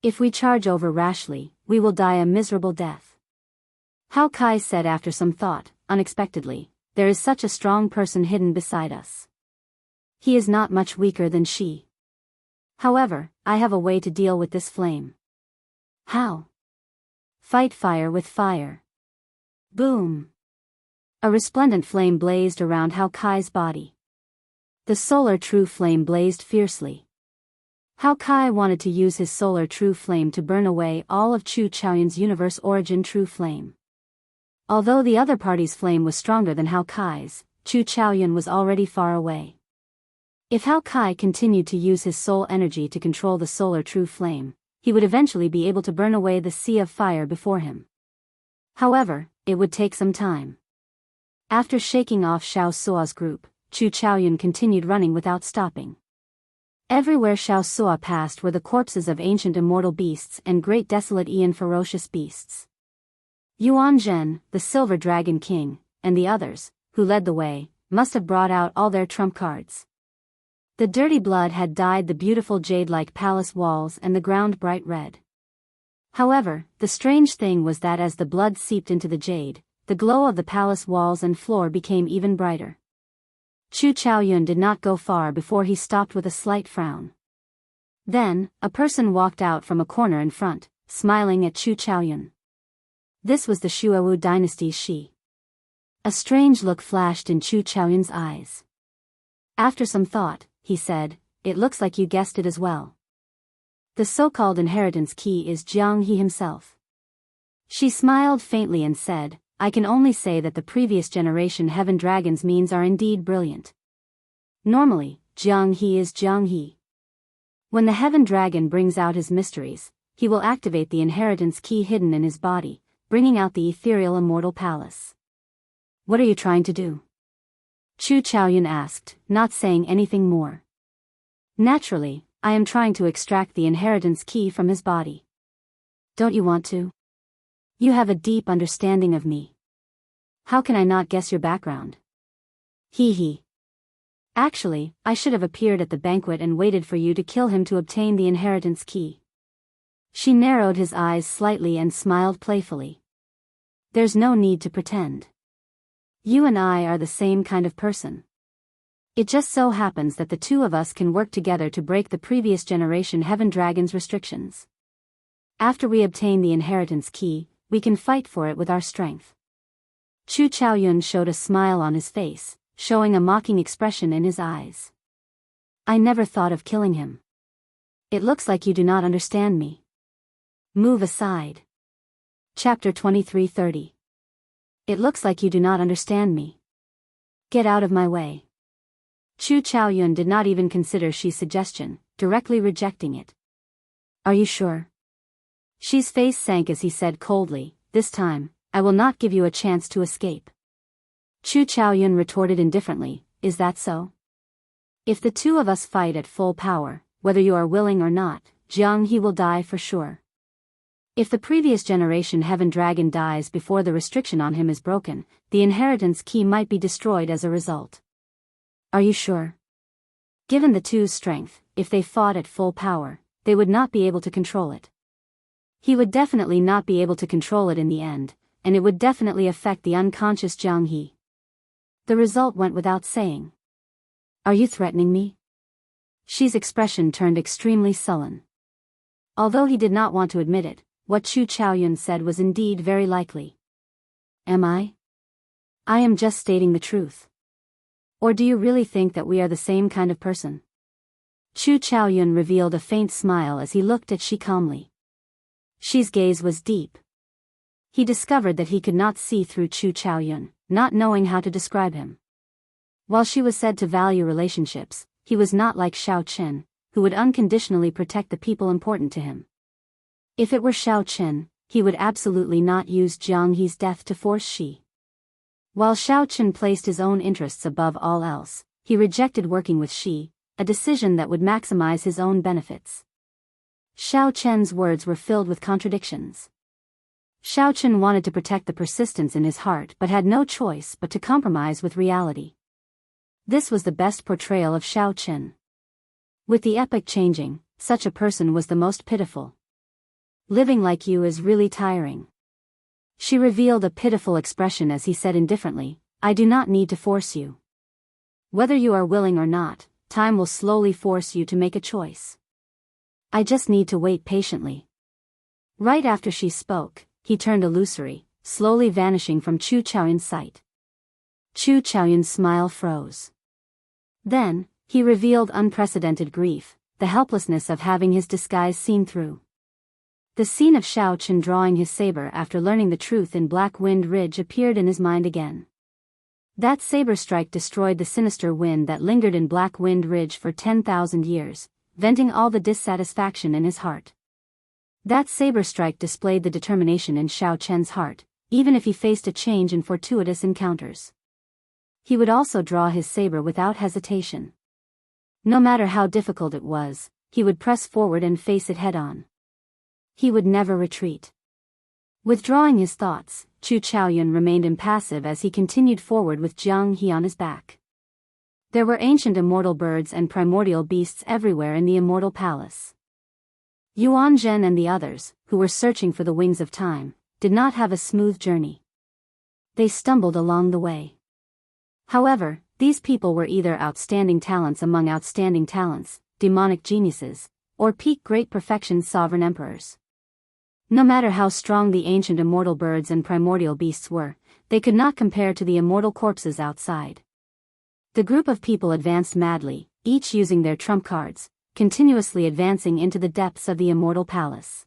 If we charge over rashly, we will die a miserable death. Hao Kai said after some thought, unexpectedly, "There is such a strong person hidden beside us. He is not much weaker than she. However, I have a way to deal with this flame." "How?" "Fight fire with fire." Boom! A resplendent flame blazed around Hao Kai's body. The solar true flame blazed fiercely. Hao Kai wanted to use his solar true flame to burn away all of Chu Chaoyun's universe origin true flame. Although the other party's flame was stronger than Hao Kai's, Chu Chaoyun was already far away. If Hao Kai continued to use his soul energy to control the solar true flame, he would eventually be able to burn away the sea of fire before him. However, it would take some time. After shaking off Xiao Suo's group, Chu Chaoyun continued running without stopping. Everywhere Xiao Sua passed were the corpses of ancient immortal beasts and great desolate Ian ferocious beasts. Yuan Zhen, the Silver Dragon King, and the others, who led the way, must have brought out all their trump cards. The dirty blood had dyed the beautiful jade-like palace walls and the ground bright red. However, the strange thing was that as the blood seeped into the jade, the glow of the palace walls and floor became even brighter. Chu Chaoyun did not go far before he stopped with a slight frown. Then, a person walked out from a corner in front, smiling at Chu Chaoyun. This was the Shuowu dynasty's Shi. A strange look flashed in Chu Chaoyun's eyes. After some thought, he said, "It looks like you guessed it as well. The so-called inheritance key is Jianghu himself." She smiled faintly and said, "I can only say that the previous generation heaven dragon's means are indeed brilliant. Normally, Jianghu is Jianghu. When the heaven dragon brings out his mysteries, he will activate the inheritance key hidden in his body, bringing out the ethereal immortal palace." "What are you trying to do?" Chu Chaoyun asked, not saying anything more. "Naturally, I am trying to extract the inheritance key from his body." "Don't you want to? You have a deep understanding of me. How can I not guess your background?" He. "Actually, I should have appeared at the banquet and waited for you to kill him to obtain the inheritance key." She narrowed his eyes slightly and smiled playfully. "There's no need to pretend. You and I are the same kind of person. It just so happens that the two of us can work together to break the previous generation heaven dragon's restrictions. After we obtain the inheritance key, we can fight for it with our strength." Chu Chaoyun showed a smile on his face, showing a mocking expression in his eyes. "I never thought of killing him. It looks like you do not understand me. Move aside." Chapter 23:30. "It looks like you do not understand me. Get out of my way." Chu Chaoyun did not even consider Shi's suggestion, directly rejecting it. "Are you sure?" Shi's face sank as he said coldly, "This time, I will not give you a chance to escape." Chu Chaoyun retorted indifferently, "Is that so? If the two of us fight at full power, whether you are willing or not, Jianghu will die for sure. If the previous generation heaven dragon dies before the restriction on him is broken, the inheritance key might be destroyed as a result." "Are you sure?" "Given the two's strength, if they fought at full power, they would not be able to control it. He would definitely not be able to control it in the end, and it would definitely affect the unconscious Jianghu. The result went without saying." "Are you threatening me?" Shi's expression turned extremely sullen. Although he did not want to admit it, what Chu Chaoyun said was indeed very likely. "Am I? I am just stating the truth. Or do you really think that we are the same kind of person?" Chu Chaoyun revealed a faint smile as he looked at Shi calmly. Shi's gaze was deep. He discovered that he could not see through Chu Chaoyun, not knowing how to describe him. While Shi was said to value relationships, he was not like Xiao Chen, who would unconditionally protect the people important to him. If it were Xiao Chen, he would absolutely not use Jianghu's death to force Shi. While Xiao Chen placed his own interests above all else, he rejected working with Shi, a decision that would maximize his own benefits. Xiao Chen's words were filled with contradictions. Xiao Chen wanted to protect the persistence in his heart but had no choice but to compromise with reality. This was the best portrayal of Xiao Chen. With the epoch changing, such a person was the most pitiful. "Living like you is really tiring." She revealed a pitiful expression as he said indifferently, "I do not need to force you. Whether you are willing or not, time will slowly force you to make a choice. I just need to wait patiently." Right after she spoke, he turned illusory, slowly vanishing from Chu Chaoyun's sight. Chu Chaoyun's smile froze. Then, he revealed unprecedented grief, the helplessness of having his disguise seen through. The scene of Xiao Chen drawing his saber after learning the truth in Black Wind Ridge appeared in his mind again. That saber strike destroyed the sinister wind that lingered in Black Wind Ridge for 10,000 years, venting all the dissatisfaction in his heart. That saber strike displayed the determination in Xiao Chen's heart, even if he faced a change in fortuitous encounters. He would also draw his saber without hesitation. No matter how difficult it was, he would press forward and face it head-on. He would never retreat. Withdrawing his thoughts, Chu Chaoyun remained impassive as he continued forward with Jianghu on his back. There were ancient immortal birds and primordial beasts everywhere in the immortal palace. Yuan Zhen and the others, who were searching for the wings of time, did not have a smooth journey. They stumbled along the way. However, these people were either outstanding talents among outstanding talents, demonic geniuses, or peak great perfection sovereign emperors. No matter how strong the ancient immortal birds and primordial beasts were, they could not compare to the immortal corpses outside. The group of people advanced madly, each using their trump cards, continuously advancing into the depths of the immortal palace.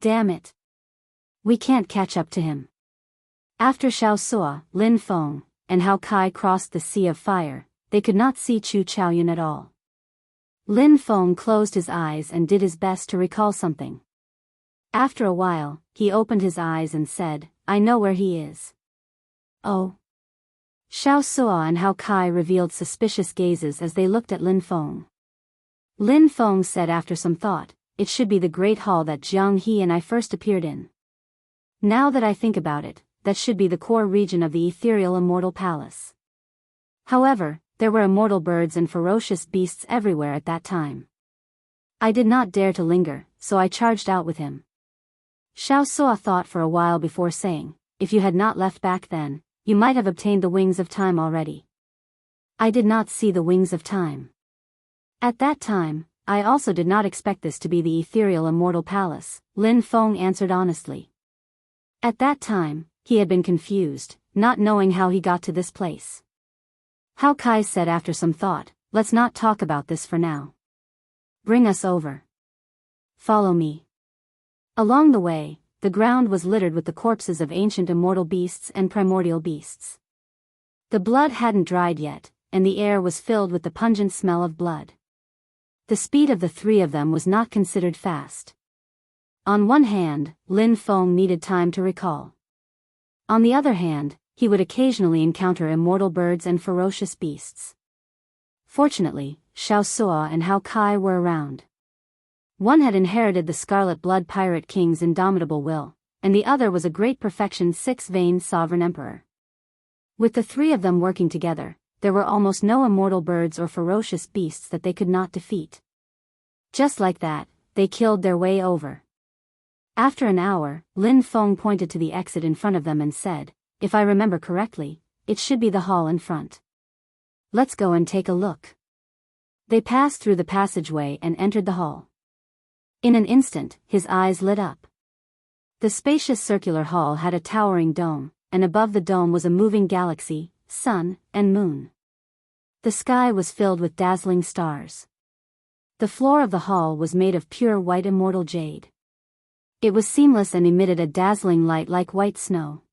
Damn it! We can't catch up to him. After Xiao Sua, Lin Feng, and Hao Kai crossed the Sea of Fire, they could not see Chu Chaoyun at all. Lin Feng closed his eyes and did his best to recall something. After a while, he opened his eyes and said, "I know where he is." Oh. Xiao Sua and Hao Kai revealed suspicious gazes as they looked at Lin Feng. Lin Feng said after some thought, "It should be the great hall that Jianghu and I first appeared in. Now that I think about it, that should be the core region of the ethereal immortal palace." However, there were immortal birds and ferocious beasts everywhere at that time. I did not dare to linger, so I charged out with him. Xiao Sua thought for a while before saying, "If you had not left back then, you might have obtained the wings of time already." I did not see the wings of time. At that time, I also did not expect this to be the ethereal immortal palace, Lin Feng answered honestly. At that time, he had been confused, not knowing how he got to this place. Hao Kai said after some thought, "Let's not talk about this for now. Bring us over. Follow me." Along the way, the ground was littered with the corpses of ancient immortal beasts and primordial beasts. The blood hadn't dried yet, and the air was filled with the pungent smell of blood. The speed of the three of them was not considered fast. On one hand, Lin Feng needed time to recall. On the other hand, he would occasionally encounter immortal birds and ferocious beasts. Fortunately, Xiao Sua and Hao Kai were around. One had inherited the Scarlet Blood Pirate King's indomitable will, and the other was a great perfection six-veined sovereign emperor. With the three of them working together, there were almost no immortal birds or ferocious beasts that they could not defeat. Just like that, they killed their way over. After an hour, Lin Feng pointed to the exit in front of them and said, "If I remember correctly, it should be the hall in front. Let's go and take a look." They passed through the passageway and entered the hall. In an instant, his eyes lit up. The spacious circular hall had a towering dome, and above the dome was a moving galaxy, sun, and moon. The sky was filled with dazzling stars. The floor of the hall was made of pure white immortal jade. It was seamless and emitted a dazzling light like white snow.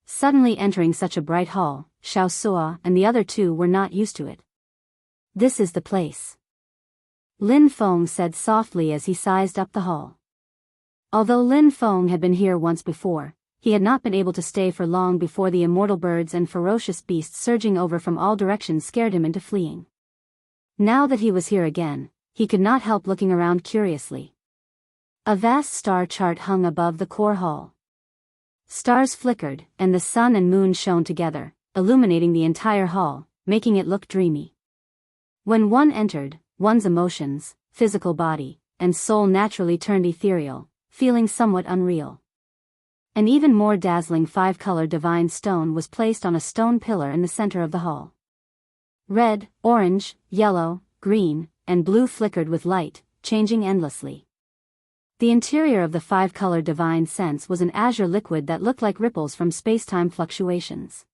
Suddenly entering such a bright hall, Xiao Sua and the other two were not used to it. "This is the place," Lin Feng said softly as he sized up the hall. Although Lin Feng had been here once before, he had not been able to stay for long before the immortal birds and ferocious beasts surging over from all directions scared him into fleeing. Now that he was here again, he could not help looking around curiously. A vast star chart hung above the core hall. Stars flickered, and the sun and moon shone together, illuminating the entire hall, making it look dreamy. When one entered, one's emotions, physical body, and soul naturally turned ethereal, feeling somewhat unreal. An even more dazzling five-color divine stone was placed on a stone pillar in the center of the hall. Red, orange, yellow, green, and blue flickered with light, changing endlessly. The interior of the five-color divine sense was an azure liquid that looked like ripples from space-time fluctuations.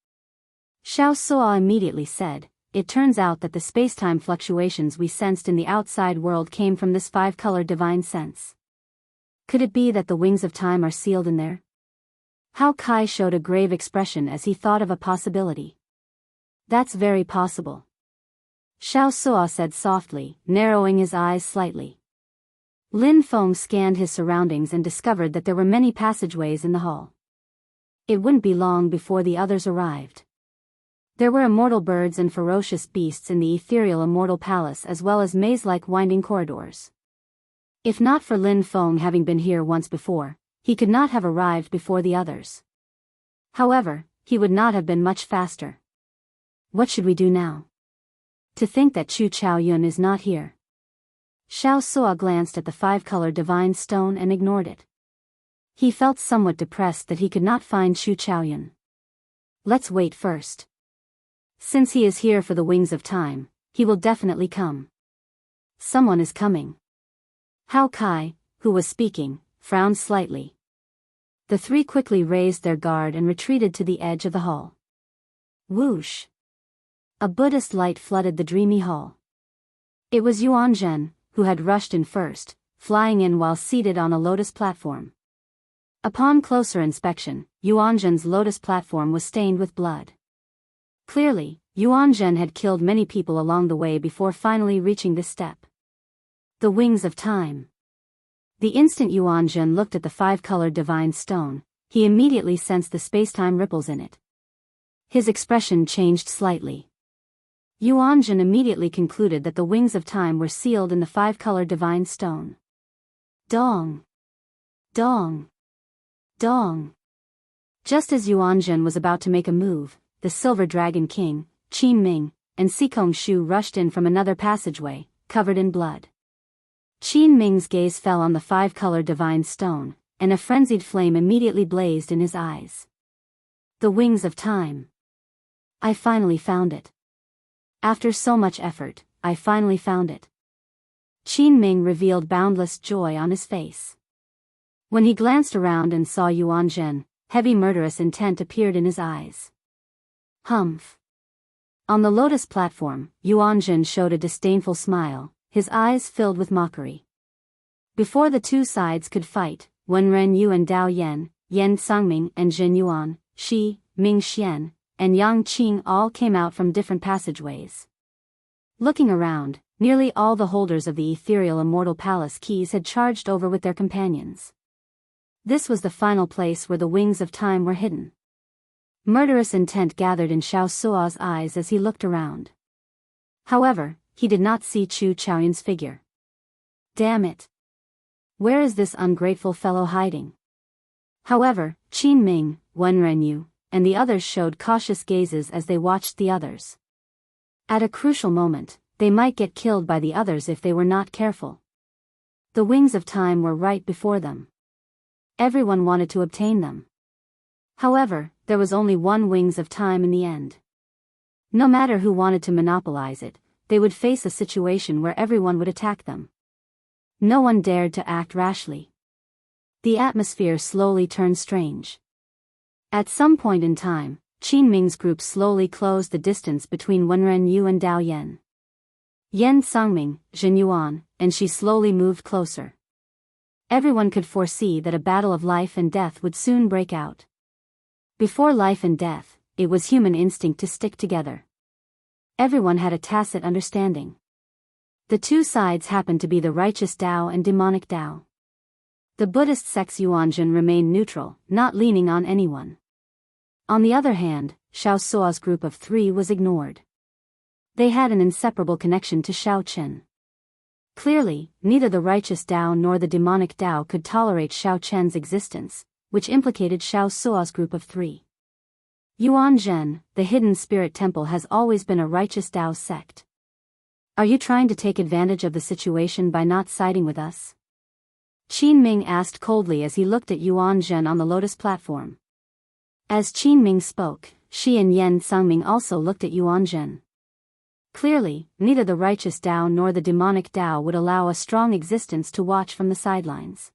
Xiao Sua immediately said, "It turns out that the space-time fluctuations we sensed in the outside world came from this five-color divine sense. Could it be that the wings of time are sealed in there?" Hao Kai showed a grave expression as he thought of a possibility. "That's very possible," Xiao Sua said softly, narrowing his eyes slightly. Lin Feng scanned his surroundings and discovered that there were many passageways in the hall. It wouldn't be long before the others arrived. There were immortal birds and ferocious beasts in the ethereal immortal palace, as well as maze-like winding corridors. If not for Lin Feng having been here once before, he could not have arrived before the others. However, he would not have been much faster. What should we do now? To think that Chu Chaoyun is not here. Xiao Suo glanced at the 5-color divine stone and ignored it. He felt somewhat depressed that he could not find Chu Chaoyun. Let's wait first. Since he is here for the wings of time, he will definitely come. Someone is coming. Hao Kai, who was speaking, frowned slightly. The three quickly raised their guard and retreated to the edge of the hall. Whoosh! A Buddhist light flooded the dreamy hall. It was Yuanzhen, who had rushed in first, flying in while seated on a lotus platform. Upon closer inspection, Yuanzhen's lotus platform was stained with blood. Clearly, Yuanzhen had killed many people along the way before finally reaching this step. The wings of time. The instant Yuanzhen looked at the 5-colored divine stone, he immediately sensed the space-time ripples in it. His expression changed slightly. Yuanzhen immediately concluded that the wings of time were sealed in the 5-colored divine stone. Dong! Dong! Dong! Just as Yuanzhen was about to make a move, the Silver Dragon King, Qin Ming, and Sikong Shu rushed in from another passageway, covered in blood. Qin Ming's gaze fell on the 5-colored divine stone, and a frenzied flame immediately blazed in his eyes. The wings of time. I finally found it. After so much effort, I finally found it. Qin Ming revealed boundless joy on his face. When he glanced around and saw Yuanzhen, heavy murderous intent appeared in his eyes. Humph. On the lotus platform, Yuanzhen showed a disdainful smile, his eyes filled with mockery. Before the two sides could fight, Wen Renyu and Dao Yan, Yan Sangming and Zhen Yuan, Shi, Ming Xian, and Yang Qing all came out from different passageways. Looking around, nearly all the holders of the ethereal immortal palace keys had charged over with their companions. This was the final place where the wings of time were hidden. Murderous intent gathered in Xiao Suo's eyes as he looked around. However, he did not see Chu Chaoyun's figure. Damn it! Where is this ungrateful fellow hiding? However, Qin Ming, Wen Renyu, and the others showed cautious gazes as they watched the others. At a crucial moment, they might get killed by the others if they were not careful. The wings of time were right before them. Everyone wanted to obtain them. However, there was only one wings of time in the end. No matter who wanted to monopolize it, they would face a situation where everyone would attack them. No one dared to act rashly. The atmosphere slowly turned strange. At some point in time, Qin Ming's group slowly closed the distance between Wenren Yu and Dao Yan. Yan Sangming, Zhen Yuan, and she slowly moved closer. Everyone could foresee that a battle of life and death would soon break out. Before life and death, it was human instinct to stick together. Everyone had a tacit understanding. The two sides happened to be the righteous Dao and demonic Dao. The Buddhist sect's Yuanzhen remained neutral, not leaning on anyone. On the other hand, Xiao Suo's group of three was ignored. They had an inseparable connection to Xiao Chen. Clearly, neither the righteous Dao nor the demonic Dao could tolerate Xiao Chen's existence, which implicated Xiao Suo's group of three. Yuanzhen, the hidden spirit temple, has always been a righteous Dao sect. Are you trying to take advantage of the situation by not siding with us? Qin Ming asked coldly as he looked at Yuanzhen on the lotus platform. As Qin Ming spoke, Shi and Yan Sangming also looked at Yuanzhen. Clearly, neither the righteous Dao nor the demonic Dao would allow a strong existence to watch from the sidelines.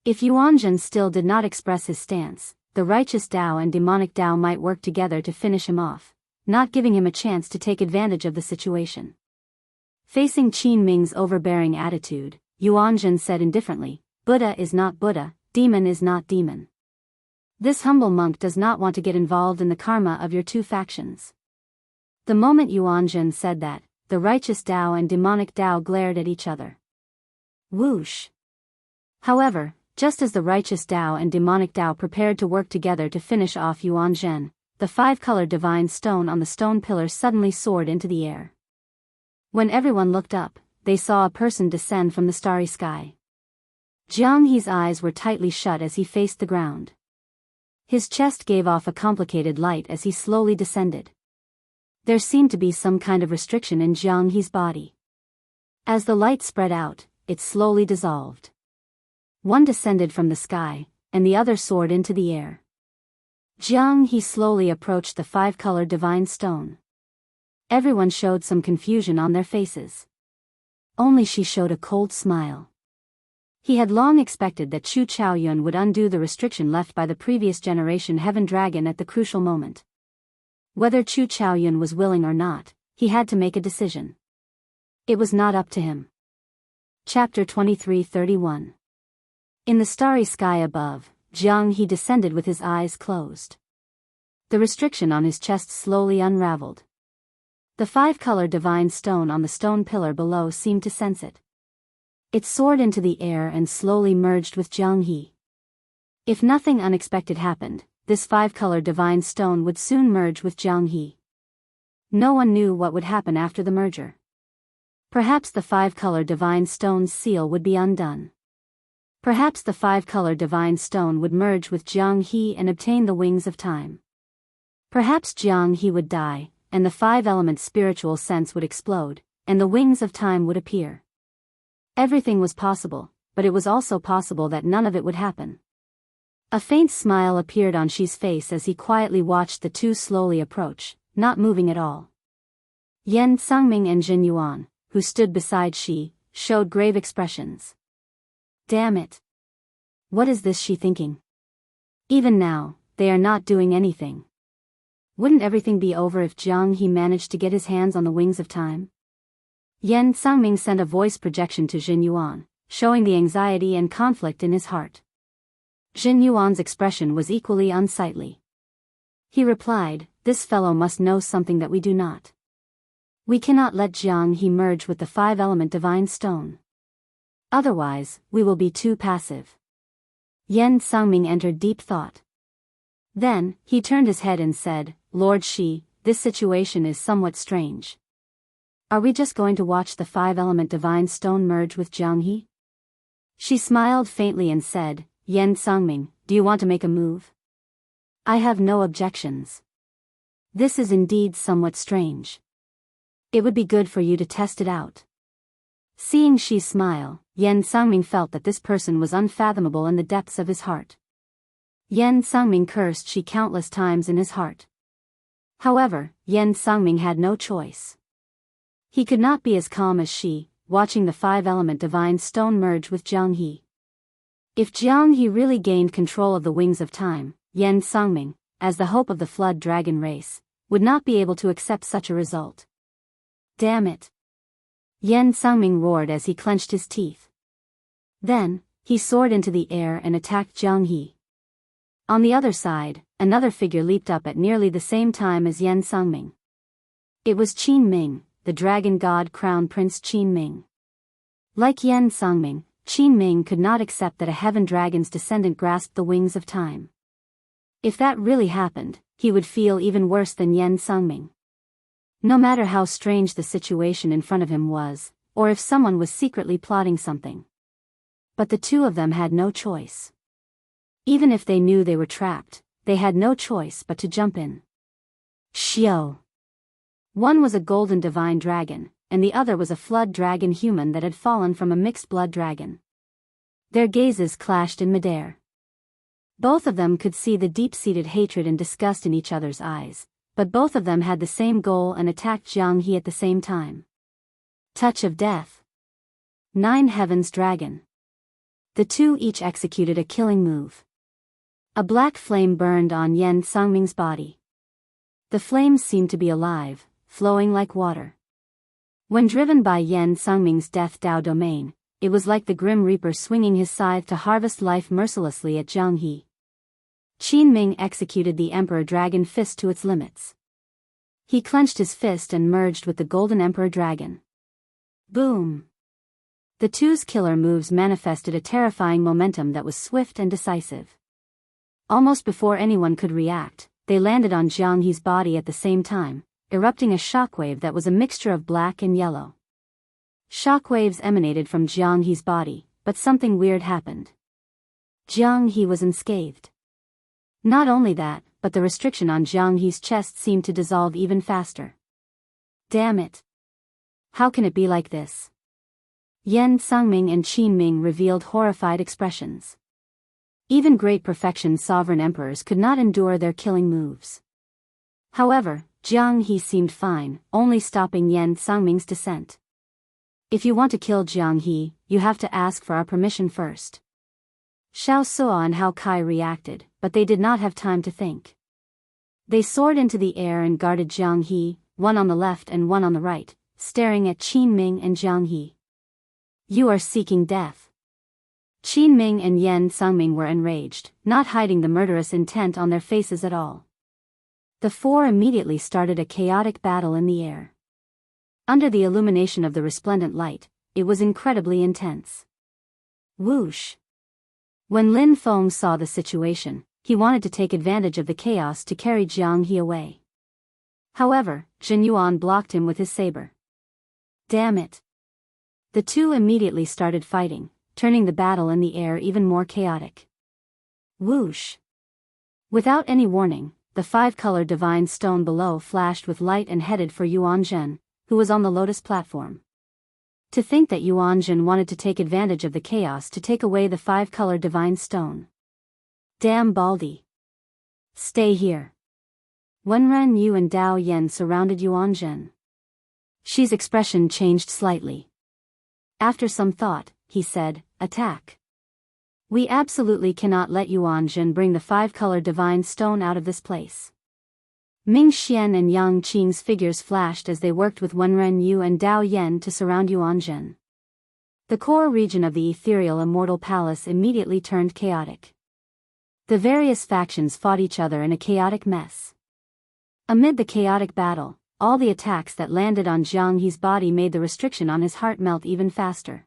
If Yuanzhen still did not express his stance, the righteous Dao and demonic Dao might work together to finish him off, not giving him a chance to take advantage of the situation. Facing Qin Ming's overbearing attitude, Yuanzhen said indifferently, "Buddha is not Buddha, demon is not demon. This humble monk does not want to get involved in the karma of your two factions." The moment Yuanzhen said that, the righteous Dao and demonic Dao glared at each other. Whoosh! However, just as the righteous Dao and demonic Dao prepared to work together to finish off Yuanzhen, the five-colored divine stone on the stone pillar suddenly soared into the air. When everyone looked up, they saw a person descend from the starry sky. Jianghu's eyes were tightly shut as he faced the ground. His chest gave off a complicated light as he slowly descended. There seemed to be some kind of restriction in Jianghu's body. As the light spread out, it slowly dissolved. One descended from the sky, and the other soared into the air. Jianghu slowly approached the five-colored divine stone. Everyone showed some confusion on their faces. Only she showed a cold smile. He had long expected that Chu Chaoyun would undo the restriction left by the previous generation Heaven Dragon at the crucial moment. Whether Chu Chaoyun was willing or not, he had to make a decision. It was not up to him. Chapter 23:31. In the starry sky above, Jianghu descended with his eyes closed. The restriction on his chest slowly unraveled. The five-colored divine stone on the stone pillar below seemed to sense it. It soared into the air and slowly merged with Jianghu. If nothing unexpected happened, this five-colored divine stone would soon merge with Jianghu. No one knew what would happen after the merger. Perhaps the five-colored divine stone's seal would be undone. Perhaps the five-colored divine stone would merge with Jianghu and obtain the wings of time. Perhaps Jianghu would die, and the five-element spiritual sense would explode, and the wings of time would appear. Everything was possible, but it was also possible that none of it would happen. A faint smile appeared on Shi's face as he quietly watched the two slowly approach, not moving at all. Yan Sangming and Jin Yuan, who stood beside Shi, showed grave expressions. Damn it. What is this Shi thinking? Even now, they are not doing anything. Wouldn't everything be over if Jianghu managed to get his hands on the wings of time? Yan Sangming sent a voice projection to Jin Yuan, showing the anxiety and conflict in his heart. Jin Yuan's expression was equally unsightly. He replied, "This fellow must know something that we do not. We cannot let Jianghu merge with the five-element divine stone. Otherwise, we will be too passive." Yan Sangming entered deep thought. Then, he turned his head and said, "Lord Shi, this situation is somewhat strange. Are we just going to watch the five-element divine stone merge with Jianghu?" She smiled faintly and said, "Yan Sangming, do you want to make a move?" "I have no objections. This is indeed somewhat strange. It would be good for you to test it out." Seeing Shi smile, Yan Sangming felt that this person was unfathomable in the depths of his heart. Yan Sangming cursed Shi countless times in his heart. However, Yan Sangming had no choice. He could not be as calm as Shi, watching the five-element divine stone merge with Jianghu. If Jianghu really gained control of the wings of time, Yan Sangming, as the hope of the flood dragon race, would not be able to accept such a result. Damn it! Yan Sangming roared as he clenched his teeth. Then, he soared into the air and attacked Jianghu. On the other side, another figure leaped up at nearly the same time as Yan Sangming. It was Qin Ming, the dragon god crown prince Qin Ming. Like Yan Sangming, Qin Ming could not accept that a heaven dragon's descendant grasped the wings of time. If that really happened, he would feel even worse than Yan Sangming. No matter how strange the situation in front of him was, or if someone was secretly plotting something. But the two of them had no choice. Even if they knew they were trapped, they had no choice but to jump in. Xiao. One was a golden divine dragon, and the other was a flood dragon human that had fallen from a mixed blood dragon. Their gazes clashed in midair. Both of them could see the deep-seated hatred and disgust in each other's eyes, but both of them had the same goal and attacked Jianghu at the same time. Touch of Death. 9 Heavens Dragon. The two each executed a killing move. A black flame burned on Yan Sangming's body. The flames seemed to be alive, flowing like water. When driven by Yan Sangming's Death Dao domain, it was like the Grim Reaper swinging his scythe to harvest life mercilessly at Jianghu. Qin Ming executed the Emperor Dragon Fist to its limits. He clenched his fist and merged with the Golden Emperor Dragon. Boom! The two's killer moves manifested a terrifying momentum that was swift and decisive. Almost before anyone could react, they landed on Jianghu's body at the same time, erupting a shockwave that was a mixture of black and yellow. Shockwaves emanated from Jianghu's body, but something weird happened. Jianghu was unscathed. Not only that, but the restriction on Jianghu's chest seemed to dissolve even faster. Damn it! How can it be like this? Yan Sangming and Qin Ming revealed horrified expressions. Even great perfection sovereign emperors could not endure their killing moves. However, Jianghu seemed fine, only stopping Yan Sangming's descent. If you want to kill Jianghu, you have to ask for our permission first. Xiao Suo and Hao Kai reacted, but they did not have time to think. They soared into the air and guarded Jianghu, one on the left and one on the right, staring at Qin Ming and Jianghu. You are seeking death. Qin Ming and Yan Sangming were enraged, not hiding the murderous intent on their faces at all. The four immediately started a chaotic battle in the air. Under the illumination of the resplendent light, it was incredibly intense. Whoosh! When Lin Feng saw the situation, he wanted to take advantage of the chaos to carry Jianghu away. However, Zhen Yuan blocked him with his saber. Damn it! The two immediately started fighting, turning the battle in the air even more chaotic. Whoosh! Without any warning, the five-color divine stone below flashed with light and headed for Yuan Zhen, who was on the lotus platform. To think that Yuan Zhen wanted to take advantage of the chaos to take away the five-color divine stone. Damn Baldy! Stay here. Wenren Yu and Dao Yan surrounded Yuan Zhen. Xi's expression changed slightly. After some thought, he said, attack. We absolutely cannot let Yuan Zhen bring the five-color divine stone out of this place. Ming Xian and Yang Qing's figures flashed as they worked with Wenren Yu and Dao Yan to surround Yuan Zhen. The core region of the ethereal immortal palace immediately turned chaotic. The various factions fought each other in a chaotic mess. Amid the chaotic battle, all the attacks that landed on Jianghu's body made the restriction on his heart melt even faster.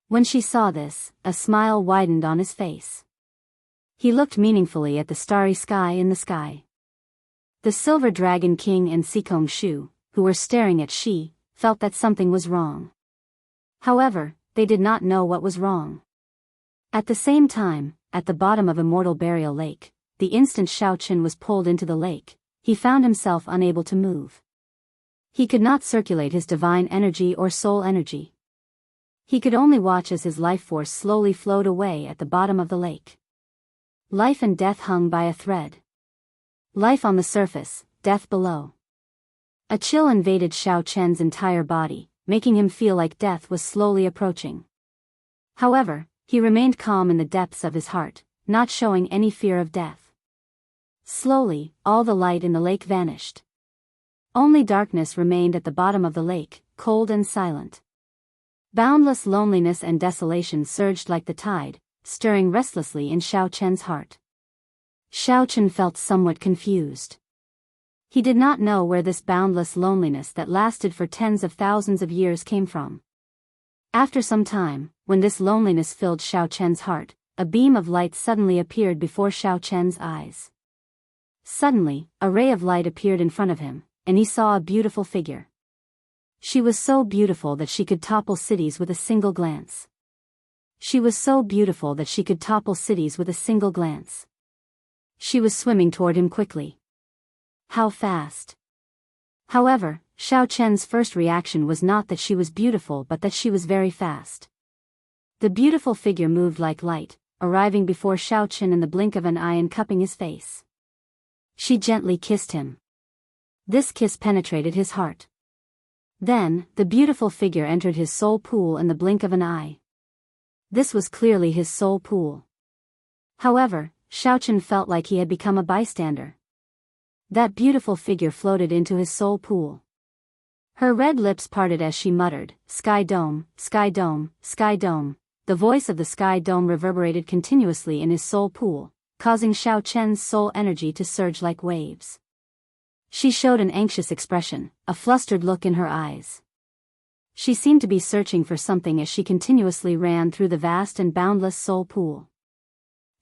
When she saw this, a smile widened on his face. He looked meaningfully at the starry sky in the sky. The Silver Dragon King and Sikong Shu, who were staring at Xi, felt that something was wrong. However, they did not know what was wrong. At the same time, at the bottom of Immortal Burial Lake, the instant Shao Qin was pulled into the lake, he found himself unable to move. He could not circulate his divine energy or soul energy. He could only watch as his life force slowly flowed away at the bottom of the lake. Life and death hung by a thread. Life on the surface, death below. A chill invaded Shao Chen's entire body, making him feel like death was slowly approaching. However, he remained calm in the depths of his heart, not showing any fear of death. Slowly, all the light in the lake vanished. Only darkness remained at the bottom of the lake, cold and silent. Boundless loneliness and desolation surged like the tide, stirring restlessly in Shao Chen's heart. Shao Chen felt somewhat confused. He did not know where this boundless loneliness that lasted for tens of thousands of years came from. After some time, when this loneliness filled Shao Chen's heart, a beam of light suddenly appeared before Shao Chen's eyes. Suddenly, a ray of light appeared in front of him, and he saw a beautiful figure. She was so beautiful that she could topple cities with a single glance. She was so beautiful that she could topple cities with a single glance. She was swimming toward him quickly. How fast! However, Shao Chen's first reaction was not that she was beautiful but that she was very fast. The beautiful figure moved like light, arriving before Shao Chen in the blink of an eye and cupping his face. She gently kissed him. This kiss penetrated his heart. Then, the beautiful figure entered his soul pool in the blink of an eye. This was clearly his soul pool. However, Shao Chen felt like he had become a bystander. That beautiful figure floated into his soul pool. Her red lips parted as she muttered, "Sky Dome, Sky Dome, Sky Dome." The voice of the Sky Dome reverberated continuously in his soul pool, causing Shao Chen's soul energy to surge like waves. She showed an anxious expression, a flustered look in her eyes. She seemed to be searching for something as she continuously ran through the vast and boundless soul pool.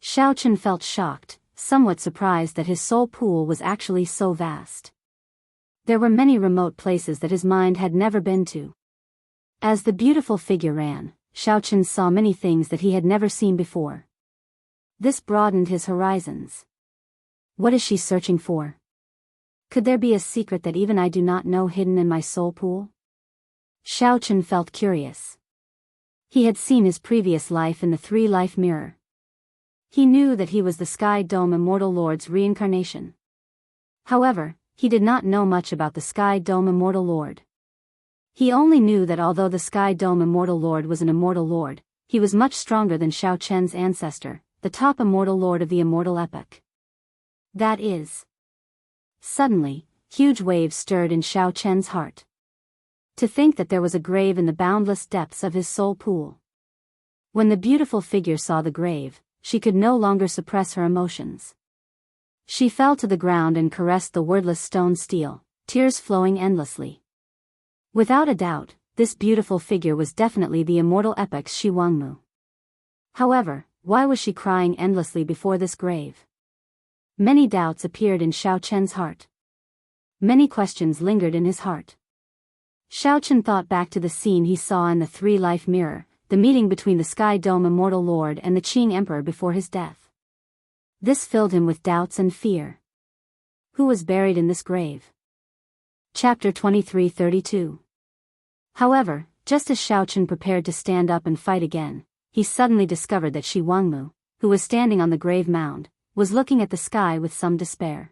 Shao Chen felt shocked, somewhat surprised that his soul pool was actually so vast. There were many remote places that his mind had never been to. As the beautiful figure ran, Xiaochen saw many things that he had never seen before. This broadened his horizons. What is she searching for? Could there be a secret that even I do not know hidden in my soul pool? Xiaochen felt curious. He had seen his previous life in the three-life mirror. He knew that he was the Sky Dome Immortal Lord's reincarnation. However, he did not know much about the Sky Dome Immortal Lord. He only knew that although the Sky Dome Immortal Lord was an immortal lord, he was much stronger than Xiaochen's ancestor, the top immortal lord of the immortal epoch. That is. Suddenly, huge waves stirred in Xiaochen's heart. To think that there was a grave in the boundless depths of his soul pool. When the beautiful figure saw the grave, she could no longer suppress her emotions. She fell to the ground and caressed the wordless stone steel, tears flowing endlessly. Without a doubt, this beautiful figure was definitely the immortal epoch's Xianghu. However, why was she crying endlessly before this grave? Many doubts appeared in Xiaochen's heart. Many questions lingered in his heart. Xiaochen thought back to the scene he saw in the three-life mirror, the meeting between the Sky Dome Immortal Lord and the Qing Emperor before his death. This filled him with doubts and fear. Who was buried in this grave? Chapter 23:32. However, just as Xiaochen prepared to stand up and fight again, he suddenly discovered that Xianghu, who was standing on the grave mound, was looking at the sky with some despair.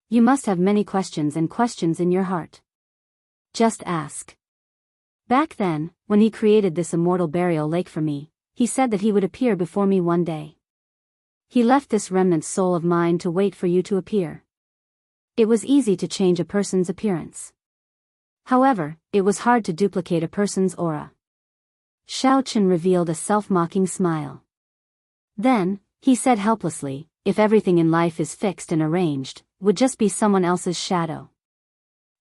You must have many questions and questions in your heart. Just ask. Back then, when he created this immortal burial lake for me, he said that he would appear before me one day. He left this remnant soul of mine to wait for you to appear. It was easy to change a person's appearance. However, it was hard to duplicate a person's aura. Xiaochen revealed a self-mocking smile. Then, he said helplessly, if everything in life is fixed and arranged, would just be someone else's shadow.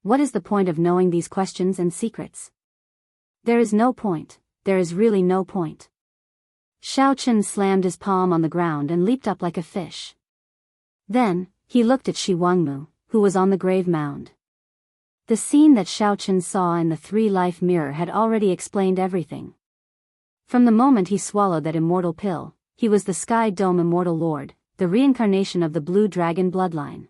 What is the point of knowing these questions and secrets? There is no point, there is really no point. Xiaochen slammed his palm on the ground and leaped up like a fish. Then, he looked at Xianghu, who was on the grave mound. The scene that Xiaochen saw in the three-life mirror had already explained everything. From the moment he swallowed that immortal pill, he was the Sky Dome Immortal Lord, the reincarnation of the Blue Dragon bloodline.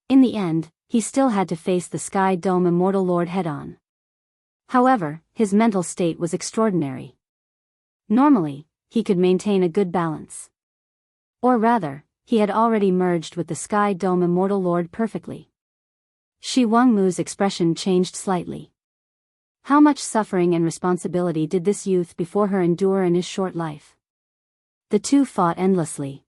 In the end, he still had to face the Sky Dome Immortal Lord head-on. However, his mental state was extraordinary. Normally, he could maintain a good balance. Or rather, he had already merged with the Sky Dome Immortal Lord perfectly. Xianghu's expression changed slightly. How much suffering and responsibility did this youth before her endure in his short life? The two fought endlessly.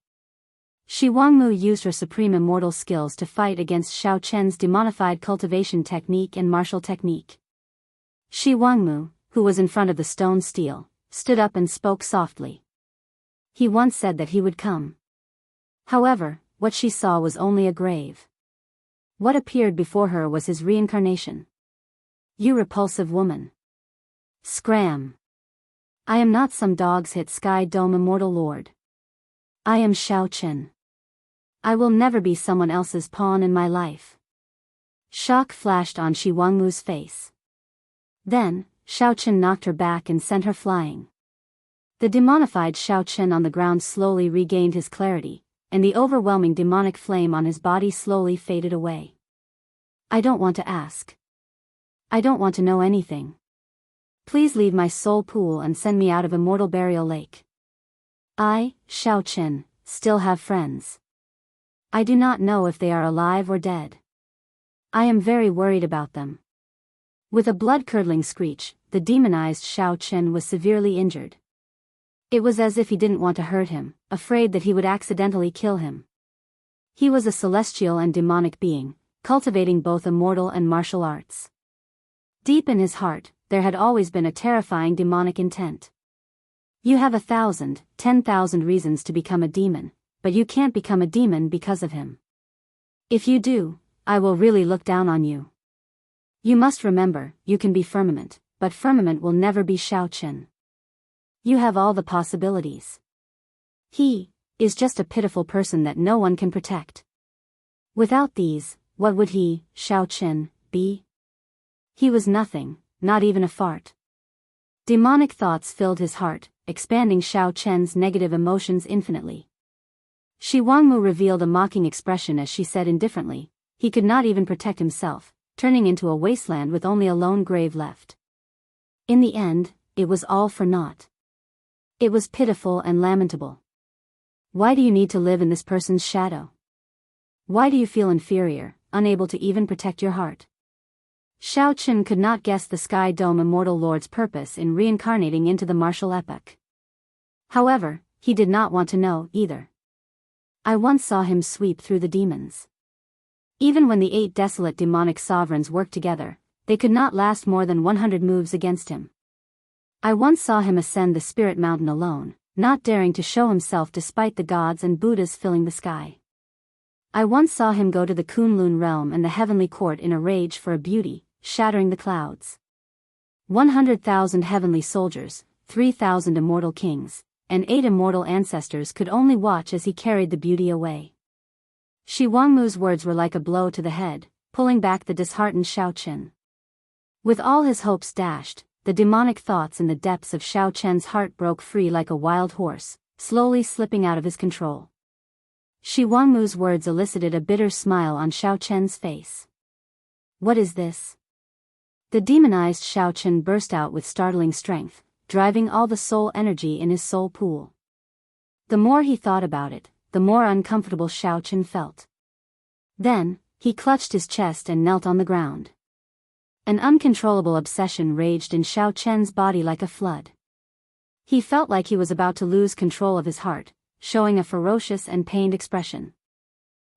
Xianghu used her supreme immortal skills to fight against Xiaochen's demonified cultivation technique and martial technique. Xianghu, who was in front of the stone steel, stood up and spoke softly. He once said that he would come. However, what she saw was only a grave. What appeared before her was his reincarnation. You repulsive woman. Scram. I am not some dog's hit Sky Dome Immortal Lord. I am Xiaochen. I will never be someone else's pawn in my life. Shock flashed on Xianghu's face. Then, Xiaochen knocked her back and sent her flying. The demonified Xiaochen on the ground slowly regained his clarity, and the overwhelming demonic flame on his body slowly faded away. I don't want to ask. I don't want to know anything. Please leave my soul pool and send me out of Immortal Burial Lake. I, Xiaochen, still have friends. I do not know if they are alive or dead. I am very worried about them. With a blood-curdling screech, the demonized Xiaochen was severely injured. It was as if he didn't want to hurt him, afraid that he would accidentally kill him. He was a celestial and demonic being, cultivating both immortal and martial arts. Deep in his heart, there had always been a terrifying demonic intent. You have 1,000, 10,000 reasons to become a demon, but you can't become a demon because of him. If you do, I will really look down on you. You must remember, you can be firmament, but firmament will never be Xiaochen. You have all the possibilities. He is just a pitiful person that no one can protect. Without these, what would he, Xiao Qin, be? He was nothing, not even a fart. Demonic thoughts filled his heart, expanding Xiao Chen's negative emotions infinitely. Shi Wangmu revealed a mocking expression as she said indifferently, he could not even protect himself, turning into a wasteland with only a lone grave left. In the end, it was all for naught. It was pitiful and lamentable. Why do you need to live in this person's shadow? Why do you feel inferior, unable to even protect your heart? Xiao Qin could not guess the Sky Dome Immortal Lord's purpose in reincarnating into the martial epoch. However, he did not want to know, either. I once saw him sweep through the demons. Even when the 8 desolate demonic sovereigns worked together, they could not last more than 100 moves against him. I once saw him ascend the Spirit Mountain alone, not daring to show himself despite the gods and Buddhas filling the sky. I once saw him go to the Kunlun realm and the heavenly court in a rage for a beauty, shattering the clouds. 100,000 heavenly soldiers, 3,000 immortal kings, and 8 immortal ancestors could only watch as he carried the beauty away. Shi Wangmu's words were like a blow to the head, pulling back the disheartened Xiao Qin. With all his hopes dashed, the demonic thoughts in the depths of Xiao Chen's heart broke free like a wild horse, slowly slipping out of his control. Shi Wangmu's words elicited a bitter smile on Xiao Chen's face. What is this? The demonized Xiao Chen burst out with startling strength, driving all the soul energy in his soul pool. The more he thought about it, the more uncomfortable Xiao Chen felt. Then, he clutched his chest and knelt on the ground. An uncontrollable obsession raged in Xiao Chen's body like a flood. He felt like he was about to lose control of his heart, showing a ferocious and pained expression.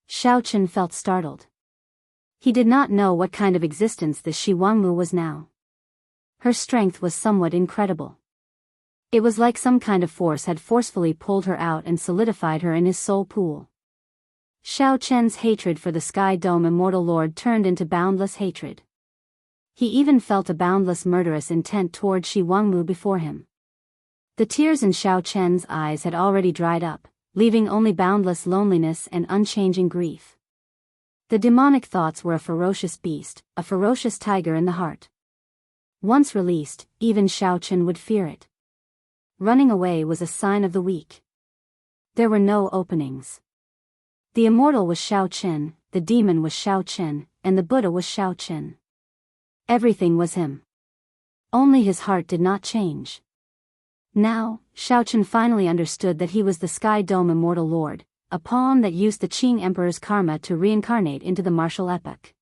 Xiao Chen felt startled. He did not know what kind of existence this Shi Wangmu was now. Her strength was somewhat incredible. It was like some kind of force had forcefully pulled her out and solidified her in his soul pool. Xiao Chen's hatred for the Sky Dome Immortal Lord turned into boundless hatred. He even felt a boundless murderous intent toward Shi Wangmu before him. The tears in Xiao Chen's eyes had already dried up, leaving only boundless loneliness and unchanging grief. The demonic thoughts were a ferocious beast, a ferocious tiger in the heart. Once released, even Xiao Chen would fear it. Running away was a sign of the weak. There were no openings. The immortal was Xiao Chen, the demon was Xiao Chen, and the Buddha was Xiao Chen. Everything was him. Only his heart did not change. Now, Xiao Chen finally understood that he was the Sky Dome Immortal Lord, a pawn that used the Qing Emperor's karma to reincarnate into the martial epoch.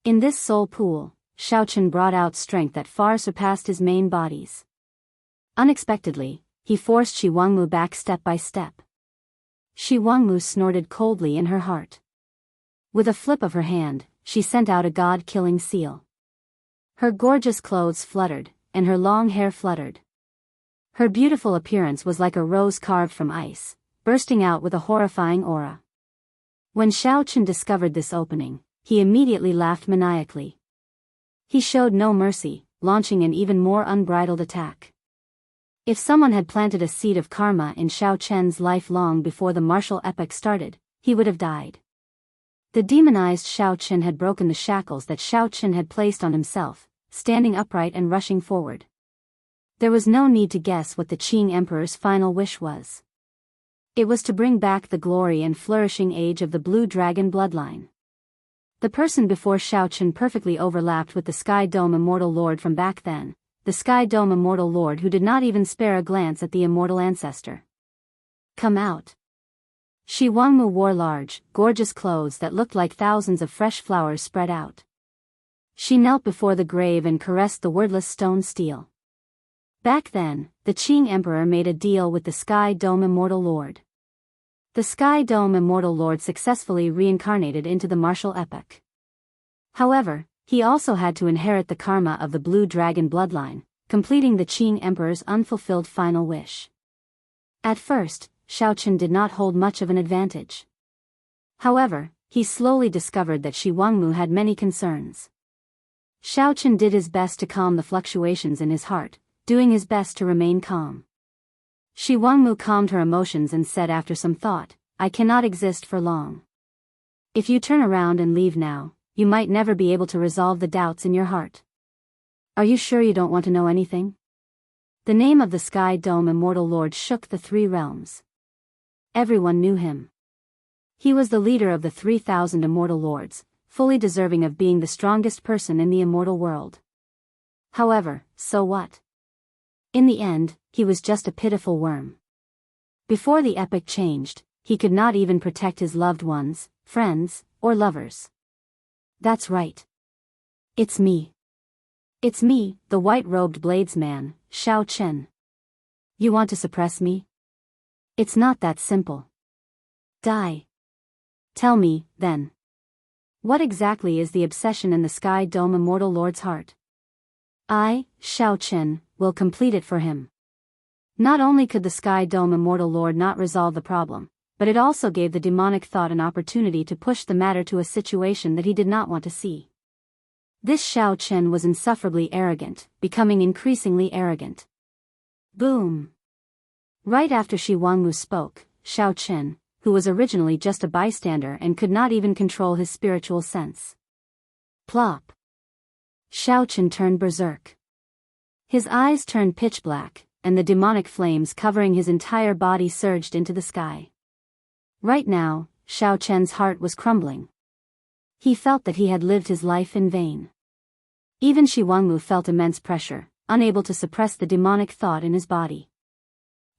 In this soul pool, Xiao Chen brought out strength that far surpassed his main bodies. Unexpectedly, he forced Shi Wangmu back step by step. Shi Wangmu snorted coldly in her heart. With a flip of her hand, she sent out a god-killing seal. Her gorgeous clothes fluttered, and her long hair fluttered. Her beautiful appearance was like a rose carved from ice, bursting out with a horrifying aura. When Xiao Chen discovered this opening, he immediately laughed maniacally. He showed no mercy, launching an even more unbridled attack. If someone had planted a seed of karma in Xiao Chen's life long before the martial epoch started, he would have died. The demonized Xiao Chen had broken the shackles that Xiao Chen had placed on himself, standing upright and rushing forward. There was no need to guess what the Qing Emperor's final wish was. It was to bring back the glory and flourishing age of the Blue Dragon bloodline. The person before Xiao Chen perfectly overlapped with the Sky Dome Immortal Lord from back then, the Sky Dome Immortal Lord who did not even spare a glance at the immortal ancestor. Come out. Shi Wangmu wore large, gorgeous clothes that looked like thousands of fresh flowers spread out. She knelt before the grave and caressed the wordless stone stele. Back then, the Qing Emperor made a deal with the Sky Dome Immortal Lord. The Sky Dome Immortal Lord successfully reincarnated into the martial epoch. However, he also had to inherit the karma of the Blue Dragon bloodline, completing the Qing Emperor's unfulfilled final wish. At first, Xiao Chen did not hold much of an advantage. However, he slowly discovered that Shi Wangmu had many concerns. Xiao Chen did his best to calm the fluctuations in his heart, doing his best to remain calm. Shi Wangmu calmed her emotions and said after some thought, I cannot exist for long. If you turn around and leave now, you might never be able to resolve the doubts in your heart. Are you sure you don't want to know anything? The name of the Sky Dome Immortal Lord shook the three realms. Everyone knew him. He was the leader of the 3,000 Immortal Lords, fully deserving of being the strongest person in the immortal world. However, so what? In the end, he was just a pitiful worm. Before the epoch changed, he could not even protect his loved ones, friends, or lovers. That's right. It's me. It's me, the white-robed bladesman, Xiao Chen. You want to suppress me? It's not that simple. Die. Tell me, then. What exactly is the obsession in the Sky Dome Immortal Lord's heart? I, Xiao Chen, will complete it for him. Not only could the Sky Dome Immortal Lord not resolve the problem, but it also gave the demonic thought an opportunity to push the matter to a situation that he did not want to see. This Xiao Chen was insufferably arrogant, becoming increasingly arrogant. Boom! Right after Shi Wangmu spoke, Xiao Chen, who was originally just a bystander and could not even control his spiritual sense. Plop! Xiao Chen turned berserk. His eyes turned pitch black, and the demonic flames covering his entire body surged into the sky. Right now, Xiao Chen's heart was crumbling. He felt that he had lived his life in vain. Even Shi Wangmu felt immense pressure, unable to suppress the demonic thought in his body.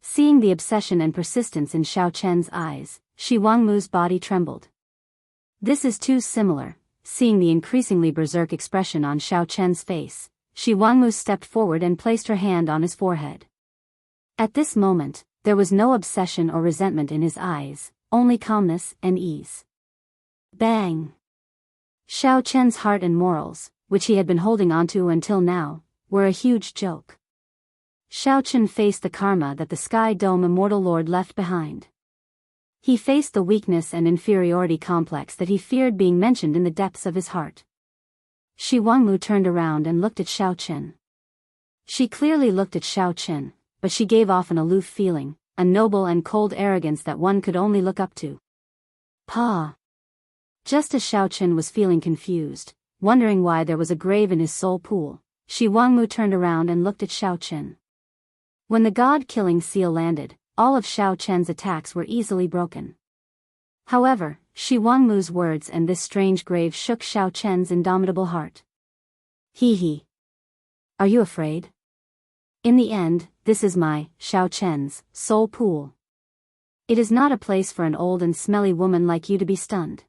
Seeing the obsession and persistence in Xiao Chen's eyes, Shi Wangmu's body trembled. This is too similar. Seeing the increasingly berserk expression on Xiao Chen's face, Shi Wangmu stepped forward and placed her hand on his forehead. At this moment, there was no obsession or resentment in his eyes, only calmness and ease. Bang! Xiao Chen's heart and morals, which he had been holding onto until now, were a huge joke. Xiao Chen faced the karma that the Sky Dome Immortal Lord left behind. He faced the weakness and inferiority complex that he feared being mentioned in the depths of his heart. Shi Wangmu turned around and looked at Xiao Chen. She clearly looked at Xiao Chen, but she gave off an aloof feeling, a noble and cold arrogance that one could only look up to. Pa! Just as Xiao Chen was feeling confused, wondering why there was a grave in his soul pool, Shi Wangmu turned around and looked at Xiao Chen. When the god-killing seal landed, all of Xiao Chen's attacks were easily broken. However, Shi Wangmu's words and this strange grave shook Xiao Chen's indomitable heart. Hee. Are you afraid? In the end, this is my, Xiao Chen's, soul pool. It is not a place for an old and smelly woman like you to be stunned.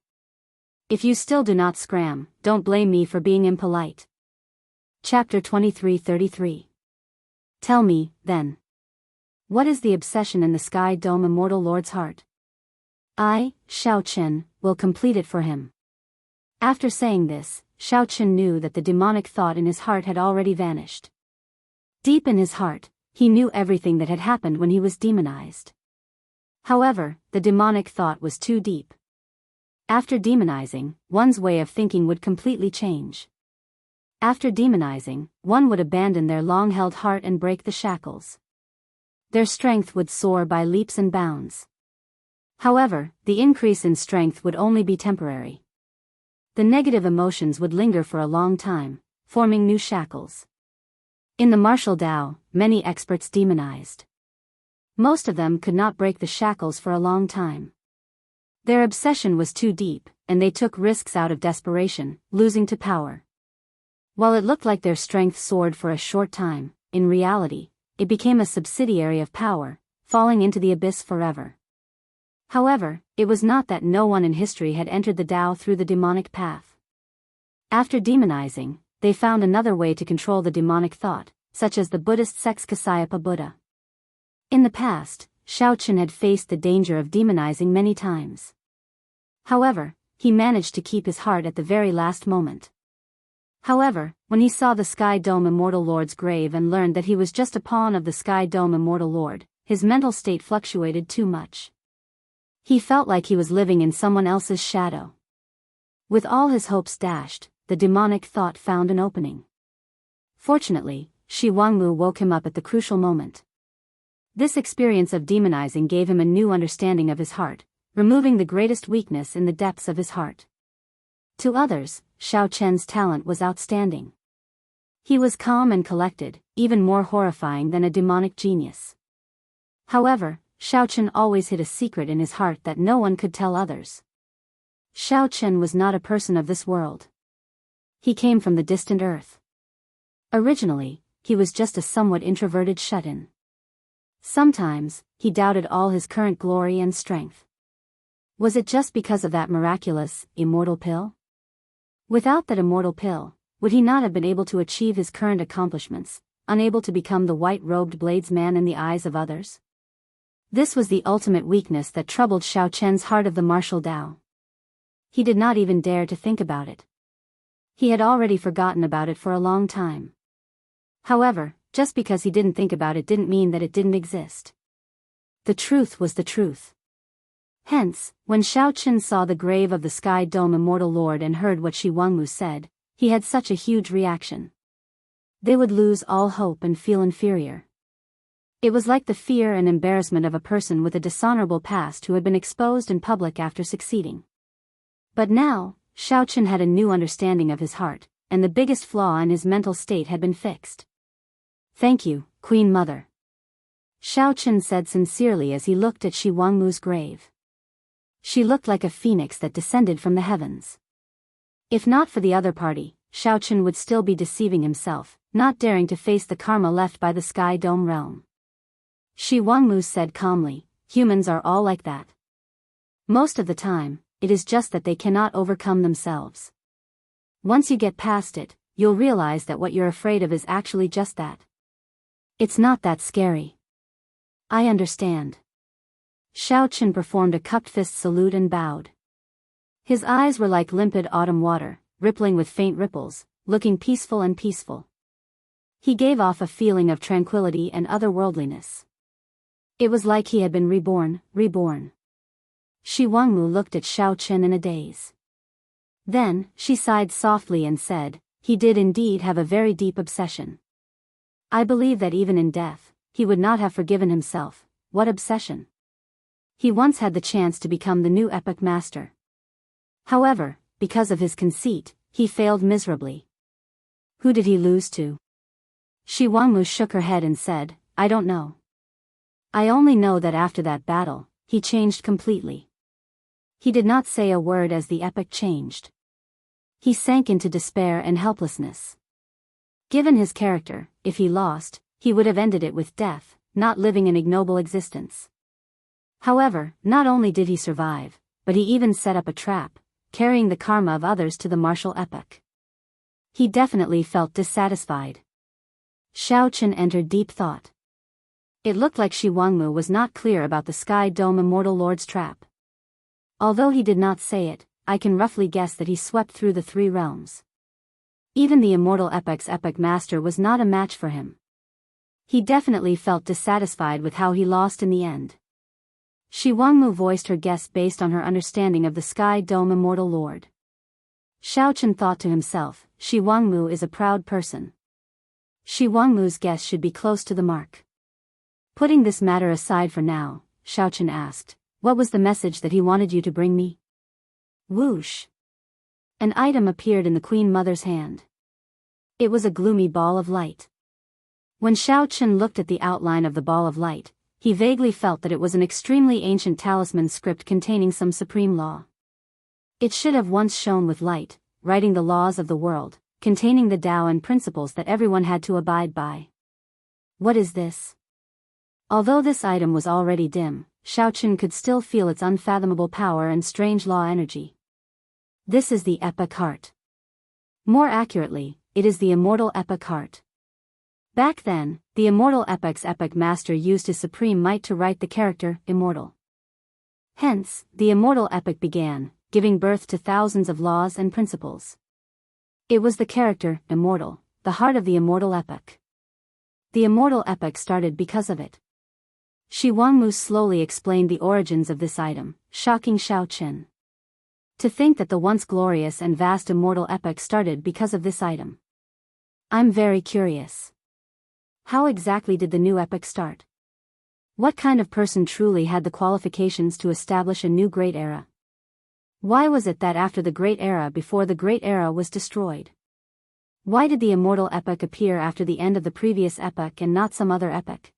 If you still do not scram, don't blame me for being impolite. Chapter 23:33. Tell me, then. What is the obsession in the Sky Dome Immortal Lord's heart? I, Xiao Chen, will complete it for him. After saying this, Xiao Chen knew that the demonic thought in his heart had already vanished. Deep in his heart, he knew everything that had happened when he was demonized. However, the demonic thought was too deep. After demonizing, one's way of thinking would completely change. After demonizing, one would abandon their long-held heart and break the shackles. Their strength would soar by leaps and bounds. However, the increase in strength would only be temporary. The negative emotions would linger for a long time, forming new shackles. In the martial Tao, many experts demonized. Most of them could not break the shackles for a long time. Their obsession was too deep, and they took risks out of desperation, losing to power. While it looked like their strength soared for a short time, in reality, it became a subsidiary of power, falling into the abyss forever. However, it was not that no one in history had entered the Tao through the demonic path. After demonizing, they found another way to control the demonic thought, such as the Buddhist sect Kasyapa Buddha. In the past, Xiao Chen had faced the danger of demonizing many times. However, he managed to keep his heart at the very last moment. However, when he saw the Sky Dome Immortal Lord's grave and learned that he was just a pawn of the Sky Dome Immortal Lord, his mental state fluctuated too much. He felt like he was living in someone else's shadow. With all his hopes dashed, the demonic thought found an opening. Fortunately, Shi Wangmu woke him up at the crucial moment. This experience of demonizing gave him a new understanding of his heart, removing the greatest weakness in the depths of his heart. To others, Xiao Chen's talent was outstanding. He was calm and collected, even more horrifying than a demonic genius. However, Xiao Chen always hid a secret in his heart that no one could tell others. Xiao Chen was not a person of this world. He came from the distant earth. Originally, he was just a somewhat introverted shut-in. Sometimes, he doubted all his current glory and strength. Was it just because of that miraculous, immortal pill? Without that immortal pill, would he not have been able to achieve his current accomplishments, unable to become the white-robed bladesman in the eyes of others? This was the ultimate weakness that troubled Xiao Chen's heart of the martial Tao. He did not even dare to think about it. He had already forgotten about it for a long time. However, just because he didn't think about it didn't mean that it didn't exist. The truth was the truth. Hence, when Xiao Chen saw the grave of the Sky Dome Immortal Lord and heard what Shi Wangmu said, he had such a huge reaction. They would lose all hope and feel inferior. It was like the fear and embarrassment of a person with a dishonorable past who had been exposed in public after succeeding. But now, Xiao Chen had a new understanding of his heart, and the biggest flaw in his mental state had been fixed. "Thank you, Queen Mother," Xiao Chen said sincerely as he looked at Shi Wangmu's grave. She looked like a phoenix that descended from the heavens. If not for the other party, Xiao Chen would still be deceiving himself, not daring to face the karma left by the Sky Dome realm. Shi Wangmu said calmly, "Humans are all like that. Most of the time, it is just that they cannot overcome themselves. Once you get past it, you'll realize that what you're afraid of is actually just that. It's not that scary." "I understand." Xiao Chen performed a cupped fist salute and bowed. His eyes were like limpid autumn water, rippling with faint ripples, looking peaceful and peaceful. He gave off a feeling of tranquility and otherworldliness. It was like he had been reborn. Shi Wangmu looked at Xiao Chen in a daze. Then, she sighed softly and said, "He did indeed have a very deep obsession. I believe that even in death, he would not have forgiven himself." "What obsession?" "He once had the chance to become the new epic master. However, because of his conceit, he failed miserably." "Who did he lose to?" Shi Wangmu shook her head and said, "I don't know. I only know that after that battle, he changed completely." He did not say a word as the epic changed. He sank into despair and helplessness. Given his character, if he lost, he would have ended it with death, not living an ignoble existence. However, not only did he survive, but he even set up a trap, carrying the karma of others to the martial epoch. He definitely felt dissatisfied. Xiao Chen entered deep thought. It looked like Shi Wangmu was not clear about the Sky Dome Immortal Lord's trap. Although he did not say it, I can roughly guess that he swept through the three realms. Even the Immortal Epic's epic master was not a match for him. He definitely felt dissatisfied with how he lost in the end. Shi Wangmu voiced her guess based on her understanding of the Sky Dome Immortal Lord. Xiao Chen thought to himself, Shi Wangmu is a proud person. Shi Wangmu's guess should be close to the mark. Putting this matter aside for now, Xiao Chen asked, "What was the message that he wanted you to bring me?" Whoosh! An item appeared in the Queen Mother's hand. It was a gloomy ball of light. When Xiao Chen looked at the outline of the ball of light, he vaguely felt that it was an extremely ancient talisman script containing some supreme law. It should have once shone with light, writing the laws of the world, containing the Tao and principles that everyone had to abide by. What is this? Although this item was already dim, Xiao Chen could still feel its unfathomable power and strange law energy. This is the Epic Heart. More accurately, it is the Immortal Epic Heart. Back then, the Immortal Epic's epic master used his supreme might to write the character, immortal. Hence, the Immortal Epic began, giving birth to thousands of laws and principles. It was the character, immortal, the heart of the Immortal Epic. The Immortal Epic started because of it. Shi Wangmu slowly explained the origins of this item, shocking Xiao Chen. To think that the once glorious and vast Immortal Epic started because of this item. I'm very curious. How exactly did the new epic start? What kind of person truly had the qualifications to establish a new great era? Why was it that after the great era before the great era was destroyed? Why did the immortal epoch appear after the end of the previous epoch and not some other epoch?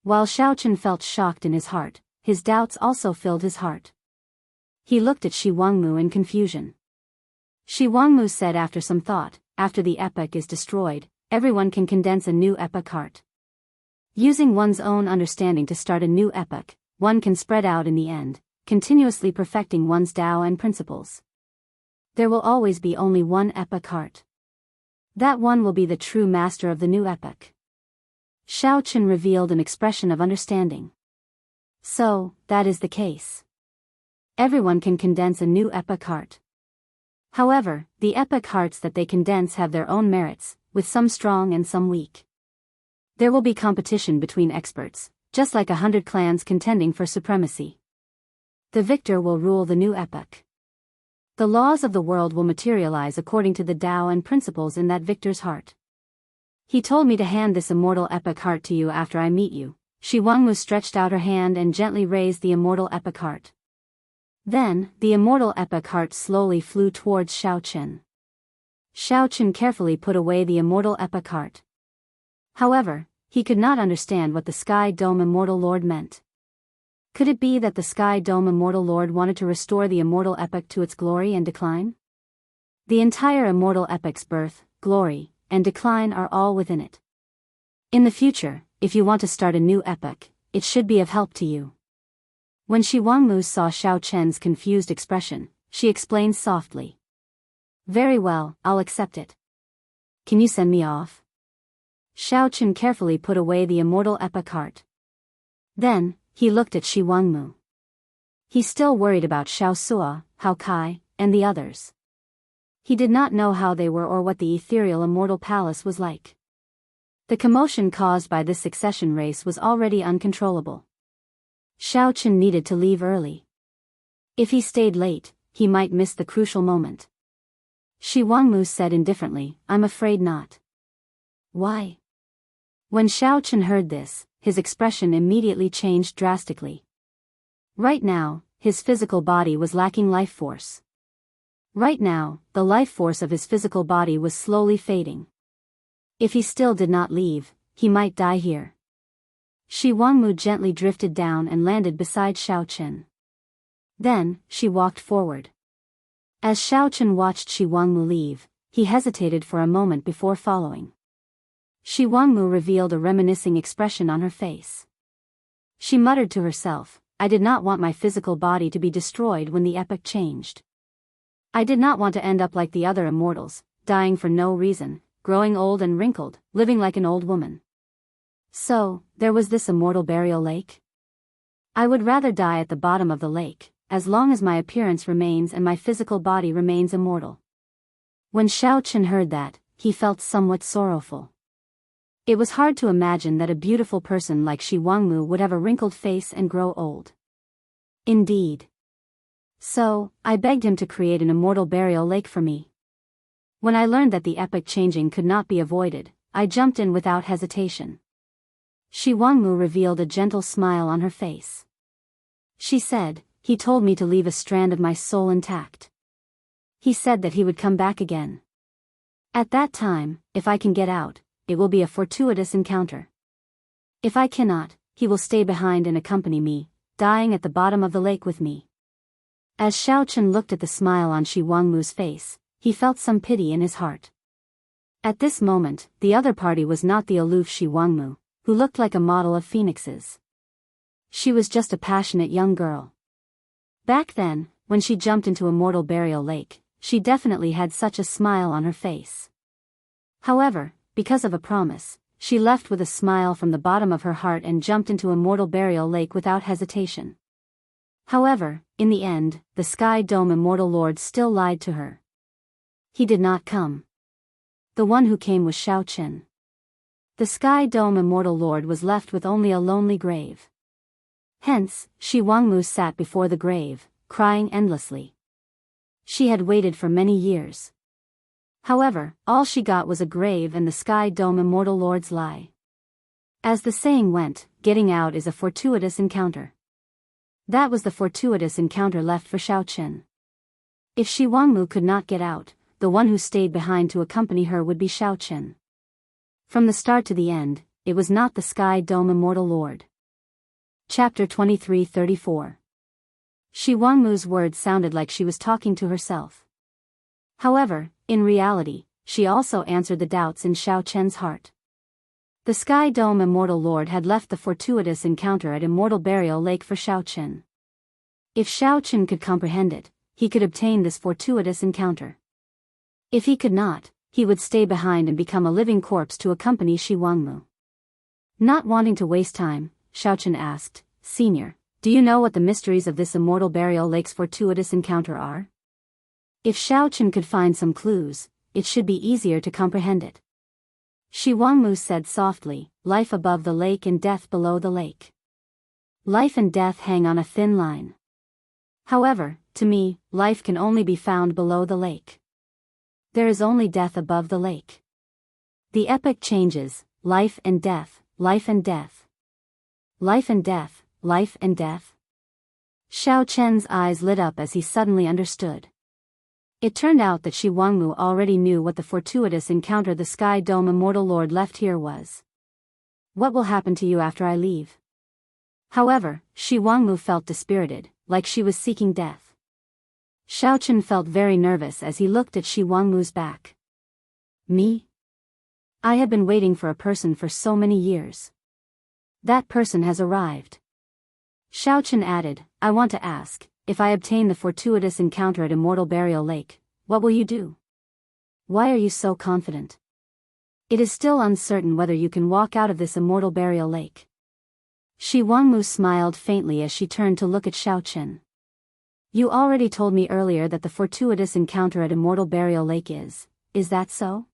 While Xiaochen felt shocked in his heart, his doubts also filled his heart. He looked at Shi Wangmu in confusion. Shi Wangmu said after some thought, after the epoch is destroyed, everyone can condense a new epoch heart. Using one's own understanding to start a new epoch, one can spread out in the end, continuously perfecting one's Tao and principles. There will always be only one epoch heart. That one will be the true master of the new epoch. Xiaochen revealed an expression of understanding. So, that is the case. Everyone can condense a new epoch heart. However, the epoch hearts that they condense have their own merits, with some strong and some weak. There will be competition between experts, just like 100 clans contending for supremacy. The victor will rule the new epoch. The laws of the world will materialize according to the Tao and principles in that victor's heart. He told me to hand this immortal epoch heart to you after I meet you. Shi Wangmu stretched out her hand and gently raised the immortal epoch heart. Then, the immortal epoch heart slowly flew towards Xiaochen. Xiaochen carefully put away the immortal epoch heart. However, he could not understand what the Sky Dome Immortal Lord meant. Could it be that the Sky Dome Immortal Lord wanted to restore the immortal epoch to its glory and decline? The entire immortal epoch's birth, glory, and decline are all within it. In the future, if you want to start a new epoch, it should be of help to you. When Shi Wangmu saw Xiaochen's confused expression, she explained softly. Very well, I'll accept it. Can you send me off? Xiaochen carefully put away the immortal epoch heart. Then, he looked at Shi Wangmu. He still worried about Xiao Sua, Hao Kai, and the others. He did not know how they were or what the ethereal immortal palace was like. The commotion caused by this succession race was already uncontrollable. Xiaochen needed to leave early. If he stayed late, he might miss the crucial moment. Shi Wangmu said indifferently, I'm afraid not. Why? When Xiaochen heard this, his expression immediately changed drastically. Right now, his physical body was lacking life force. Right now, the life force of his physical body was slowly fading. If he still did not leave, he might die here. Shi Wangmu gently drifted down and landed beside Xiaochen. Then, she walked forward. As Xiaochen watched Shi Wangmu leave, he hesitated for a moment before following. Shi Wangmu revealed a reminiscing expression on her face. She muttered to herself, I did not want my physical body to be destroyed when the epoch changed. I did not want to end up like the other immortals, dying for no reason, growing old and wrinkled, living like an old woman. So, there was this immortal burial lake? I would rather die at the bottom of the lake, as long as my appearance remains and my physical body remains immortal. When Xiaochen heard that, he felt somewhat sorrowful. It was hard to imagine that a beautiful person like Shi Wangmu would have a wrinkled face and grow old. Indeed. So, I begged him to create an immortal burial lake for me. When I learned that the epoch changing could not be avoided, I jumped in without hesitation. Shi Wangmu revealed a gentle smile on her face. She said, he told me to leave a strand of my soul intact. He said that he would come back again. At that time, if I can get out, it will be a fortuitous encounter. If I cannot, he will stay behind and accompany me, dying at the bottom of the lake with me. As Xiaochen looked at the smile on Shi Wangmu's face, he felt some pity in his heart. At this moment, the other party was not the aloof Shi Wangmu, who looked like a model of phoenixes. She was just a passionate young girl. Back then, when she jumped into Immortal Burial Lake, she definitely had such a smile on her face. However, because of a promise, she left with a smile from the bottom of her heart and jumped into Immortal Burial Lake without hesitation. However, in the end, the Sky Dome Immortal Lord still lied to her. He did not come. The one who came was Xiaochen. The Sky Dome Immortal Lord was left with only a lonely grave. Hence, Shi Wangmu sat before the grave, crying endlessly. She had waited for many years. However, all she got was a grave and the Sky Dome Immortal Lord's lie. As the saying went, getting out is a fortuitous encounter. That was the fortuitous encounter left for Xiaochen. If Shi Wangmu could not get out, the one who stayed behind to accompany her would be Xiaochen. From the start to the end, it was not the Sky Dome Immortal Lord. Chapter 23:34. Shi Wangmu's words sounded like she was talking to herself. However, in reality, she also answered the doubts in Xiaochen's heart. The Sky Dome Immortal Lord had left the fortuitous encounter at Immortal Burial Lake for Xiaochen. If Xiaochen could comprehend it, he could obtain this fortuitous encounter. If he could not, he would stay behind and become a living corpse to accompany Shi Wangmu. Not wanting to waste time, Xiaochen asked, "Senior, do you know what the mysteries of this Immortal Burial Lake's fortuitous encounter are?" If Xiaochen could find some clues, it should be easier to comprehend it. Shi Wangmu said softly, "Life above the lake and death below the lake. Life and death hang on a thin line. However, to me, life can only be found below the lake. There is only death above the lake. The epoch changes, life and death, life and death. Life and death, life and death." Xiaochen's eyes lit up as he suddenly understood. It turned out that Shi Wangmu already knew what the fortuitous encounter the Sky Dome Immortal Lord left here was. "What will happen to you after I leave?" However, Shi Wangmu felt dispirited, like she was seeking death. Xiaochen felt very nervous as he looked at Shi Wangmu's back. "Me? I have been waiting for a person for so many years. That person has arrived." Xiaochen added, "I want to ask, if I obtain the fortuitous encounter at Immortal Burial Lake, what will you do? Why are you so confident? It is still uncertain whether you can walk out of this Immortal Burial Lake." Shi Wangmu smiled faintly as she turned to look at Xiaochen. "You already told me earlier that the fortuitous encounter at Immortal Burial Lake is that so?"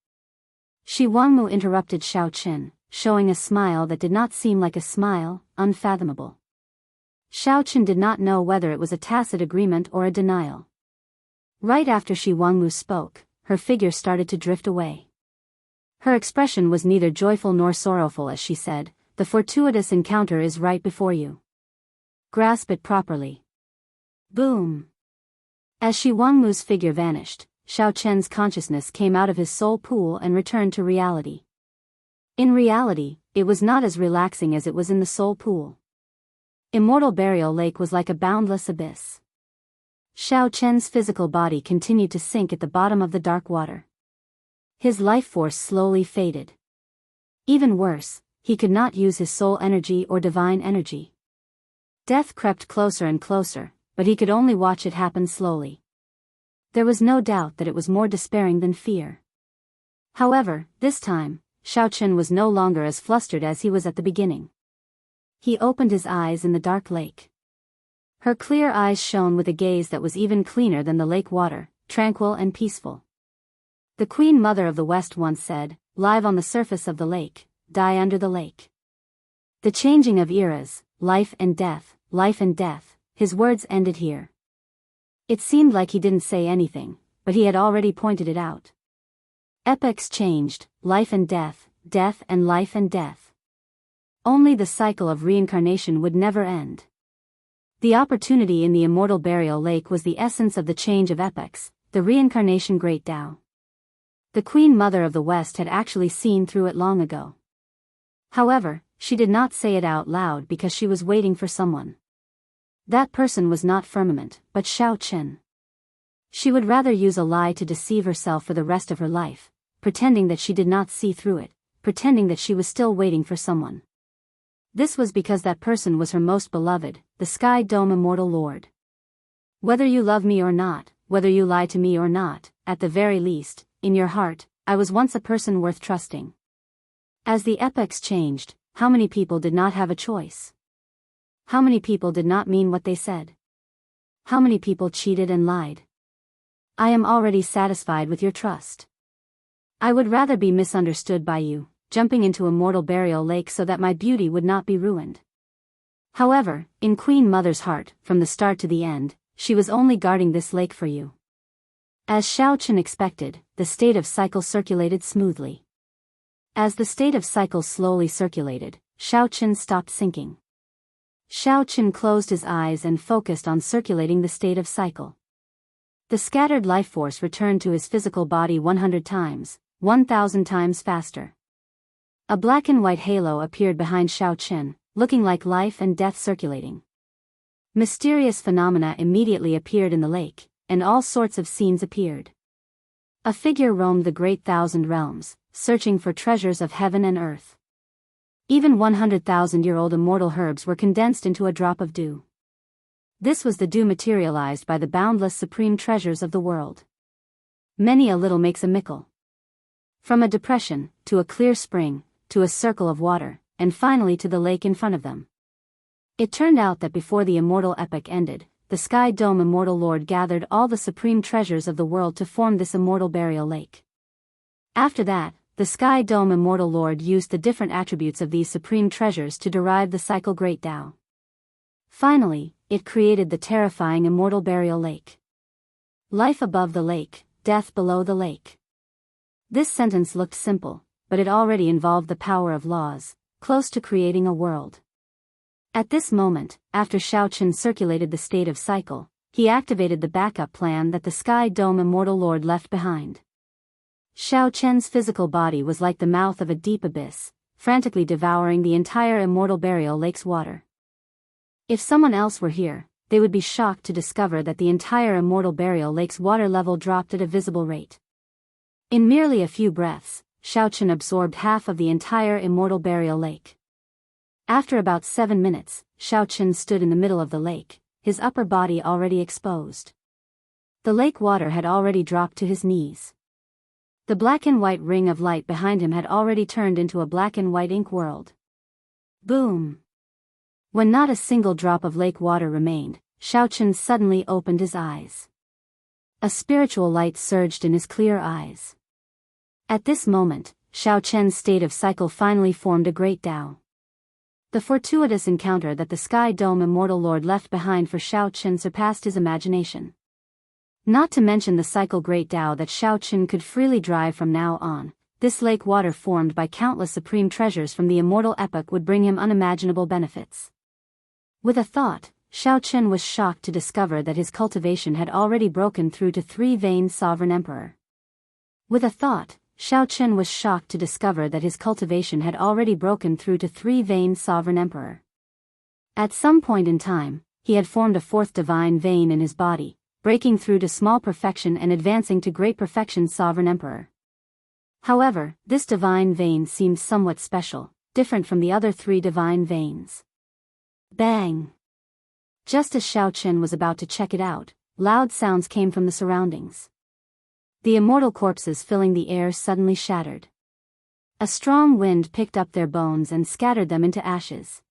Shi Wangmu interrupted Xiaochen, showing a smile that did not seem like a smile, unfathomable. Xiaochen did not know whether it was a tacit agreement or a denial. Right after Shi Wangmu spoke, her figure started to drift away. Her expression was neither joyful nor sorrowful as she said, "The fortuitous encounter is right before you. Grasp it properly." Boom! As Shi Wangmu's figure vanished, Xiaochen's consciousness came out of his soul pool and returned to reality. In reality, it was not as relaxing as it was in the soul pool. Immortal Burial Lake was like a boundless abyss. Xiaochen's physical body continued to sink at the bottom of the dark water. His life force slowly faded. Even worse, he could not use his soul energy or divine energy. Death crept closer and closer, but he could only watch it happen slowly. There was no doubt that it was more despairing than fear. However, this time, Xiaochen was no longer as flustered as he was at the beginning. He opened his eyes in the dark lake. Her clear eyes shone with a gaze that was even cleaner than the lake water, tranquil and peaceful. The Queen Mother of the West once said, "Live on the surface of the lake, die under the lake." The changing of eras, life and death, his words ended here. It seemed like he didn't say anything, but he had already pointed it out. Epochs changed, life and death, death and life and death. Only the cycle of reincarnation would never end. The opportunity in the Immortal Burial Lake was the essence of the change of epochs, the reincarnation Great Tao. The Queen Mother of the West had actually seen through it long ago. However, she did not say it out loud because she was waiting for someone. That person was not Firmament, but Xiaochen. She would rather use a lie to deceive herself for the rest of her life, pretending that she did not see through it, pretending that she was still waiting for someone. This was because that person was her most beloved, the Sky Dome Immortal Lord. Whether you love me or not, whether you lie to me or not, at the very least, in your heart, I was once a person worth trusting. As the epochs changed, how many people did not have a choice? How many people did not mean what they said? How many people cheated and lied? I am already satisfied with your trust. I would rather be misunderstood by you, jumping into Immortal Burial Lake so that my beauty would not be ruined. However, in Queen Mother's heart, from the start to the end, she was only guarding this lake for you. As Xiaochen expected, the state of cycle circulated smoothly. As the state of cycle slowly circulated, Xiaochen stopped sinking. Xiaochen closed his eyes and focused on circulating the state of cycle. The scattered life force returned to his physical body 100 times, 1,000 times faster. A black and white halo appeared behind Xiaochen, looking like life and death circulating. Mysterious phenomena immediately appeared in the lake, and all sorts of scenes appeared. A figure roamed the great 1,000 realms, searching for treasures of heaven and earth. Even 100,000-year-old immortal herbs were condensed into a drop of dew. This was the dew materialized by the boundless supreme treasures of the world. Many a little makes a mickle. From a depression, to a clear spring, to a circle of water, and finally to the lake in front of them. It turned out that before the immortal epoch ended, the Sky Dome Immortal Lord gathered all the supreme treasures of the world to form this immortal burial lake. After that, the Sky Dome Immortal Lord used the different attributes of these supreme treasures to derive the cycle Great Tao. Finally, it created the terrifying immortal burial lake. Life above the lake, death below the lake. This sentence looked simple, but it already involved the power of laws, close to creating a world. At this moment, after Xiaochen circulated the state of cycle, he activated the backup plan that the Sky Dome Immortal Lord left behind. Xiaochen's physical body was like the mouth of a deep abyss, frantically devouring the entire immortal burial lake's water. If someone else were here, they would be shocked to discover that the entire immortal burial lake's water level dropped at a visible rate. In merely a few breaths, Xiaochen absorbed half of the entire immortal burial lake. After about 7 minutes, Xiaochen stood in the middle of the lake, his upper body already exposed. The lake water had already dropped to his knees. The black and white ring of light behind him had already turned into a black and white ink world. Boom! When not a single drop of lake water remained, Xiaochen suddenly opened his eyes. A spiritual light surged in his clear eyes. At this moment, Xiaochen's state of cycle finally formed a great Tao. The fortuitous encounter that the Sky Dome Immortal Lord left behind for Xiaochen surpassed his imagination. Not to mention the cycle Great Tao that Xiaochen could freely drive from now on, this lake water formed by countless supreme treasures from the immortal epoch would bring him unimaginable benefits. With a thought, Xiaochen was shocked to discover that his cultivation had already broken through to 3-veined sovereign emperor. With a thought, Xiaochen was shocked to discover that his cultivation had already broken through to 3-veined sovereign emperor. At some point in time, he had formed a 4th divine vein in his body, breaking through to small perfection and advancing to great perfection sovereign emperor. However, this divine vein seemed somewhat special, different from the other 3 divine veins. Bang! Just as Xiaochen was about to check it out, loud sounds came from the surroundings. The immortal corpses filling the air suddenly shattered. A strong wind picked up their bones and scattered them into ashes.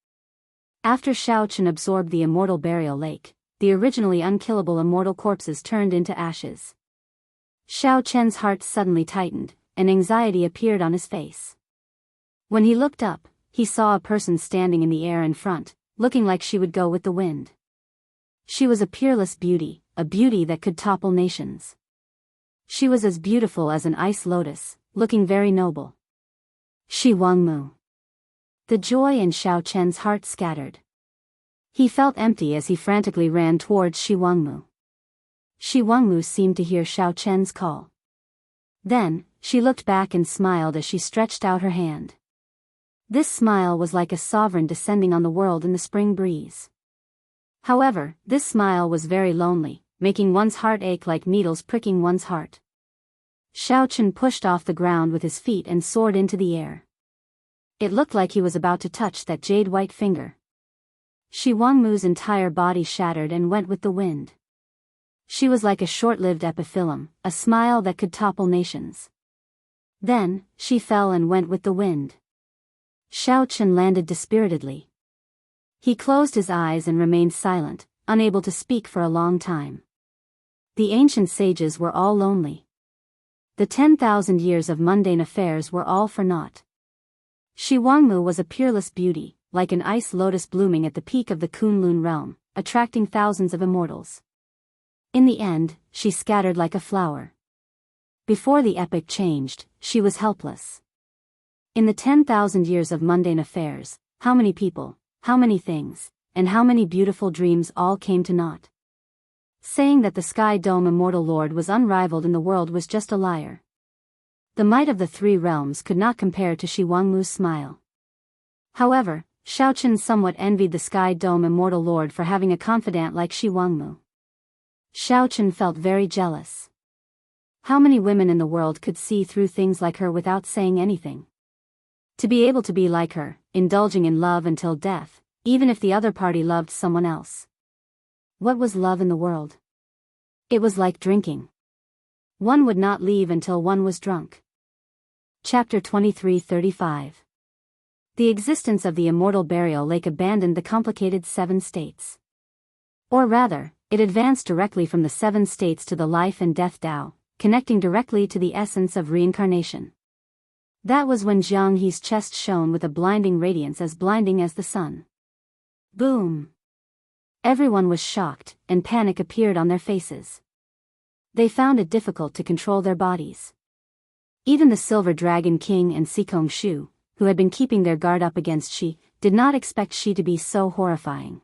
After Xiaochen absorbed the immortal burial lake, the originally unkillable immortal corpses turned into ashes. Xiaochen's heart suddenly tightened, and anxiety appeared on his face. When he looked up, he saw a person standing in the air in front, looking like she would go with the wind. She was a peerless beauty, a beauty that could topple nations. She was as beautiful as an ice lotus, looking very noble. Shi Wangmu. The joy in Xiaochen's heart scattered. He felt empty as he frantically ran towards Shi Wangmu. Shi Wangmu seemed to hear Xiaochen's call. Then, she looked back and smiled as she stretched out her hand. This smile was like a sovereign descending on the world in the spring breeze. However, this smile was very lonely, making one's heart ache like needles pricking one's heart. Xiaochen pushed off the ground with his feet and soared into the air. It looked like he was about to touch that jade white finger. Shi Wangmu's entire body shattered and went with the wind. She was like a short-lived epiphyllum, a smile that could topple nations. Then, she fell and went with the wind. Xiaochen landed dispiritedly. He closed his eyes and remained silent, unable to speak for a long time. The ancient sages were all lonely. The 10,000 years of mundane affairs were all for naught. Shi Wangmu was a peerless beauty, like an ice lotus blooming at the peak of the Kunlun realm, attracting thousands of immortals. In the end, she scattered like a flower. Before the epoch changed, she was helpless. In the 10,000 years of mundane affairs, how many people, how many things, and how many beautiful dreams all came to naught. Saying that the Sky Dome Immortal Lord was unrivaled in the world was just a liar. The might of the three realms could not compare to Shi Wangmu's smile. However, Xiaochen somewhat envied the Sky Dome Immortal Lord for having a confidant like Shi Wangmu. Xiaochen felt very jealous. How many women in the world could see through things like her without saying anything? To be able to be like her, indulging in love until death, even if the other party loved someone else. What was love in the world? It was like drinking. One would not leave until one was drunk. Chapter 23:35. The existence of the immortal burial lake abandoned the complicated 7 states. Or rather, it advanced directly from the 7 states to the life and death Tao, connecting directly to the essence of reincarnation. That was when Jianghu's chest shone with a blinding radiance as blinding as the sun. Boom! Everyone was shocked, and panic appeared on their faces. They found it difficult to control their bodies. Even the Silver Dragon King and Sikong Shu, who had been keeping their guard up against Shi, did not expect Shi to be so horrifying.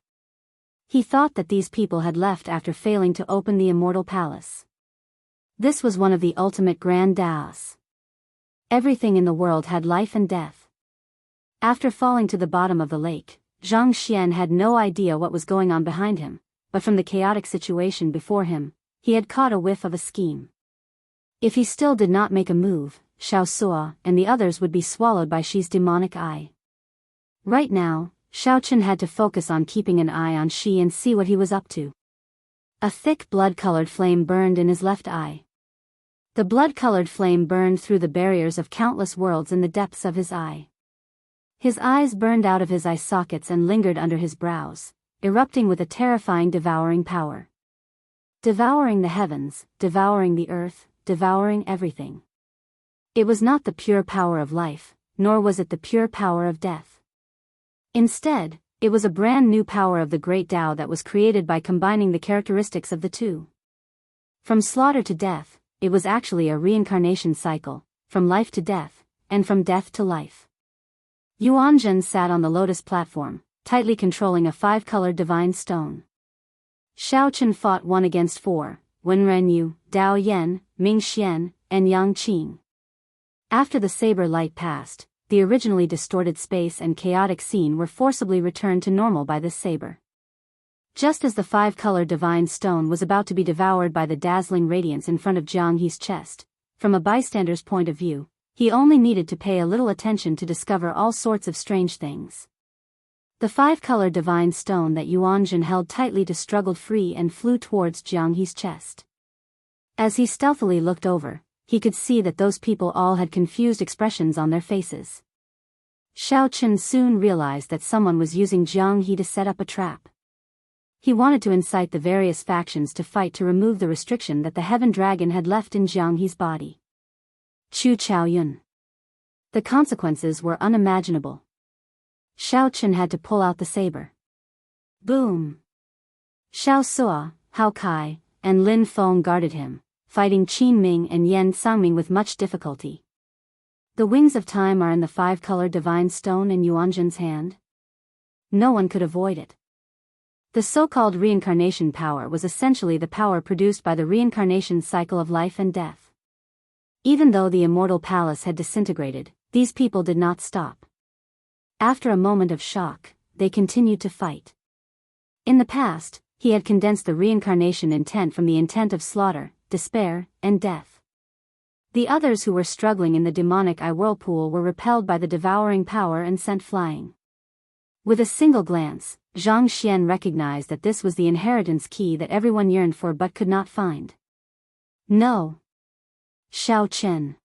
He thought that these people had left after failing to open the Immortal Palace. This was one of the ultimate grand Daoists. Everything in the world had life and death. After falling to the bottom of the lake, Zhang Xian had no idea what was going on behind him, but from the chaotic situation before him, he had caught a whiff of a scheme. If he still did not make a move, Xiao Suo and the others would be swallowed by Shi's demonic eye. Right now, Xiaochen had to focus on keeping an eye on Shi and see what he was up to. A thick blood-colored flame burned in his left eye. The blood-colored flame burned through the barriers of countless worlds in the depths of his eye. His eyes burned out of his eye sockets and lingered under his brows, erupting with a terrifying devouring power. Devouring the heavens, devouring the earth, devouring everything. It was not the pure power of life, nor was it the pure power of death. Instead, it was a brand new power of the great Tao that was created by combining the characteristics of the two. From slaughter to death, it was actually a reincarnation cycle, from life to death, and from death to life. Yuanzhen sat on the lotus platform, tightly controlling a 5-colored divine stone. Xiaochen fought 1 against 4, Wen Renyu, Dao Yan, Ming Xian, and Yang Qing. After the saber light passed, the originally distorted space and chaotic scene were forcibly returned to normal by this saber. Just as the 5-colored divine stone was about to be devoured by the dazzling radiance in front of Jianghu's chest, from a bystander's point of view, he only needed to pay a little attention to discover all sorts of strange things. The 5-colored divine stone that Yuanzhen held tightly struggled free and flew towards Jianghu's chest. As he stealthily looked over, he could see that those people all had confused expressions on their faces. Xiaochen soon realized that someone was using Jianghu to set up a trap. He wanted to incite the various factions to fight to remove the restriction that the Heaven Dragon had left in Jianghu's body. Chu Chaoyun. The consequences were unimaginable. Xiaochen had to pull out the saber. Boom! Xiao Suo, Hao Kai, and Lin Feng guarded him, fighting Qin Ming and Yan Sangming with much difficulty. The wings of time are in the 5-colored divine stone in Yuanzhen's hand. No one could avoid it. The so-called reincarnation power was essentially the power produced by the reincarnation cycle of life and death. Even though the immortal palace had disintegrated, these people did not stop. After a moment of shock, they continued to fight. In the past, he had condensed the reincarnation intent from the intent of slaughter, despair, and death. The others who were struggling in the demonic eye whirlpool were repelled by the devouring power and sent flying. With a single glance, Zhang Xian recognized that this was the inheritance key that everyone yearned for but could not find. No. Xiao Chen.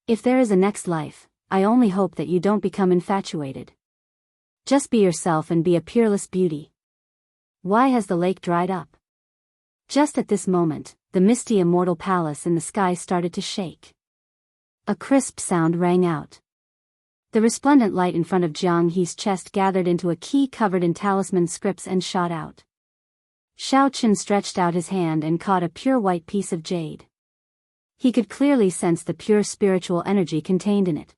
If there is a next life, I only hope that you don't become infatuated. Just be yourself and be a peerless beauty. Why has the lake dried up? Just at this moment, the misty immortal palace in the sky started to shake. A crisp sound rang out. The resplendent light in front of Jianghu's chest gathered into a key covered in talisman scripts and shot out. Xiaochen stretched out his hand and caught a pure white piece of jade. He could clearly sense the pure spiritual energy contained in it.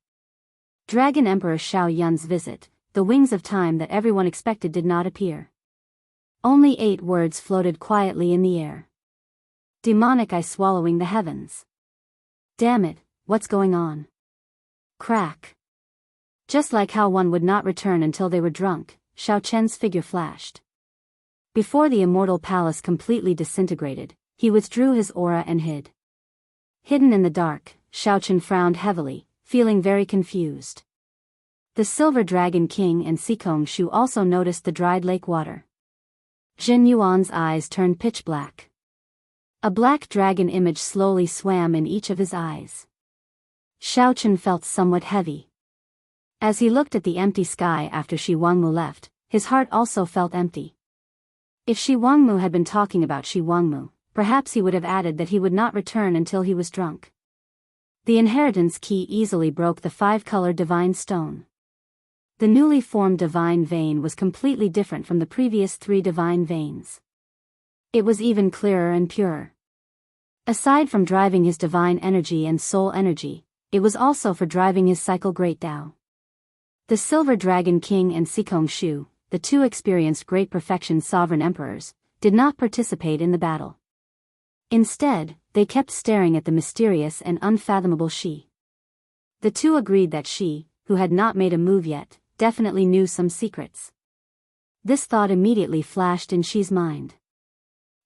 Dragon Emperor Xiao Yun's visit, the wings of time that everyone expected did not appear. Only 8 words floated quietly in the air. Demonic eye swallowing the heavens. Damn it, what's going on? Crack. Just like how one would not return until they were drunk, Xiao Chen's figure flashed. Before the immortal palace completely disintegrated, he withdrew his aura and hid. Hidden in the dark, Xiao Chen frowned heavily, feeling very confused. The Silver Dragon King and Sikong Shu also noticed the dried lake water. Jin Yuan's eyes turned pitch black. A black dragon image slowly swam in each of his eyes. Xiao Chen felt somewhat heavy. As he looked at the empty sky after Shi Wangmu left, his heart also felt empty. If Shi Wangmu had been talking about Shi Wangmu, perhaps he would have added that he would not return until he was drunk. The inheritance key easily broke the 5-color divine stone. The newly formed divine vein was completely different from the previous 3 divine veins. It was even clearer and purer. Aside from driving his divine energy and soul energy, it was also for driving his cycle Great Tao. The Silver Dragon King and Sikong Shu, the 2 experienced Great Perfection Sovereign Emperors, did not participate in the battle. Instead, they kept staring at the mysterious and unfathomable Shi. The 2 agreed that Shi, who had not made a move yet, definitely knew some secrets. This thought immediately flashed in Shi's mind.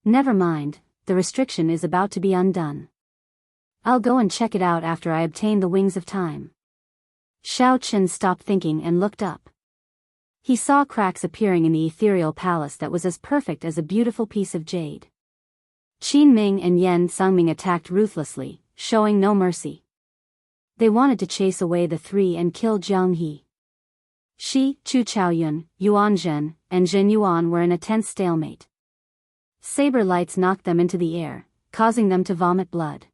Never mind, the restriction is about to be undone. I'll go and check it out after I obtain the wings of time. Xiao Chen stopped thinking and looked up. He saw cracks appearing in the ethereal palace that was as perfect as a beautiful piece of jade. Qin Ming and Yan Sangming attacked ruthlessly, showing no mercy. They wanted to chase away the 3 and kill Jianghu. Shi, Chu Chaoyun, Yuan Zhen, and Zhen Yuan were in a tense stalemate. Saber lights knocked them into the air, causing them to vomit blood.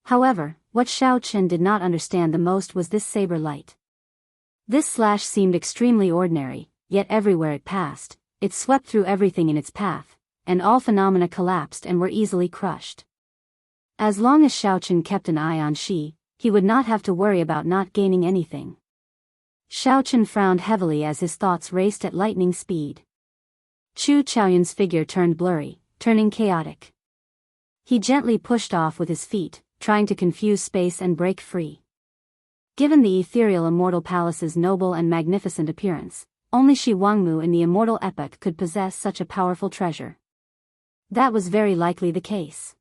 However, what Xiao Chen did not understand the most was this saber light. This slash seemed extremely ordinary, yet everywhere it passed, it swept through everything in its path, and all phenomena collapsed and were easily crushed. As long as Xiao Chen kept an eye on Shi, he would not have to worry about not gaining anything. Xiao Chen frowned heavily as his thoughts raced at lightning speed. Chu Chaoyun's figure turned blurry, turning chaotic. He gently pushed off with his feet, trying to confuse space and break free. Given the ethereal immortal palace's noble and magnificent appearance, only Shi Wangmu in the immortal epoch could possess such a powerful treasure. That was very likely the case.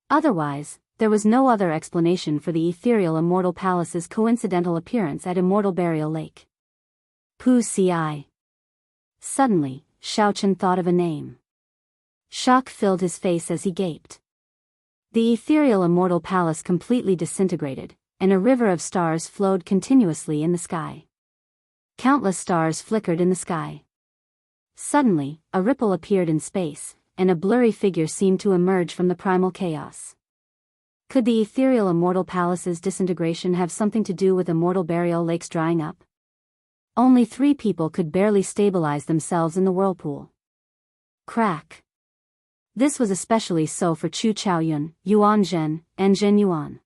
Otherwise, there was no other explanation for the ethereal immortal palace's coincidental appearance at Immortal Burial Lake. Pu Ci. Suddenly, Xiao Chen thought of a name. Shock filled his face as he gaped. The ethereal immortal palace completely disintegrated, and a river of stars flowed continuously in the sky. Countless stars flickered in the sky. Suddenly, a ripple appeared in space, and a blurry figure seemed to emerge from the primal chaos. Could the ethereal immortal palace's disintegration have something to do with Immortal Burial Lake's drying up? Only 3 people could barely stabilize themselves in the whirlpool. Crack. This was especially so for Chu Chaoyun, Yuan Zhen, and Zhen Yuan.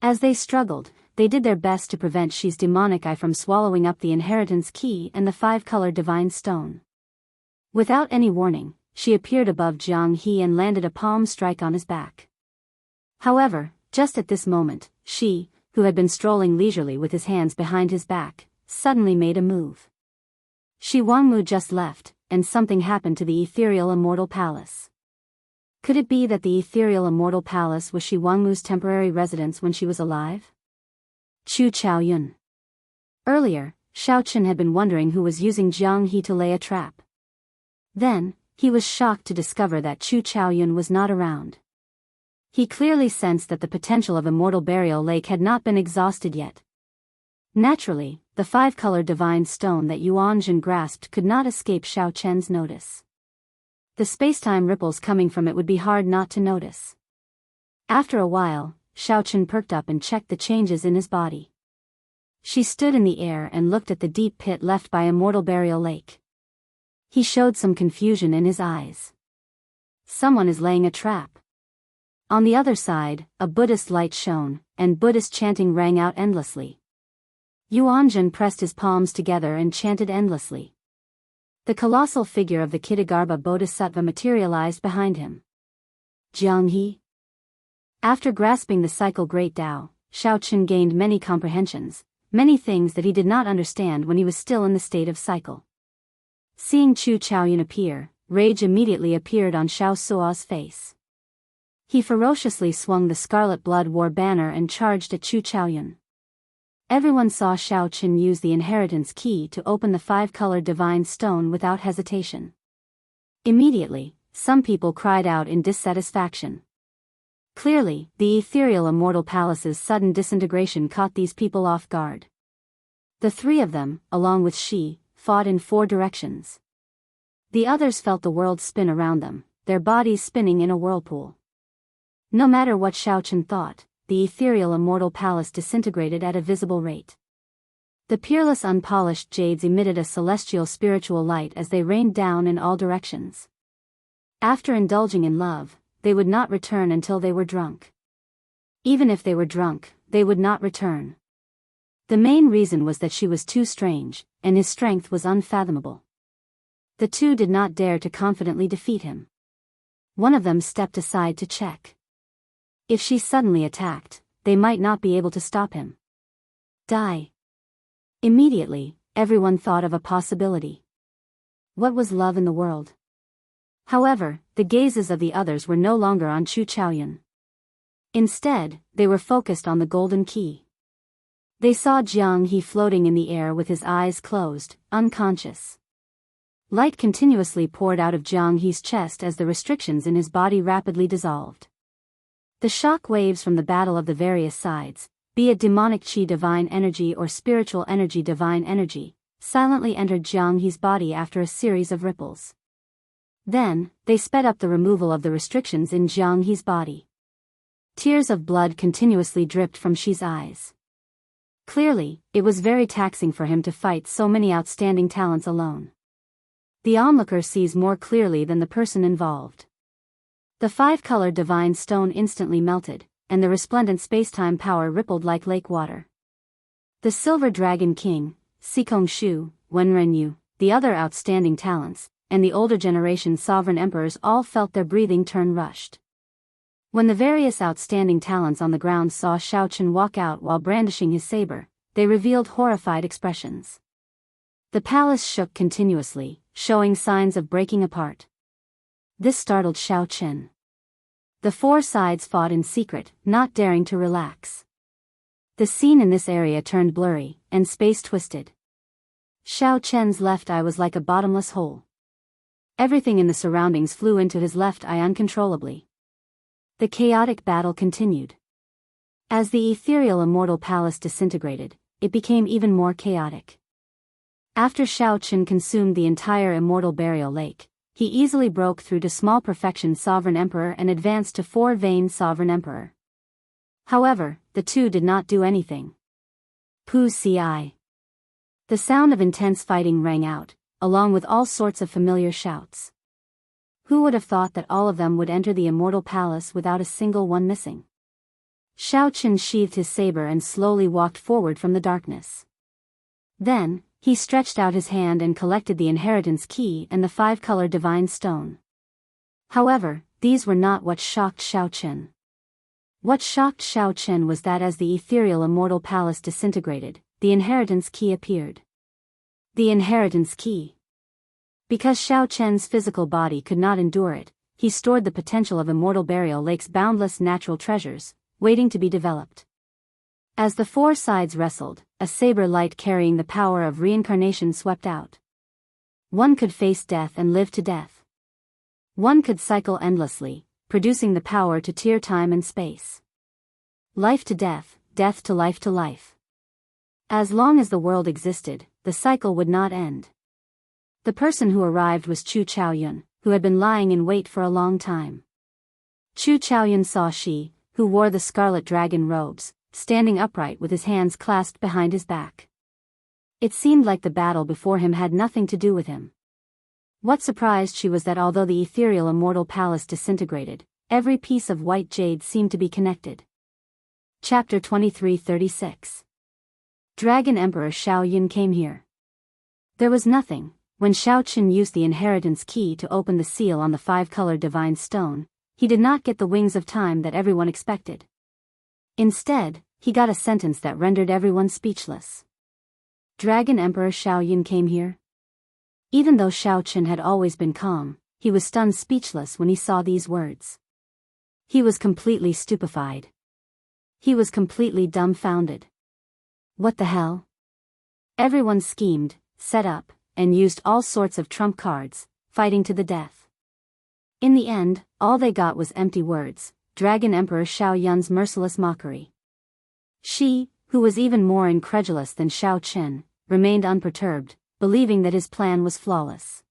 As they struggled, they did their best to prevent Shi's demonic eye from swallowing up the inheritance key and the 5-color divine stone. Without any warning, she appeared above Jianghu and landed a palm strike on his back. However, just at this moment, Shi, who had been strolling leisurely with his hands behind his back, suddenly made a move. Shi Wangmu just left, and something happened to the ethereal immortal palace. Could it be that the ethereal immortal palace was Shi Wangmu's temporary residence when she was alive? Chu Chaoyun. Earlier, Xiao Chen had been wondering who was using Jianghu to lay a trap. Then, he was shocked to discover that Chu Chaoyun was not around. He clearly sensed that the potential of Immortal Burial Lake had not been exhausted yet. Naturally, the 5-color divine stone that Yuan Zhen grasped could not escape Xiao Chen's notice. The spacetime ripples coming from it would be hard not to notice. After a while, Xiao Chen perked up and checked the changes in his body. She stood in the air and looked at the deep pit left by Immortal Burial Lake. He showed some confusion in his eyes. Someone is laying a trap. On the other side, a Buddhist light shone, and Buddhist chanting rang out endlessly. Yuanjun pressed his palms together and chanted endlessly. The colossal figure of the Kitagarbha Bodhisattva materialized behind him. Jianghu. After grasping the cycle Great Tao, Xiaoqun gained many comprehensions, many things that he did not understand when he was still in the state of cycle. Seeing Chu Chaoyun appear, rage immediately appeared on Xiao Sua's face. He ferociously swung the Scarlet Blood War banner and charged at Chu Chaoyun. Everyone saw Xiaoqun use the inheritance key to open the five-colored divine stone without hesitation. Immediately, some people cried out in dissatisfaction. Clearly, the ethereal immortal palace's sudden disintegration caught these people off guard. The three of them, along with Shi, fought in four directions. The others felt the world spin around them, their bodies spinning in a whirlpool. No matter what Xiaoqun thought, the ethereal immortal palace disintegrated at a visible rate. The peerless unpolished jades emitted a celestial spiritual light as they rained down in all directions. After indulging in love, they would not return until they were drunk. Even if they were drunk, they would not return. The main reason was that she was too strange, and his strength was unfathomable. The two did not dare to confidently defeat him. One of them stepped aside to check. If she suddenly attacked, they might not be able to stop him. Die. Immediately, everyone thought of a possibility. What was love in the world? However, the gazes of the others were no longer on Chu Chaoyun. Instead, they were focused on the golden key. They saw Jianghu floating in the air with his eyes closed, unconscious. Light continuously poured out of Jianghu's chest as the restrictions in his body rapidly dissolved. The shock waves from the battle of the various sides, be it demonic qi divine energy or spiritual energy divine energy, silently entered Jianghu's body after a series of ripples. Then, they sped up the removal of the restrictions in Jianghu's body. Tears of blood continuously dripped from Shi's eyes. Clearly, it was very taxing for him to fight so many outstanding talents alone. The onlooker sees more clearly than the person involved. The five-colored divine stone instantly melted, and the resplendent spacetime power rippled like lake water. The Silver Dragon King, Sikong Shu, Wenren Yu, the other outstanding talents, and the older generation sovereign emperors all felt their breathing turn rushed. When the various outstanding talents on the ground saw Xiaoqun walk out while brandishing his saber, they revealed horrified expressions. The palace shook continuously, showing signs of breaking apart. This startled Xiaoqun. The four sides fought in secret, not daring to relax. The scene in this area turned blurry, and space twisted. Xiaoqun's left eye was like a bottomless hole. Everything in the surroundings flew into his left eye uncontrollably. The chaotic battle continued. As the ethereal immortal palace disintegrated, it became even more chaotic. After Xiaoqun consumed the entire immortal burial lake, he easily broke through to small perfection sovereign emperor and advanced to four vein sovereign emperor. However, the two did not do anything. Pu Ci. The sound of intense fighting rang out, along with all sorts of familiar shouts. Who would have thought that all of them would enter the immortal palace without a single one missing? Xiaoqun sheathed his saber and slowly walked forward from the darkness. Then, he stretched out his hand and collected the inheritance key and the five-color divine stone. However, these were not what shocked Xiaoqun. What shocked Xiaoqun was that as the ethereal immortal palace disintegrated, the inheritance key appeared. The inheritance key. Because Xiaoqun's physical body could not endure it, he stored the potential of Immortal Burial Lake's boundless natural treasures, waiting to be developed. As the four sides wrestled, a saber light carrying the power of reincarnation swept out. One could face death and live to death. One could cycle endlessly, producing the power to tear time and space. Life to death, death to life to life. As long as the world existed, the cycle would not end. The person who arrived was Chu Chaoyun, who had been lying in wait for a long time. Chu Chaoyun saw Shi, who wore the scarlet dragon robes, standing upright with his hands clasped behind his back. It seemed like the battle before him had nothing to do with him. What surprised Shi was that although the ethereal immortal palace disintegrated, every piece of white jade seemed to be connected. Chapter 23:36. Dragon Emperor Xiao Yun came here. There was nothing. When Xiao Qin used the inheritance key to open the seal on the 5-colored divine stone, he did not get the wings of time that everyone expected. Instead, he got a sentence that rendered everyone speechless. Dragon Emperor Xiao Yun came here? Even though Xiao Qin had always been calm, he was stunned speechless when he saw these words. He was completely stupefied. He was completely dumbfounded. What the hell? Everyone schemed, set up, and used all sorts of trump cards, fighting to the death. In the end, all they got was empty words, Dragon Emperor Xiao Yun's merciless mockery. She, who was even more incredulous than Xiao Qin, remained unperturbed, believing that his plan was flawless.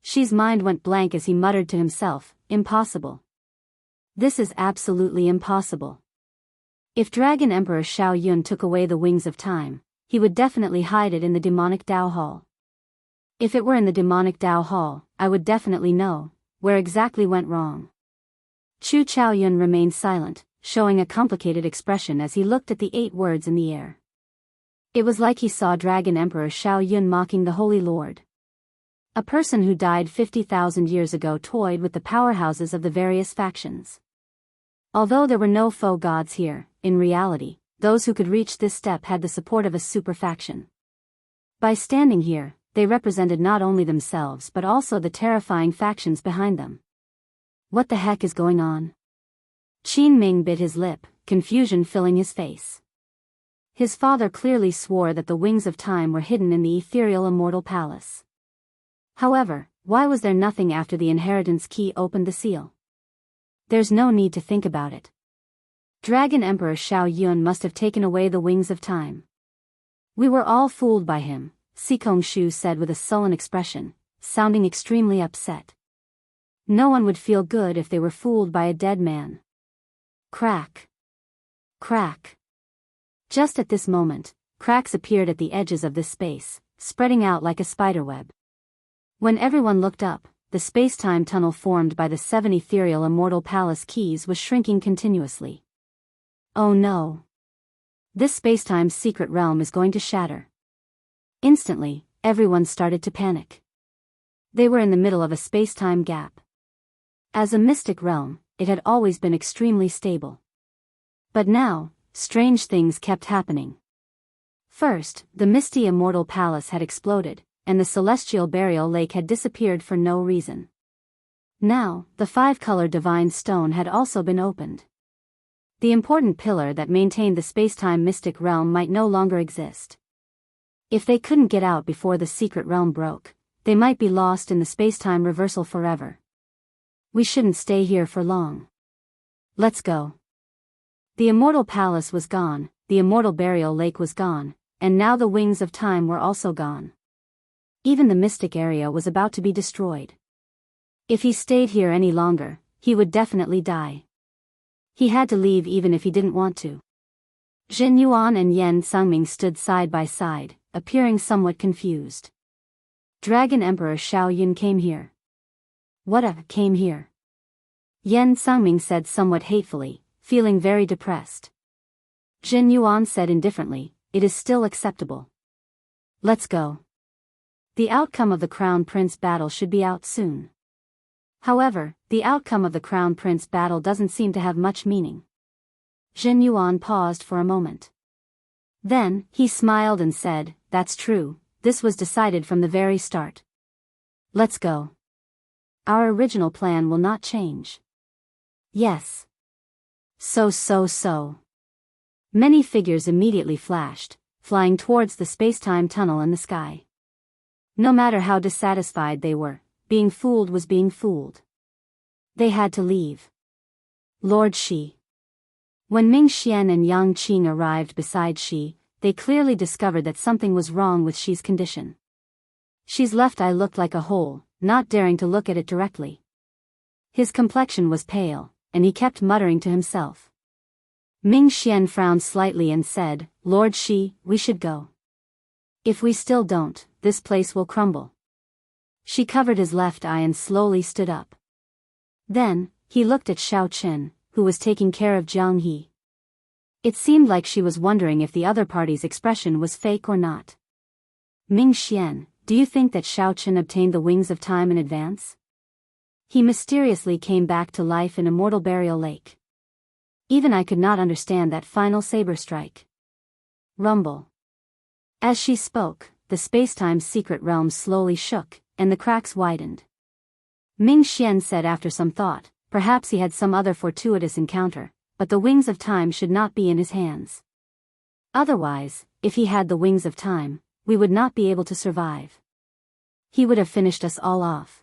Xi's mind went blank as he muttered to himself, impossible. This is absolutely impossible. If Dragon Emperor Xiao Yun took away the wings of time, he would definitely hide it in the demonic Dao Hall. If it were in the demonic Dao Hall, I would definitely know where exactly went wrong. Chu Chaoyun remained silent, showing a complicated expression as he looked at the 8 words in the air. It was like he saw Dragon Emperor Xiao Yun mocking the Holy Lord. A person who died 50,000 years ago toyed with the powerhouses of the various factions. Although there were no foe gods here, in reality, those who could reach this step had the support of a super faction. By standing here, they represented not only themselves but also the terrifying factions behind them. What the heck is going on? Qin Ming bit his lip, confusion filling his face. His father clearly swore that the wings of time were hidden in the ethereal immortal palace. However, why was there nothing after the inheritance key opened the seal? There's no need to think about it. Dragon Emperor Xiao Yun must have taken away the wings of time. We were all fooled by him, Sikong Shu said with a sullen expression, sounding extremely upset. No one would feel good if they were fooled by a dead man. Crack. Crack. Just at this moment, cracks appeared at the edges of this space, spreading out like a spiderweb. When everyone looked up, the space-time tunnel formed by the 7 ethereal immortal palace keys was shrinking continuously. Oh no! This space-time's secret realm is going to shatter. Instantly, everyone started to panic. They were in the middle of a space-time gap. As a mystic realm, it had always been extremely stable. But now, strange things kept happening. First, the misty immortal palace had exploded, and the celestial burial lake had disappeared for no reason. Now, the 5-color divine stone had also been opened. The important pillar that maintained the space-time mystic realm might no longer exist. If they couldn't get out before the secret realm broke, they might be lost in the space-time reversal forever. We shouldn't stay here for long. Let's go. The immortal palace was gone, the immortal burial lake was gone, and now the wings of time were also gone. Even the mystic area was about to be destroyed. If he stayed here any longer, he would definitely die. He had to leave even if he didn't want to. Jin Yuan and Yen Sungming stood side by side, appearing somewhat confused. Dragon Emperor Xiao Yun came here. Came here? Yen Sungming said somewhat hatefully, feeling very depressed. Jin Yuan said indifferently, it is still acceptable. Let's go. The outcome of the Crown Prince battle should be out soon. However, the outcome of the Crown Prince battle doesn't seem to have much meaning. Jin Yuan paused for a moment. Then, he smiled and said, that's true, this was decided from the very start. Let's go. Our original plan will not change. Yes. So. Many figures immediately flashed, flying towards the space-time tunnel in the sky. No matter how dissatisfied they were, being fooled was being fooled. They had to leave. Lord Shi. When Ming Xian and Yang Qing arrived beside Shi, they clearly discovered that something was wrong with Shi's condition. Shi's left eye looked like a hole, not daring to look at it directly. His complexion was pale, and he kept muttering to himself. Ming Xian frowned slightly and said, Lord Shi, we should go. If we still don't, this place will crumble. Shi covered his left eye and slowly stood up. Then, he looked at Xiao Qin, who was taking care of Jianghu. It seemed like she was wondering if the other party's expression was fake or not. Ming Xian, do you think that Xiao Chen obtained the wings of time in advance? He mysteriously came back to life in Immortal Burial Lake. Even I could not understand that final saber strike. Rumble. As she spoke, the spacetime's secret realm slowly shook, and the cracks widened. Ming Xian said after some thought, perhaps he had some other fortuitous encounter, but the wings of time should not be in his hands. Otherwise, if he had the wings of time, we would not be able to survive. He would have finished us all off.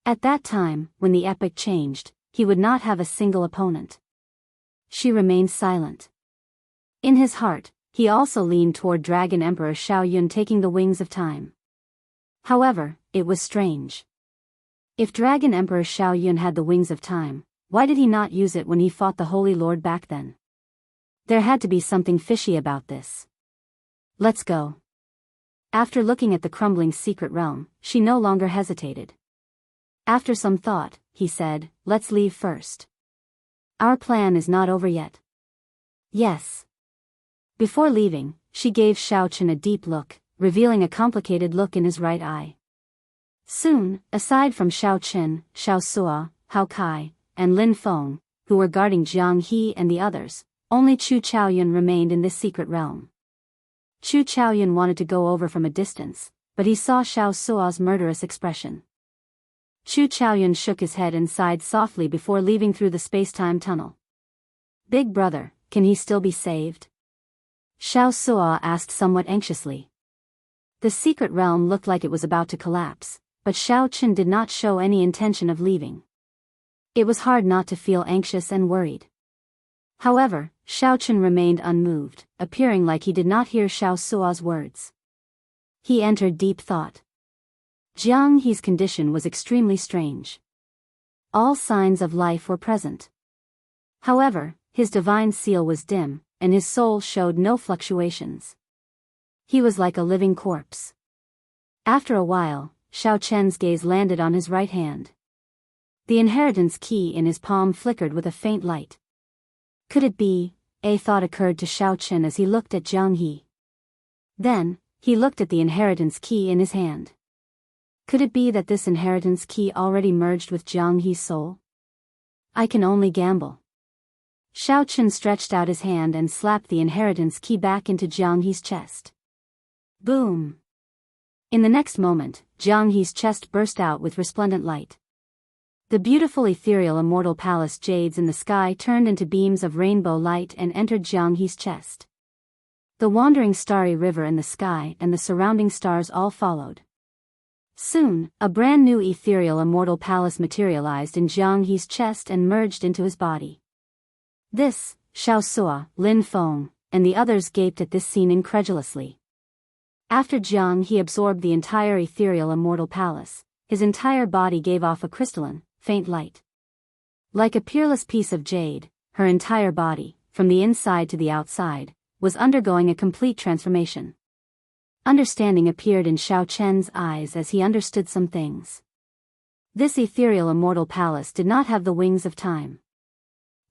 At that time, when the epic changed, he would not have a single opponent. She remained silent. In his heart, he also leaned toward Dragon Emperor Xiao Yun taking the wings of time. However, it was strange. If Dragon Emperor Xiao Yun had the wings of time, why did he not use it when he fought the Holy Lord back then? There had to be something fishy about this. Let's go. After looking at the crumbling secret realm, she no longer hesitated. After some thought, he said, let's leave first. Our plan is not over yet. Yes. Before leaving, she gave Xiao Chen a deep look, revealing a complicated look in his right eye. Soon, aside from Xiao Chen, Xiao Sua, Hao Kai, and Lin Feng, who were guarding Jianghu and the others, only Chu Chaoyun remained in this secret realm. Chu Chaoyun wanted to go over from a distance, but he saw Xiao Sua's murderous expression. Chu Chaoyun shook his head and sighed softly before leaving through the space-time tunnel. Big brother, can he still be saved? Xiao Sua asked somewhat anxiously. The secret realm looked like it was about to collapse, but Xiao Chen did not show any intention of leaving. It was hard not to feel anxious and worried. However, Xiao Chen remained unmoved, appearing like he did not hear Xiao Sua's words. He entered deep thought. Jianghu's condition was extremely strange. All signs of life were present. However, his divine seal was dim, and his soul showed no fluctuations. He was like a living corpse. After a while, Xiao Chen's gaze landed on his right hand. The inheritance key in his palm flickered with a faint light. Could it be? A thought occurred to Xiao Chen as he looked at Jianghu. Then, he looked at the inheritance key in his hand. Could it be that this inheritance key already merged with Jianghu's soul? I can only gamble. Xiao Chen stretched out his hand and slapped the inheritance key back into Jianghu's chest. Boom! In the next moment, Jianghu's chest burst out with resplendent light. The beautiful ethereal immortal palace jades in the sky turned into beams of rainbow light and entered Jianghu's chest. The wandering starry river in the sky and the surrounding stars all followed. Soon, a brand new ethereal immortal palace materialized in Jianghu's chest and merged into his body. This, Xiao Sua, Lin Feng, and the others gaped at this scene incredulously. After Jianghu absorbed the entire ethereal immortal palace, his entire body gave off a crystalline, faint light. Like a peerless piece of jade, her entire body, from the inside to the outside, was undergoing a complete transformation. Understanding appeared in Xiao Chen's eyes as he understood some things. This ethereal immortal palace did not have the wings of time.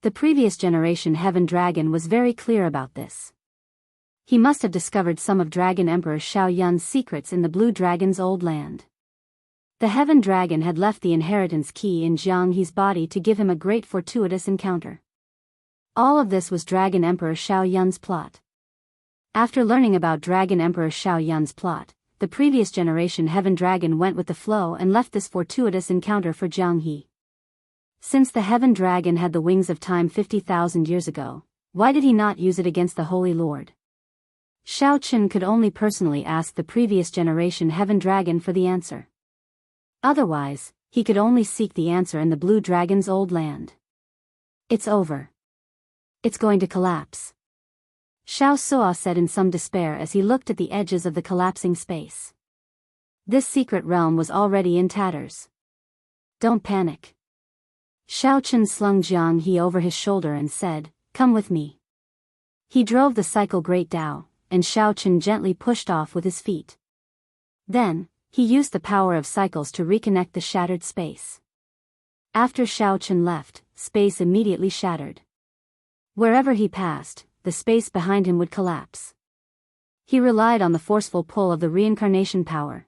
The previous generation Heaven Dragon was very clear about this. He must have discovered some of Dragon Emperor Xiao Yun's secrets in the Blue Dragon's old land. The Heaven Dragon had left the inheritance key in Jianghu's body to give him a great fortuitous encounter. All of this was Dragon Emperor Xiao Yun's plot. After learning about Dragon Emperor Xiao Yun's plot, the previous generation Heaven Dragon went with the flow and left this fortuitous encounter for Jianghu. Since the Heaven Dragon had the wings of time 50,000 years ago, why did he not use it against the Holy Lord? Xiao Chen could only personally ask the previous generation Heaven Dragon for the answer. Otherwise, he could only seek the answer in the Blue Dragon's old land. It's over. It's going to collapse. Xiao Sua said in some despair as he looked at the edges of the collapsing space. This secret realm was already in tatters. Don't panic. Xiao Chen slung Jianghu over his shoulder and said, come with me. He drove the cycle Great Dao, and Xiao Chen gently pushed off with his feet. Then, he used the power of cycles to reconnect the shattered space. After Xiao Chen left, space immediately shattered. Wherever he passed, the space behind him would collapse. He relied on the forceful pull of the reincarnation power.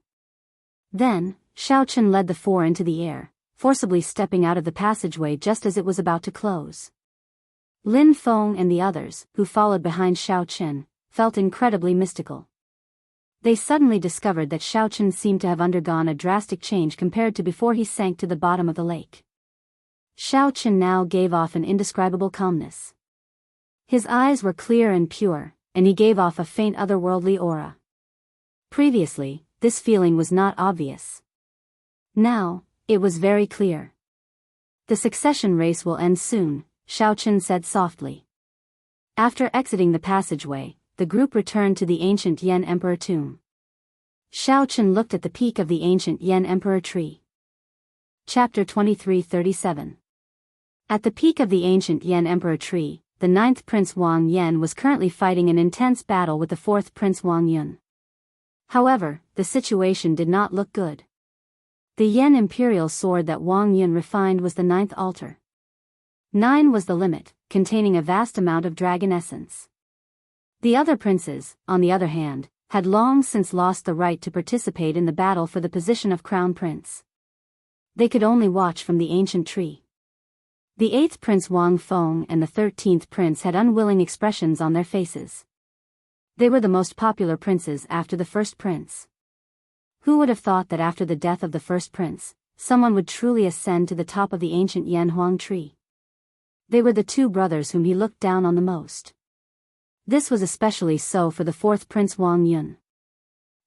Then, Xiaochen led the four into the air, forcibly stepping out of the passageway just as it was about to close. Lin Feng and the others, who followed behind Xiaochen, felt incredibly mystical. They suddenly discovered that Xiaochen seemed to have undergone a drastic change compared to before he sank to the bottom of the lake. Xiaochen now gave off an indescribable calmness. His eyes were clear and pure, and he gave off a faint otherworldly aura. Previously, this feeling was not obvious. Now, it was very clear. The succession race will end soon, Xiaochen said softly. After exiting the passageway, the group returned to the ancient Yan Emperor tomb. Xiaochen looked at the peak of the ancient Yan Emperor tree. Chapter 23:37. At the peak of the ancient Yan Emperor tree, the 9th Prince Wang Yan was currently fighting an intense battle with the 4th Prince Wang Yun. However, the situation did not look good. The Yan Imperial sword that Wang Yun refined was the 9th altar. 9 was the limit, containing a vast amount of dragon essence. The other princes, on the other hand, had long since lost the right to participate in the battle for the position of crown prince. They could only watch from the ancient tree. The 8th Prince Wang Feng and the 13th Prince had unwilling expressions on their faces. They were the most popular princes after the first prince. Who would have thought that after the death of the first prince, someone would truly ascend to the top of the ancient Yan Huang tree? They were the two brothers whom he looked down on the most. This was especially so for the 4th Prince Wang Yun.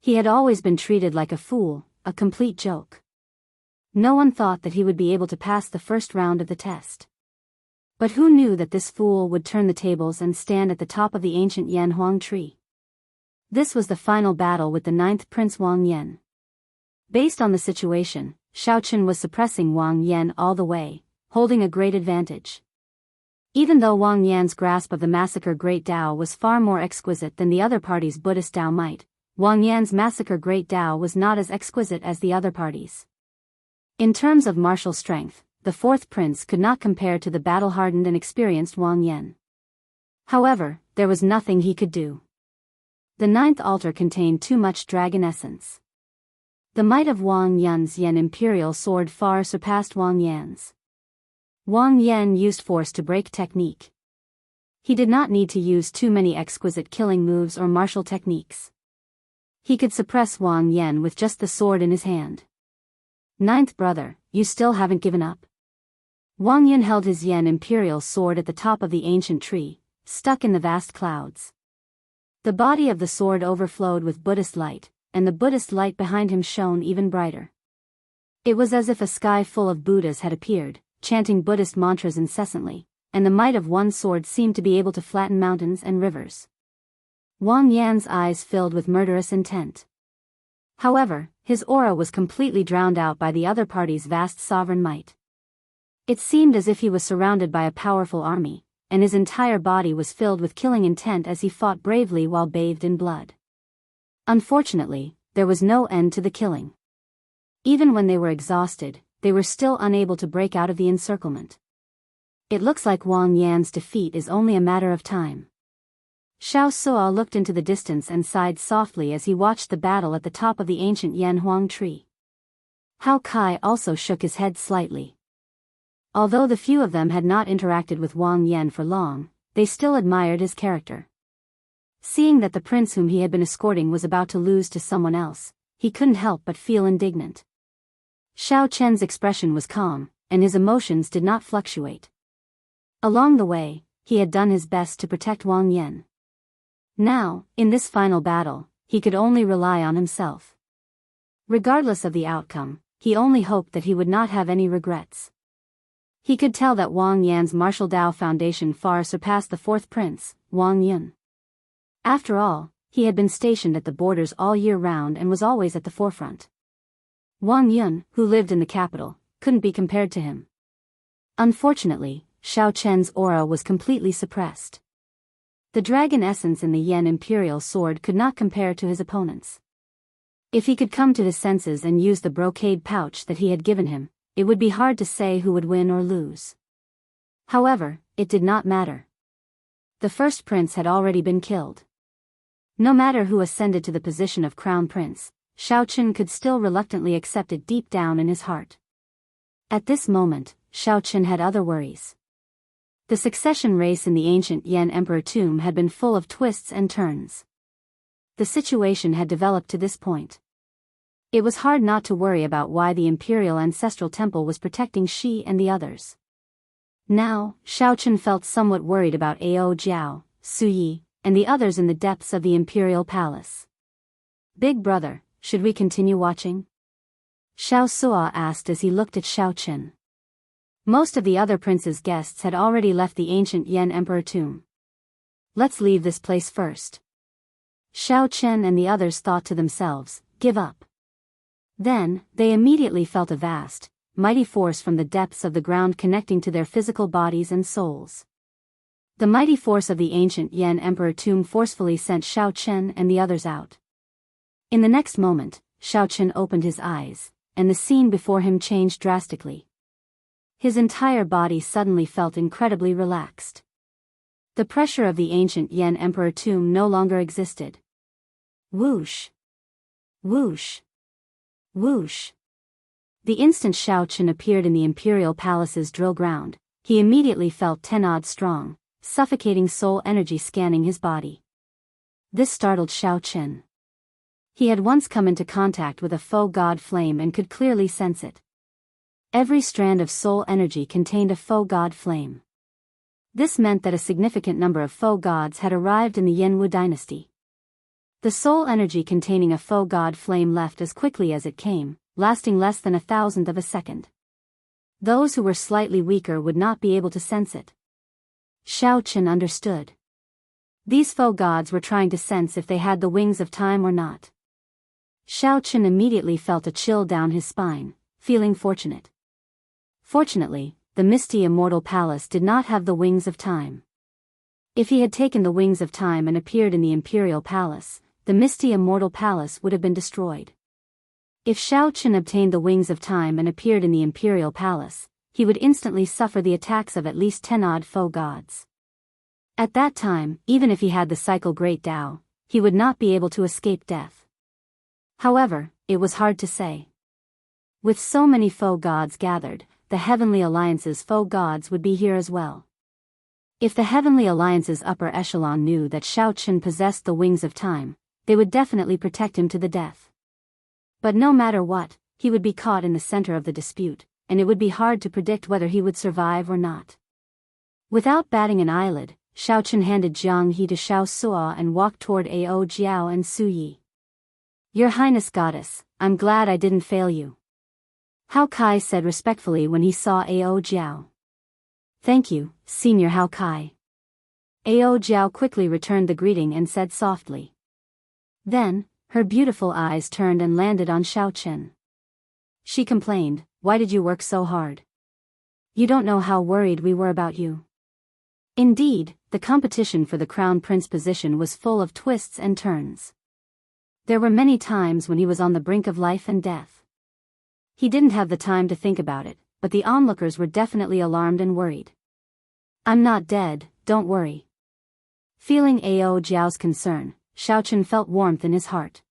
He had always been treated like a fool, a complete joke. No one thought that he would be able to pass the first round of the test. But who knew that this fool would turn the tables and stand at the top of the ancient Yan Huang tree? This was the final battle with the 9th Prince Wang Yan. Based on the situation, Xiaochen was suppressing Wang Yan all the way, holding a great advantage. Even though Wang Yan's grasp of the massacre Great Dao was far more exquisite than the other party's Buddhist Dao might, Wang Yan's massacre Great Dao was not as exquisite as the other parties. In terms of martial strength, the 4th prince could not compare to the battle-hardened and experienced Wang Yan. However, there was nothing he could do. The 9th altar contained too much dragon essence. The might of Wang Yan's Yan Imperial sword far surpassed Wang Yan's. Wang Yan used force to break technique. He did not need to use too many exquisite killing moves or martial techniques. He could suppress Wang Yan with just the sword in his hand. 9th brother, you still haven't given up? Wang Yun held his Yan Imperial sword at the top of the ancient tree, stuck in the vast clouds. The body of the sword overflowed with Buddhist light, and the Buddhist light behind him shone even brighter. It was as if a sky full of Buddhas had appeared, chanting Buddhist mantras incessantly, and the might of one sword seemed to be able to flatten mountains and rivers. Wang Yan's eyes filled with murderous intent. However, his aura was completely drowned out by the other party's vast sovereign might. It seemed as if he was surrounded by a powerful army, and his entire body was filled with killing intent as he fought bravely while bathed in blood. Unfortunately, there was no end to the killing. Even when they were exhausted, they were still unable to break out of the encirclement. It looks like Wang Yan's defeat is only a matter of time. Xiao Suo looked into the distance and sighed softly as he watched the battle at the top of the ancient Yan Huang tree. Hao Kai also shook his head slightly. Although the few of them had not interacted with Wang Yan for long, they still admired his character. Seeing that the prince whom he had been escorting was about to lose to someone else, he couldn't help but feel indignant. Xiao Chen's expression was calm, and his emotions did not fluctuate. Along the way, he had done his best to protect Wang Yan. Now, in this final battle, he could only rely on himself. Regardless of the outcome, he only hoped that he would not have any regrets. He could tell that Wang Yan's martial Dao foundation far surpassed the 4th prince, Wang Yun. After all, he had been stationed at the borders all year round and was always at the forefront. Wang Yun, who lived in the capital, couldn't be compared to him. Unfortunately, Xiao Chen's aura was completely suppressed. The dragon essence in the Yan Imperial sword could not compare to his opponent's. If he could come to his senses and use the brocade pouch that he had given him, it would be hard to say who would win or lose. However, it did not matter. The first prince had already been killed. No matter who ascended to the position of crown prince, Xiaoqun could still reluctantly accept it deep down in his heart. At this moment, Xiaoqun had other worries. The succession race in the ancient Yan Emperor tomb had been full of twists and turns. The situation had developed to this point. It was hard not to worry about why the imperial ancestral temple was protecting Shi and the others. Now, Xiaoqun felt somewhat worried about Ao Jiao, Su Yi, and the others in the depths of the imperial palace. Big brother, should we continue watching? Xiao Suo asked as he looked at Xiaoqun. Most of the other prince's guests had already left the ancient Yan Emperor tomb. Let's leave this place first. Xiaoqun and the others thought to themselves, give up. Then, they immediately felt a vast, mighty force from the depths of the ground connecting to their physical bodies and souls. The mighty force of the ancient Yan Emperor tomb forcefully sent Xiaoqun and the others out. In the next moment, Xiaoqun opened his eyes, and the scene before him changed drastically. His entire body suddenly felt incredibly relaxed. The pressure of the ancient Yan Emperor tomb no longer existed. Whoosh! Whoosh! Whoosh! The instant Xiaoqun appeared in the imperial palace's drill ground, he immediately felt 10 odds strong, suffocating soul energy scanning his body. This startled Xiaoqun. He had once come into contact with a foe god flame and could clearly sense it. Every strand of soul energy contained a foe god flame. This meant that a significant number of foe gods had arrived in the Yanwu dynasty. The soul energy containing a foe god flame left as quickly as it came, lasting less than 1,000th of a second. Those who were slightly weaker would not be able to sense it. Xiaoqun understood. These foe gods were trying to sense if they had the wings of time or not. Xiaoqun immediately felt a chill down his spine, feeling fortunate. Fortunately, the misty immortal palace did not have the wings of time. If he had taken the wings of time and appeared in the imperial palace, the misty immortal palace would have been destroyed. If Xiaoqun obtained the wings of time and appeared in the imperial palace, he would instantly suffer the attacks of at least 10 odd foe gods. At that time, even if he had the cycle Great Tao, he would not be able to escape death. However, it was hard to say. With so many foe gods gathered, the Heavenly Alliance's foe gods would be here as well. If the Heavenly Alliance's upper echelon knew that Xiaoqun possessed the wings of time, they would definitely protect him to the death. But no matter what, he would be caught in the center of the dispute, and it would be hard to predict whether he would survive or not. Without batting an eyelid, Xiaoqun handed Jianghu to Xiao Suo and walked toward Ao Jiao and Su Yi. Your Highness Goddess, I'm glad I didn't fail you. Hao Kai said respectfully when he saw Ao Jiao. Thank you, Senior Hao Kai. Ao Jiao quickly returned the greeting and said softly. Then, her beautiful eyes turned and landed on Xiaoqun. She complained, why did you work so hard? You don't know how worried we were about you. Indeed, the competition for the crown prince position was full of twists and turns. There were many times when he was on the brink of life and death. He didn't have the time to think about it, but the onlookers were definitely alarmed and worried. I'm not dead, don't worry. Feeling Ao Jiao's concern, Xiaoqun felt warmth in his heart.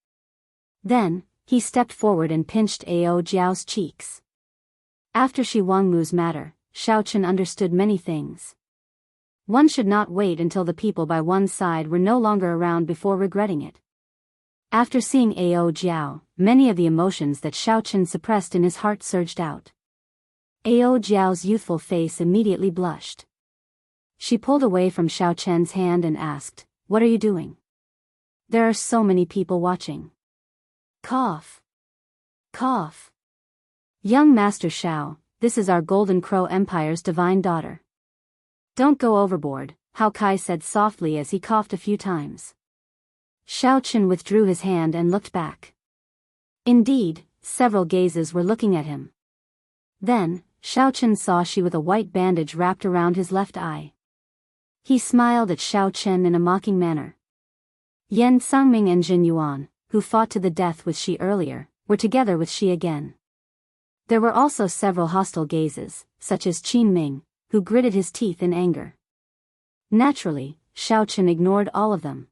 Then, he stepped forward and pinched Ao Jiao's cheeks. After Shi Wangmu's matter, Xiaoqun understood many things. One should not wait until the people by one's side were no longer around before regretting it. After seeing Ao Jiao, many of the emotions that Xiaoqun suppressed in his heart surged out. Ao Jiao's youthful face immediately blushed. She pulled away from Xiaoqun's hand and asked, what are you doing? There are so many people watching. Cough. Cough. Young Master Xiao, this is our Golden Crow Empire's divine daughter. Don't go overboard, Hao Kai said softly as he coughed a few times. Xiaoqun withdrew his hand and looked back. Indeed, several gazes were looking at him. Then, Xiaoqun saw Shi with a white bandage wrapped around his left eye. He smiled at Xiaoqun in a mocking manner. Yan Sangming and Jin Yuan, who fought to the death with Shi earlier, were together with Shi again. There were also several hostile gazes, such as Qin Ming, who gritted his teeth in anger. Naturally, Xiao Chen ignored all of them.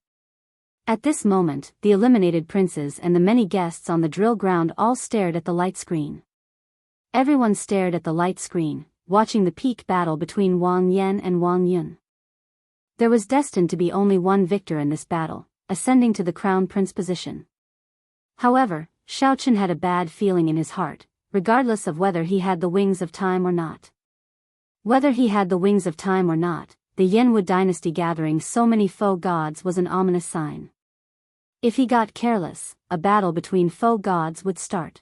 At this moment, the eliminated princes and the many guests on the drill ground all stared at the light screen. Everyone stared at the light screen, watching the peak battle between Wang Yan and Wang Yun. There was destined to be only one victor in this battle, ascending to the crown prince position. However, Xiao Chen had a bad feeling in his heart, regardless of whether he had the wings of time or not. Whether he had the wings of time or not, the Yanwu dynasty gathering so many foe gods was an ominous sign. If he got careless, a battle between foe gods would start.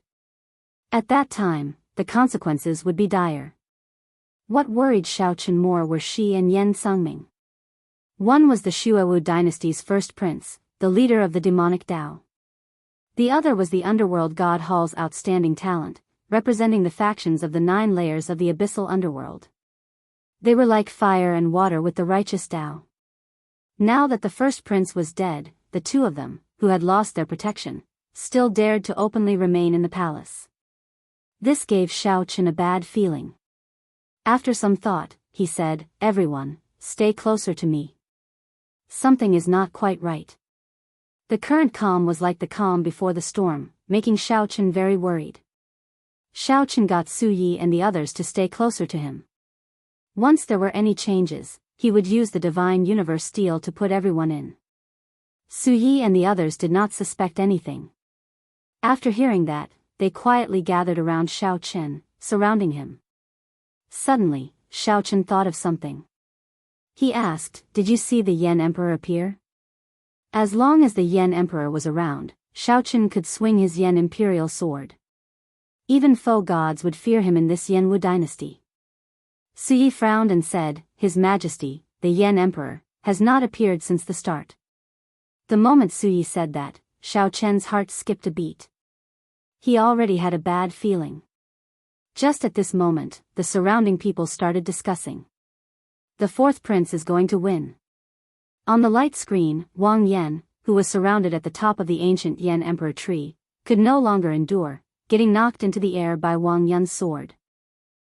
At that time, the consequences would be dire. What worried Xiao Chen more were Shi and Yan Sangming. One was the Shuewu dynasty's first prince, the leader of the demonic Dao. The other was the underworld god Hall's outstanding talent, representing the factions of the 9 layers of the abyssal underworld. They were like fire and water with the righteous Dao. Now that the first prince was dead, the two of them, who had lost their protection, still dared to openly remain in the palace. This gave Xiao Chen a bad feeling. After some thought, he said, "Everyone, stay closer to me. Something is not quite right." The current calm was like the calm before the storm, making Xiao Chen very worried. Xiao Chen got Su Yi and the others to stay closer to him. Once there were any changes, he would use the divine universe steel to put everyone in. Su Yi and the others did not suspect anything. After hearing that, they quietly gathered around Xiao Chen, surrounding him. Suddenly, Xiao Chen thought of something. He asked, "Did you see the Yan Emperor appear?" As long as the Yan Emperor was around, Xiao Chen could swing his Yan imperial sword. Even foe gods would fear him in this Yanwu dynasty. Su Yi frowned and said, "His Majesty, the Yan Emperor, has not appeared since the start." The moment Su Yi said that, Xiao Chen's heart skipped a beat. He already had a bad feeling. Just at this moment, the surrounding people started discussing. The fourth prince is going to win. On the light screen, Wang Yan, who was surrounded at the top of the ancient Yan Emperor tree, could no longer endure, getting knocked into the air by Wang Yun's sword.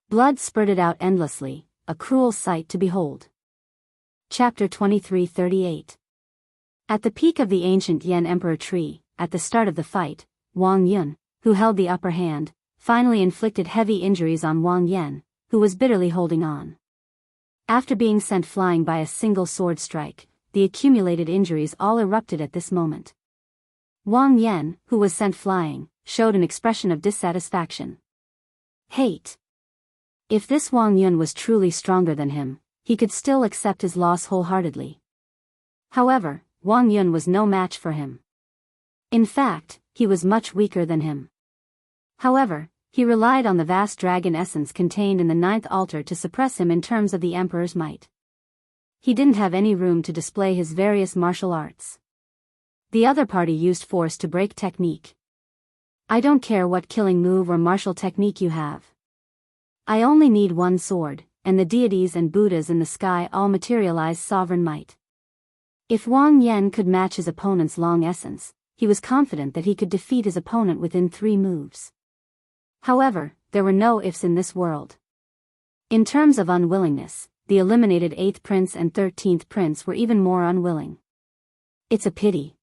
Blood spurted out endlessly, a cruel sight to behold. Chapter 23:38. At the peak of the ancient Yan Emperor tree, at the start of the fight, Wang Yun, who held the upper hand, finally inflicted heavy injuries on Wang Yan, who was bitterly holding on. After being sent flying by a single sword strike, the accumulated injuries all erupted at this moment. Wang Yan, who was sent flying, showed an expression of dissatisfaction. Hate. If this Wang Yun was truly stronger than him, he could still accept his loss wholeheartedly. However, Wang Yun was no match for him. In fact, he was much weaker than him. However, he relied on the vast dragon essence contained in the 9th altar to suppress him in terms of the Emperor's might. He didn't have any room to display his various martial arts. The other party used force to break technique. "I don't care what killing move or martial technique you have. I only need one sword, and the deities and Buddhas in the sky all materialize sovereign might." If Wang Yan could match his opponent's long essence, he was confident that he could defeat his opponent within 3 moves. However, there were no ifs in this world. In terms of unwillingness, the eliminated 8th prince and 13th prince were even more unwilling. "It's a pity.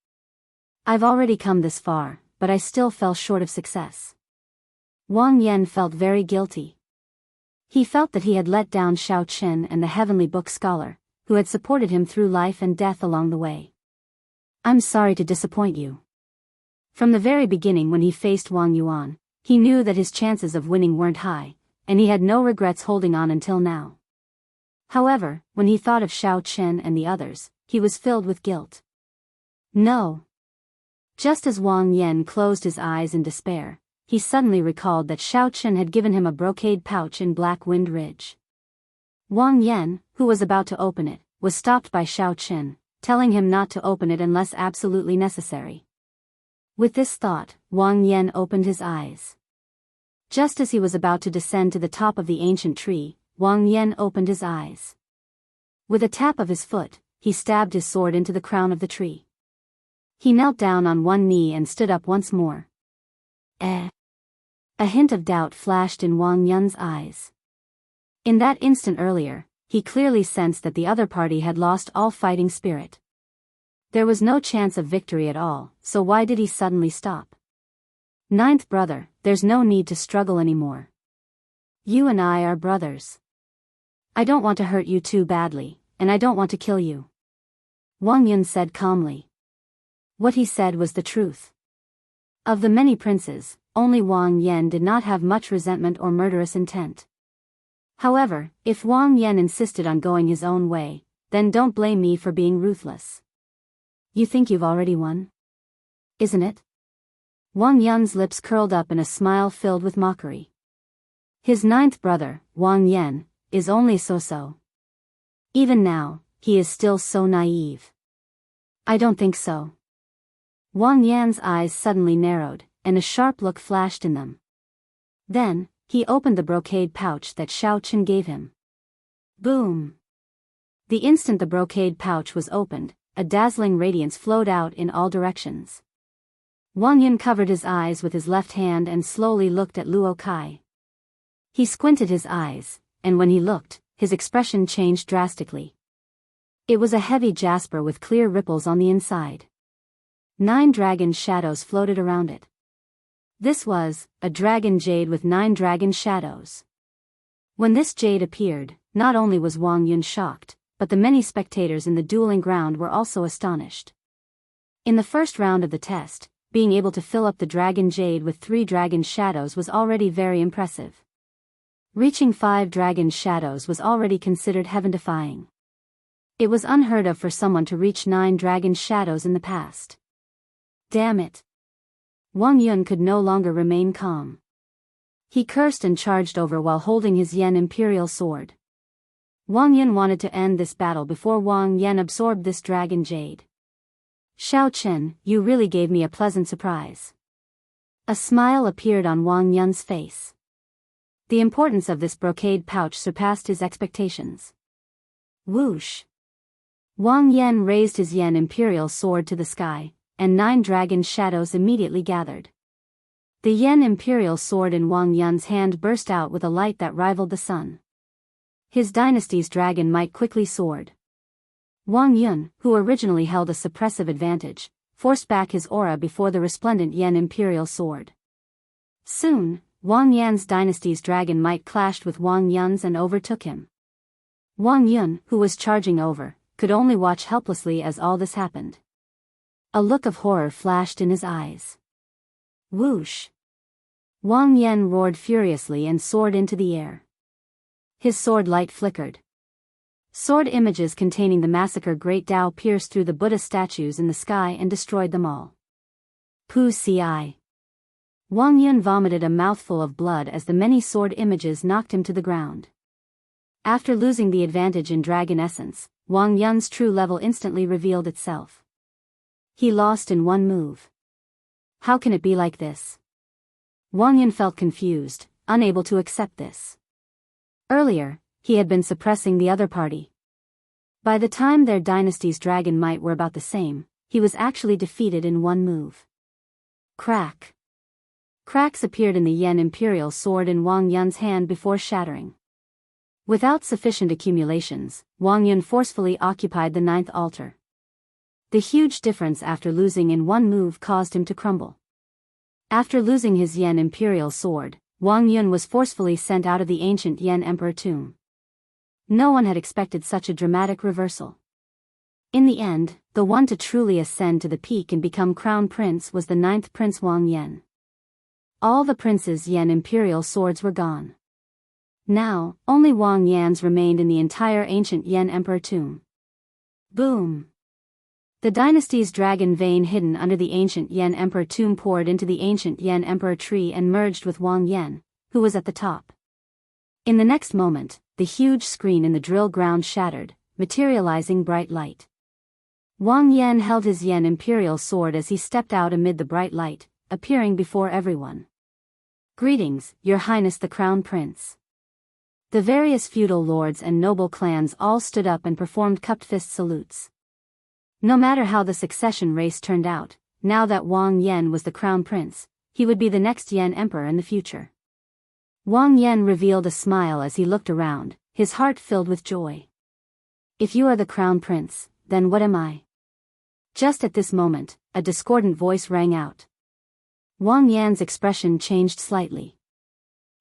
I've already come this far, but I still fell short of success." Wang Yan felt very guilty. He felt that he had let down Xiao Chen and the heavenly book scholar, who had supported him through life and death along the way. "I'm sorry to disappoint you." From the very beginning when he faced Wang Yuan, he knew that his chances of winning weren't high, and he had no regrets holding on until now. However, when he thought of Xiao Chen and the others, he was filled with guilt. No. Just as Wang Yan closed his eyes in despair, he suddenly recalled that Xiao Chen had given him a brocade pouch in Black Wind Ridge. Wang Yan, who was about to open it, was stopped by Xiao Chen, telling him not to open it unless absolutely necessary. With this thought, Wang Yan opened his eyes. Just as he was about to descend to the top of the ancient tree, Wang Yan opened his eyes. With a tap of his foot, he stabbed his sword into the crown of the tree. He knelt down on one knee and stood up once more. A hint of doubt flashed in Wang Yan's eyes. In that instant earlier, he clearly sensed that the other party had lost all fighting spirit. There was no chance of victory at all, so why did he suddenly stop? Ninth brother, there's no need to struggle anymore. You and I are brothers. I don't want to hurt you too badly, and I don't want to kill you. Wang Yun said calmly. What he said was the truth. Of the many princes, only Wang Yan did not have much resentment or murderous intent. However, if Wang Yan insisted on going his own way, then don't blame me for being ruthless. You think you've already won? Isn't it? Wang Yan's lips curled up in a smile filled with mockery. His ninth brother, Wang Yan, is only so-so. Even now, he is still so naive. I don't think so. Wang Yan's eyes suddenly narrowed, and a sharp look flashed in them. Then, he opened the brocade pouch that Xiao Chen gave him. Boom! The instant the brocade pouch was opened, a dazzling radiance flowed out in all directions. Wang Yun covered his eyes with his left hand and slowly looked at Luo Kai. He squinted his eyes, and when he looked, his expression changed drastically. It was a heavy jasper with clear ripples on the inside. 9 dragon shadows floated around it. This was a dragon jade with 9 dragon shadows. When this jade appeared, not only was Wang Yun shocked, but the many spectators in the dueling ground were also astonished. In the first round of the test, being able to fill up the dragon jade with 3 dragon shadows was already very impressive. Reaching 5 dragon shadows was already considered heaven-defying. It was unheard of for someone to reach 9 dragon shadows in the past. Damn it! Wang Yun could no longer remain calm. He cursed and charged over while holding his Yen Imperial sword. Wang Yun wanted to end this battle before Wang Yan absorbed this dragon jade. Xiao Chen, you really gave me a pleasant surprise. A smile appeared on Wang Yun's face. The importance of this brocade pouch surpassed his expectations. Whoosh! Wang Yan raised his Yen Imperial sword to the sky, and 9 dragon shadows immediately gathered. The Yen Imperial sword in Wang Yun's hand burst out with a light that rivaled the sun. His dynasty's dragon might quickly soared. Wang Yun, who originally held a suppressive advantage, forced back his aura before the resplendent Yen Imperial sword. Soon, Wang Yan's dynasty's dragon might clashed with Wang Yun's and overtook him. Wang Yun, who was charging over, could only watch helplessly as all this happened. A look of horror flashed in his eyes. Whoosh! Wang Yan roared furiously and soared into the air. His sword light flickered. Sword images containing the massacre Great Tao pierced through the Buddha statues in the sky and destroyed them all. Pu ci. Wang Yun vomited a mouthful of blood as the many sword images knocked him to the ground. After losing the advantage in dragon essence, Wang Yun's true level instantly revealed itself. He lost in one move. How can it be like this? Wang Yun felt confused, unable to accept this. Earlier, he had been suppressing the other party. By the time their dynasty's dragon might were about the same, he was actually defeated in one move. Crack! Cracks appeared in the Yen Imperial sword in Wang Yun's hand before shattering. Without sufficient accumulations, Wang Yun forcefully occupied the 9th altar. The huge difference after losing in one move caused him to crumble. After losing his Yen Imperial sword, Wang Yun was forcefully sent out of the ancient Yen Emperor tomb. No one had expected such a dramatic reversal. In the end, the one to truly ascend to the peak and become crown prince was the 9th Prince Wang Yan. All the prince's Yen Imperial swords were gone. Now, only Wang Yan's remained in the entire ancient Yen Emperor tomb. Boom! The dynasty's dragon vein hidden under the ancient Yen Emperor tomb poured into the ancient Yen Emperor tree and merged with Wang Yan, who was at the top. In the next moment, the huge screen in the drill ground shattered, materializing bright light. Wang Yan held his Yen Imperial sword as he stepped out amid the bright light, appearing before everyone. Greetings, Your Highness the Crown Prince. The various feudal lords and noble clans all stood up and performed cupped fist salutes. No matter how the succession race turned out, now that Wang Yan was the crown prince, he would be the next Yen emperor in the future. Wang Yan revealed a smile as he looked around, his heart filled with joy. If you are the crown prince, then what am I? Just at this moment, a discordant voice rang out. Wang Yan's expression changed slightly.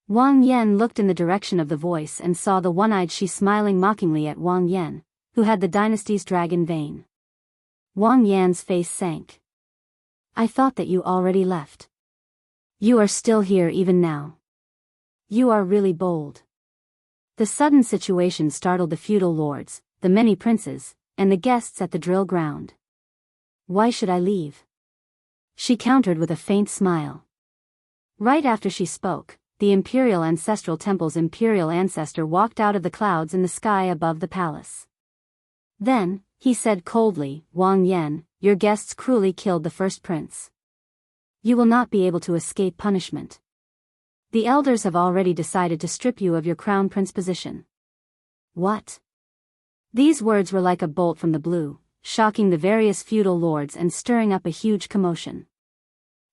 Wang Yan looked in the direction of the voice and saw the one-eyed she smiling mockingly at Wang Yan, who had the dynasty's dragon vein. Wang Yan's face sank. I thought that you already left. You are still here even now. You are really bold. The sudden situation startled the feudal lords, the many princes, and the guests at the drill ground. Why should I leave? She countered with a faint smile. Right after she spoke, the Imperial Ancestral Temple's imperial ancestor walked out of the clouds in the sky above the palace. Then, he said coldly, Wang Yan, your guests cruelly killed the first prince. You will not be able to escape punishment. The elders have already decided to strip you of your crown prince position. What? These words were like a bolt from the blue, shocking the various feudal lords and stirring up a huge commotion.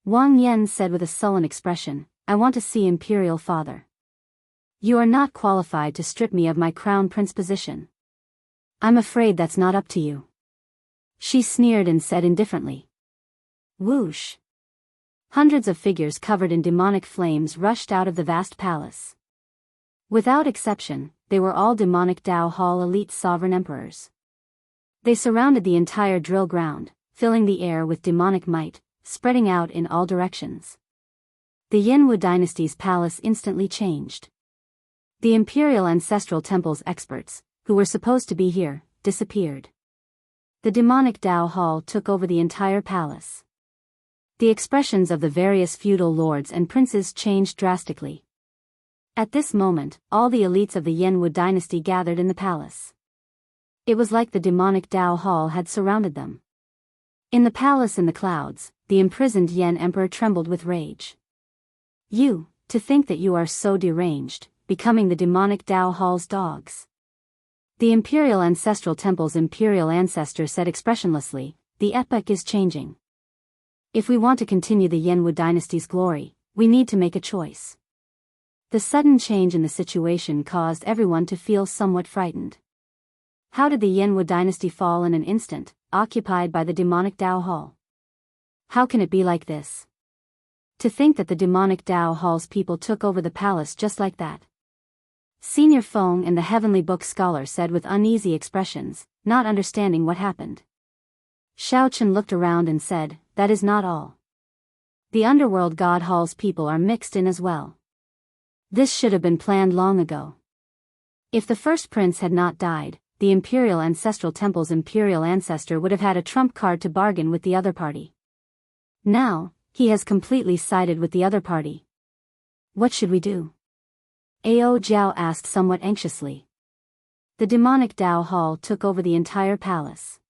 Wang Yan said with a sullen expression, I want to see Imperial Father. You are not qualified to strip me of my crown prince position. I'm afraid that's not up to you. She sneered and said indifferently. Whoosh. Hundreds of figures covered in demonic flames rushed out of the vast palace. Without exception, they were all demonic Dao Hall elite sovereign emperors. They surrounded the entire drill ground, filling the air with demonic might, spreading out in all directions. The Jianghu dynasty's palace instantly changed. The Imperial Ancestral Temple's experts, who were supposed to be here, disappeared. The demonic Dao Hall took over the entire palace. The expressions of the various feudal lords and princes changed drastically. At this moment, all the elites of the Jianghu dynasty gathered in the palace. It was like the demonic Dao Hall had surrounded them. In the palace in the clouds, the imprisoned Yan Emperor trembled with rage. You, to think that you are so deranged, becoming the demonic Dao Hall's dogs. The Imperial Ancestral Temple's imperial ancestor said expressionlessly, the epoch is changing. If we want to continue the Jianghu dynasty's glory, we need to make a choice. The sudden change in the situation caused everyone to feel somewhat frightened. How did the Jianghu dynasty fall in an instant, occupied by the demonic Dao Hall? How can it be like this? To think that the demonic Dao Hall's people took over the palace just like that. Senior Feng and the Heavenly Book scholar said with uneasy expressions, not understanding what happened. Xiao Chen looked around and said, that is not all. The Underworld God Hall's people are mixed in as well. This should have been planned long ago. If the first prince had not died, the Imperial Ancestral Temple's imperial ancestor would have had a trump card to bargain with the other party. Now, he has completely sided with the other party. What should we do? Ao Jiao asked somewhat anxiously. The demonic Dao Hall took over the entire palace.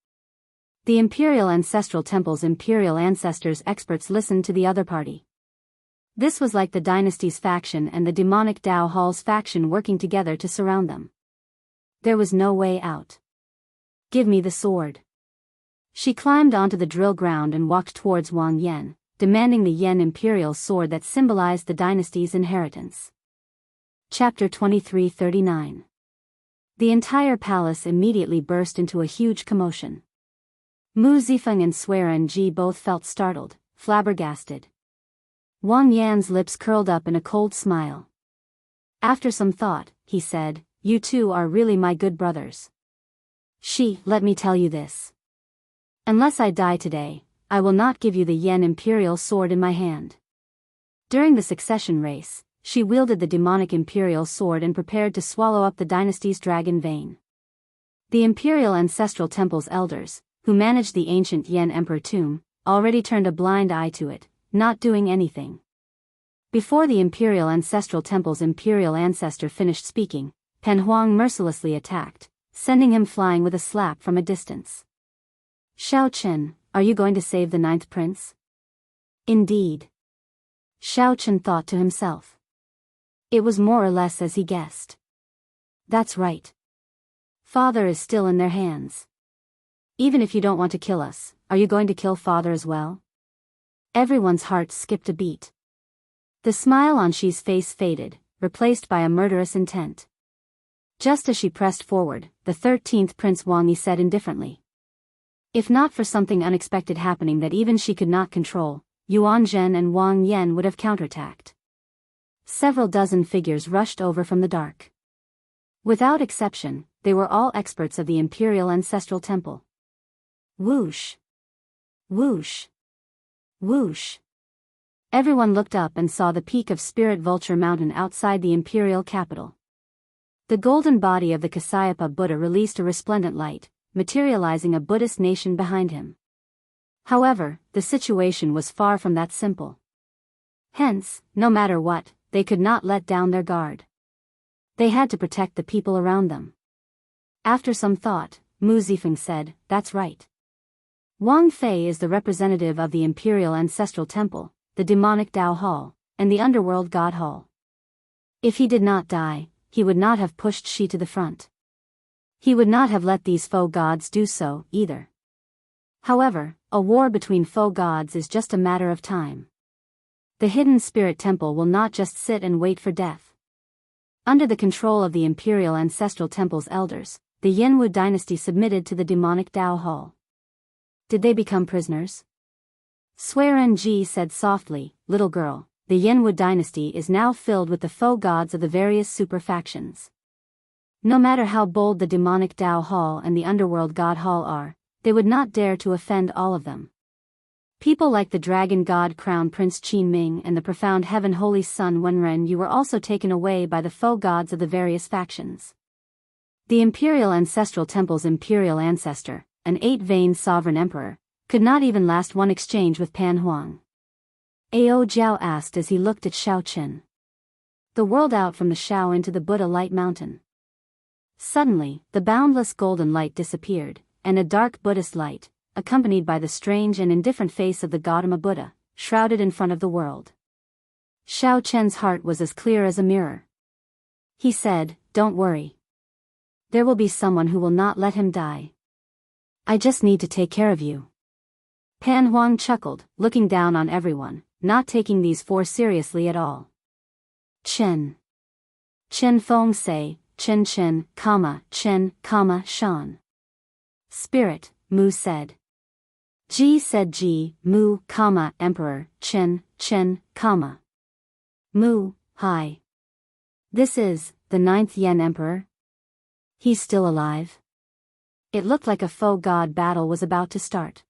The Imperial Ancestral Temple's imperial ancestors' experts listened to the other party. This was like the dynasty's faction and the demonic Dao Hall's faction working together to surround them. There was no way out. Give me the sword. She climbed onto the drill ground and walked towards Wang Yan, demanding the Yan imperial sword that symbolized the dynasty's inheritance. Chapter 2339. The entire palace immediately burst into a huge commotion. Mu Zifeng and Swearen Ji both felt startled, flabbergasted. Wang Yan's lips curled up in a cold smile. After some thought, he said, you two are really my good brothers. Let me tell you this. Unless I die today, I will not give you the Yan imperial sword in my hand. During the succession race, she wielded the demonic imperial sword and prepared to swallow up the dynasty's dragon vein. The Imperial Ancestral Temple's elders, who managed the ancient Yan Emperor tomb, already turned a blind eye to it, not doing anything. Before the Imperial Ancestral Temple's imperial ancestor finished speaking, Pen Huang mercilessly attacked, sending him flying with a slap from a distance. Xiao Chen, are you going to save the ninth prince? Indeed. Xiao Chen thought to himself. It was more or less as he guessed. That's right. Father is still in their hands. Even if you don't want to kill us, are you going to kill Father as well? Everyone's heart skipped a beat. The smile on Xi's face faded, replaced by a murderous intent. Just as she pressed forward, the 13th Prince Wang Yi said indifferently. If not for something unexpected happening that even she could not control, Yuan Zhen and Wang Yan would have counterattacked. Several dozen figures rushed over from the dark. Without exception, they were all experts of the Imperial Ancestral Temple. Whoosh! Whoosh! Whoosh! Everyone looked up and saw the peak of Spirit Vulture Mountain outside the imperial capital. The golden body of the Kasyapa Buddha released a resplendent light, materializing a Buddhist nation behind him. However, the situation was far from that simple. Hence, no matter what, they could not let down their guard. They had to protect the people around them. After some thought, Mu Zifeng said, "That's right. Wang Fei is the representative of the Imperial Ancestral Temple, the Demonic Tao Hall, and the Underworld God Hall. If he did not die, he would not have pushed Shi to the front. He would not have let these foe gods do so, either. However, a war between foe gods is just a matter of time. The Hidden Spirit Temple will not just sit and wait for death." Under the control of the Imperial Ancestral Temple's elders, the Yanwu dynasty submitted to the Demonic Tao Hall. Did they become prisoners? Swearen Ji said softly, "Little girl, the Yanwu dynasty is now filled with the foe gods of the various super factions. No matter how bold the Demonic Tao Hall and the Underworld God Hall are, they would not dare to offend all of them. People like the Dragon God Crown Prince Qin Ming and the Profound Heaven Holy Sun Wenren Yu were also taken away by the foe gods of the various factions. The Imperial Ancestral Temple's imperial ancestor, an 8-veined sovereign emperor, could not even last one exchange with Pan Huang." Ao Jiao asked as he looked at Shao Qin. The world out from the Shao into the Buddha Light Mountain. Suddenly, the boundless golden light disappeared, and a dark Buddhist light, accompanied by the strange and indifferent face of the Gautama Buddha, shrouded in front of the world. Shao Chen's heart was as clear as a mirror. He said, "Don't worry. There will be someone who will not let him die. I just need to take care of you." Pan Huang chuckled, looking down on everyone, not taking these four seriously at all. Chen. Chen Feng say, Chen Chen, Chen, Shan. Spirit, Mu said. Ji said Ji, Mu, Emperor, Chen, Mu, hi. This is, the 9th Yen Emperor? He's still alive? It looked like a foe god battle was about to start.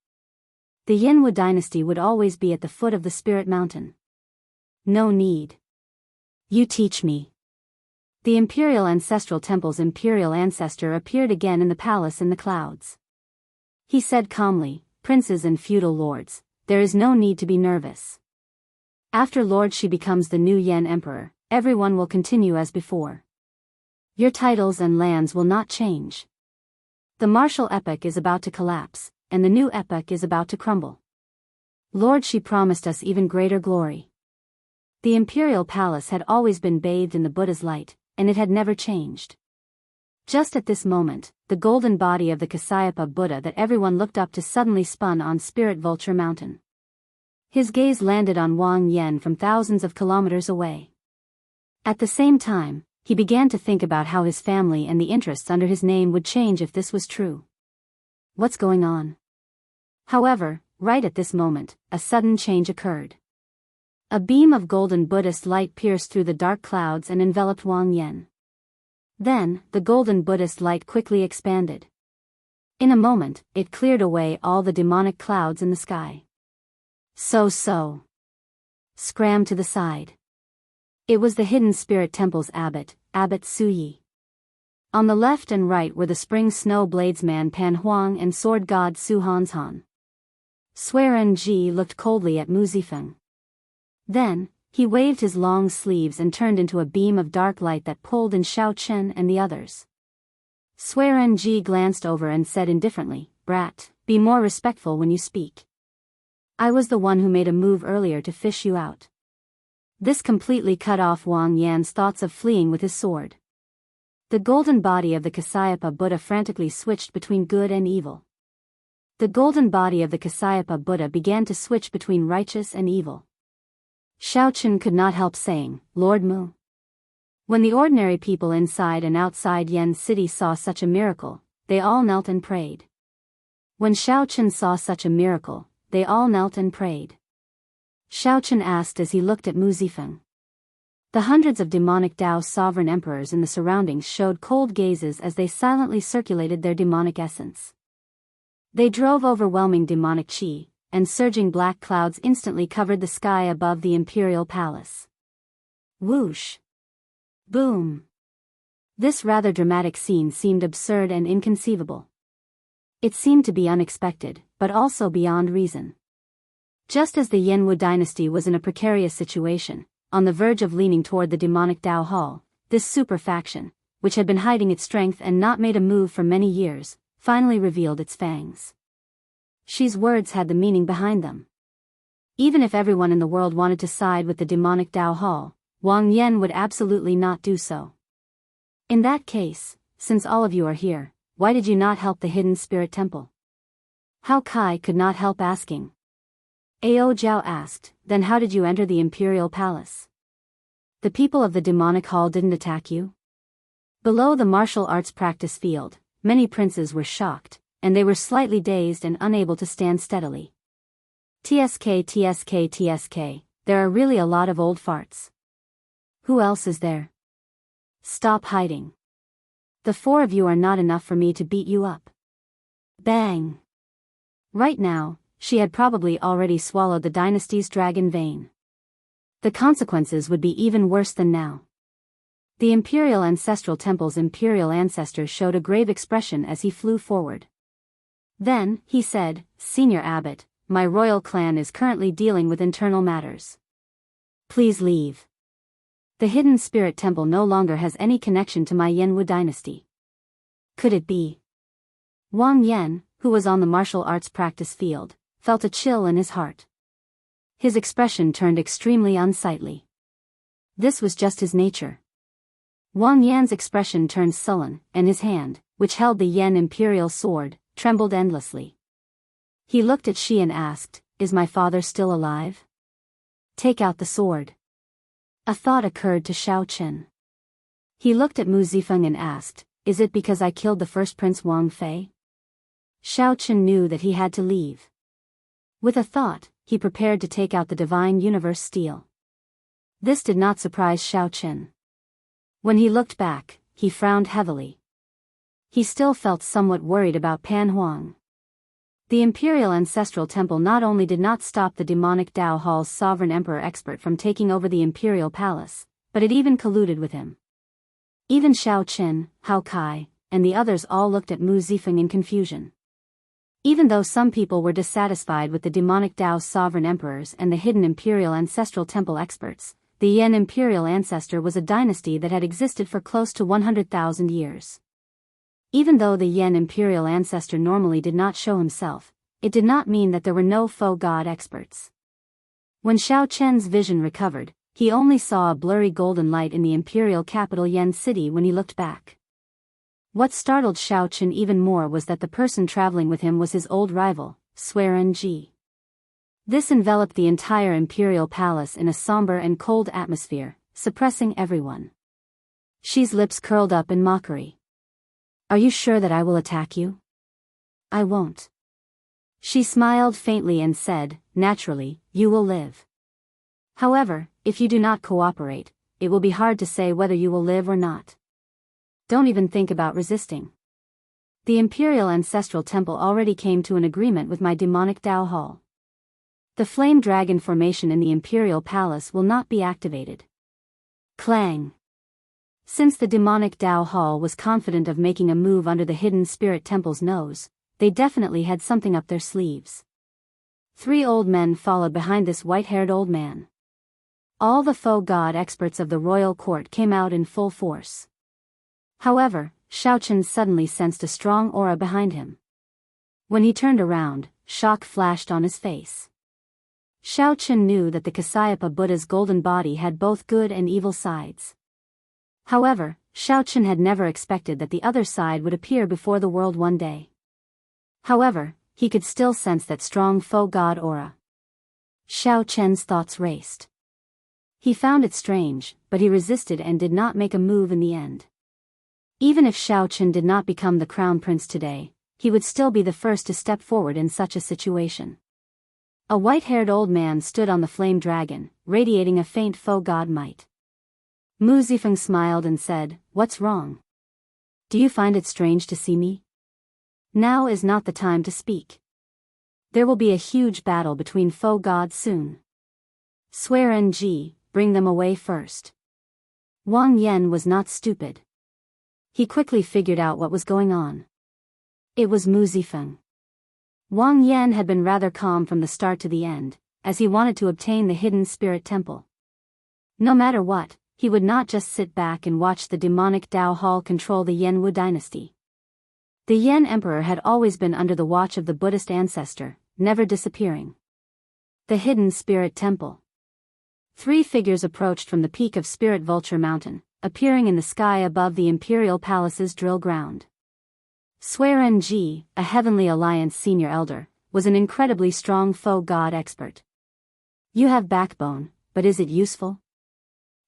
The Yanwu dynasty would always be at the foot of the Spirit Mountain. No need. You teach me. The Imperial Ancestral Temple's imperial ancestor appeared again in the palace in the clouds. He said calmly, "Princes and feudal lords, there is no need to be nervous. After Lord Shi becomes the new Yen Emperor, everyone will continue as before. Your titles and lands will not change. The martial epoch is about to collapse, and the new epoch is about to crumble. Lord Shi promised us even greater glory." The imperial palace had always been bathed in the Buddha's light, and it had never changed. Just at this moment, the golden body of the Kasyapa Buddha that everyone looked up to suddenly spun on Spirit Vulture Mountain. His gaze landed on Wang Yan from thousands of kilometers away. At the same time, he began to think about how his family and the interests under his name would change if this was true. What's going on? However, right at this moment, a sudden change occurred. A beam of golden Buddhist light pierced through the dark clouds and enveloped Wang Yan. Then, the golden Buddhist light quickly expanded. In a moment, it cleared away all the demonic clouds in the sky. So. Scram to the side. It was the Hidden Spirit Temple's abbot, Abbot Suyi. On the left and right were the Spring Snow Bladesman Pan Huang and Sword God Su Hanshan. Swearen Ji looked coldly at Mu Zifeng. Then, he waved his long sleeves and turned into a beam of dark light that pulled in Shao Chen and the others. Swearen Ji glanced over and said indifferently, "Brat, be more respectful when you speak. I was the one who made a move earlier to fish you out." This completely cut off Wang Yan's thoughts of fleeing with his sword. The golden body of the Kasyapa Buddha frantically switched between good and evil. The golden body of the Kasyapa Buddha began to switch between righteous and evil. Shao Chen could not help saying, "Lord Mu." When the ordinary people inside and outside Yen City saw such a miracle, they all knelt and prayed. When Xiaochen saw such a miracle, they all knelt and prayed. Xiaochen asked as he looked at Mu Zifeng. The hundreds of demonic Dao sovereign emperors in the surroundings showed cold gazes as they silently circulated their demonic essence. They drove overwhelming demonic qi, and surging black clouds instantly covered the sky above the imperial palace. Whoosh! Boom! This rather dramatic scene seemed absurd and inconceivable. It seemed to be unexpected, but also beyond reason. Just as the Yanwu dynasty was in a precarious situation, on the verge of leaning toward the demonic Dao Hall, this super faction, which had been hiding its strength and not made a move for many years, finally revealed its fangs. Xi's words had the meaning behind them. Even if everyone in the world wanted to side with the demonic Dao Hall, Wang Yan would absolutely not do so. In that case, since all of you are here, why did you not help the hidden spirit temple? Hao Kai could not help asking. Ao Jiao asked, then how did you enter the imperial palace? The people of the demonic hall didn't attack you? Below the martial arts practice field, many princes were shocked, and they were slightly dazed and unable to stand steadily. TSK, there are really a lot of old farts. Who else is there? Stop hiding. The four of you are not enough for me to beat you up. Bang! Right now, she had probably already swallowed the dynasty's dragon vein. The consequences would be even worse than now. The Imperial Ancestral Temple's imperial ancestor showed a grave expression as he flew forward. Then, he said, Senior Abbot, my royal clan is currently dealing with internal matters. Please leave. The Hidden Spirit Temple no longer has any connection to my Yanwu dynasty. Could it be? Wang Yan, who was on the martial arts practice field, felt a chill in his heart. His expression turned extremely unsightly. This was just his nature. Wang Yan's expression turned sullen, and his hand, which held the Yan imperial sword, trembled endlessly. He looked at Xi and asked, Is my father still alive? Take out the sword. A thought occurred to Xiaochen. He looked at Mu Zifeng and asked, Is it because I killed the first Prince Wang Fei? Xiaochen knew that he had to leave. With a thought, he prepared to take out the Divine Universe Steel. This did not surprise Xiaochen. When he looked back, he frowned heavily. He still felt somewhat worried about Pan Huang. The Imperial Ancestral Temple not only did not stop the demonic Dao Hall's sovereign emperor expert from taking over the Imperial Palace, but it even colluded with him. Even Xiaochen, Hao Kai, and the others all looked at Mu Zifeng in confusion. Even though some people were dissatisfied with the demonic Dao sovereign emperors and the hidden Imperial Ancestral Temple experts, the Yan Imperial Ancestor was a dynasty that had existed for close to 100,000 years. Even though the Yan Imperial Ancestor normally did not show himself, it did not mean that there were no faux god experts. When Xiaochen's vision recovered, he only saw a blurry golden light in the imperial capital Yan City when he looked back. What startled Xiaochen even more was that the person traveling with him was his old rival, Swearen Ji. This enveloped the entire imperial palace in a somber and cold atmosphere, suppressing everyone. Xi's lips curled up in mockery. Are you sure that I will attack you? I won't. She smiled faintly and said, Naturally, you will live. However, if you do not cooperate, it will be hard to say whether you will live or not. Don't even think about resisting. The Imperial Ancestral Temple already came to an agreement with my demonic Dao Hall. The flame dragon formation in the Imperial Palace will not be activated. Clang. Since the demonic Dao Hall was confident of making a move under the Hidden Spirit Temple's nose, they definitely had something up their sleeves. 3 old men followed behind this white-haired old man. All the faux god experts of the royal court came out in full force. However, Xiaochen suddenly sensed a strong aura behind him. When he turned around, shock flashed on his face. Xiaochen knew that the Kasayapa Buddha's golden body had both good and evil sides. However, Xiaochen had never expected that the other side would appear before the world one day. However, he could still sense that strong faux god aura. Xiaochen's thoughts raced. He found it strange, but he resisted and did not make a move in the end. Even if Xiaochen did not become the crown prince today, he would still be the first to step forward in such a situation. A white-haired old man stood on the flame dragon, radiating a faint faux god might. Mu Zifeng smiled and said, "What's wrong? Do you find it strange to see me? Now is not the time to speak. There will be a huge battle between faux gods soon. Swear NG, bring them away first." Wang Yan was not stupid. He quickly figured out what was going on. It was Mu Zifeng. Wang Yan had been rather calm from the start to the end, as he wanted to obtain the hidden spirit temple. No matter what, he would not just sit back and watch the demonic Dao Hall control the Yanwu dynasty. The Yan Emperor had always been under the watch of the Buddhist ancestor, never disappearing. The hidden spirit temple. 3 figures approached from the peak of Spirit Vulture Mountain, appearing in the sky above the Imperial Palace's drill ground. Swear NG, a Heavenly Alliance senior elder, was an incredibly strong faux god expert. "You have backbone, but is it useful?"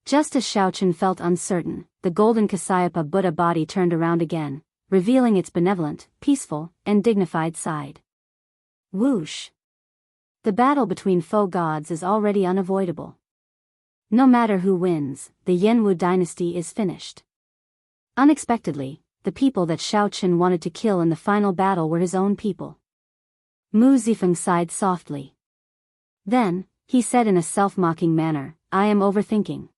Just as Xiaochen felt uncertain, the golden Kasayapa Buddha body turned around again, revealing its benevolent, peaceful, and dignified side. Whoosh! The battle between faux gods is already unavoidable. No matter who wins, the Yanwu dynasty is finished. Unexpectedly, the people that Xiaochen wanted to kill in the final battle were his own people. Mu Zifeng sighed softly. Then, he said in a self-mocking manner, "I am overthinking.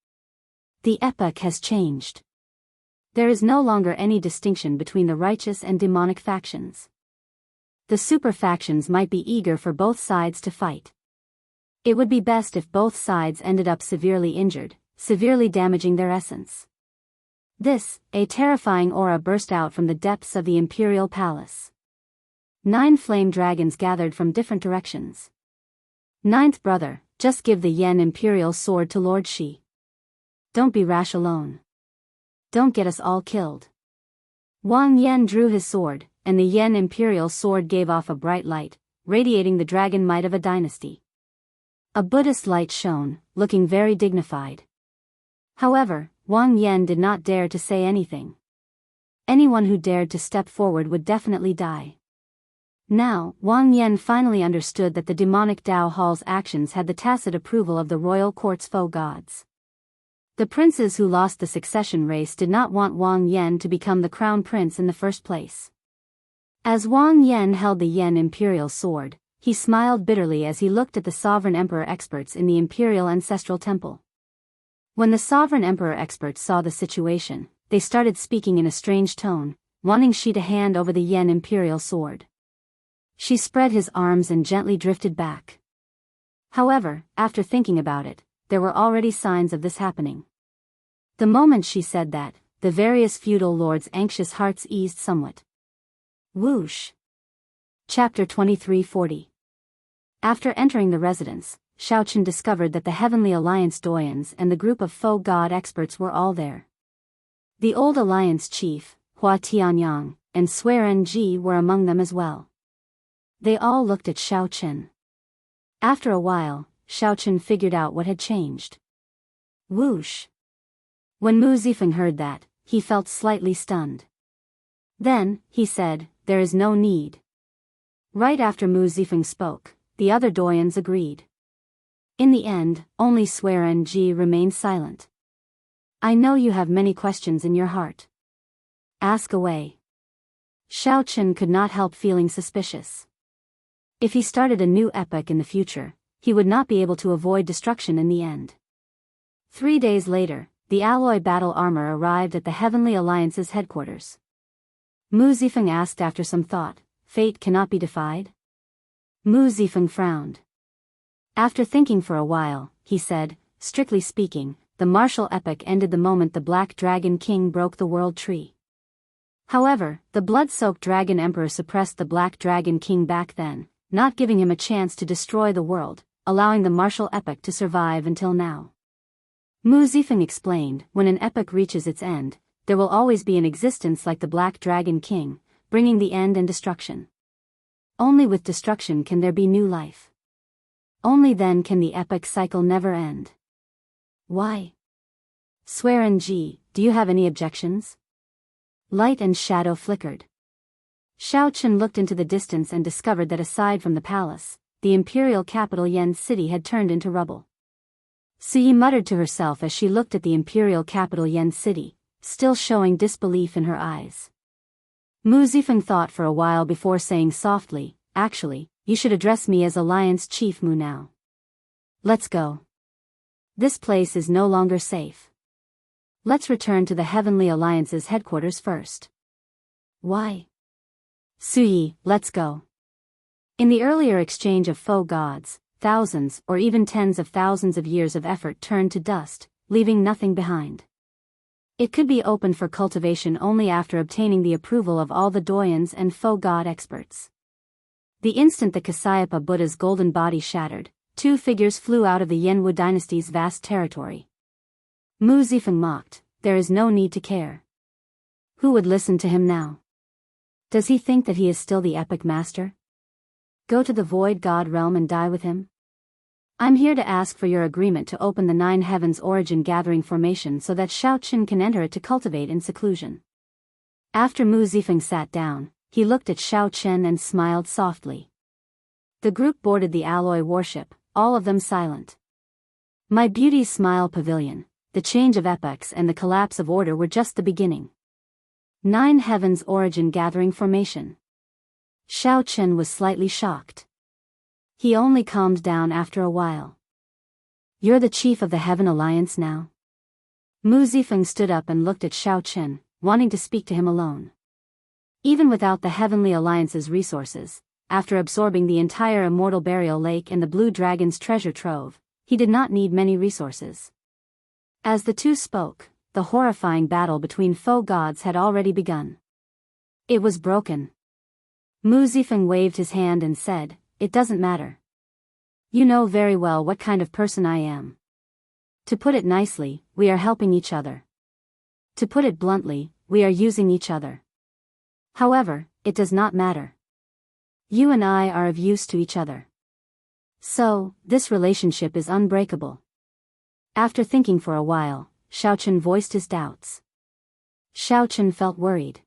The epoch has changed. There is no longer any distinction between the righteous and demonic factions. The super factions might be eager for both sides to fight. It would be best if both sides ended up severely injured, severely damaging their essence." A terrifying aura burst out from the depths of the Imperial Palace. 9 flame dragons gathered from different directions. "Ninth brother, just give the Yan Imperial sword to Lord Shi. Don't be rash alone. Don't get us all killed." Wang Yan drew his sword, and the Yan Imperial sword gave off a bright light, radiating the dragon might of a dynasty. A Buddhist light shone, looking very dignified. However, Wang Yan did not dare to say anything. Anyone who dared to step forward would definitely die. Now, Wang Yan finally understood that the demonic Dao Hall's actions had the tacit approval of the royal court's faux gods. The princes who lost the succession race did not want Wang Yan to become the crown prince in the first place. As Wang Yan held the Yan Imperial sword, he smiled bitterly as he looked at the sovereign emperor experts in the Imperial Ancestral Temple. When the sovereign emperor experts saw the situation, they started speaking in a strange tone, wanting Shi to hand over the Yan Imperial sword. She spread his arms and gently drifted back. However, after thinking about it, there were already signs of this happening. The moment she said that, the various feudal lords' anxious hearts eased somewhat. Whoosh! Chapter 2340. After entering the residence, Xiaochen discovered that the Heavenly Alliance doyens and the group of faux god experts were all there. The old alliance chief, Hua Tianyang, and Swear NG were among them as well. They all looked at Xiaochen. After a while, Xiaochen figured out what had changed. Whoosh! When Mu Zifeng heard that, he felt slightly stunned. Then, he said, "There is no need." Right after Mu Zifeng spoke, the other doyens agreed. In the end, only Swear NG remained silent. "I know you have many questions in your heart. Ask away." Xiaochen could not help feeling suspicious. If he started a new epoch in the future, he would not be able to avoid destruction in the end. 3 days later, the alloy battle armor arrived at the Heavenly Alliance's headquarters. Mu Zifeng asked after some thought, "Fate cannot be defied?" Mu Zifeng frowned. After thinking for a while, he said, "Strictly speaking, the martial epoch ended the moment the Black Dragon King broke the world tree. However, the blood-soaked Dragon Emperor suppressed the Black Dragon King back then, not giving him a chance to destroy the world, allowing the martial epoch to survive until now." Mu Zifeng explained, "When an epoch reaches its end, there will always be an existence like the Black Dragon King, bringing the end and destruction. Only with destruction can there be new life. Only then can the epoch cycle never end." Why? Swear-NG, do you have any objections? Light and shadow flickered. Xiao looked into the distance and discovered that aside from the palace, the imperial capital Yen City had turned into rubble. Suyi muttered to herself as she looked at the imperial capital Yen City, still showing disbelief in her eyes. Mu Zifeng thought for a while before saying softly, actually, you should address me as Alliance Chief Mu now. Let's go. This place is no longer safe. Let's return to the Heavenly Alliance's headquarters first. Why? Suyi, let's go. In the earlier exchange of foe gods, thousands or even tens of thousands of years of effort turned to dust, leaving nothing behind. It could be opened for cultivation only after obtaining the approval of all the Doyens and foe god experts. The instant the Kasayapa Buddha's golden body shattered, two figures flew out of the Yenwu dynasty's vast territory. Mu Zifeng mocked, there is no need to care. Who would listen to him now? Does he think that he is still the epic master? Go to the void god realm and die with him? I'm here to ask for your agreement to open the Nine Heavens Origin Gathering Formation so that Xiao can enter it to cultivate in seclusion. After Mu Zifeng sat down, he looked at Xiao and smiled softly. The group boarded the alloy warship, all of them silent. My beauty's smile pavilion, the change of epochs and the collapse of order were just the beginning. Nine Heavens Origin Gathering Formation. Xiao was slightly shocked. He only calmed down after a while. You're the chief of the Heaven Alliance now? Mu Zifeng stood up and looked at Xiao wanting to speak to him alone. Even without the Heavenly Alliance's resources, after absorbing the entire Immortal Burial Lake and the Blue Dragon's treasure trove, he did not need many resources. As the two spoke, the horrifying battle between foe gods had already begun. It was broken. Mu Zifeng waved his hand and said, it doesn't matter. You know very well what kind of person I am. To put it nicely, we are helping each other. To put it bluntly, we are using each other. However, it does not matter. You and I are of use to each other. So, this relationship is unbreakable. After thinking for a while, Xiao voiced his doubts. Xiao felt worried.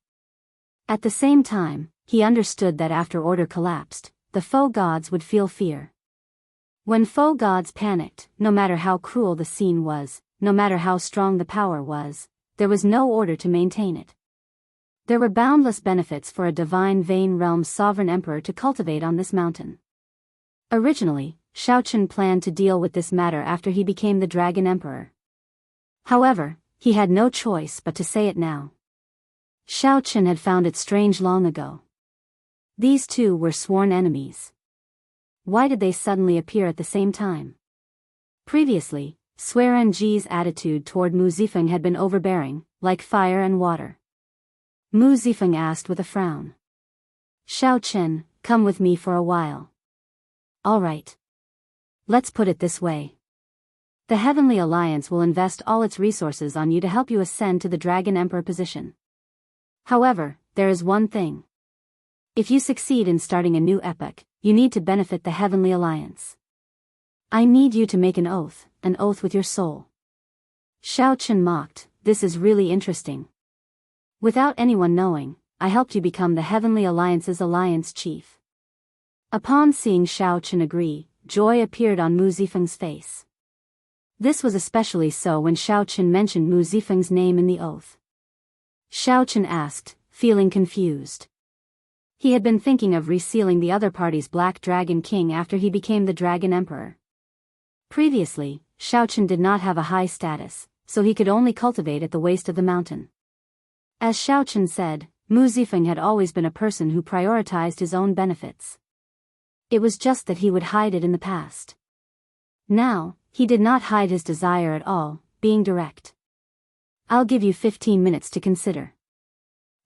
At the same time, he understood that after order collapsed, the foe gods would feel fear. When foe gods panicked, no matter how cruel the scene was, no matter how strong the power was, there was no order to maintain it. There were boundless benefits for a divine Vane Realm's sovereign emperor to cultivate on this mountain. Originally, Xiao planned to deal with this matter after he became the Dragon Emperor. However, he had no choice but to say it now. Xiao had found it strange long ago. These two were sworn enemies. Why did they suddenly appear at the same time? Previously, Swear-NG's attitude toward Mu Zifeng had been overbearing, like fire and water. Mu Zifeng asked with a frown. Xiao, come with me for a while. All right. Let's put it this way. The Heavenly Alliance will invest all its resources on you to help you ascend to the Dragon Emperor position. However, there is one thing. If you succeed in starting a new epoch, you need to benefit the Heavenly Alliance. I need you to make an oath with your soul. Xiao mocked, this is really interesting. Without anyone knowing, I helped you become the Heavenly Alliance's Alliance Chief. Upon seeing Xiao agree, joy appeared on Mu Zifeng's face. This was especially so when Xiao mentioned Mu Zifeng's name in the oath. Xiao asked, feeling confused. He had been thinking of resealing the other party's Black Dragon King after he became the Dragon Emperor. Previously, Xiao did not have a high status, so he could only cultivate at the waist of the mountain. As Xiao said, Mu Zifeng had always been a person who prioritized his own benefits. It was just that he would hide it in the past. Now, he did not hide his desire at all, being direct. I'll give you 15 minutes to consider.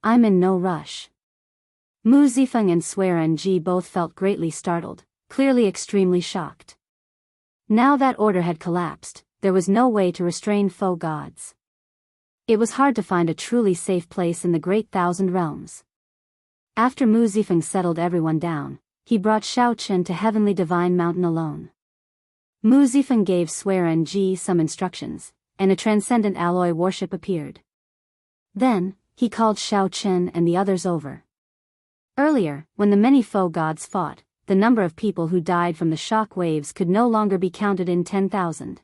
I'm in no rush. Mu Zifeng and Swear-NG both felt greatly startled, clearly extremely shocked. Now that order had collapsed, there was no way to restrain foe gods. It was hard to find a truly safe place in the Great Thousand Realms. After Mu Zifeng settled everyone down, he brought Xiao to Heavenly Divine Mountain alone. Mu Zifeng gave Swearen Ji some instructions, and a transcendent alloy warship appeared. Then, he called Xiao Chen and the others over. Earlier, when the many foe gods fought, the number of people who died from the shock waves could no longer be counted in 10,000.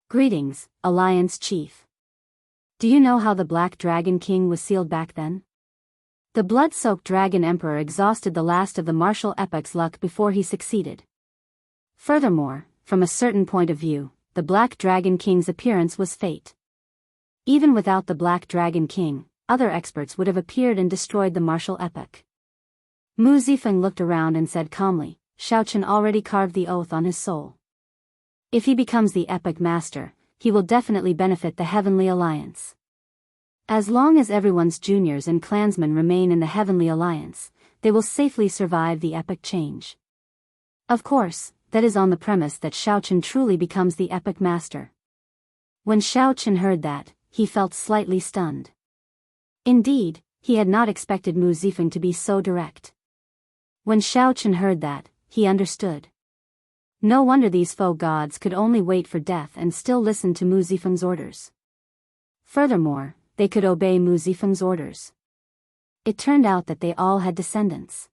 Greetings, Alliance Chief. Do you know how the Black Dragon King was sealed back then? The blood-soaked Dragon Emperor exhausted the last of the martial epoc's luck before he succeeded. Furthermore, from a certain point of view, the Black Dragon King's appearance was fate. Even without the Black Dragon King, other experts would have appeared and destroyed the martial epoch. Mu Zifeng looked around and said calmly, Xiao Chen already carved the oath on his soul. If he becomes the epic master, he will definitely benefit the Heavenly Alliance. As long as everyone's juniors and clansmen remain in the Heavenly Alliance, they will safely survive the epic change. Of course, that is on the premise that Xiao Chen truly becomes the epic master. When Xiao Chen heard that, he felt slightly stunned. Indeed, he had not expected Mu Zifeng to be so direct. When Xiao Chen heard that, he understood. No wonder these foe gods could only wait for death and still listen to Mu Zifeng's orders. Furthermore, they could obey Mu Zifeng's orders. It turned out that they all had descendants.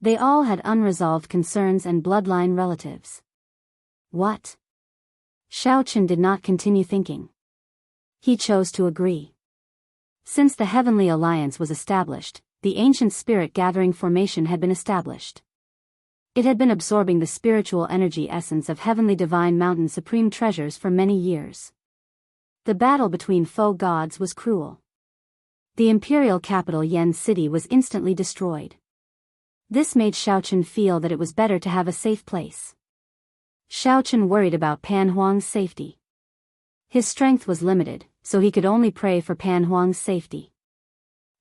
They all had unresolved concerns and bloodline relatives. What? Xiao Chen did not continue thinking. He chose to agree. Since the Heavenly Alliance was established, the ancient spirit-gathering formation had been established. It had been absorbing the spiritual energy essence of Heavenly Divine Mountain Supreme Treasures for many years. The battle between foe gods was cruel. The imperial capital Yen City was instantly destroyed. This made Xiao Chen feel that it was better to have a safe place. Xiao Chen worried about Pan Huang's safety. His strength was limited, so he could only pray for Pan Huang's safety.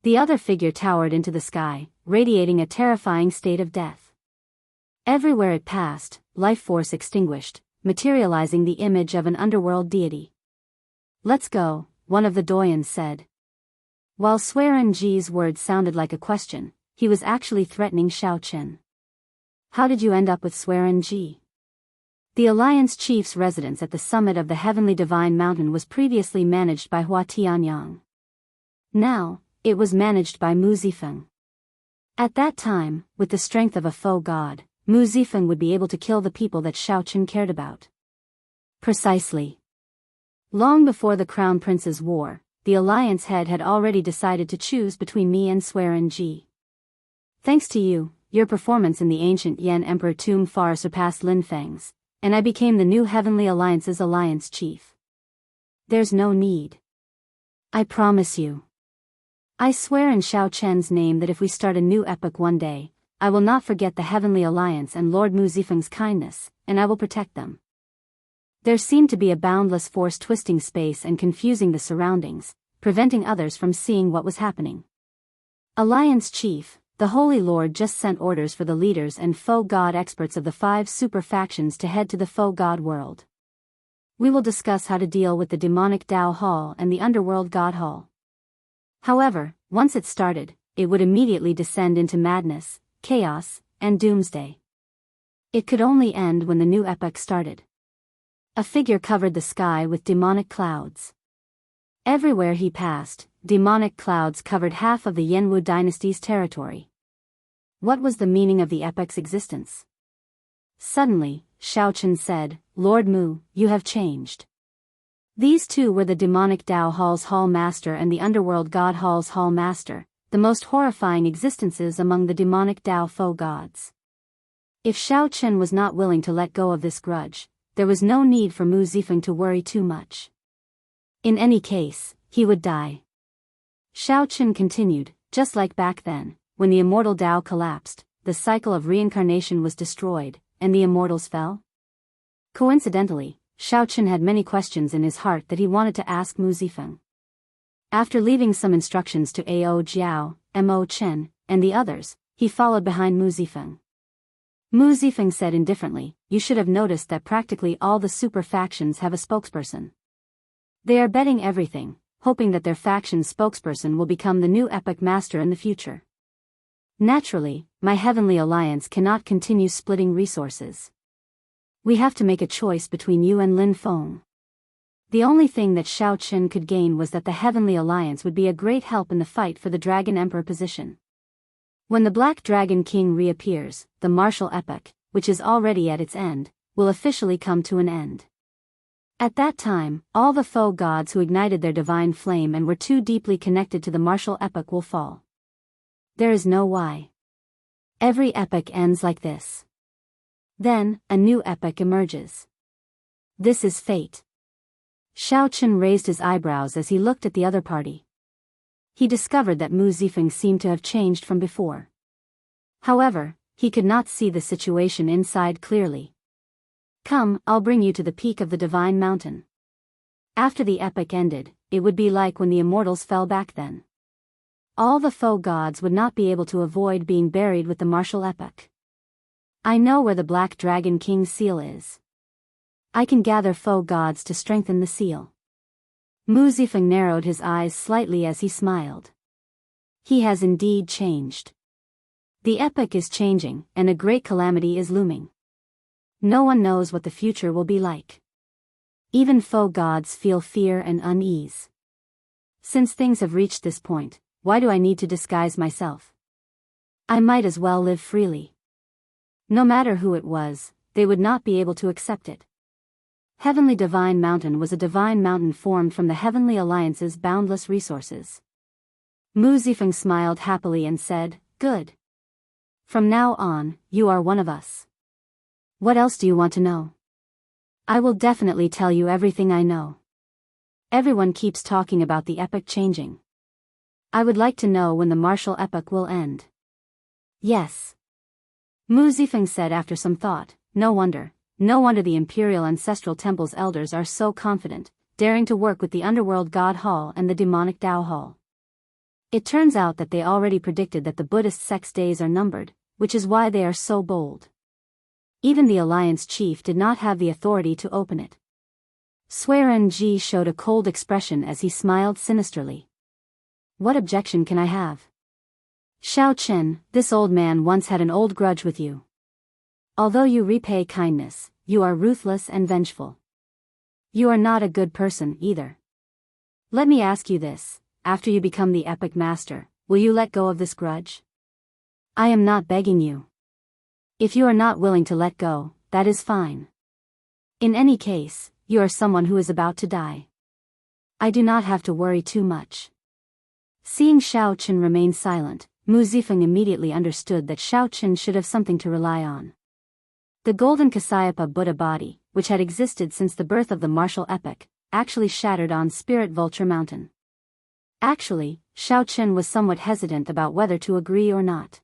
The other figure towered into the sky, radiating a terrifying state of death. Everywhere it passed, life force extinguished, materializing the image of an underworld deity. Let's go, one of the Doyens said. While Swearen Ji's words sounded like a question, he was actually threatening Xiao Chen. How did you end up with Swearen Ji? The Alliance Chief's residence at the summit of the Heavenly Divine Mountain was previously managed by Hua Tianyang. Now, it was managed by Mu Zifeng. At that time, with the strength of a foe god, Mu Zifeng would be able to kill the people that Xiao Chen cared about. Precisely. Long before the Crown Prince's war, the Alliance head had already decided to choose between me and Swearen Ji. Thanks to you, your performance in the ancient Yen Emperor tomb far surpassed Lin Feng's, and I became the new Heavenly Alliance's Alliance Chief. There's no need. I promise you. I swear in Xiao Chen's name that if we start a new epoch one day, I will not forget the Heavenly Alliance and Lord Mu Zifeng's kindness, and I will protect them. There seemed to be a boundless force twisting space and confusing the surroundings, preventing others from seeing what was happening. Alliance Chief, the Holy Lord just sent orders for the leaders and foe god experts of the 5 super factions to head to the foe god world. We will discuss how to deal with the demonic Dao Hall and the underworld God Hall. However, once it started, it would immediately descend into madness, chaos, and doomsday. It could only end when the new epoch started. A figure covered the sky with demonic clouds. Everywhere he passed, demonic clouds covered half of the Yanwu dynasty's territory. What was the meaning of the epoch's existence? Suddenly, Xiao Chen said, Lord Mu, you have changed. These two were the demonic Dao Hall's Hall Master and the underworld God Hall's Hall Master, the most horrifying existences among the demonic Dao foe gods. If Xiao Chen was not willing to let go of this grudge, there was no need for Mu Zifeng to worry too much. In any case, he would die. Xiao Chen continued, just like back then, when the immortal Dao collapsed, the cycle of reincarnation was destroyed, and the immortals fell? Coincidentally, Xiao Chen had many questions in his heart that he wanted to ask Mu Zifeng. After leaving some instructions to Ao Jiao, Mo Chen, and the others, he followed behind Mu Zifeng. Mu Zifeng said indifferently, you should have noticed that practically all the super factions have a spokesperson. They are betting everything, hoping that their faction's spokesperson will become the new epoch master in the future. Naturally, my Heavenly Alliance cannot continue splitting resources. We have to make a choice between you and Lin Feng. The only thing that Xiao Qin could gain was that the Heavenly Alliance would be a great help in the fight for the Dragon Emperor position. When the Black Dragon King reappears, the martial epoch, which is already at its end, will officially come to an end. At that time, all the foe gods who ignited their divine flame and were too deeply connected to the martial epoch will fall. There is no why. Every epoch ends like this. Then, a new epoch emerges. This is fate. Xiao Qin raised his eyebrows as he looked at the other party. He discovered that Mu Zifeng seemed to have changed from before. However, he could not see the situation inside clearly. Come, I'll bring you to the peak of the Divine Mountain. After the epoch ended, it would be like when the immortals fell back then. All the foe gods would not be able to avoid being buried with the martial epoch. I know where the Black Dragon King's seal is. I can gather foe gods to strengthen the seal. Mu Zifeng narrowed his eyes slightly as he smiled. He has indeed changed. The epoch is changing, and a great calamity is looming. No one knows what the future will be like. Even foe gods feel fear and unease. Since things have reached this point, why do I need to disguise myself? I might as well live freely. No matter who it was, they would not be able to accept it. Heavenly Divine Mountain was a divine mountain formed from the Heavenly Alliance's boundless resources. Mu Zifeng smiled happily and said, "Good. From now on, you are one of us. What else do you want to know? I will definitely tell you everything I know. Everyone keeps talking about the epoch changing. I would like to know when the martial epoch will end." "Yes," Mu Zifeng said after some thought. No wonder the Imperial Ancestral Temple's elders are so confident, daring to work with the Underworld God Hall and the Demonic Dao Hall. It turns out that they already predicted that the Buddhist sect's days are numbered, which is why they are so bold. Even the Alliance chief did not have the authority to open it. Suiren Ji showed a cold expression as he smiled sinisterly. "What objection can I have? Xiao Qin, this old man once had an old grudge with you. Although you repay kindness, you are ruthless and vengeful. You are not a good person either. Let me ask you this, after you become the epic master, will you let go of this grudge? I am not begging you. If you are not willing to let go, that is fine. In any case, you are someone who is about to die. I do not have to worry too much." Seeing Xiao Qin remain silent, Mu Zifeng immediately understood that Xiao Qin should have something to rely on. The golden Kasyapa Buddha body, which had existed since the birth of the martial epoch, actually shattered on Spirit Vulture Mountain. Actually, Xiao Qin was somewhat hesitant about whether to agree or not.